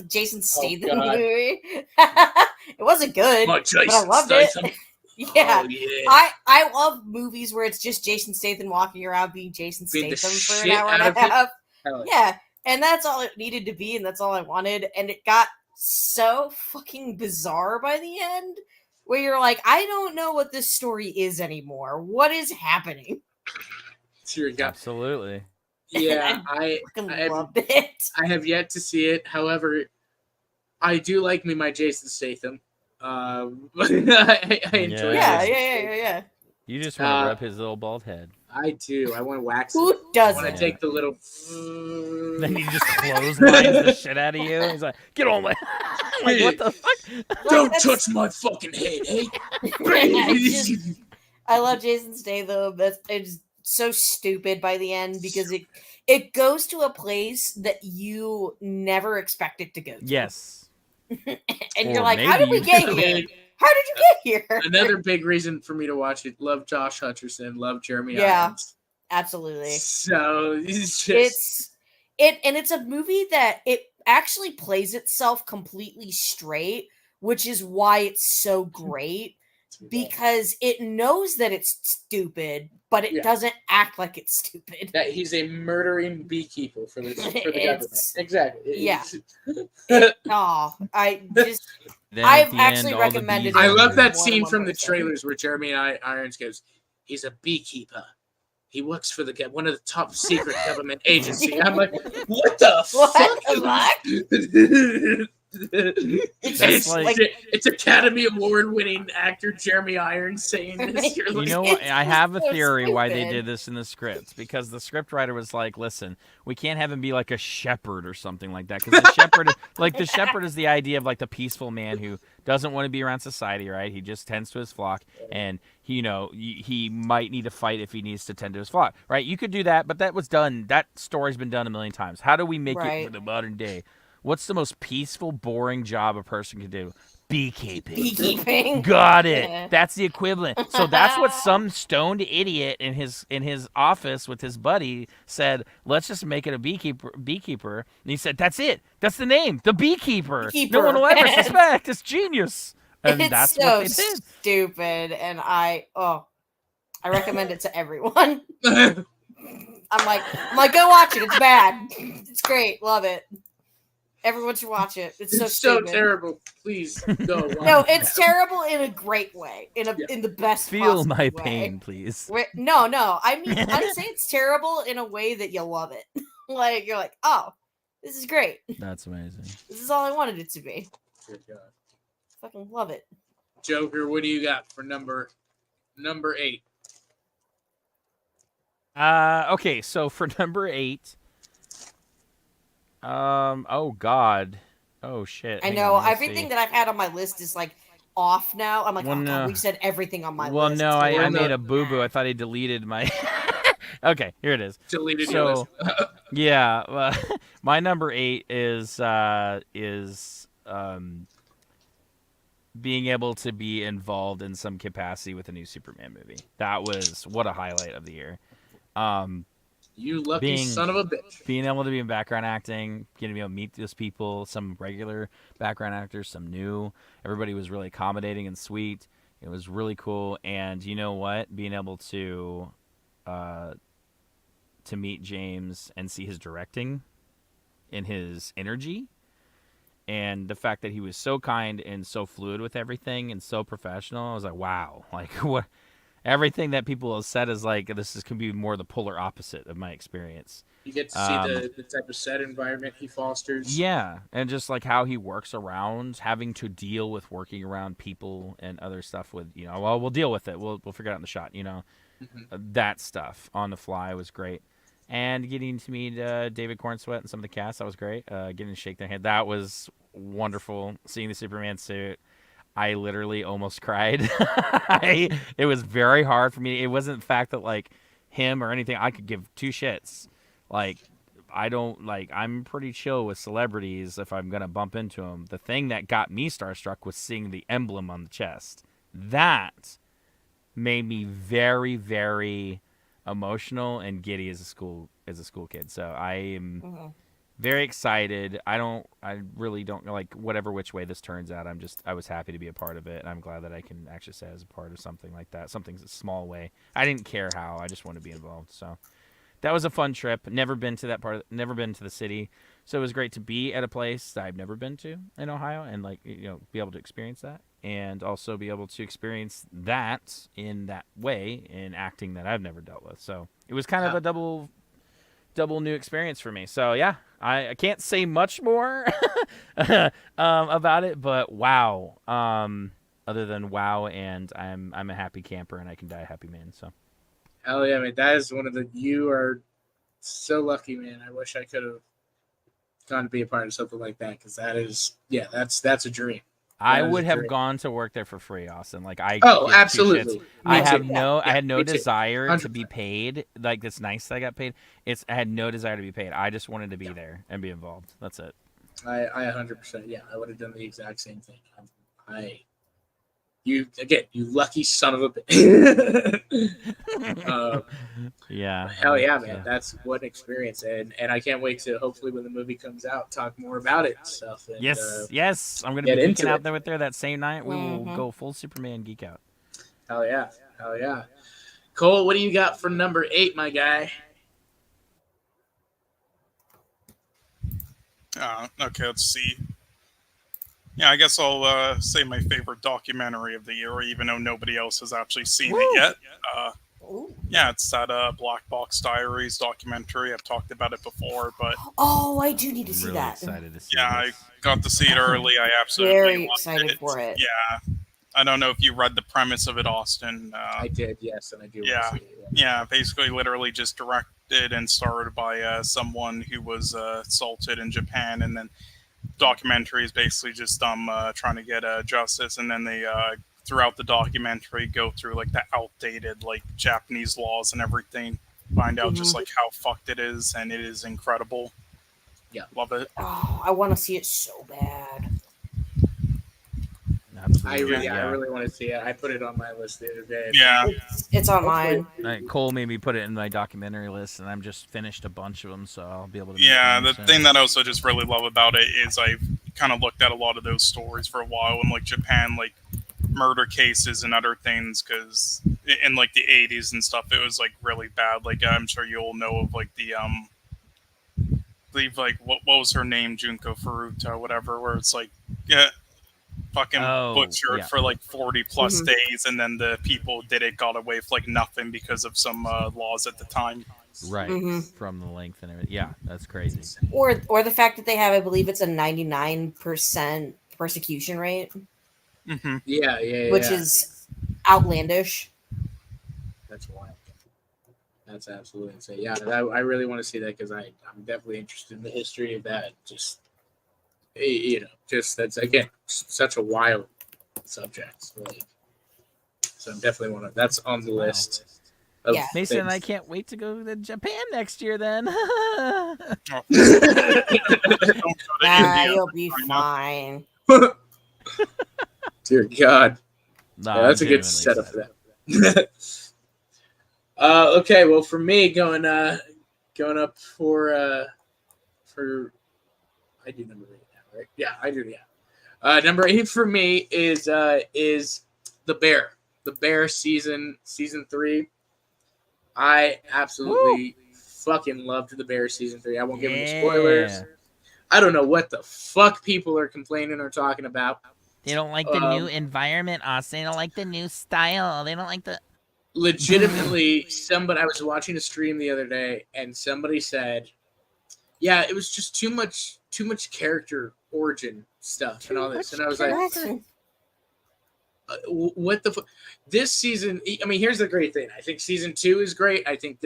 Jason Statham movie. It wasn't good, but I loved it. Yeah. Oh, I love movies where it's just Jason Statham walking around being Jason Statham for an hour and a half. Yeah, and that's all it needed to be, and that's all I wanted. And it got so fucking bizarre by the end, where you're like, I don't know what this story is anymore. What is happening? Absolutely. Yeah, I loved it. I have yet to see it. However, I do like me my Jason Statham. I enjoy it. Yeah. You just want to rub his little bald head. I do. I want to wax Who it. doesn't? I want to take the little... Then he just clotheslines the shit out of you. He's like, get on my... like, what the fuck? Don't touch my fucking head, eh? I love Jason Statham. It's so stupid by the end because it goes to a place that you never expect it to go to. Yes. And you're like, how did we get here? How did you get here? Another big reason for me to watch it. Love Josh Hutcherson. Love Jeremy Irons. Absolutely. So it's it's a movie that it actually plays itself completely straight, which is why it's so great. Because it knows that it's stupid, but it doesn't act like it's stupid. That he's a murdering beekeeper for the government. Exactly. I've actually recommended it. I love that scene from the trailers where Jeremy Irons goes, "He's a beekeeper. He works for one of the top secret government agency." I'm like, what the fuck? It's Academy Award winning actor Jeremy Irons saying this. You know what? I have a theory why they did this in the script, because the script writer was like, "Listen, we can't have him be like a shepherd or something like that, because the shepherd, the shepherd is the idea of like the peaceful man who doesn't want to be around society, right? He just tends to his flock, and he might need to fight if he needs to tend to his flock, right? You could do that, but that was done. That story's been done a million times. How do we make it for the modern day? What's the most peaceful, boring job a person can do? Beekeeping. Beekeeping. Got it. That's the equivalent. So that's what some stoned idiot in his office with his buddy said, "Let's just make it a beekeeper." And he said, "That's it. That's the name. The beekeeper. No one will ever suspect. It's genius." And that's so what they did. Stupid. And I recommend it to everyone. I'm like, go watch it. It's bad. It's great. Love it. Everyone should watch it. It's so stupid. Terrible. Please go watch No, it's terrible in a great way. In the best Feel my way. pain, please. No. I mean, I'd say it's terrible in a way that you love it. Like, you're like, oh, this is great. That's amazing. This is all I wanted it to be. Good God. Fucking love it. Joker, what do you got for number 8? Okay, so for number 8, oh God, oh shit. I know everything that I've had on my list is like off now. I'm like, God, we said everything on my list. Well, no, I made a boo-boo. I thought he deleted my. Okay, here it is. Deleted your list. Yeah, my number 8 is being able to be involved in some capacity with a new Superman movie. That was what a highlight of the year. You lucky son of a bitch. Being able to be in background acting, getting to be able to meet those people, some regular background actors, some new. Everybody was really accommodating and sweet. It was really cool. And you know what? Being able to meet James and see his directing and his energy, and the fact that he was so kind and so fluid with everything and so professional, I was like, wow. Like, what? Everything that people have said is like, this can be more the polar opposite of my experience. You get to see the type of set environment he fosters. Yeah, and just like how he works around, having to deal with working around people and other stuff with, well, we'll deal with it. We'll figure it out in the shot, That stuff on the fly was great. And getting to meet David Cornsweet and some of the cast, that was great. Getting to shake their hand, that was wonderful. Seeing the Superman suit, I literally almost cried. It was very hard for me. It wasn't the fact that like him or anything. I could give two shits. Like, I'm pretty chill with celebrities if I'm gonna bump into them. The thing that got me starstruck was seeing the emblem on the chest. That made me very, very emotional and giddy as a school kid. So I am very excited. I really don't like whatever which way this turns out. I was happy to be a part of it, and I'm glad that I can actually say I was a part of something like that. Something's a small way. I didn't care how. I just wanted to be involved. So that was a fun trip. Never been to that part. Never been to the city. So it was great to be at a place that I've never been to in Ohio, and be able to experience that, and also be able to experience that in that way in acting that I've never dealt with. So it was kind of a double new experience for me. So yeah, I can't say much more about it, but wow. Other than wow, and I'm a happy camper, and I can die a happy man. So hell yeah, man! That is you are so lucky, man. I wish I could have gone to be a part of something like that, because that's a dream. I would have gone to work there for free, Austin. Like absolutely. I had no desire to be paid. Like, it's nice that I got paid. I had no desire to be paid. I just wanted to be there and be involved. That's it. I 100%. Yeah, I would have done the exact same thing. You lucky son of a bitch. Yeah. Hell yeah, man. That's what an experience. And I can't wait to hopefully when the movie comes out, talk more about it and stuff. And, yes. I'm gonna get be geeking into out it. there with there that same night. We will go full Superman geek out. Hell yeah. Cole, what do you got for number 8, my guy? Okay, let's see. Yeah, I guess I'll say my favorite documentary of the year, even though nobody else has actually seen it yet. Yeah, it's that Black Box Diaries documentary. I've talked about it before, but Oh, I do need to see really that. Excited to see yeah, this. I got to see it early. I absolutely Very loved excited it. for it. Yeah, I don't know if you read the premise of it, Austin. I did, yes, and I do. Yeah, want to see it, yeah. Basically, literally just directed and starred by someone who was assaulted in Japan, and then documentary is basically just trying to get justice, and then they throughout the documentary go through like the outdated like Japanese laws and everything, find out just like how fucked it is, and it is incredible. Yeah, love it. Oh, I want to see it so bad. Absolutely, I really want to see it. I put it on my list the other day. Yeah, it's on mine. Cole made me put it in my documentary list, and I've just finished a bunch of them, so I'll be able to. Yeah, the thing that I also just really love about it is I've kind of looked at a lot of those stories for a while in like Japan, like murder cases and other things, because in like the 80s and stuff, it was like really bad. Like I'm sure you all know of like the believe like what was her name, Junko Furuta, whatever, where it's like fucking butchered for like 40 plus days, and then the people did it got away with like nothing because of some laws at the time. Right, from the length and everything. Yeah, that's crazy. Or the fact that they have, I believe it's a 99% persecution rate. Yeah. Which is outlandish. That's wild. That's absolutely insane. Yeah, I really want to see that because I'm definitely interested in the history of that. Just that's again such a wild subject. Like, so I'm definitely that's on the list. Mason and I can't wait to go to Japan next year. Then you'll be fine. Dear God, that's a good setup for that. Okay, well, for me, going up for I do number 8 now, right? Yeah, I do. Yeah, number 8 for me is The Bear. The Bear season 3. I absolutely fucking loved The Bear season 3. I won't give any spoilers. I don't know what the fuck people are complaining or talking about. They don't like the new environment, Austin. They don't like the new style. They don't like the. Legitimately, I was watching a stream the other day, and somebody said, "Yeah, it was just too much character origin stuff and all this," and I was like, "What the fuck?" This season, I mean, here's the great thing. I think season 2 is great. I think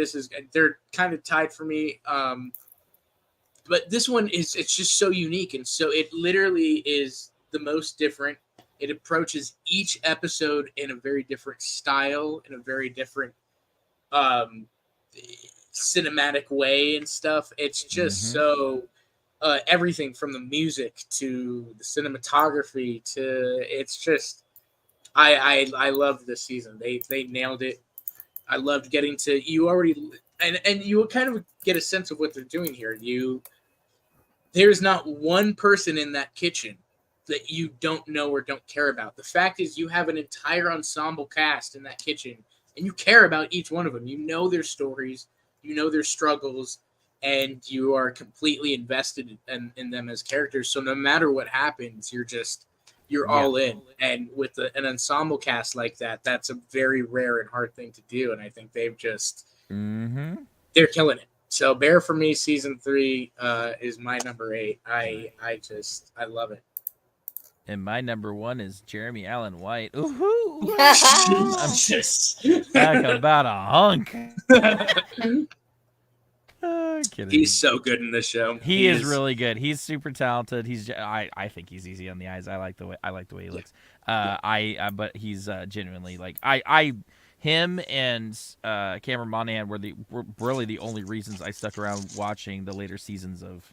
they're kind of tied for me. But this one it's just so unique, and so it literally is the most different. It approaches each episode in a very different style, in a very different cinematic way and stuff. It's just so everything from the music to the cinematography to it's just I loved this season. They nailed it. I loved getting to you already and you kind of get a sense of what they're doing here. There's not one person in that kitchen that you don't know or don't care about. The fact is you have an entire ensemble cast in that kitchen and you care about each one of them. You know their stories, you know their struggles, and you are completely invested in them as characters. So no matter what happens, you're all in. And with an ensemble cast like that, that's a very rare and hard thing to do. And I think they've just, they're killing it. So Bear for me, season 3 is my number 8. I love it. And my number 1 is Jeremy Allen White. Ooh, I'm just talk about a hunk. Kidding. He's so good in this show. He is really good. He's super talented. I think he's easy on the eyes. I like the way he looks. But he's genuinely like him and Cameron Monaghan were really the only reasons I stuck around watching the later seasons of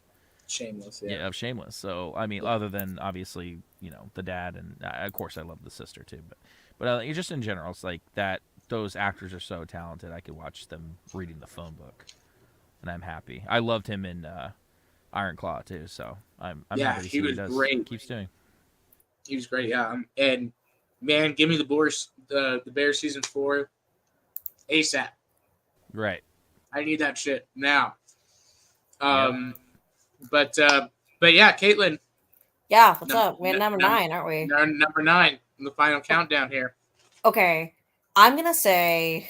Shameless. Yeah, of Shameless. So I mean, other than obviously, the dad, and of course I love the sister too, but just in general, it's like that. Those actors are so talented. I could watch them reading the phone book, and I'm happy. I loved him in Iron Claw too, so I'm happy to see what he does. Great. Keeps doing. He was great, yeah. And man, give me the Bears season 4 ASAP. Right. I need that shit now. But yeah, Caitlin. Yeah, what's up? We're number 9, aren't we? Number 9 in the final countdown here. Okay, I'm gonna say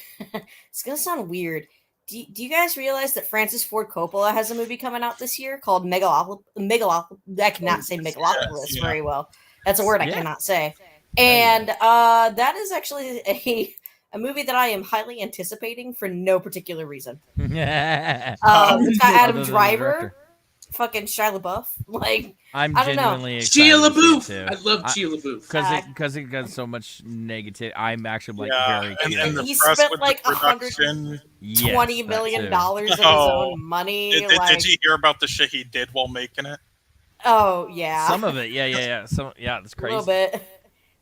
it's gonna sound weird. Do you guys realize that Francis Ford Coppola has a movie coming out this year called Megalopolis? I cannot say Megalopolis very well. That's a word I cannot say. And that is actually a movie that I am highly anticipating for no particular reason. It's got Adam Driver, fucking Shia LaBeouf. Like, I'm I don't genuinely know. excited Shia to see it, LaBeouf. too. I love Shia LaBeouf because it got so much negative. I'm actually very and curious. He spent like $120 million of his own money. Did you hear about the shit he did while making it? Oh yeah, some of it, yeah. It's crazy. A little bit,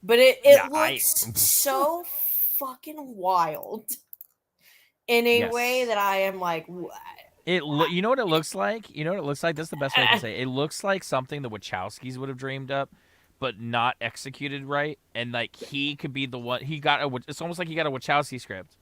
but it looks so fucking wild in a way that I am like, what? You know what it looks like? That's the best way I can say it. It looks like something the Wachowskis would have dreamed up, but not executed right. And like he could be the one. It's almost like he got a Wachowski script.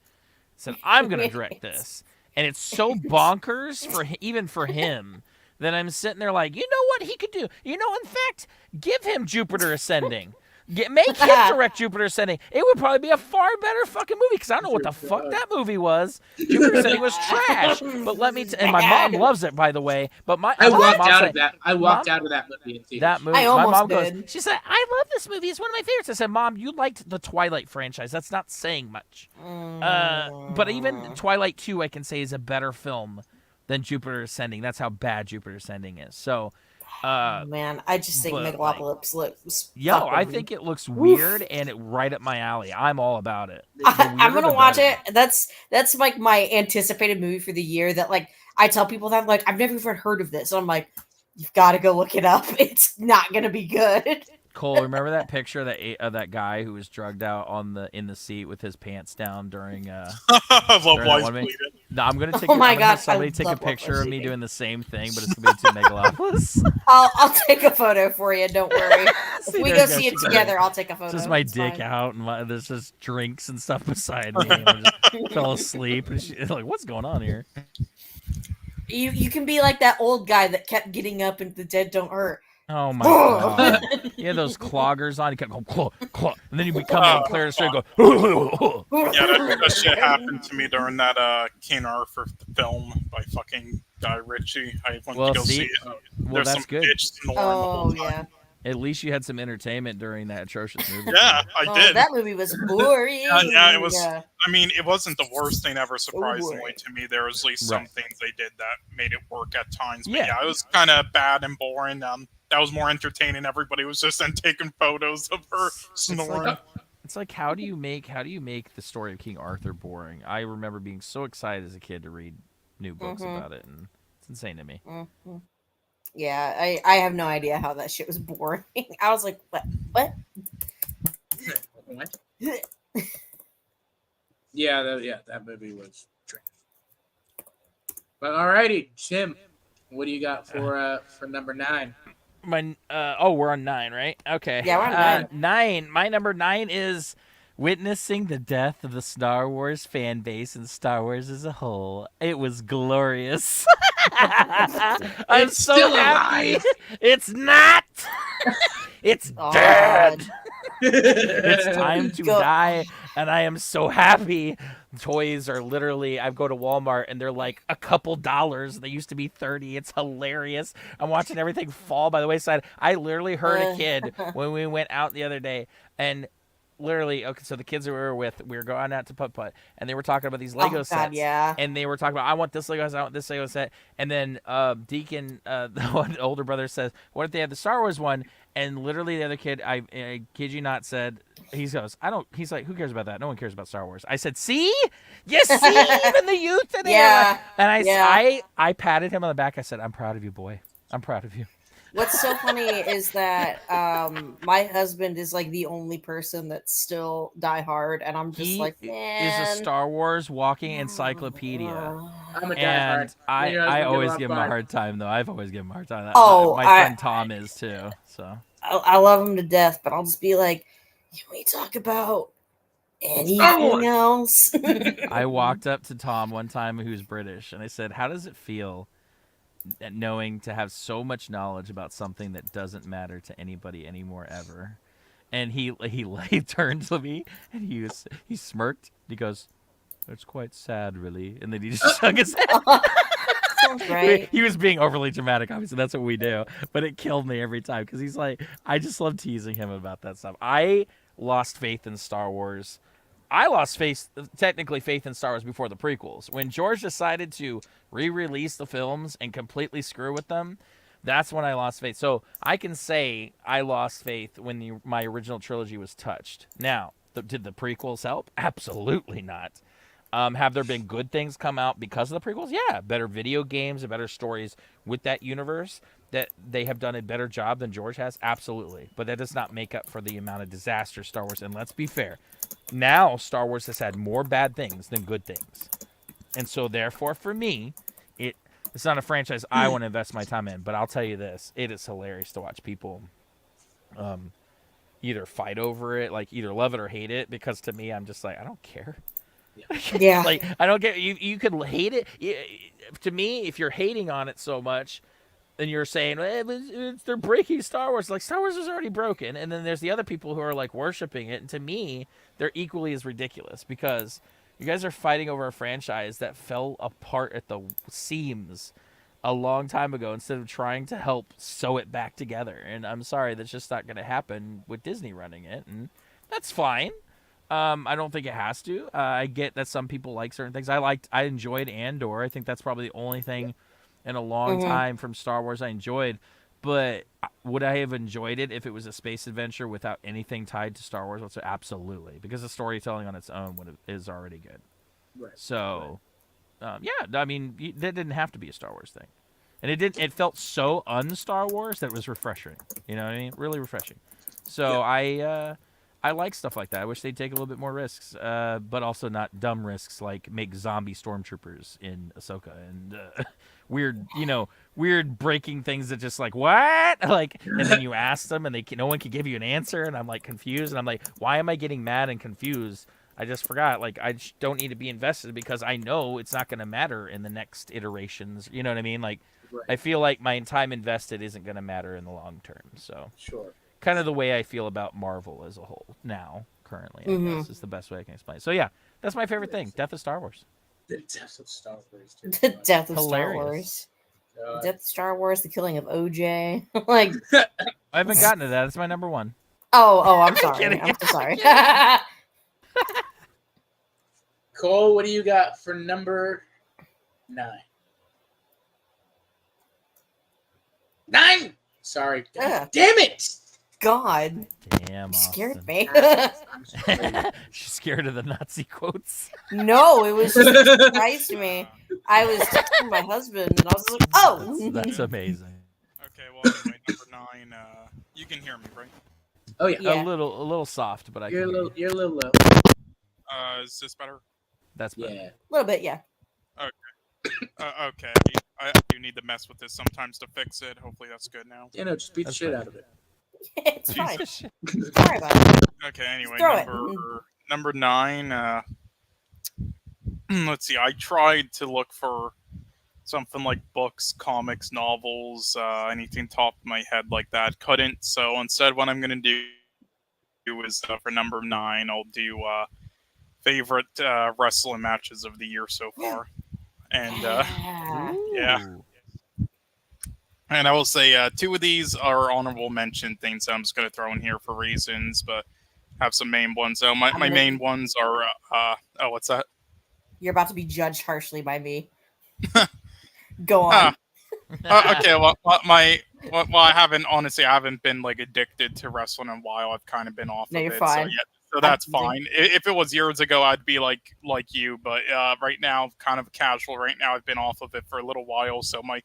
Said, I'm gonna direct this, and it's so bonkers even for him. Then I'm sitting there like, you know what he could do? In fact, give him Jupiter Ascending. Make him direct Jupiter Ascending. It would probably be a far better fucking movie because I don't know what the fuck that movie was. Jupiter Ascending was trash. But let me and my mom loves it, by the way. But I walked out of that. I walked out of that movie in theaters. That movie. I almost my mom did. goes. She said, "I love this movie. It's one of my favorites." I said, "Mom, you liked the Twilight franchise. That's not saying much." But even Twilight 2, I can say, is a better film than Jupiter Ascending. That's how bad Jupiter Ascending is. So, man, I just think Megalopolis looks. I think it looks weird and it right up my alley. I'm all about it. I'm gonna watch it. That's like my anticipated movie for the year. That like I tell people that I'm like I've never even heard of this. So I'm like, you've got to go look it up. It's not gonna be good. Cole, remember that picture of that guy who was drugged out in the seat with his pants down during Love Lies Bleeding. No, I'm gonna take. Oh my I'm God, have somebody take a picture of me doing the same thing, but it's gonna be to Megalopolis. I'll take a photo for you. Don't worry. If we go see it together, I'll take a photo. It's just my It's dick fine. out, and there's just drinks and stuff beside me. And I just fell asleep, and she's like, "What's going on here?" You can be like that old guy that kept getting up and the dead don't hurt. Oh my God! You had those cloggers on. You kept going claw, claw, and then you become and clear the street. Go. Yeah, that shit happened to me during that King Arthur film by fucking Guy Ritchie. I went to go see it. There's that's some good. bitch snoring the whole time. Yeah. At least you had some entertainment during that atrocious movie. Yeah, I did. That movie was boring. Yeah, it was. I mean, it wasn't the worst thing ever. Surprisingly to me, there was at least some things they did that made it work at times. But yeah, it was kind of bad and boring. That was more entertaining. Everybody was just then taking photos of her snoring. It's like how do you make the story of King Arthur boring? I remember being so excited as a kid to read new books about it, and it's insane to me. Yeah, I have no idea how that shit was boring. I was like, what? What? That movie was trash. But alrighty, Jim, what do you got for number 9? We're on 9, right? Okay. Yeah, we're on 9. 9. My number 9 is witnessing the death of the Star Wars fan base and Star Wars as a whole. It was glorious. I'm It's so still happy. alive. It's not. It's dead. It's time to die, and I am so happy. Toys are literally, I go to Walmart and they're like a couple dollars. They used to be 30. It's hilarious. I'm watching everything fall by the wayside. I literally heard a kid when we went out the other day, and literally, okay, so the kids that we were with, we were going out to putt-putt, and they were talking about these Lego sets. Yeah. And they were talking about, I want this Lego set, I want this Lego set. And then Deacon, the older brother, says, what if they had the Star Wars one? And literally the other kid, I kid you not, said, he's like, who cares about that? No one cares about Star Wars. I said, see? Yes, see? Even the youth. And I patted him on the back. I said, I'm proud of you, boy. I'm proud of you. What's so funny is that my husband is like the only person that's still die hard, and I'm just He like, is a man. Star Wars walking encyclopedia. I'm a diehard. And I Your husband always give give him him a a hard time, though. I've always given him a hard time. Oh, My friend Tom is, too. So I love him to death, but I'll just be like, can we talk about anything else? I walked up to Tom one time, who's British, and I said, how does it feel knowing to have so much knowledge about something that doesn't matter to anybody anymore ever? And he turned to me and he smirked. He goes, "It's quite sad, really." And then he just shook his head. Sounds right. He was being overly dramatic, obviously. That's what we do. But it killed me every time because he's like, I just love teasing him about that stuff. I lost faith in Star Wars. I lost technically faith in Star Wars before the prequels. When George decided to re-release the films and completely screw with them, that's when I lost faith. So I can say I lost faith when my original trilogy was touched. Now, did the prequels help? Absolutely not. Have there been good things come out because of the prequels? Yeah, better video games and better stories with that universe that they have done a better job than George has? Absolutely. But that does not make up for the amount of disaster Star Wars. And let's be fair. Now Star Wars has had more bad things than good things. And so therefore for me, it's not a franchise I want to invest my time in. But I'll tell you this, it is hilarious to watch people either fight over it, like either love it or hate it, because to me I'm just like, I don't care. Yeah. Like, I don't get you could hate it. To me, if you're hating on it so much, then you're saying they're breaking Star Wars. Like, Star Wars is already broken. And then there's the other people who are like worshiping it. And to me, they're equally as ridiculous because you guys are fighting over a franchise that fell apart at the seams a long time ago instead of trying to help sew it back together. And I'm sorry, that's just not going to happen with Disney running it. And that's fine. I don't think it has to. I get that some people like certain things. I enjoyed Andor. I think that's probably the only thing in a long time from Star Wars I enjoyed. But would I have enjoyed it if it was a space adventure without anything tied to Star Wars? Absolutely, because the storytelling on its own is already good. Right. So, yeah, I mean, that didn't have to be a Star Wars thing, and it did. It felt so un-Star Wars that it was refreshing. You know what I mean? Really refreshing. So I like stuff like that. I wish they'd take a little bit more risks, but also not dumb risks like make zombie stormtroopers in Ahsoka and weird breaking things that just like, what? Like, and then you ask them and no one can give you an answer, and I'm like confused, and I'm like, why am I getting mad and confused? I just forgot. Like, I don't need to be invested because I know it's not going to matter in the next iterations. You know what I mean? Like, right. I feel like my time invested isn't going to matter in the long term. So sure. Kind of the way I feel about Marvel as a whole now, currently, I guess is the best way I can explain it. So yeah, that's my favorite thing, Death of Star Wars. The death of Star Wars. The death of Star Wars. The death of Star Wars, the killing of OJ. Like, I haven't gotten to that. That's my number one. Oh, I'm sorry. I'm so sorry. Cole, what do you got for number 9? 9! Sorry. Damn it! God. Damn, scared me. She's scared of the Nazi quotes. No, it was just a surprise to me. I was texting my husband, and I was like, "Oh, that's amazing." Okay, well, anyway, number 9. You can hear me, right? Oh yeah. A little soft, but you're a little low. Is this better? That's better. A little bit, yeah. Okay. Okay. I do need to mess with this sometimes to fix it. Hopefully that's good now. Yeah, no, just beat the shit out of it. It's fine. Sorry about it. Okay, anyway, Throw number 9. Let's see. I tried to look for something like books, comics, novels, anything top of my head like that. Couldn't. So instead, what I'm going to do is for number 9, I'll do favorite wrestling matches of the year so far. And yeah. And I will say 2 of these are honorable mention things that I'm just going to throw in here for reasons, but have some main ones. So my main ones are, what's that? You're about to be judged harshly by me. Go on. Okay, well, I haven't, honestly, I haven't been like addicted to wrestling in a while. I've kind of been off of you're it. fine. So So that's fine. If it was years ago, I'd be like you. But right now, kind of casual. Right now, I've been off of it for a little while. So my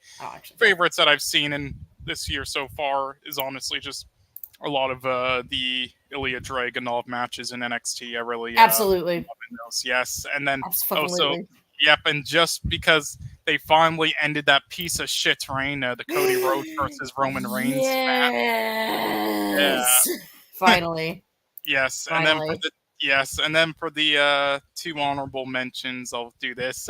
favorites that I've seen in this year so far is honestly just a lot of the Ilya Dragunov matches in NXT. I really absolutely loving those. Yes, and then Absolutely. yep, and just because they finally ended that piece of shit reign, the Cody Rhodes versus Roman Reigns match. Yes. Finally. Yes, Finally. and then for the two honorable mentions, I'll do this.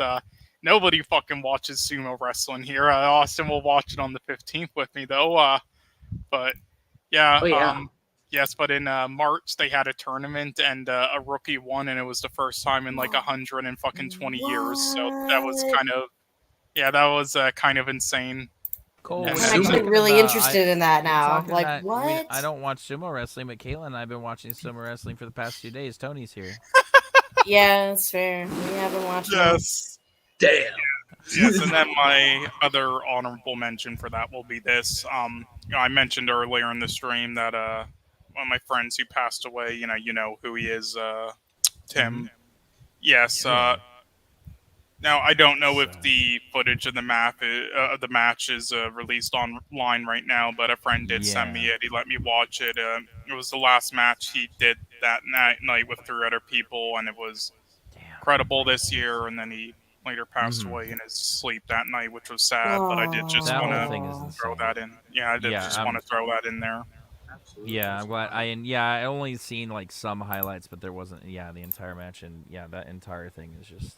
Nobody fucking watches sumo wrestling here. Austin will watch it on the 15th with me though. But yeah, Oh, yeah. yes, but in March they had a tournament and a rookie won, and it was the first time in like 120 years. So that was kind of insane. Cool. I'm And actually really interested in that We're now. talking Like, that- what? I don't watch sumo wrestling, but Caitlin and I have been watching sumo wrestling for the past 2 days. Tony's here. Yeah, that's fair. We haven't watched Yes. Damn. Yes, and then my other honorable mention for that will be this. I mentioned earlier in the stream that one of my friends who passed away, you know who he is, Tim. Yes. Now I don't know if the footage of the match is released online right now, but a friend did send me it. He let me watch it. It was the last match he did that night with 3 other people, and it was incredible this year. And then he later passed away in his sleep that night, which was sad. But I did just want to throw that in. Yeah, I did just want to throw that in there. Yeah, I'm glad. I only seen like some highlights, but there wasn't. Yeah, the entire match, and yeah, that entire thing is just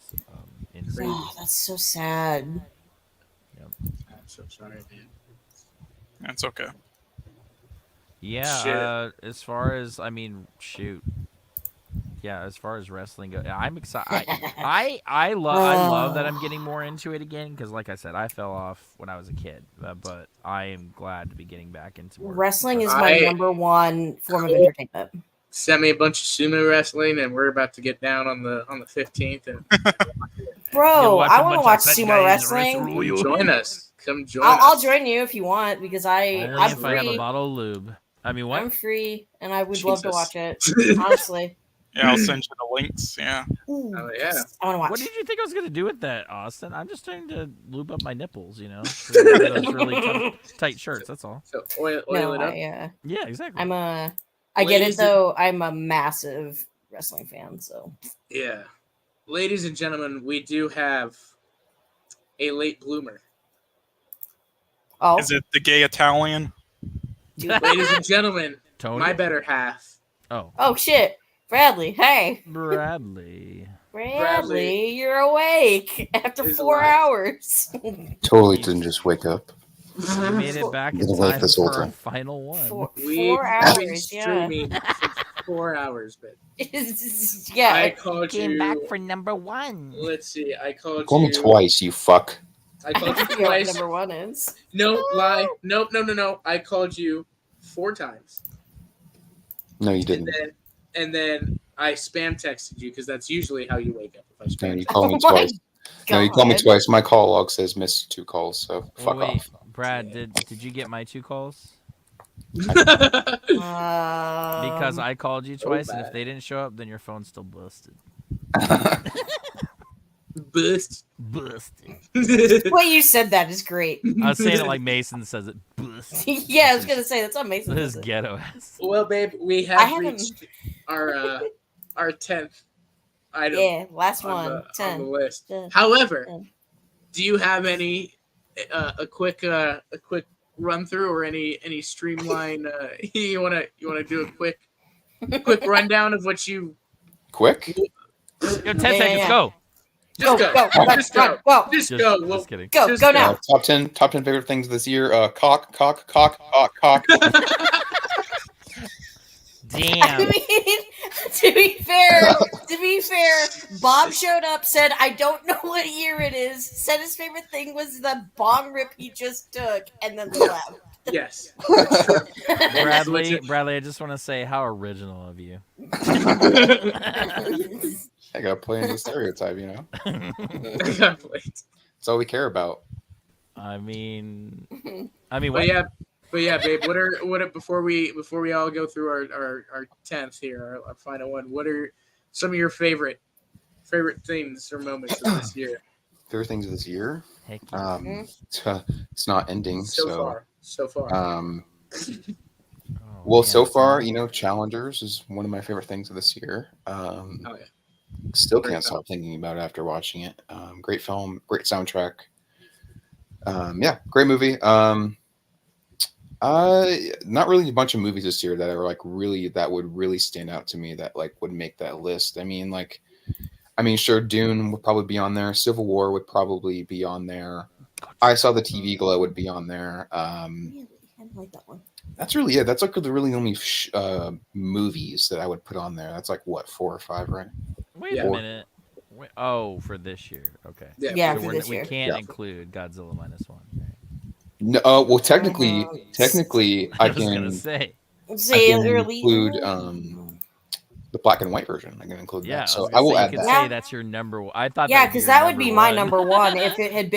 insane. Oh, that's so sad. Yep. I'm so sorry, man. That's okay. Yeah. As far as as far as wrestling goes, I'm excited. I love that I'm getting more into it again because, like I said, I fell off when I was a kid, but I am glad to be getting back into more Wrestling is my number one form of entertainment. Send me a bunch of sumo wrestling, and we're about to get down on the 15th. And Bro, I want to watch sumo wrestling. Join us. Come join I'll us. join you if you want because Only I'm if free. I have a bottle of lube. I mean, what? I'm free, and I would love to Jesus. watch it. Honestly. Yeah, I'll send you the links. Yeah. Oh yeah. I want to watch. What did you think I was gonna do with that, Austin? I'm just trying to lube up my nipples, those really tight shirts. That's all. So oil it up. Yeah, exactly. I get it though. I'm a massive wrestling fan, so Yeah. Ladies and gentlemen, we do have a late bloomer. Oh. Is it the gay Italian? Ladies and gentlemen, Tony? my better half. Oh shit. Bradley, hey. Bradley, you're awake after 4 hours. Totally didn't just wake up. We made it back in Been awake time this whole for our time. final one. 4 hours, Streaming for 4 hours, but yeah. I called Came you. back for number 1. Let's see. I called Call you me twice, you fuck. I called you I know what twice. number 1 is. No lie. No. I called you 4 times. No, you didn't. And then I spam texted you because that's usually how you wake up. If I No, spam you text. call me twice. No, you call me twice. My call log says missed 2 calls, so fuck off. Brad, did you get my 2 calls? Um, Because I called you twice, and if they didn't show up, then your phone's still busted. Busted. the way you said that is great. I was saying it like Mason says it. Busted. Yeah, I was gonna say that's amazing. This ghetto ass. Well, babe, we I have haven't- reached our 10th item. Yeah, last on one. the, 10. on the list. 10. However, 10. do you have any a quick run through or any streamline? You wanna do a quick rundown of what you Quick? Yo, 10 seconds, go. Just go. Just go. Just go. Just kidding. Go now. Top 10 favorite things this year. Cock. Damn. I mean, to be fair, Bob showed up, said, "I don't know what year it is." Said his favorite thing was the bong rip he just took, and then left. Yes. Bradley, I just want to say how original of you. I gotta play into the stereotype, That's all we care about. I mean, But what? yeah, But yeah, babe, what are before we all go through our 10th here, our final one, what are some of your favorite things or moments of this year? Favorite things of this year? Heck yeah. It's not ending, So far. Well, man, so it's far, not. Challengers is one of my favorite things of this year. Oh yeah. Still Great can't film. stop thinking about it after watching it. Great film, great soundtrack. Yeah, great movie. Not really a bunch of movies this year that are like really that would really stand out to me that like would make that list. Sure, Dune would probably be on there. Civil War would probably be on there. I Saw the TV Glow would be on there. Really? I like that one. That's really it. That's like the really only movies that I would put on there. That's like what, 4 or 5, right? Wait a minute. For this year. Okay. Yeah, for this we year. can't include Godzilla minus one. Right? No, well, technically, I was gonna say. See, I can early. include the black and white version. I can include Yeah, that. So I will was gonna add say, that. you could say that's your number one. I thought Yeah, because that would be my number one. If it had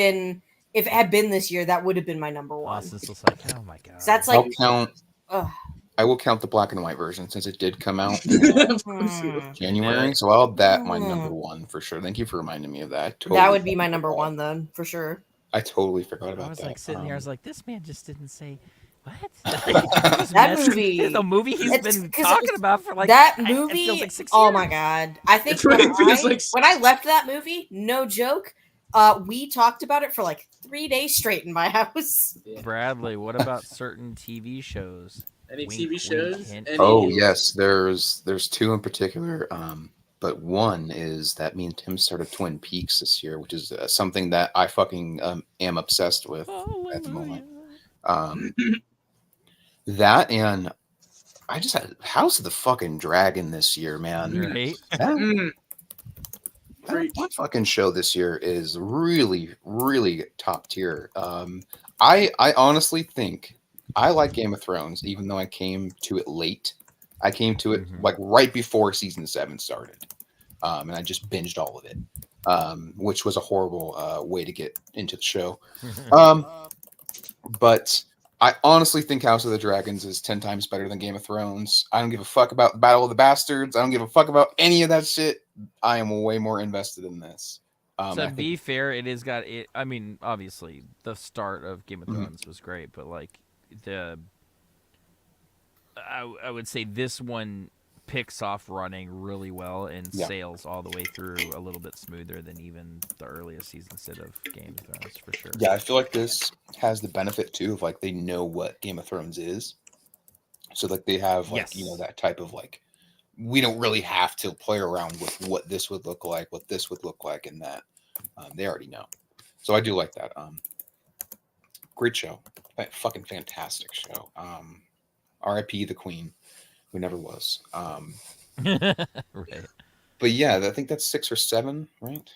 been this year, that would have been my number one. Austin's just like, oh my god. So that's like. I will count the black and white version since it did come out Of course you in January. So I'll add that my number one for sure. Thank you for reminding me of that. That would be my number one then, for sure. I totally forgot about that. I was like sitting here. I was like, this man just didn't say what. That movie, the movie he's been talking about for like that it movie. feels like 6 years. Oh my god! I think when I left that movie, no joke, we talked about it for like 3 days straight in my house. Bradley, what about certain TV shows? Any TV shows? Yes, there's 2 in particular. But one is that me and Tim started Twin Peaks this year, which is something that I fucking am obsessed with at the moment. That and I just had House of the fucking Dragon this year, man. Right? That fucking show this year is really, really top tier. I honestly think I like Game of Thrones, even though I came to it late. I came to it like right before season 7 started. And I just binged all of it, which was a horrible way to get into the show. But I honestly think House of the Dragons is 10 times better than Game of Thrones. I don't give a fuck about Battle of the Bastards. I don't give a fuck about any of that shit. I am way more invested in this. To be fair, it has got it. I mean, obviously, the start of Game of Thrones was great, but like I would say this one picks off running really well and sails all the way through a little bit smoother than even the earliest seasons did of Game of Thrones, for sure. Yeah, I feel like this has the benefit too of like they know what Game of Thrones is, so like they have like that type of like we don't really have to play around with what this would look like, what this would look like, and that they already know. So I do like that. Great show, fucking fantastic show. R.I.P. the Queen, who never was. Right. But yeah, I think that's 6 or 7, right?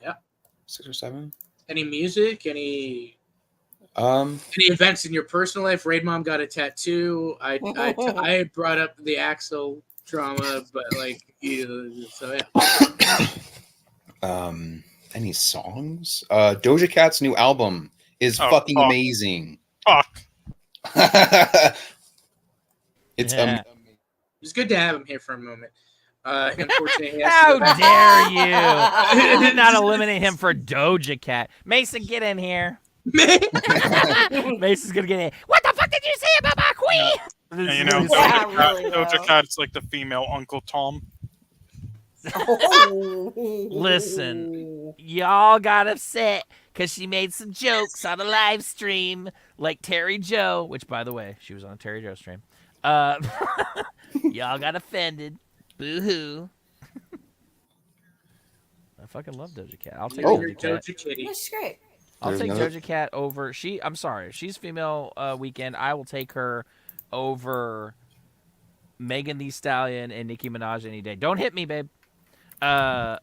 Yeah. 6 or 7. Any music? Any events in your personal life? Raid Mom got a tattoo. I brought up the Axel drama, but like, so yeah. Any songs? Doja Cat's new album is fucking amazing. Fuck. It's It's good to have him here for a moment. Unfortunately, how dare you? You did not eliminate him for Doja Cat. Mason, get in here. Mason's gonna get in. What the fuck did you say about my queen? Yeah, you know, Doja Cat's like the female Uncle Tom. Listen, y'all got upset because she made some jokes on a live stream, like Terry Joe, which, by the way, she was on a Terry Joe stream. Y'all got offended. Boo-hoo. I fucking love Doja Cat. I'll take Doja Cat. That's great. I'll take Doja Cat over. I'm sorry. She's female weekend. I will take her over Megan Thee Stallion and Nicki Minaj any day. Don't hit me, babe. You know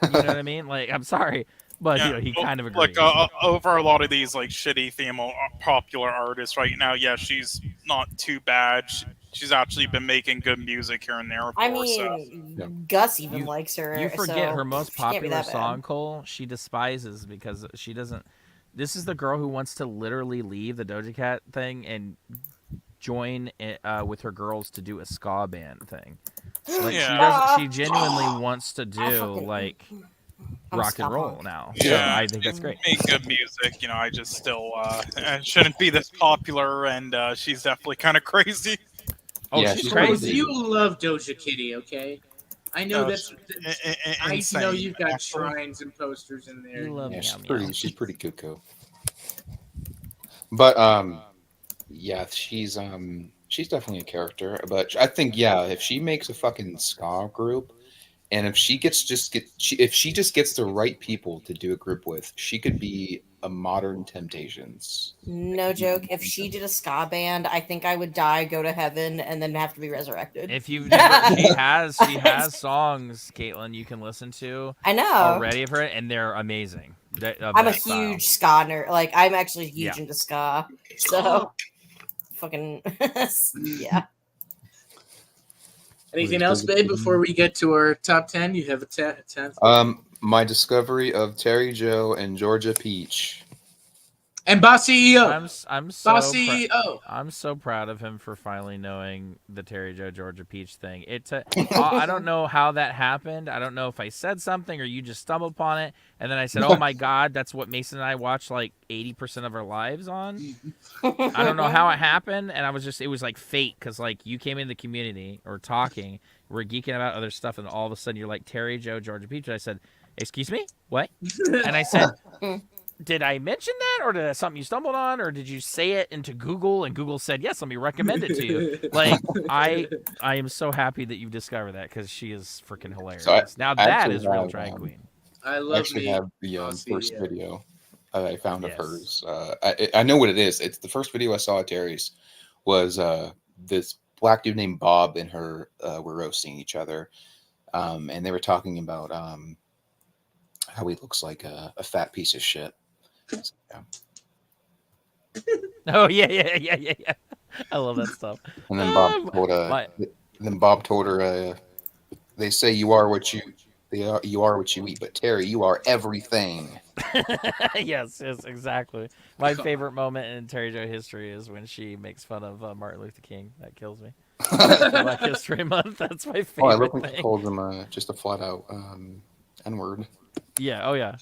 what I mean? Like, I'm sorry. But yeah, he kind of agrees. Like over a lot of these like shitty female popular artists right now, yeah, she's not too bad. She's actually been making good music here and there. I mean, Gus even likes her. You forget so her most she can't be popular that song, bad. Cole. She despises because she doesn't This is the girl who wants to literally leave the Doja Cat thing and join with her girls to do a ska band thing. Like she genuinely wants to do like rock and roll now. Yeah, So I think that's she's great. made good music. You know, I just still shouldn't be this popular, and she's definitely kind of crazy. Oh, Yeah, she's Well, crazy. you love Doja Kitty, okay? I know that's. I know insane, you've got actually. shrines and posters in there. You love Yeah, meow she's pretty cuckoo. But yeah, she's definitely a character. But I think if she makes a fucking ska group, and if she gets if she just gets the right people to do a group with, she could be a modern Temptations. No joke. If she did a ska band, I think I would die, go to heaven, and then have to be resurrected. If you've never, she has songs, Caitlin, you can listen to. I know. Already of her, and they're amazing. I'm a huge ska nerd. Like, I'm actually huge Yeah. into ska. So, fucking, yeah. Anything else, babe, before we get to our top 10? You have a 10th? My discovery of Terry Joe and Georgia Peach. And Bossy EO. I'm so Bossy EO. I'm so proud of him for finally knowing the Terry Joe Georgia Peach thing. I don't know how that happened. I don't know if I said something or you just stumbled upon it, and then I said, "Oh my God, that's what Mason and I watch like 80% of our lives on." I don't know how it happened, and it was like fate, because like you came in the community or talking, we're geeking about other stuff, and all of a sudden you're like Terry Joe Georgia Peach. And I said, "Excuse me, what?" And I said, did I mention that, or did that something you stumbled on, or did you say it into Google and Google said, yes, let me recommend it to you? Like, I am so happy that you've discovered that, because she is freaking hilarious. So now that is real drag queen. I love actually me. have the first yeah. video I found of hers. I know what it is. It's the first video I saw at Terry's was this black dude named Bob and her were roasting each other, and they were talking about how he looks like a fat piece of shit. Oh yeah. I love that stuff. And then Bob told her, they say you are what you eat, but Terry, you are everything. yes, exactly. My favorite moment in Terry Joe history is when she makes fun of Martin Luther King. That kills me. Black History Month. That's my favorite I look like thing. she calls him just a flat out N-word. Yeah. Oh yeah.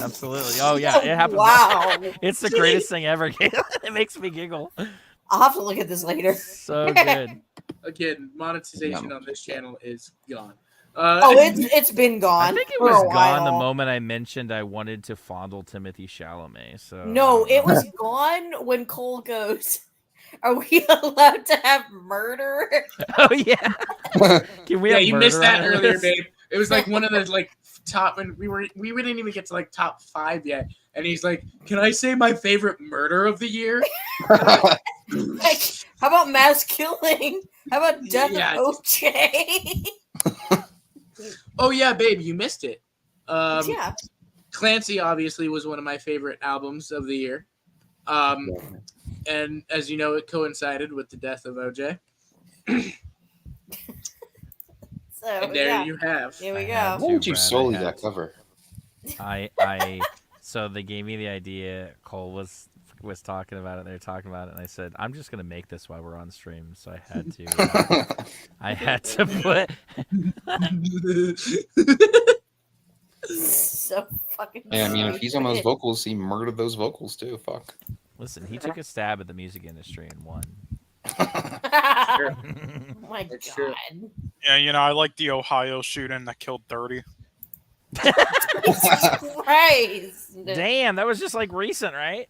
Absolutely. Oh yeah. It happens. Wow. It's the greatest thing ever. It makes me giggle. I'll have to look at this later. So good. Again, monetization on this channel is gone. It's been gone. I think it for was a gone the while. moment I mentioned I wanted to fondle Timothy Chalamet. So No, it was gone when Cole goes, "Are we allowed to have murder?" Oh yeah. Can we? Yeah, have you murder missed that on earlier, this? babe. It was like one of the like top, and we didn't even get to like top 5 yet. And he's like, "Can I say my favorite murder of the year?" Like, how about mass killing? How about death Yeah. of OJ? Oh yeah, babe, you missed it. Yeah. Clancy obviously was one of my favorite albums of the year. And as you know, it coincided with the death of OJ. So And there you have. Here we I had go. Why did you Brad, solely I had that cover? So they gave me the idea. Cole was talking about it. They were talking about it, and I said, "I'm just gonna make this while we're on stream." So I had to. I had to put. So fucking. Yeah, I mean, if he's on those stupid. vocals, he murdered those vocals too. Fuck. Listen, he took a stab at the music industry and won. Oh my That's true. god. Yeah, you know, I like the Ohio shooting that killed 30. Jesus Christ. Damn, that was just like recent, right?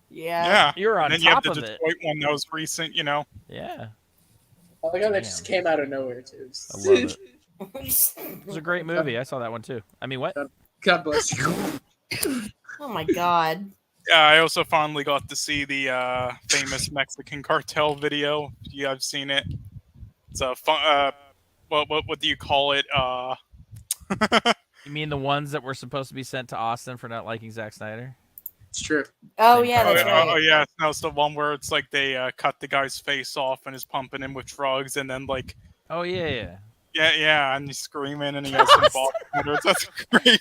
Yeah. Yeah. You're on and then you have top the of it. Detroit one that was recent, you know. Yeah, I like how that just came out of nowhere too. I love it. It was a great movie. I saw that one too. I mean, what? God bless you. Oh my god. Yeah, I also finally got to see the famous Mexican cartel video. You have seen it. It's a fun. What do you call it? You mean the ones that were supposed to be sent to Austin for not liking Zack Snyder? It's true. Oh yeah, that's right. Oh yeah, no, it's the one where it's like they cut the guy's face off and is pumping him with drugs, and then like. Oh yeah. Yeah, and he's screaming and he has some ball. That's great.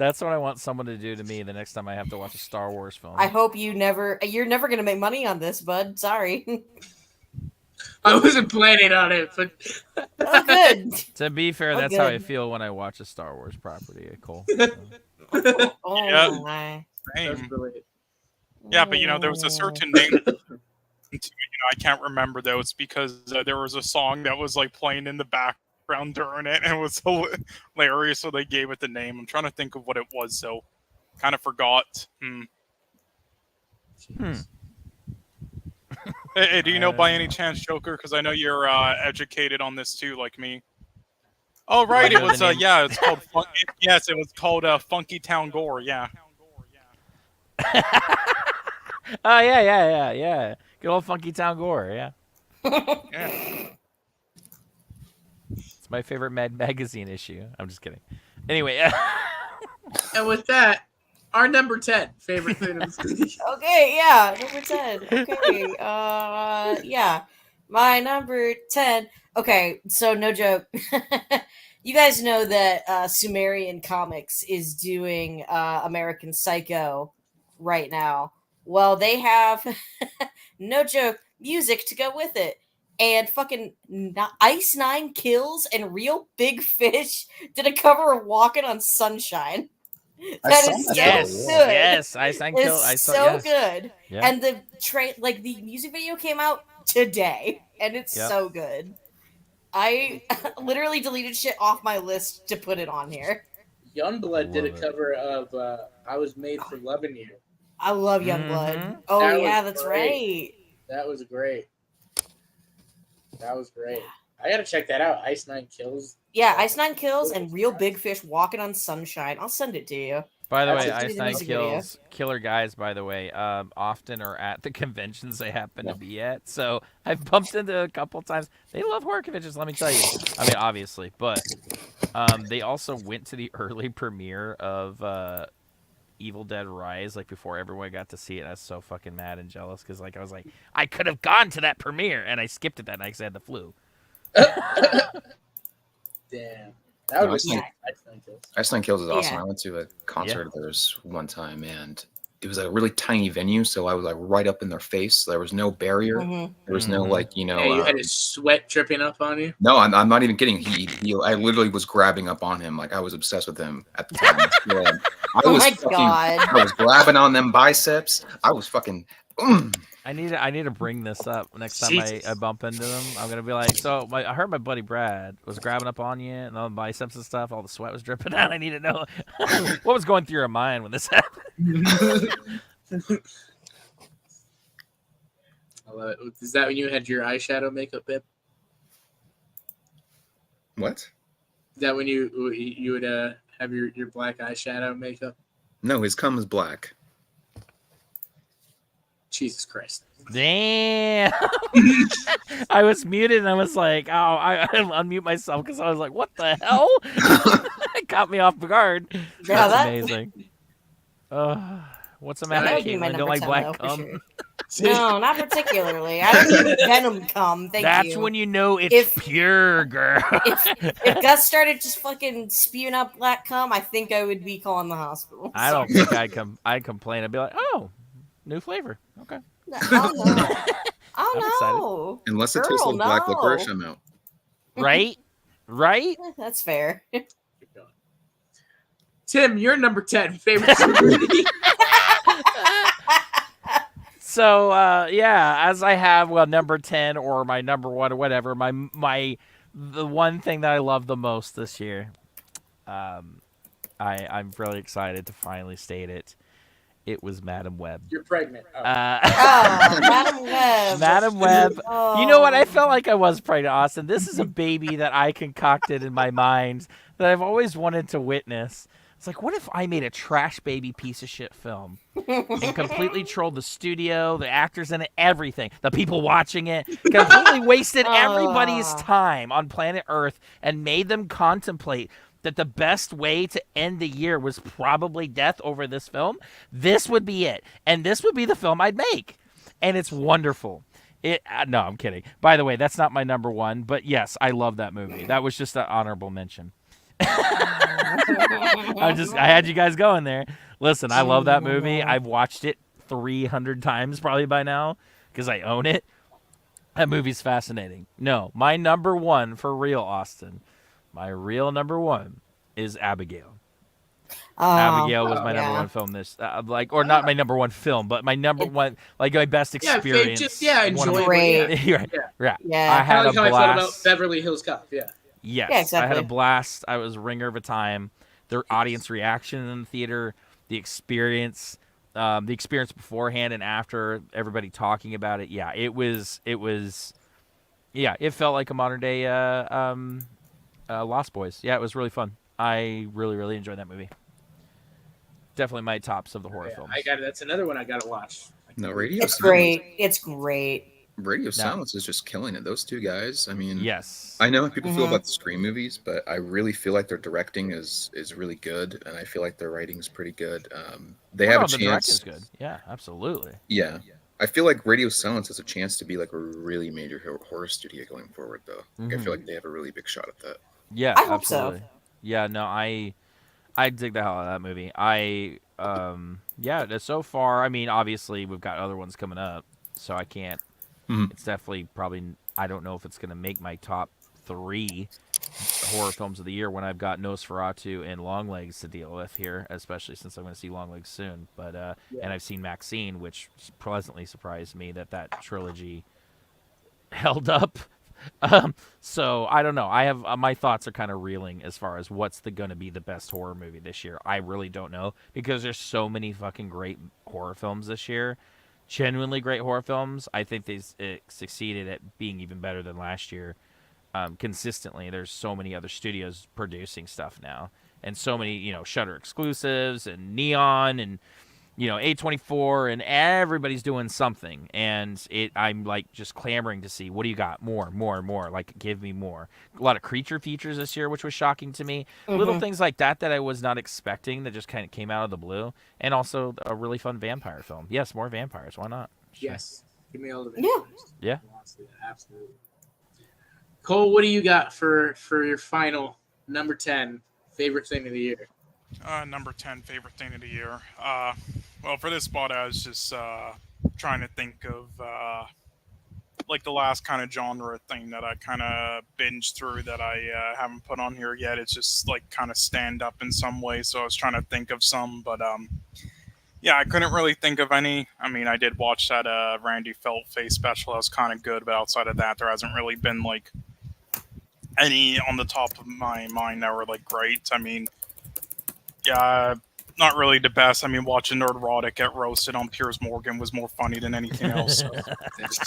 That's what I want someone to do to me the next time I have to watch a Star Wars film. I hope you're never gonna make money on this, bud. Sorry. I wasn't planning on it, but oh, good. To be fair, that's how I feel when I watch a Star Wars property, Cole. Oh Yeah. my. Same. Yeah, but there was a certain name. I can't remember though. It's because there was a song that was like playing in the background during it, and it was hilarious. So they gave it the name. I'm trying to think of what it was, so kind of forgot. Hey, do you know by any chance, Joker? Because I know you're educated on this too, like me. Oh right, it was it's called yes, it was called Funky Town Gore. Yeah. Oh yeah. Good old Funky Town Gore, yeah. Yeah. It's my favorite Mad Magazine issue. I'm just kidding. Anyway. And with that, our number 10 favorite thing. Okay, yeah, number 10. Okay, yeah, my number 10. Okay, so no joke. You guys know that Sumerian Comics is doing American Psycho right now. Well, they have, no joke, music to go with it. And fucking Ice Nine Kills and Real Big Fish did a cover of Walking on Sunshine. That is so good. Yes, Ice Nine Kills. It's so good. Yeah. And the the music video came out today, and it's so good. I literally deleted shit off my list to put it on here. Youngblood did a cover of "I Was Made for Loving You." I love Youngblood. Oh that's right. That was great. That was great. I gotta check that out. Ice Nine Kills. Yeah, Ice Nine Kills and Real Big Fish Walking on Sunshine. I'll send it to you. By the way, Ice Nine Kills, killer guys, by the way, often are at the conventions they happen to be at. So I've bumped into a couple times. They love horror conventions, let me tell you. I mean, obviously. But they also went to the early premiere of Evil Dead Rise, like before everyone got to see it. I was so fucking mad and jealous because I was like, I could have gone to that premiere, and I skipped it that night because I had the flu. Damn. That would be Ice Nine Kills is awesome. I went to a concert of theirs one time, and it was a really tiny venue, so I was like right up in their face. There was no barrier. There was no you had his sweat dripping up on you. No, I'm not even kidding. I literally was grabbing up on him, like I was obsessed with him at the time. I was grabbing on them biceps. I was fucking. I need to bring this up next time I bump into them. I'm gonna be like, so I heard my buddy Brad was grabbing up on you and all the biceps and stuff. All the sweat was dripping out. I need to know what was going through your mind when this happened. I love it. Is that when you had your eyeshadow makeup, babe? What? Is that when you would have your black eyeshadow makeup? No, his cum is black. Jesus Christ. Damn. I was muted and I was like, oh, I unmute myself because I was like, what the hell? It caught me off guard. Yeah, that's amazing. What's the matter, Caitlin? I don't like black cum. Sure. No, not particularly. I don't need venom cum. That's when you know it's pure, girl. if Gus started just fucking spewing out black cum, I think I would be calling the hospital. I don't think I'd complain. I'd be like, oh, new flavor. Okay. Oh no. Unless it tastes like black licorice, I'm out. Right? Right? That's fair. Tim, you're number 10 favorite celebrity. So as I have number 10 or my number 1 or whatever, the one thing that I love the most this year, I'm really excited to finally state it. It was Madam Web. You're pregnant. Madam Web. Madam Web. You know what? I felt like I was pregnant, Austin. This is a baby that I concocted in my mind that I've always wanted to witness. It's like, what if I made a trash baby piece of shit film and completely trolled the studio, the actors in it, everything, the people watching it, completely wasted everybody's time on planet Earth and made them contemplate that the best way to end the year was probably death over this film? This would be it. And this would be the film I'd make. And it's wonderful. No, I'm kidding. By the way, that's not my number 1, but yes, I love that movie. That was just an honorable mention. I had you guys going there. Listen, I love that movie. I've watched it 300 times probably by now because I own it. That movie's fascinating. No, my number one for real, Austin. My real number one is Abigail. Abigail was my number one film or not my number one film, but my number one, like my best experience. Enjoyable. Great. Yeah. I had a blast. How I felt about Beverly Hills Cop. Yeah. Yes, Yeah, exactly. I had a blast. I was a ringer of a time. Their audience reaction in the theater, the experience beforehand and after, everybody talking about it. Yeah, it was. Yeah, it felt like a modern day Lost Boys. Yeah, it was really fun. I really, really enjoyed that movie. Definitely my tops of the horror films. I got it. That's another one I got to watch. No, Radio It's Silence. great. It's great. Radio Silence is just killing it. Those two guys. I mean, yes. I know how people feel about the Scream movies, but I really feel like their directing is really good, and I feel like their writing is pretty good. They have a chance. The directing is good. Yeah, absolutely. Yeah. I feel like Radio Silence has a chance to be like a really major horror studio going forward, though. I feel like they have a really big shot at that. Yeah, I hope absolutely. so. Yeah, no, I dig the hell out of that movie. So far, I mean, obviously we've got other ones coming up, so I can't. It's definitely probably. I don't know if it's going to make my top 3 horror films of the year when I've got Nosferatu and Longlegs to deal with here, especially since I'm going to see Longlegs soon. But and I've seen Maxine, which pleasantly surprised me that trilogy held up. So I don't know. I have my thoughts are kind of reeling as far as what's going to be the best horror movie this year. I really don't know because there's so many fucking great horror films this year. Genuinely great horror films. I think they succeeded at being even better than last year. Consistently, there's so many other studios producing stuff now, and so many Shudder exclusives and Neon and A24 and everybody's doing something, and I'm like just clamoring to see what do you got more. Like give me more. A lot of creature features this year, which was shocking to me. Little things like that I was not expecting that just kind of came out of the blue, and also a really fun vampire film. Yes, more vampires. Why not? Sure. Yes, give me all the vampires. Yeah. Absolutely. Cole, what do you got for your final number 10 favorite thing of the year? Number 10 favorite thing of the year. Well, for this spot, I was just trying to think of like the last kind of genre thing that I kind of binged through that I haven't put on here yet. It's just like kind of stand up in some way. So I was trying to think of some, but yeah, I couldn't really think of any. I mean, I did watch that Randy Felt Face special. That was kind of good, but outside of that, there hasn't really been like any on the top of my mind that were like great. I mean, yeah, not really the best. I mean, watching Nerdrotic get roasted on Piers Morgan was more funny than anything else.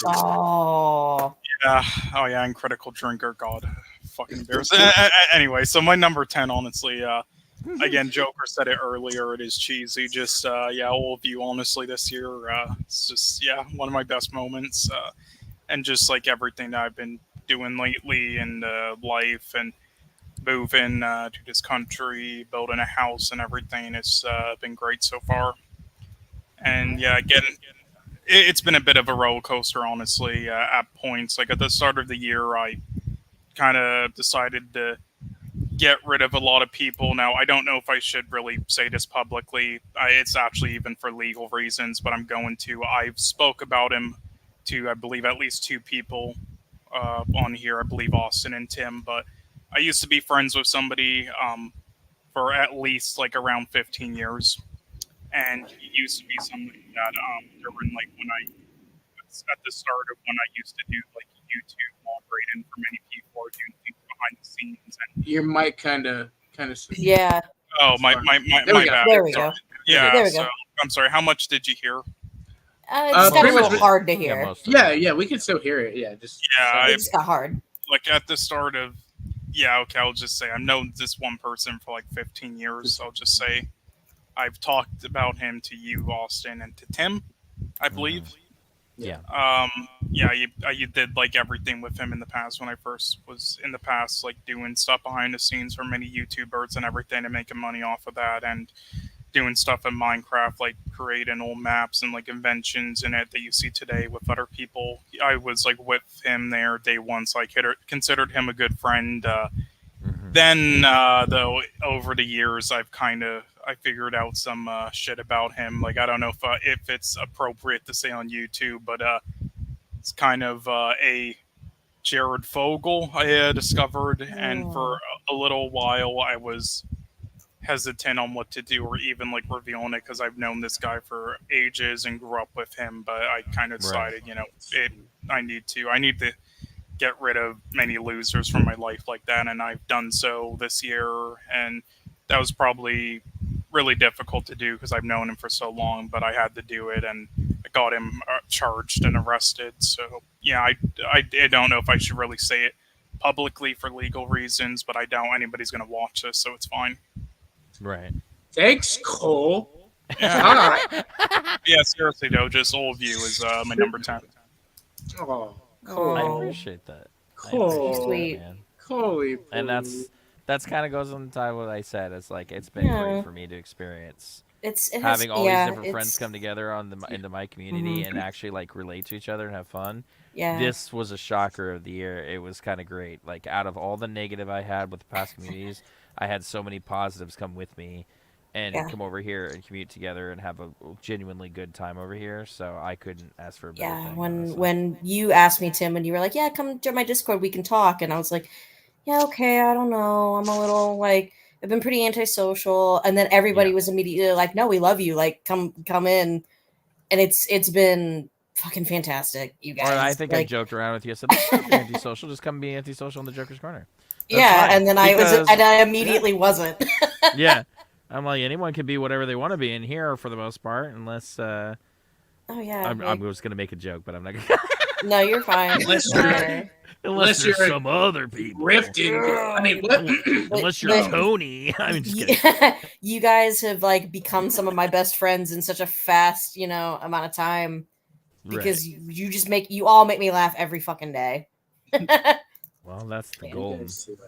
Oh. Yeah. Oh, yeah, and Critical Drinker. God, fucking embarrassing. Anyway, so my number 10, honestly, again, Joker said it earlier. It is cheesy. Just, all of you, honestly, this year. It's just, one of my best moments. And just like everything that I've been doing lately in life and moving to this country, building a house and everything. It's been great so far. And yeah, again, it's been a bit of a roller coaster, honestly, at points. Like at the start of the year, I kind of decided to get rid of a lot of people. Now, I don't know if I should really say this publicly. It's actually even for legal reasons, but I'm going to. I've spoke about him to, I believe, at least 2 people on here. I believe Austin and Tim, but I used to be friends with somebody for at least like around 15 years. And he used to be somebody that during like when at the start of when I used to do like YouTube moderating for many people or doing things behind the scenes. And your mic kind of. Yeah. Oh, my bad. There we go. Yeah. There we so go. I'm sorry. How much did you hear? It's got a little hard to hear. Yeah, we can still hear it. Yeah, just it just got hard. Like at the start of. Yeah, okay, I'll just say I've known this one person for like 15 years. So I'll just say I've talked about him to you, Austin, and to Tim, I believe. Yeah. You did like everything with him in the past when I first was in the past, like doing stuff behind the scenes for many YouTubers and everything and making money off of that and doing stuff in Minecraft, like creating old maps and like inventions in it that you see today with other people. I was like with him there day one, so I considered him a good friend. Then, though, over the years, I figured out some shit about him. Like, I don't know if it's appropriate to say on YouTube, but it's kind of a Jared Fogle I had discovered, and for a little while I was hesitant on what to do or even like revealing it because I've known this guy for ages and grew up with him, but I kind of decided, I need to get rid of many losers from my life like that, and I've done so this year, and that was probably really difficult to do because I've known him for so long, but I had to do it, and I got him charged and arrested. So yeah, I don't know if I should really say it publicly for legal reasons, but I doubt anybody's gonna watch this, so it's fine. Right. Thanks, Cole. Yeah, yeah, seriously though, just all of you is my number 10. Oh, I appreciate that. Cool. Sweet. Man. Holy. And that's kind of goes on top of what I said. It's like it's been great for me to experience. Having all these different friends come together into my community and actually like relate to each other and have fun. Yeah. This was a shocker of the year. It was kind of great. Like out of all the negative I had with the past communities, I had so many positives come with me and come over here and commute together and have a genuinely good time over here. So I couldn't ask for a better thing. When you asked me, Tim, and you were like, "Yeah, come join my Discord, we can talk," and I was like, "Yeah, okay, I don't know. I'm a little like I've been pretty antisocial," and then everybody was immediately like, "No, we love you. Like, come in," and it's been fucking fantastic, you guys. Or I think I joked around with you. I said, "That's not antisocial. Just come be antisocial in the Joker's Corner." That's fine. And then I immediately wasn't. Yeah. I'm like, anyone can be whatever they want to be in here for the most part, unless. Oh yeah. I'm just gonna make a joke, but I'm not gonna. No, you're fine. Unless you're some other people. Rifting. I mean, what? Unless you're Tony. I'm just kidding. You guys have like become some of my best friends in such a fast, amount of time, because you all make me laugh every fucking day. Well, that's the goal.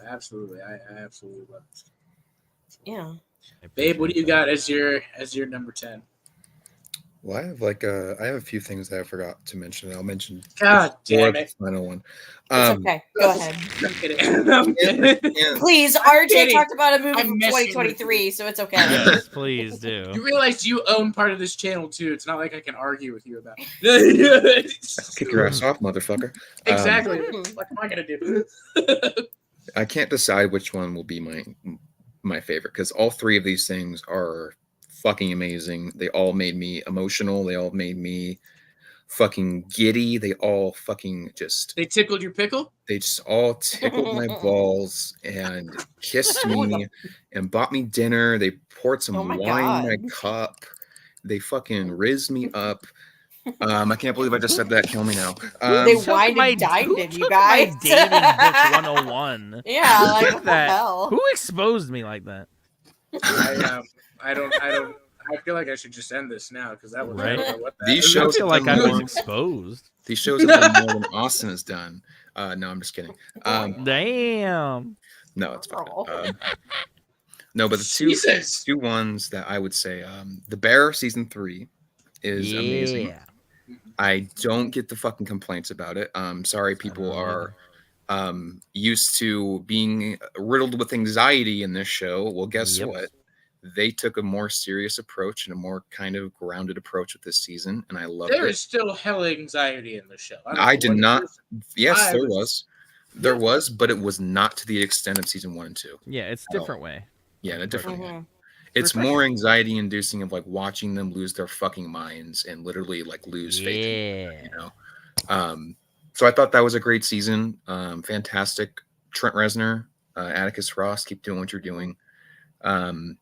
Absolutely, I absolutely love it. Yeah. Babe, what do you got as your number 10? Well, I have I have a few things that I forgot to mention. I'll mention. God damn it! The final one. It's okay. Go ahead. I'm kidding. Please, RJ talked about a movie from 2023, so it's okay. Yes, please do. You realize you own part of this channel too. It's not like I can argue with you about it. Kick your ass off, motherfucker. Exactly. What am I gonna do? I can't decide which one will be my favorite because all three of these things are fucking amazing. They all made me emotional. They all made me fucking giddy. They all fucking just... They tickled your pickle? They just all tickled my balls and kissed me and bought me dinner. They poured some wine in my cup. They fucking rizzed me up. I can't believe I just said that. Kill me now. They wined and dined him, you guys. My dating book 101. Yeah, like what the hell? Who exposed me like that? I don't. I feel like I should just end this now because that was right. I don't know what that These is. shows I feel like I was exposed. These shows have done more than Austin has done. No, I'm just kidding. Damn. No, it's fine. No, but the two ones that I would say, The Bear season 3 is amazing. I don't get the fucking complaints about it. Sorry, people are used to being riddled with anxiety in this show. Well, guess what? They took a more serious approach and a more kind of grounded approach with this season, and I love it. There is still hell anxiety in the show. I did not. Yes, there was. There was, but it was not to the extent of season 1 and 2. Yeah, it's a different way. Yeah, in a different way. It's more anxiety inducing of like watching them lose their fucking minds and literally like lose faith in them, you know. So I thought that was a great season. Fantastic. Trent Reznor, Atticus Ross, keep doing what you're doing. And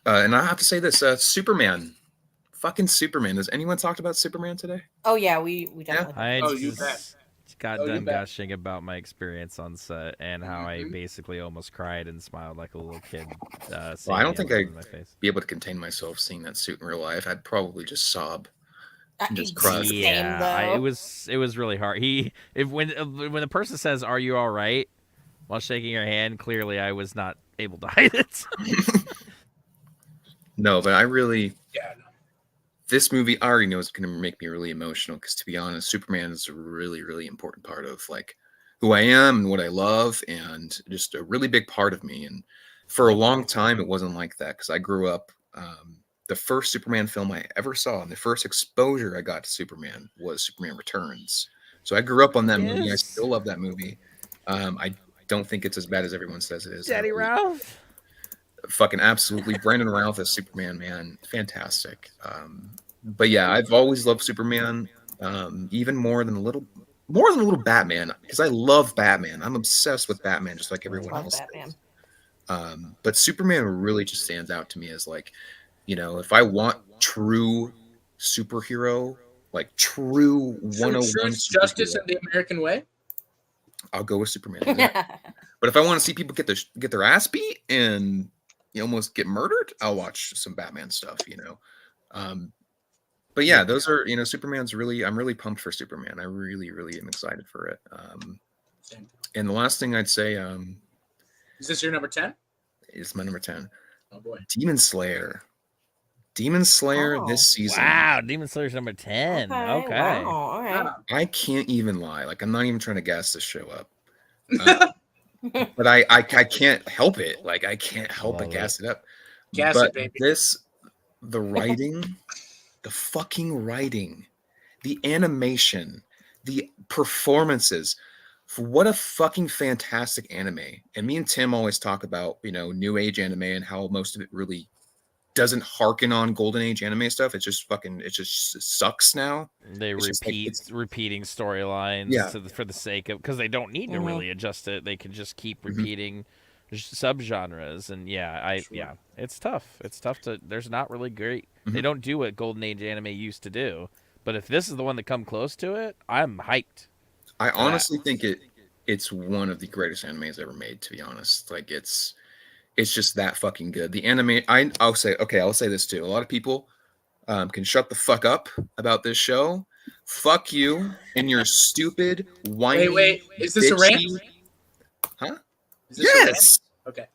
I have to say this, Superman. Fucking Superman. Has anyone talked about Superman today? Oh yeah, we definitely. I you bet. Got done gushing about my experience on set and how I basically almost cried and smiled like a little kid. Well, I don't think I'd be able to contain myself seeing that suit in real life. I'd probably just sob and just cry. Yeah, it was really hard. When the person says, "Are you all right?" while shaking your hand, clearly I was not able to hide it. No, but I really. Yeah. This movie, I already know it's going to make me really emotional because, to be honest, Superman is a really, really important part of like who I am and what I love, and just a really big part of me. And for a long time, it wasn't like that because I grew up. The first Superman film I ever saw, and the first exposure I got to Superman was Superman Returns. So I grew up on that movie. I still love that movie. I don't think it's as bad as everyone says it is. Daddy Ralph. Fucking absolutely. Brandon Routh as Superman, man, fantastic. But yeah, I've always loved Superman, even more than a little Batman, because I love Batman. I'm obsessed with Batman, just like everyone else. Batman. But Superman really just stands out to me as like, you know, if I want true superhero, like true 101 justice in the American way, I'll go with Superman. But if I want to see people get their ass beat and almost get murdered, I'll watch some Batman stuff, you know. But yeah, those are, you know, Superman's really, I'm really pumped for Superman. I really, really am excited for it. And the last thing I'd say, is this your number 10? It's my number 10. Oh boy. Demon Slayer this season. Wow, Demon Slayer's number 10. Okay. Wow. All right. I can't even lie. Like, I'm not even trying to gas this show up. But I can't help it. Like, I can't help but gas it up. Gas it, baby. The writing, the fucking writing, the animation, the performances. What a fucking fantastic anime. And me and Tim always talk about, you know, new age anime and how most of it really doesn't harken on golden age anime stuff. It's just fucking, it just sucks now. They repeating storylines for the sake of, because they don't need to really adjust it. They can just keep repeating subgenres. And it's tough. It's tough to, there's not really great. They don't do what golden age anime used to do. But if this is the one that come close to it, I'm hyped. I honestly think it's one of the greatest animes ever made, to be honest. Like, it's just that fucking good. The anime, I'll say this too. A lot of people can shut the fuck up about this show. Fuck you and your stupid whiny. Wait, is this a rant? Huh? Yes. Okay.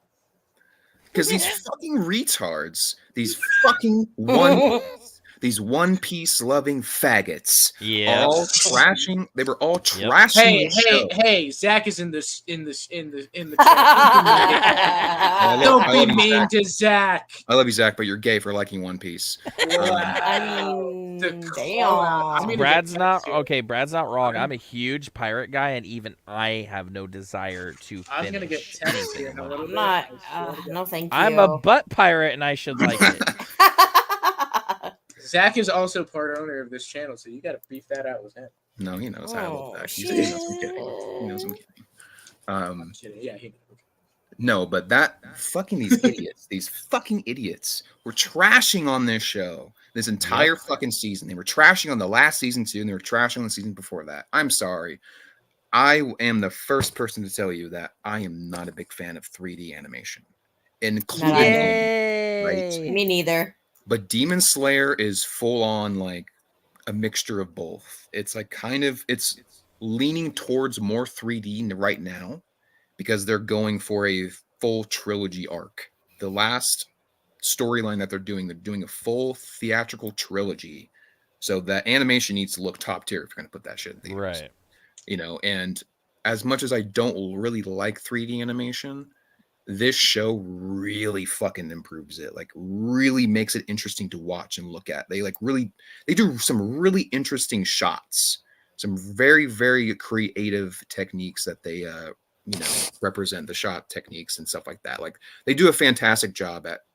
Because these fucking retards, these fucking One Piece loving faggots, all trashing. They were all trashing. Hey! Zach is in the chat. Don't be mean to Zach. I love you, Zach, but you're gay for liking One Piece. I mean, damn. Brad's not wrong. I'm a huge pirate guy, and even I have no desire to finish. I'm gonna get tennis here in a little bit. No, thank you. I'm a butt pirate, and I should like it. Zach is also part owner of this channel, so you got to beef that out with him. No, he knows I love that. He knows I'm kidding. He knows I'm kidding. I'm kidding. Yeah, he knows. No, but these fucking idiots were trashing on this show this entire fucking season. They were trashing on the last season too, and they were trashing on the season before that. I'm sorry. I am the first person to tell you that I am not a big fan of 3D animation, including right? Me neither. But Demon Slayer is full on like a mixture of both. It's like it's leaning towards more 3D right now because they're going for a full trilogy arc. The last storyline that they're doing a full theatrical trilogy. So that animation needs to look top tier if you're going to put that shit in theaters. Right. You know, and as much as I don't really like 3D animation, this show really fucking improves it. Like, really makes it interesting to watch and look at. They do some really interesting shots, some very, very creative techniques that they, represent the shot techniques and stuff like that. Like, they do a fantastic job at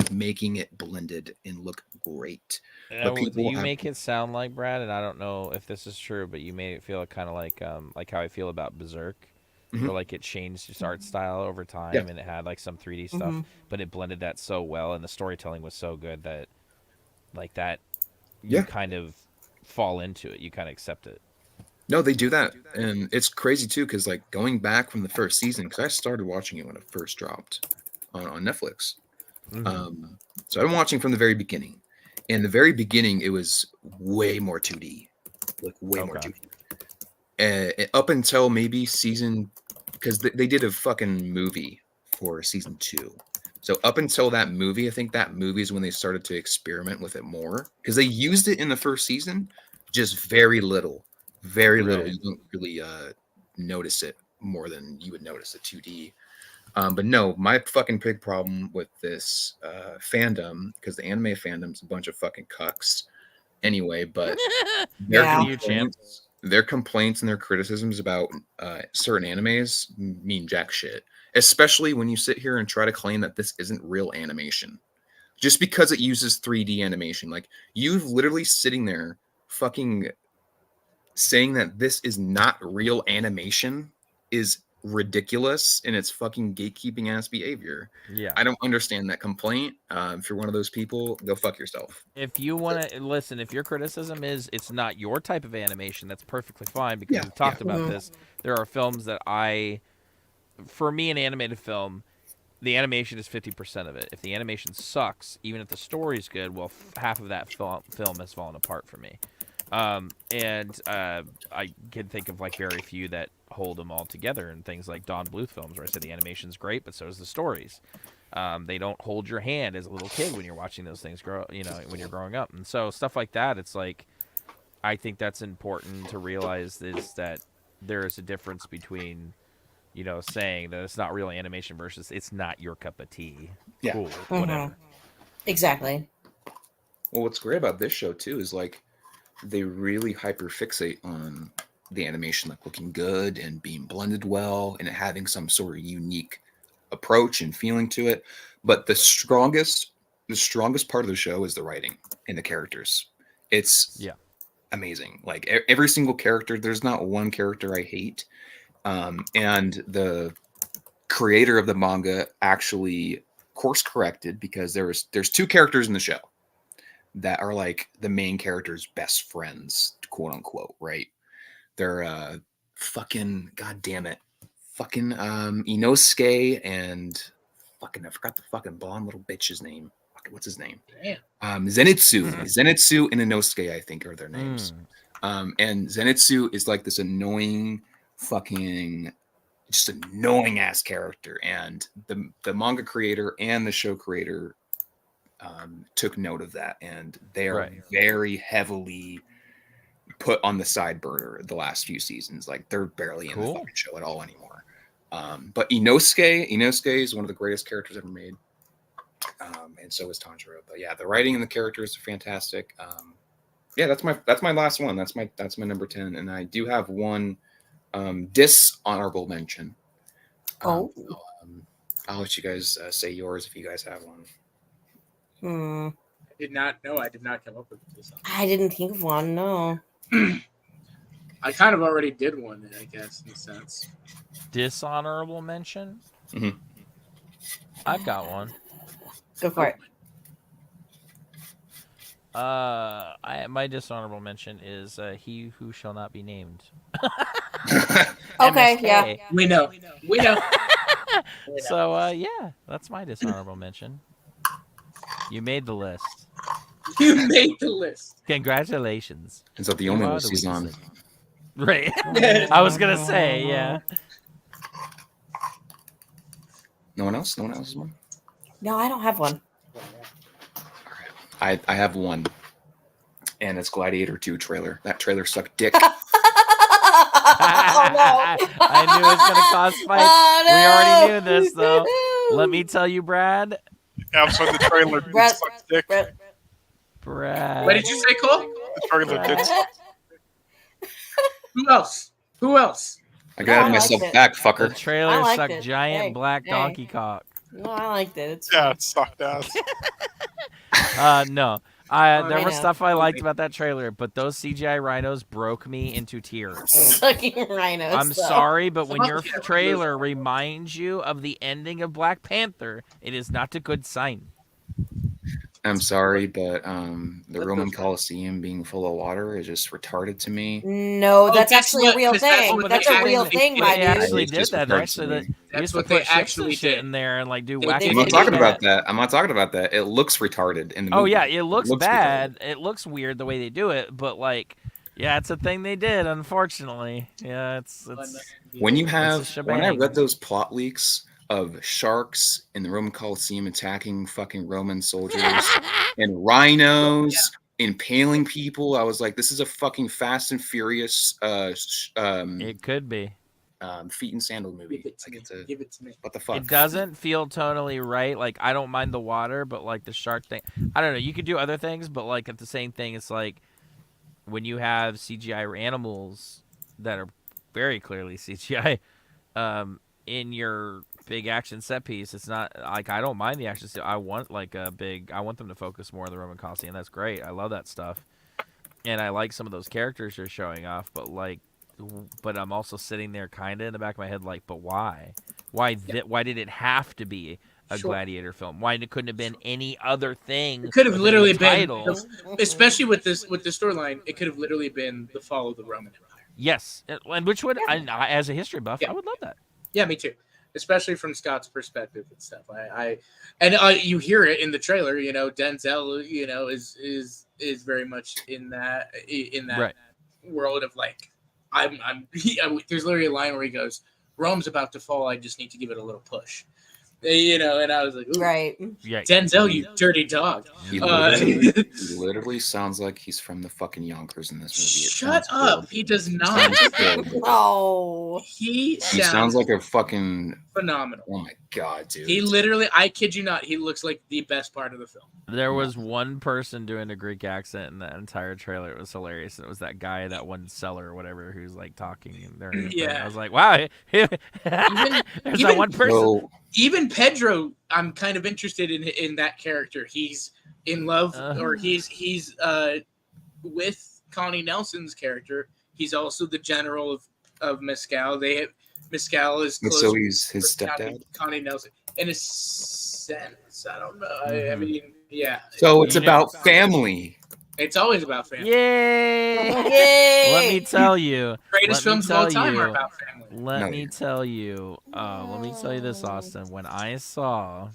making it blended and look great. But you make it sound like, Brad, and I don't know if this is true, but you made it feel kind of like how I feel about Berserk. Where like it changed its art style over time, and it had like some 3D stuff, but it blended that so well, and the storytelling was so good that, like that, you kind of fall into it, you kind of accept it. No, they do that, and it's crazy too, because like going back from the first season, because I started watching it when it first dropped on Netflix, so I'm watching from the very beginning. In the very beginning, it was way more 2D, like way more 2D. Up until maybe season, because they did a fucking movie for season 2. So up until that movie, I think that movie is when they started to experiment with it more, because they used it in the first season, just very little. You don't really notice it more than you would notice a 2D. But no, my fucking big problem with this fandom, because the anime fandom's a bunch of fucking cucks anyway, but their complaints and their criticisms about certain animes mean jack shit. Especially when you sit here and try to claim that this isn't real animation. Just because it uses 3D animation. Like, you've literally sitting there fucking saying that this is not real animation is ridiculous, and it's fucking gatekeeping ass behavior. Yeah. I don't understand that complaint. If you're one of those people, go fuck yourself. If you want to listen, if your criticism is it's not your type of animation, that's perfectly fine, because we've talked about this. There are films that for me, an animated film, the animation is 50% of it. If the animation sucks, even if the story's good, well, half of that film has fallen apart for me. And I can think of like very few that hold them all together, and things like Don Bluth films, where I said the animation's great, but so is the stories. They don't hold your hand as a little kid when you're watching those things grow, when you're growing up. And so stuff like that, it's like, I think that's important to realize, is that there is a difference between, saying that it's not real animation versus it's not your cup of tea. Yeah. Cool, whatever. Exactly. Well, what's great about this show too is like they really hyperfixate on the animation like looking good and being blended well and having some sort of unique approach and feeling to it. But the strongest part of the show is the writing and the characters. It's amazing. Like every single character, there's not one character I hate. And the creator of the manga actually course corrected, because there's two characters in the show that are like the main character's best friends, quote unquote, right? They're fucking, god damn it, fucking Inosuke and fucking, I forgot the fucking blonde little bitch's name. What's his name? Damn. Zenitsu. Zenitsu and Inosuke, I think, are their names. And Zenitsu is like this annoying fucking, just annoying ass character. And the manga creator and the show creator took note of that, and they are very heavily put on the side burner the last few seasons. Like, they're barely in the fucking show at all anymore. But Inosuke is one of the greatest characters ever made. And so is Tanjiro. But yeah, the writing and the characters are fantastic. Yeah, that's my last one. That's my number 10. And I do have one dishonorable mention. I'll let you guys say yours if you guys have one. I did not come up with this. I didn't think of one, no. I kind of already did one, I guess, in a sense. Dishonorable mention? Mm-hmm. I've got one. Go for it. My dishonorable mention is He Who Shall Not Be Named. Okay, yeah. We know. So, yeah, that's my dishonorable mention. You made the list. You made the list. Congratulations. Is that the only list he's on? Right. I was going to say, yeah. No one else? No one else has one? No, I don't have one. I have one. And it's Gladiator 2 trailer. That trailer sucked dick. Oh, no. I knew it was going to cause fights. Oh, no. We already knew this, though. Let me tell you, Brad. Outside the trailer sucks dick. Brad. What did you say, Cole? The trailer did suck. Who else? I gotta have myself back, fucker. The trailer sucked giant black donkey cock. No, I liked it. It sucked ass. No. There was stuff I liked about that trailer, but those CGI rhinos broke me into tears. Sucking rhinos. I'm sorry, but when your trailer reminds you of the ending of Black Panther, it is not a good sign. I'm sorry, but the Roman Colosseum being full of water is just retarded to me. No, that's actually a real thing. That's a real thing, my dude. They actually did that. That's what they actually did in there and like do wacky. I'm not talking about that. I'm not talking about that. It looks retarded in the movie. Oh yeah, it looks bad. Retarded. It looks weird the way they do it, but like, yeah, it's a thing they did. Unfortunately, yeah, it's when I read those plot leaks of sharks in the Roman Colosseum attacking fucking Roman soldiers and rhinos impaling people, I was like, this is a fucking Fast and Furious it could be Feet and Sandal movie. Give it to me. What the fuck? It doesn't feel tonally right. Like, I don't mind the water, but like the shark thing, I don't know. You could do other things, but like at the same thing, it's like when you have CGI animals that are very clearly CGI in your big action set piece. It's not like I don't mind the action. I want like a big. I want them to focus more on the Roman Colosseum. That's great. I love that stuff, and I like some of those characters you're showing off. But I'm also sitting there kind of in the back of my head like, but why? Why did it have to be a gladiator film? Why couldn't it have been any other thing? It could have literally been, title? Especially with the storyline, it could have literally been the fall of the Roman Empire. Yes, and which would, as a history buff, I would love that. Yeah, me too. Especially from Scott's perspective and stuff. You hear it in the trailer. You know, Denzel, is very much in that right. world of like, there's literally a line where he goes, "Rome's about to fall. I just need to give it a little push." And I was like, ooh. Right. Yeah. Denzel, you dirty dog. He literally sounds like he's from the fucking Yonkers in this movie. Shut up. Good. He does not. Oh. He sounds like a fucking phenomenal. Oh my god, dude. He literally, I kid you not, he looks like the best part of the film. There was one person doing a Greek accent in that entire trailer. It was hilarious. It was that guy, that one seller or whatever, who's like talking. I was like, wow. There's that one person. Even Pedro, I'm kind of interested in that character. He's in love, or he's with Connie Nelson's character. He's also the general of Mescal. Mescal is close. So he's his stepdad. Connie Nelson, in a sense, I don't know. I mean, yeah. So it's about family. It's always about family. Yay! Yay! Let me tell you. Greatest films of all time are about family. Let me tell you this, Austin. When I saw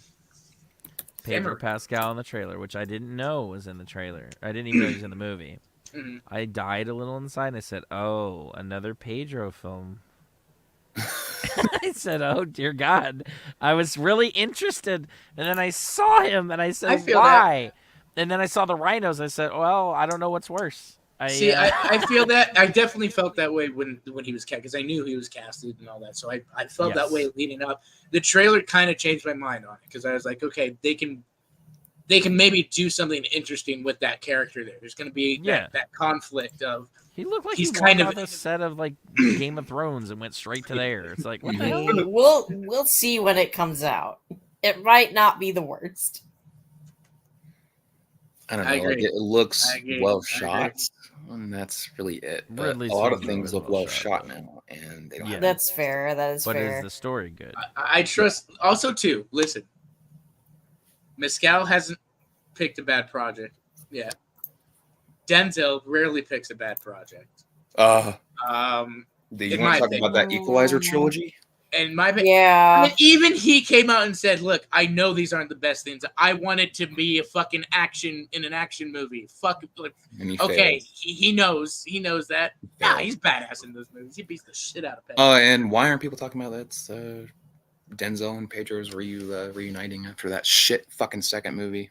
Pedro Pascal in the trailer, which I didn't know was in the trailer, I didn't even know he was in the movie. Mm-hmm. I died a little inside and I said, "Oh, another Pedro film." I said, "Oh dear God!" I was really interested, and then I saw him, and I said, "Why?" And then I saw the rhinos. I said, "Well, I don't know what's worse." I feel that. I definitely felt that way when he was cast, because I knew he was casted and all that. So I felt that way leading up. The trailer kind of changed my mind on it, because I was like, okay, they can maybe do something interesting with that character there. There's going to be that conflict of. He looked like he's kind of a set of like Game of Thrones and went straight to there. It's like, what the hell? We'll see when it comes out. It might not be the worst. I don't know. Like, it looks well shot, and that's really it. But a lot of things look well shot now, and they don't. Yeah, that's fair. That is fair. But is the story good? I trust. Also, too. Listen, Mescal hasn't picked a bad project yet. Denzel rarely picks a bad project. Do you want to talk about that Equalizer trilogy? And my yeah, I mean, even he came out and said, "Look, I know these aren't the best things. I want it to be a fucking action in an action movie." Fuck, like, okay, he knows that. Yeah, he's badass in those movies. He beats the shit out of Pedro. And why aren't people talking about that's Denzel and Pedro's reuniting after that shit fucking second movie?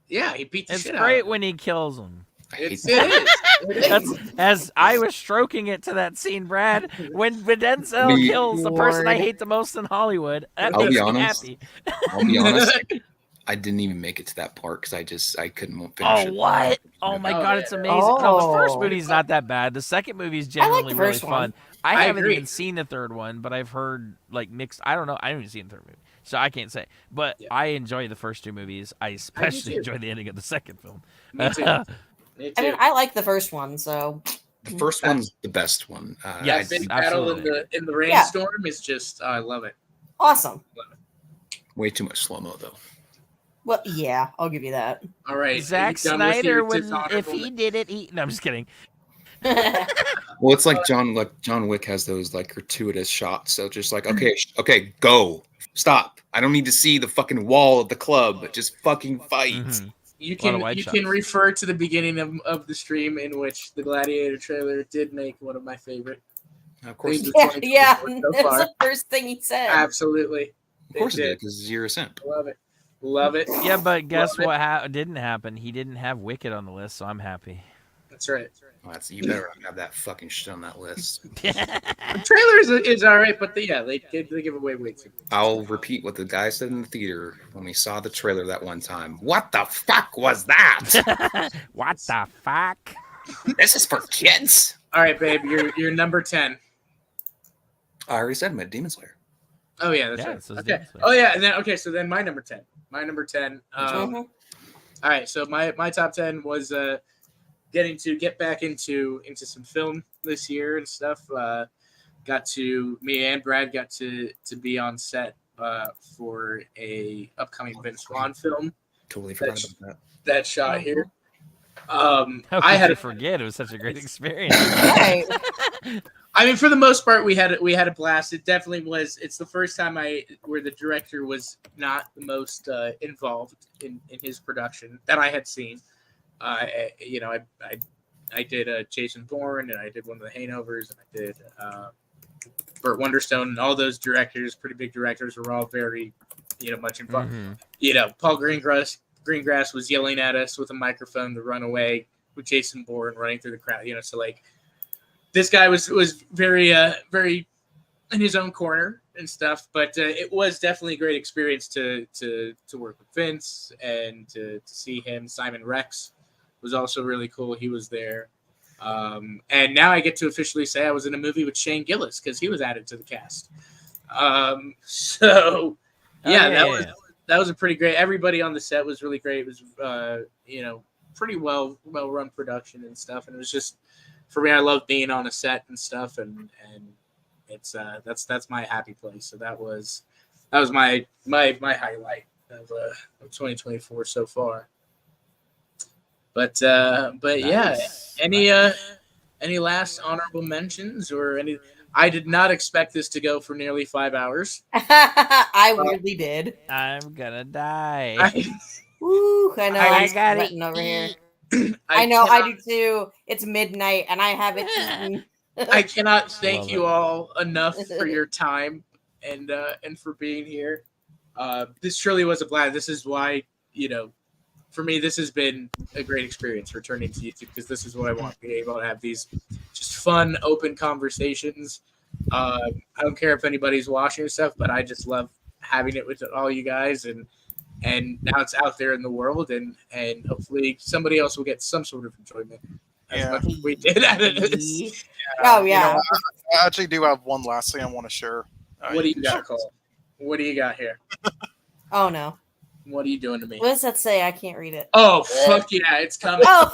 Yeah, he beats the shit out of him. It's great when he kills him. It is. That's, as I was stroking it to that scene, Brad, when Denzel kills the person I hate the most in Hollywood, that makes me happy. I'll be honest. I didn't even make it to that part because I couldn't finish it. Oh, what? Oh my God, it's amazing. No, the first movie's not that bad. The second movie's generally really fun. I haven't even seen the third one, but I've heard like mixed. I don't know. I haven't even seen the third movie, so I can't say. But I enjoy the first two movies. I especially enjoy the ending of the second film. Me too. I mean, I like the first one, so the first one's the best one. That big battle in the rainstorm is just I love it. Awesome. Love it. Way too much slow mo though. Well, yeah, I'll give you that. All right, Zack Snyder would, if he did it, no, I'm just kidding. Well, it's like John Wick has those like gratuitous shots. So just like, okay, go, stop. I don't need to see the fucking wall of the club. Just fucking fight. Mm-hmm. You can refer to the beginning of the stream in which the Gladiator trailer did make one of my favorite. Of course, yeah, that's the first thing he said. Absolutely, of course it did, because you're a simp. Love it. Yeah, but guess what didn't happen? He didn't have Wicked on the list, so I'm happy. That's right. You better not have that fucking shit on that list. The trailer is all right, but they give away way too much. I'll repeat what the guy said in the theater when we saw the trailer that one time. What the fuck was that? What the fuck? This is for kids. All right, babe, you're number 10. I already said Demon Slayer. Oh yeah, that's right. Okay. Oh yeah, and then so then my number 10. My number 10. All right, so my top 10 was getting to get back into some film this year and stuff. Me and Brad got to be on set for a upcoming Vince Vaughn film. Totally forgot about that. That shot here. How could I had to forget. It was such a great experience. Right. I mean, for the most part, we had a blast. It definitely was. It's the first time where the director was not the most involved in his production that I had seen. I did Jason Bourne, and I did one of the Hanovers, and I did Burt Wonderstone, and all those directors, pretty big directors, were all very, much involved. Mm-hmm. Paul Greengrass was yelling at us with a microphone to run away with Jason Bourne running through the crowd. So like this guy was very very in his own corner and stuff, but it was definitely a great experience to work with Vince and to see him. Simon Rex was also really cool. He was there. And now I get to officially say I was in a movie with Shane Gillis because he was added to the cast. That was a pretty great. Everybody on the set was really great. It was, pretty well run production and stuff. And it was just, for me, I love being on a set and stuff. And it's that's my happy place. So that was my highlight of 2024 so far. But nice. Yeah, any last honorable mentions or any? I did not expect this to go for nearly 5 hours. I weirdly did. I'm gonna die. I know. I I'm got sweating over here. I I do too. It's midnight and I haven't eaten. I cannot thank you all enough for your time and for being here. This truly was a blast. This is why, for me, this has been a great experience returning to YouTube because this is what I want, being able to have these just fun, open conversations. I don't care if anybody's watching and stuff, but I just love having it with all you guys, and now it's out there in the world, and hopefully somebody else will get some sort of enjoyment as much as we did out of this. Oh yeah. I actually do have one last thing I want to share. What do you got, Cole? What do you got here? Oh no. What are you doing to me? What does that say? I can't read it. Oh, fuck yeah, it's coming. Oh.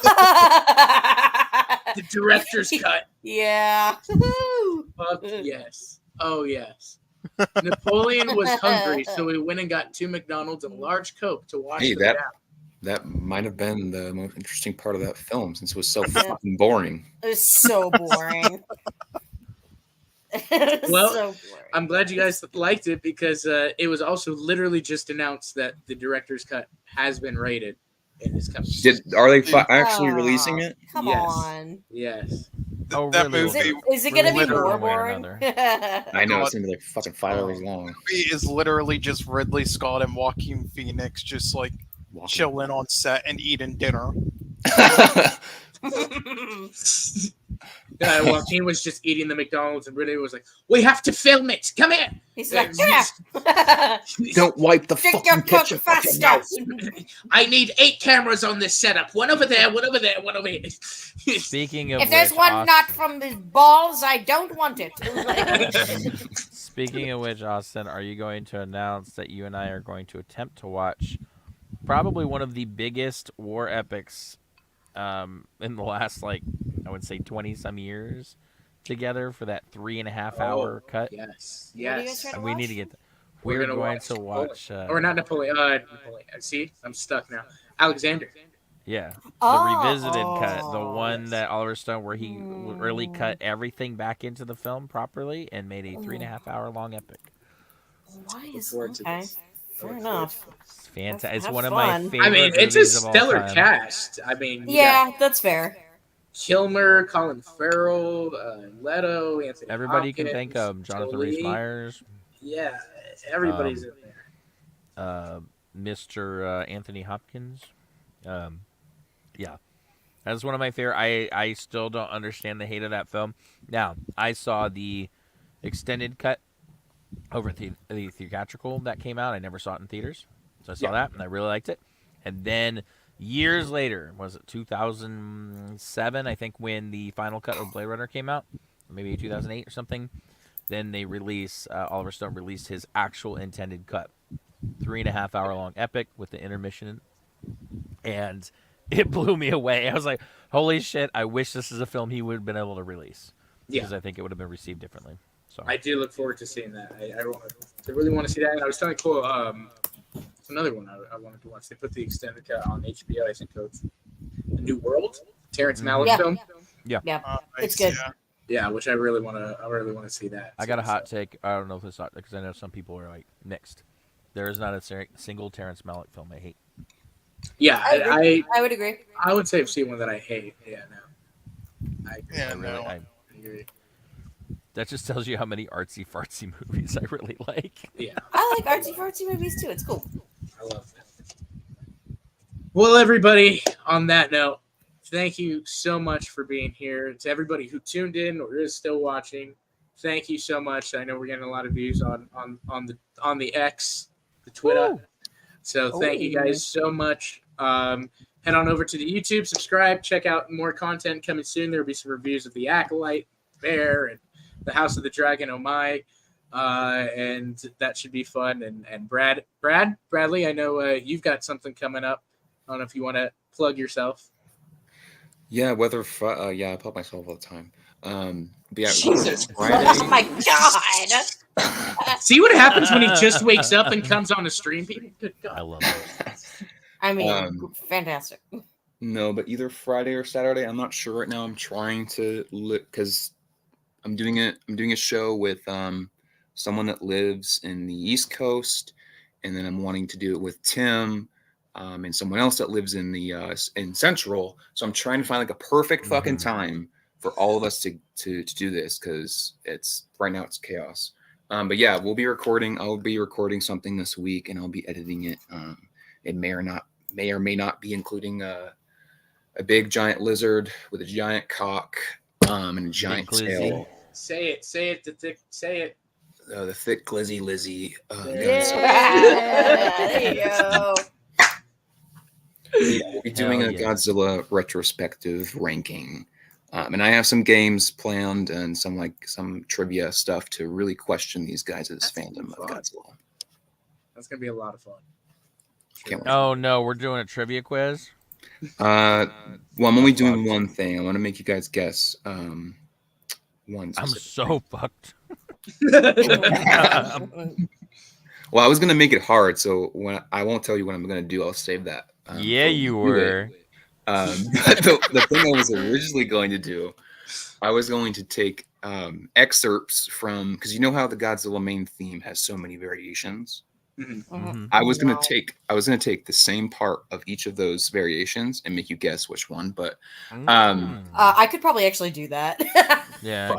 The director's cut. Yeah. Fuck yes. Oh, yes. Napoleon was hungry, so he went and got 2 McDonald's and a large Coke to wash them down. That might have been the most interesting part of that film since it was so fucking boring. It was so boring. Well, I'm glad you guys liked it because it was also literally just announced that the director's cut has been rated and is coming. Are they actually releasing it? Come on. Yes. Oh, that really? movie Is it going to be more boring? I know, it's going to be like fucking 5 hours long. The movie is literally just Ridley Scott and Joaquin Phoenix just like chilling on set and eating dinner. Joaquin was just eating the McDonald's and Ridley was like, "We have to film it. Come here." He's like, "Yeah." Don't wipe the fucking kitchen faster. I need 8 cameras on this setup. One over there, one over there, one over here. Speaking of if there's one not from the balls, I don't want it. Speaking of which, Austin, are you going to announce that you and I are going to attempt to watch probably one of the biggest war epics in the last, I would say 20 some years together for that 3.5 hour cut? Yes. And we need to get we're going to watch or not Napoleon. Napoleon. See, I'm stuck now. Alexander. Yeah, the revisited cut, the one that Oliver Stone, where he really cut everything back into the film properly and made a 3.5 hour long epic. Why is okay? Fair enough. It's fantastic. It's one of my favorite. I mean, it's a movies of all stellar time. cast. I mean, yeah, that's fair. Kilmer, Colin Farrell, Leto, Anthony. Everybody Hopkins, you can think of. Jonathan Jolie. Rhys Meyers. Yeah, everybody's in there. Mr. Anthony Hopkins. Yeah. That's one of my favorite. I still don't understand the hate of that film. Now, I saw the extended cut over the theatrical that came out. I never saw it in theaters. So I saw that, and I really liked it. And then years later, was it 2007, I think, when the final cut of Blade Runner came out? Maybe 2008 or something. Then they Oliver Stone released his actual intended cut. 3.5 hour long epic with the intermission. And it blew me away. I was like, holy shit, I wish this is a film he would have been able to release. Because I think it would have been received differently. So I do look forward to seeing that. I really want to see that. And I was telling Cole, it's another one I wanted to watch. They put the extended cut on HBO, I think, of The New World, Terrence Malick film. Yeah. It's good. Yeah, which I really want to see that. I got a hot take. I don't know if it's hot because I know some people are like mixed. There is not a single Terrence Malick film I hate. Yeah, I would agree. I would say I've seen one that I hate. Yeah, no. I agree. That just tells you how many artsy fartsy movies I really like. Yeah, I like artsy fartsy movies too. It's cool. I love that. Well, everybody, on that note, thank you so much for being here. To everybody who tuned in or is still watching, thank you so much. I know we're getting a lot of views on the X, the Twitter. Woo! So thank you guys so much. Head on over to the YouTube, subscribe, check out more content coming soon. There will be some reviews of The Acolyte, Bear, and The House of the Dragon, Oh My. And that should be fun. And Bradley, I know you've got something coming up. I don't know if you want to plug yourself. Yeah, I plug myself all the time. But yeah, Jesus Friday. Oh my god! See what happens when he just wakes up and comes on the stream, people? Good God. I love it. I mean, fantastic. No, but either Friday or Saturday. I'm not sure right now. I'm trying to look because I'm doing a show with someone that lives in the East Coast, and then I'm wanting to do it with Tim and someone else that lives in the in Central. So I'm trying to find like a perfect fucking time for all of us to do this because it's right now it's chaos. But yeah, I'll be recording something this week, and I'll be editing it. It may or may not be including a big giant lizard with a giant cock and a giant tail. Say it. Say it. The thick glizzy Lizzie. There you go. Yeah, we'll be doing a Godzilla retrospective ranking. And I have some games planned and some trivia stuff to really question these guys' fandom of Godzilla. That's gonna be a lot of fun. Can't wait. Oh no, we're doing a trivia quiz. Well, I'm only doing one thing. I want to make you guys guess. One. I'm so fucked. Well, I was gonna make it hard, so I won't tell you what I'm gonna do. I'll save that. Yeah, you were. But the thing I was originally going to do, I was going to take excerpts from, because you know how the Godzilla main theme has so many variations. Mm-hmm. I was gonna take the same part of each of those variations and make you guess which one. But I could probably actually do that. Yeah,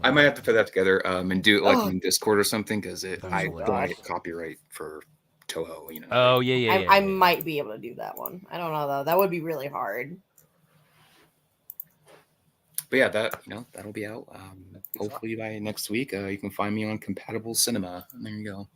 I might have to put that together and do it like in Discord or something because I don't gosh. want to get copyright for Toho. You know. Oh yeah. I might be able to do that one. I don't know though. That would be really hard. But yeah, that'll be out. Hopefully by next week. You can find me on Compatible Cinema. And there you go.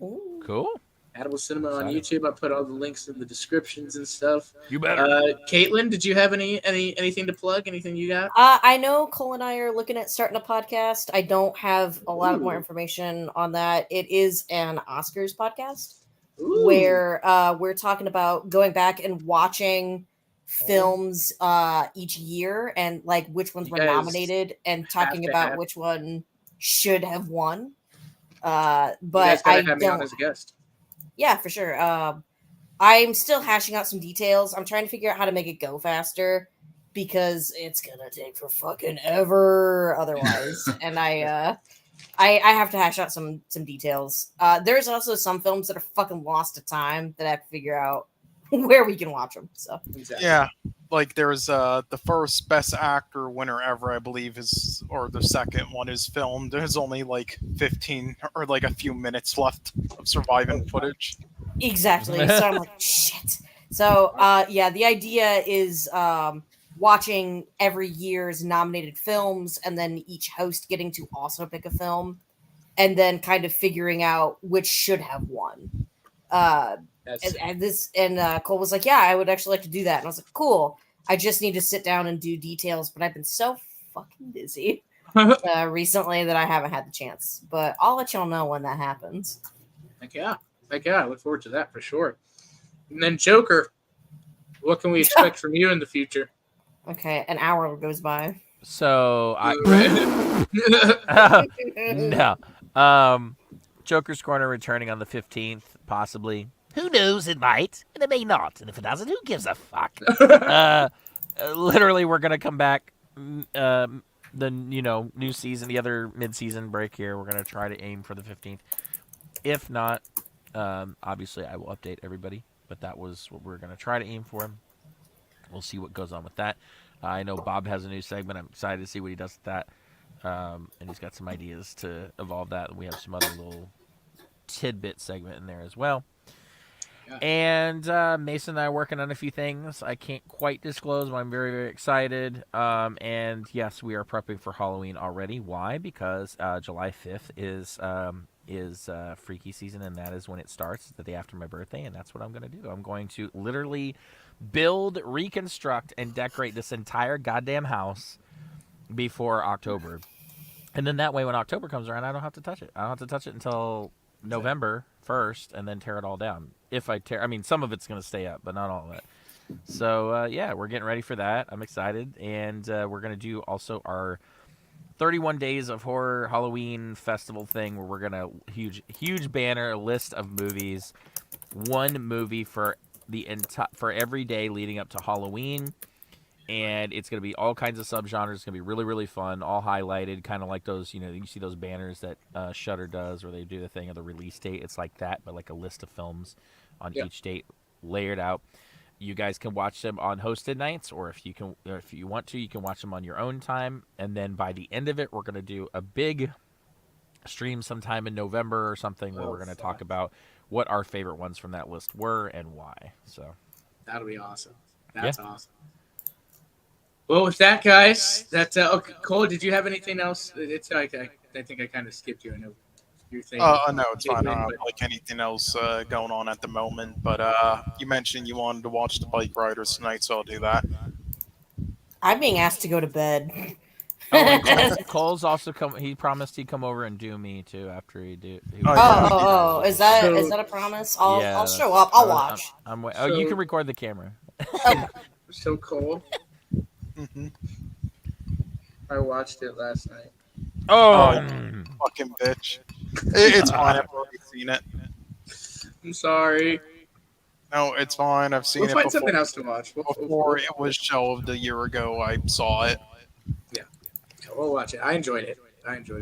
Ooh. Cool. Compatible Cinema on YouTube. I put all the links in the descriptions and stuff. You better. Caitlin, did you have anything to plug? Anything you got? I know Cole and I are looking at starting a podcast. I don't have a lot more information on that. It is an Oscars podcast where we're talking about going back and watching films each year and like which ones were nominated and talking about which one should have won. But I have me on as a guest. Yeah, for sure. I'm still hashing out some details. I'm trying to figure out how to make it go faster because it's gonna take for fucking ever otherwise. And I have to hash out some details. There's also some films that are fucking lost to time that I have to figure out where we can watch them. So yeah, like there's the first Best Actor winner ever, I believe, or the second one is filmed. There's only like 15 or like a few minutes left of surviving footage. Exactly. So I'm like, shit. So yeah, the idea is watching every year's nominated films and then each host getting to also pick a film and then kind of figuring out which should have won. Cole was like, yeah, I would actually like to do that. And I was like, cool. I just need to sit down and do details, but I've been so fucking busy recently that I haven't had the chance. But I'll let y'all know when that happens. Heck yeah. I look forward to that for sure. And then Joker, what can we expect from you in the future? Okay, an hour goes by. So no. Joker's Corner returning on the 15th, possibly. Who knows? It might, and it may not. And if it doesn't, who gives a fuck? Literally, we're gonna come back. The new season, the other mid-season break here. We're gonna try to aim for the 15th. If not, obviously I will update everybody. But that was what we're gonna try to aim for. We'll see what goes on with that. I know Bob has a new segment. I'm excited to see what he does with that. And he's got some ideas to evolve that. And we have some other little tidbit segment in there as well. Yeah. And Mason and I are working on a few things. I can't quite disclose, but I'm very, very excited. And yes, we are prepping for Halloween already. Why? Because July 5th is Freaky season, and that is when it starts, the day after my birthday, and that's what I'm going to do. I'm going to literally build, reconstruct, and decorate this entire goddamn house before October. And then that way, when October comes around, I don't have to touch it. I don't have to touch it until November 1st, and then tear it all down. If I tear, I mean, some of it's going to stay up, but not all of it. So, yeah, we're getting ready for that. I'm excited. And we're going to do also our 31 Days of Horror Halloween Festival thing, where we're going to, huge banner, a list of movies, one movie for for every day leading up to Halloween. And it's going to be all kinds of subgenres. It's going to be really, really fun, all highlighted, kind of like those, you see those banners that Shudder does, where they do the thing of the release date. It's like that, but like a list of films on each date layered out. You guys can watch them on hosted nights, or if you want to, you can watch them on your own time. And then by the end of it, we're going to do a big stream sometime in November or something, where we're going to talk about what our favorite ones from that list were and why. So that'll be awesome. That's awesome. Well, with that, guys, that's okay. Cole, did you have anything else? It's like I think I kind of skipped you. I know you're saying. No, it's fine. I don't have like anything else going on at the moment. But you mentioned you wanted to watch the Bike Riders tonight, so I'll do that. I'm being asked to go to bed. Cole's also come. He promised he'd come over and do me too after he do. Is that a promise? I'll show up. I'll watch. You can record the camera. So Cole. Mm-hmm. I watched it last night. Fucking bitch! It's fine. I've already seen it. I'm sorry. No, it's fine. I've seen it before. We'll find something else to watch. Before it was shelved a year ago, I saw it. Yeah, we'll watch it. I enjoyed it.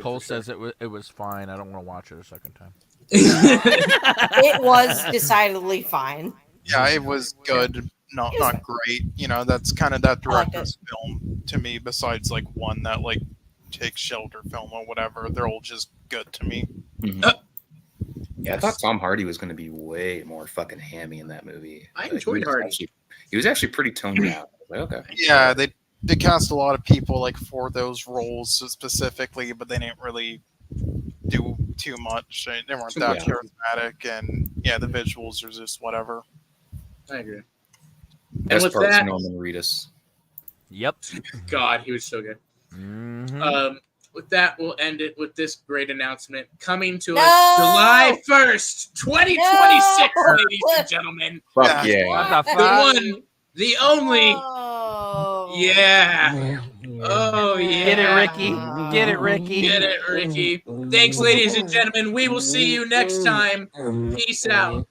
Cole says it was fine. I don't want to watch it a second time. It was decidedly fine. Yeah, it was good. Not great. That's kind of that director's film to me. Besides like one that like takes Shelter film or whatever, they're all just good to me. Mm-hmm. Yeah, I thought Tom Hardy was going to be way more fucking hammy in that movie. I enjoyed Hardy. He was actually pretty toned down. Like, okay. Yeah, they cast a lot of people like for those roles specifically, but they didn't really do too much. They weren't that charismatic, and the visuals are just whatever. I agree. Best part is Norman Reedus. Yep. God, he was so good. Mm-hmm. With that, we'll end it with this great announcement coming to us July 1st, 2026, ladies and gentlemen. Fuck yeah. The one, the only. Yeah. Oh, yeah. Get it, Ricky. Get it, Ricky. Get it, Ricky. Thanks, ladies and gentlemen. We will see you next time. Peace out.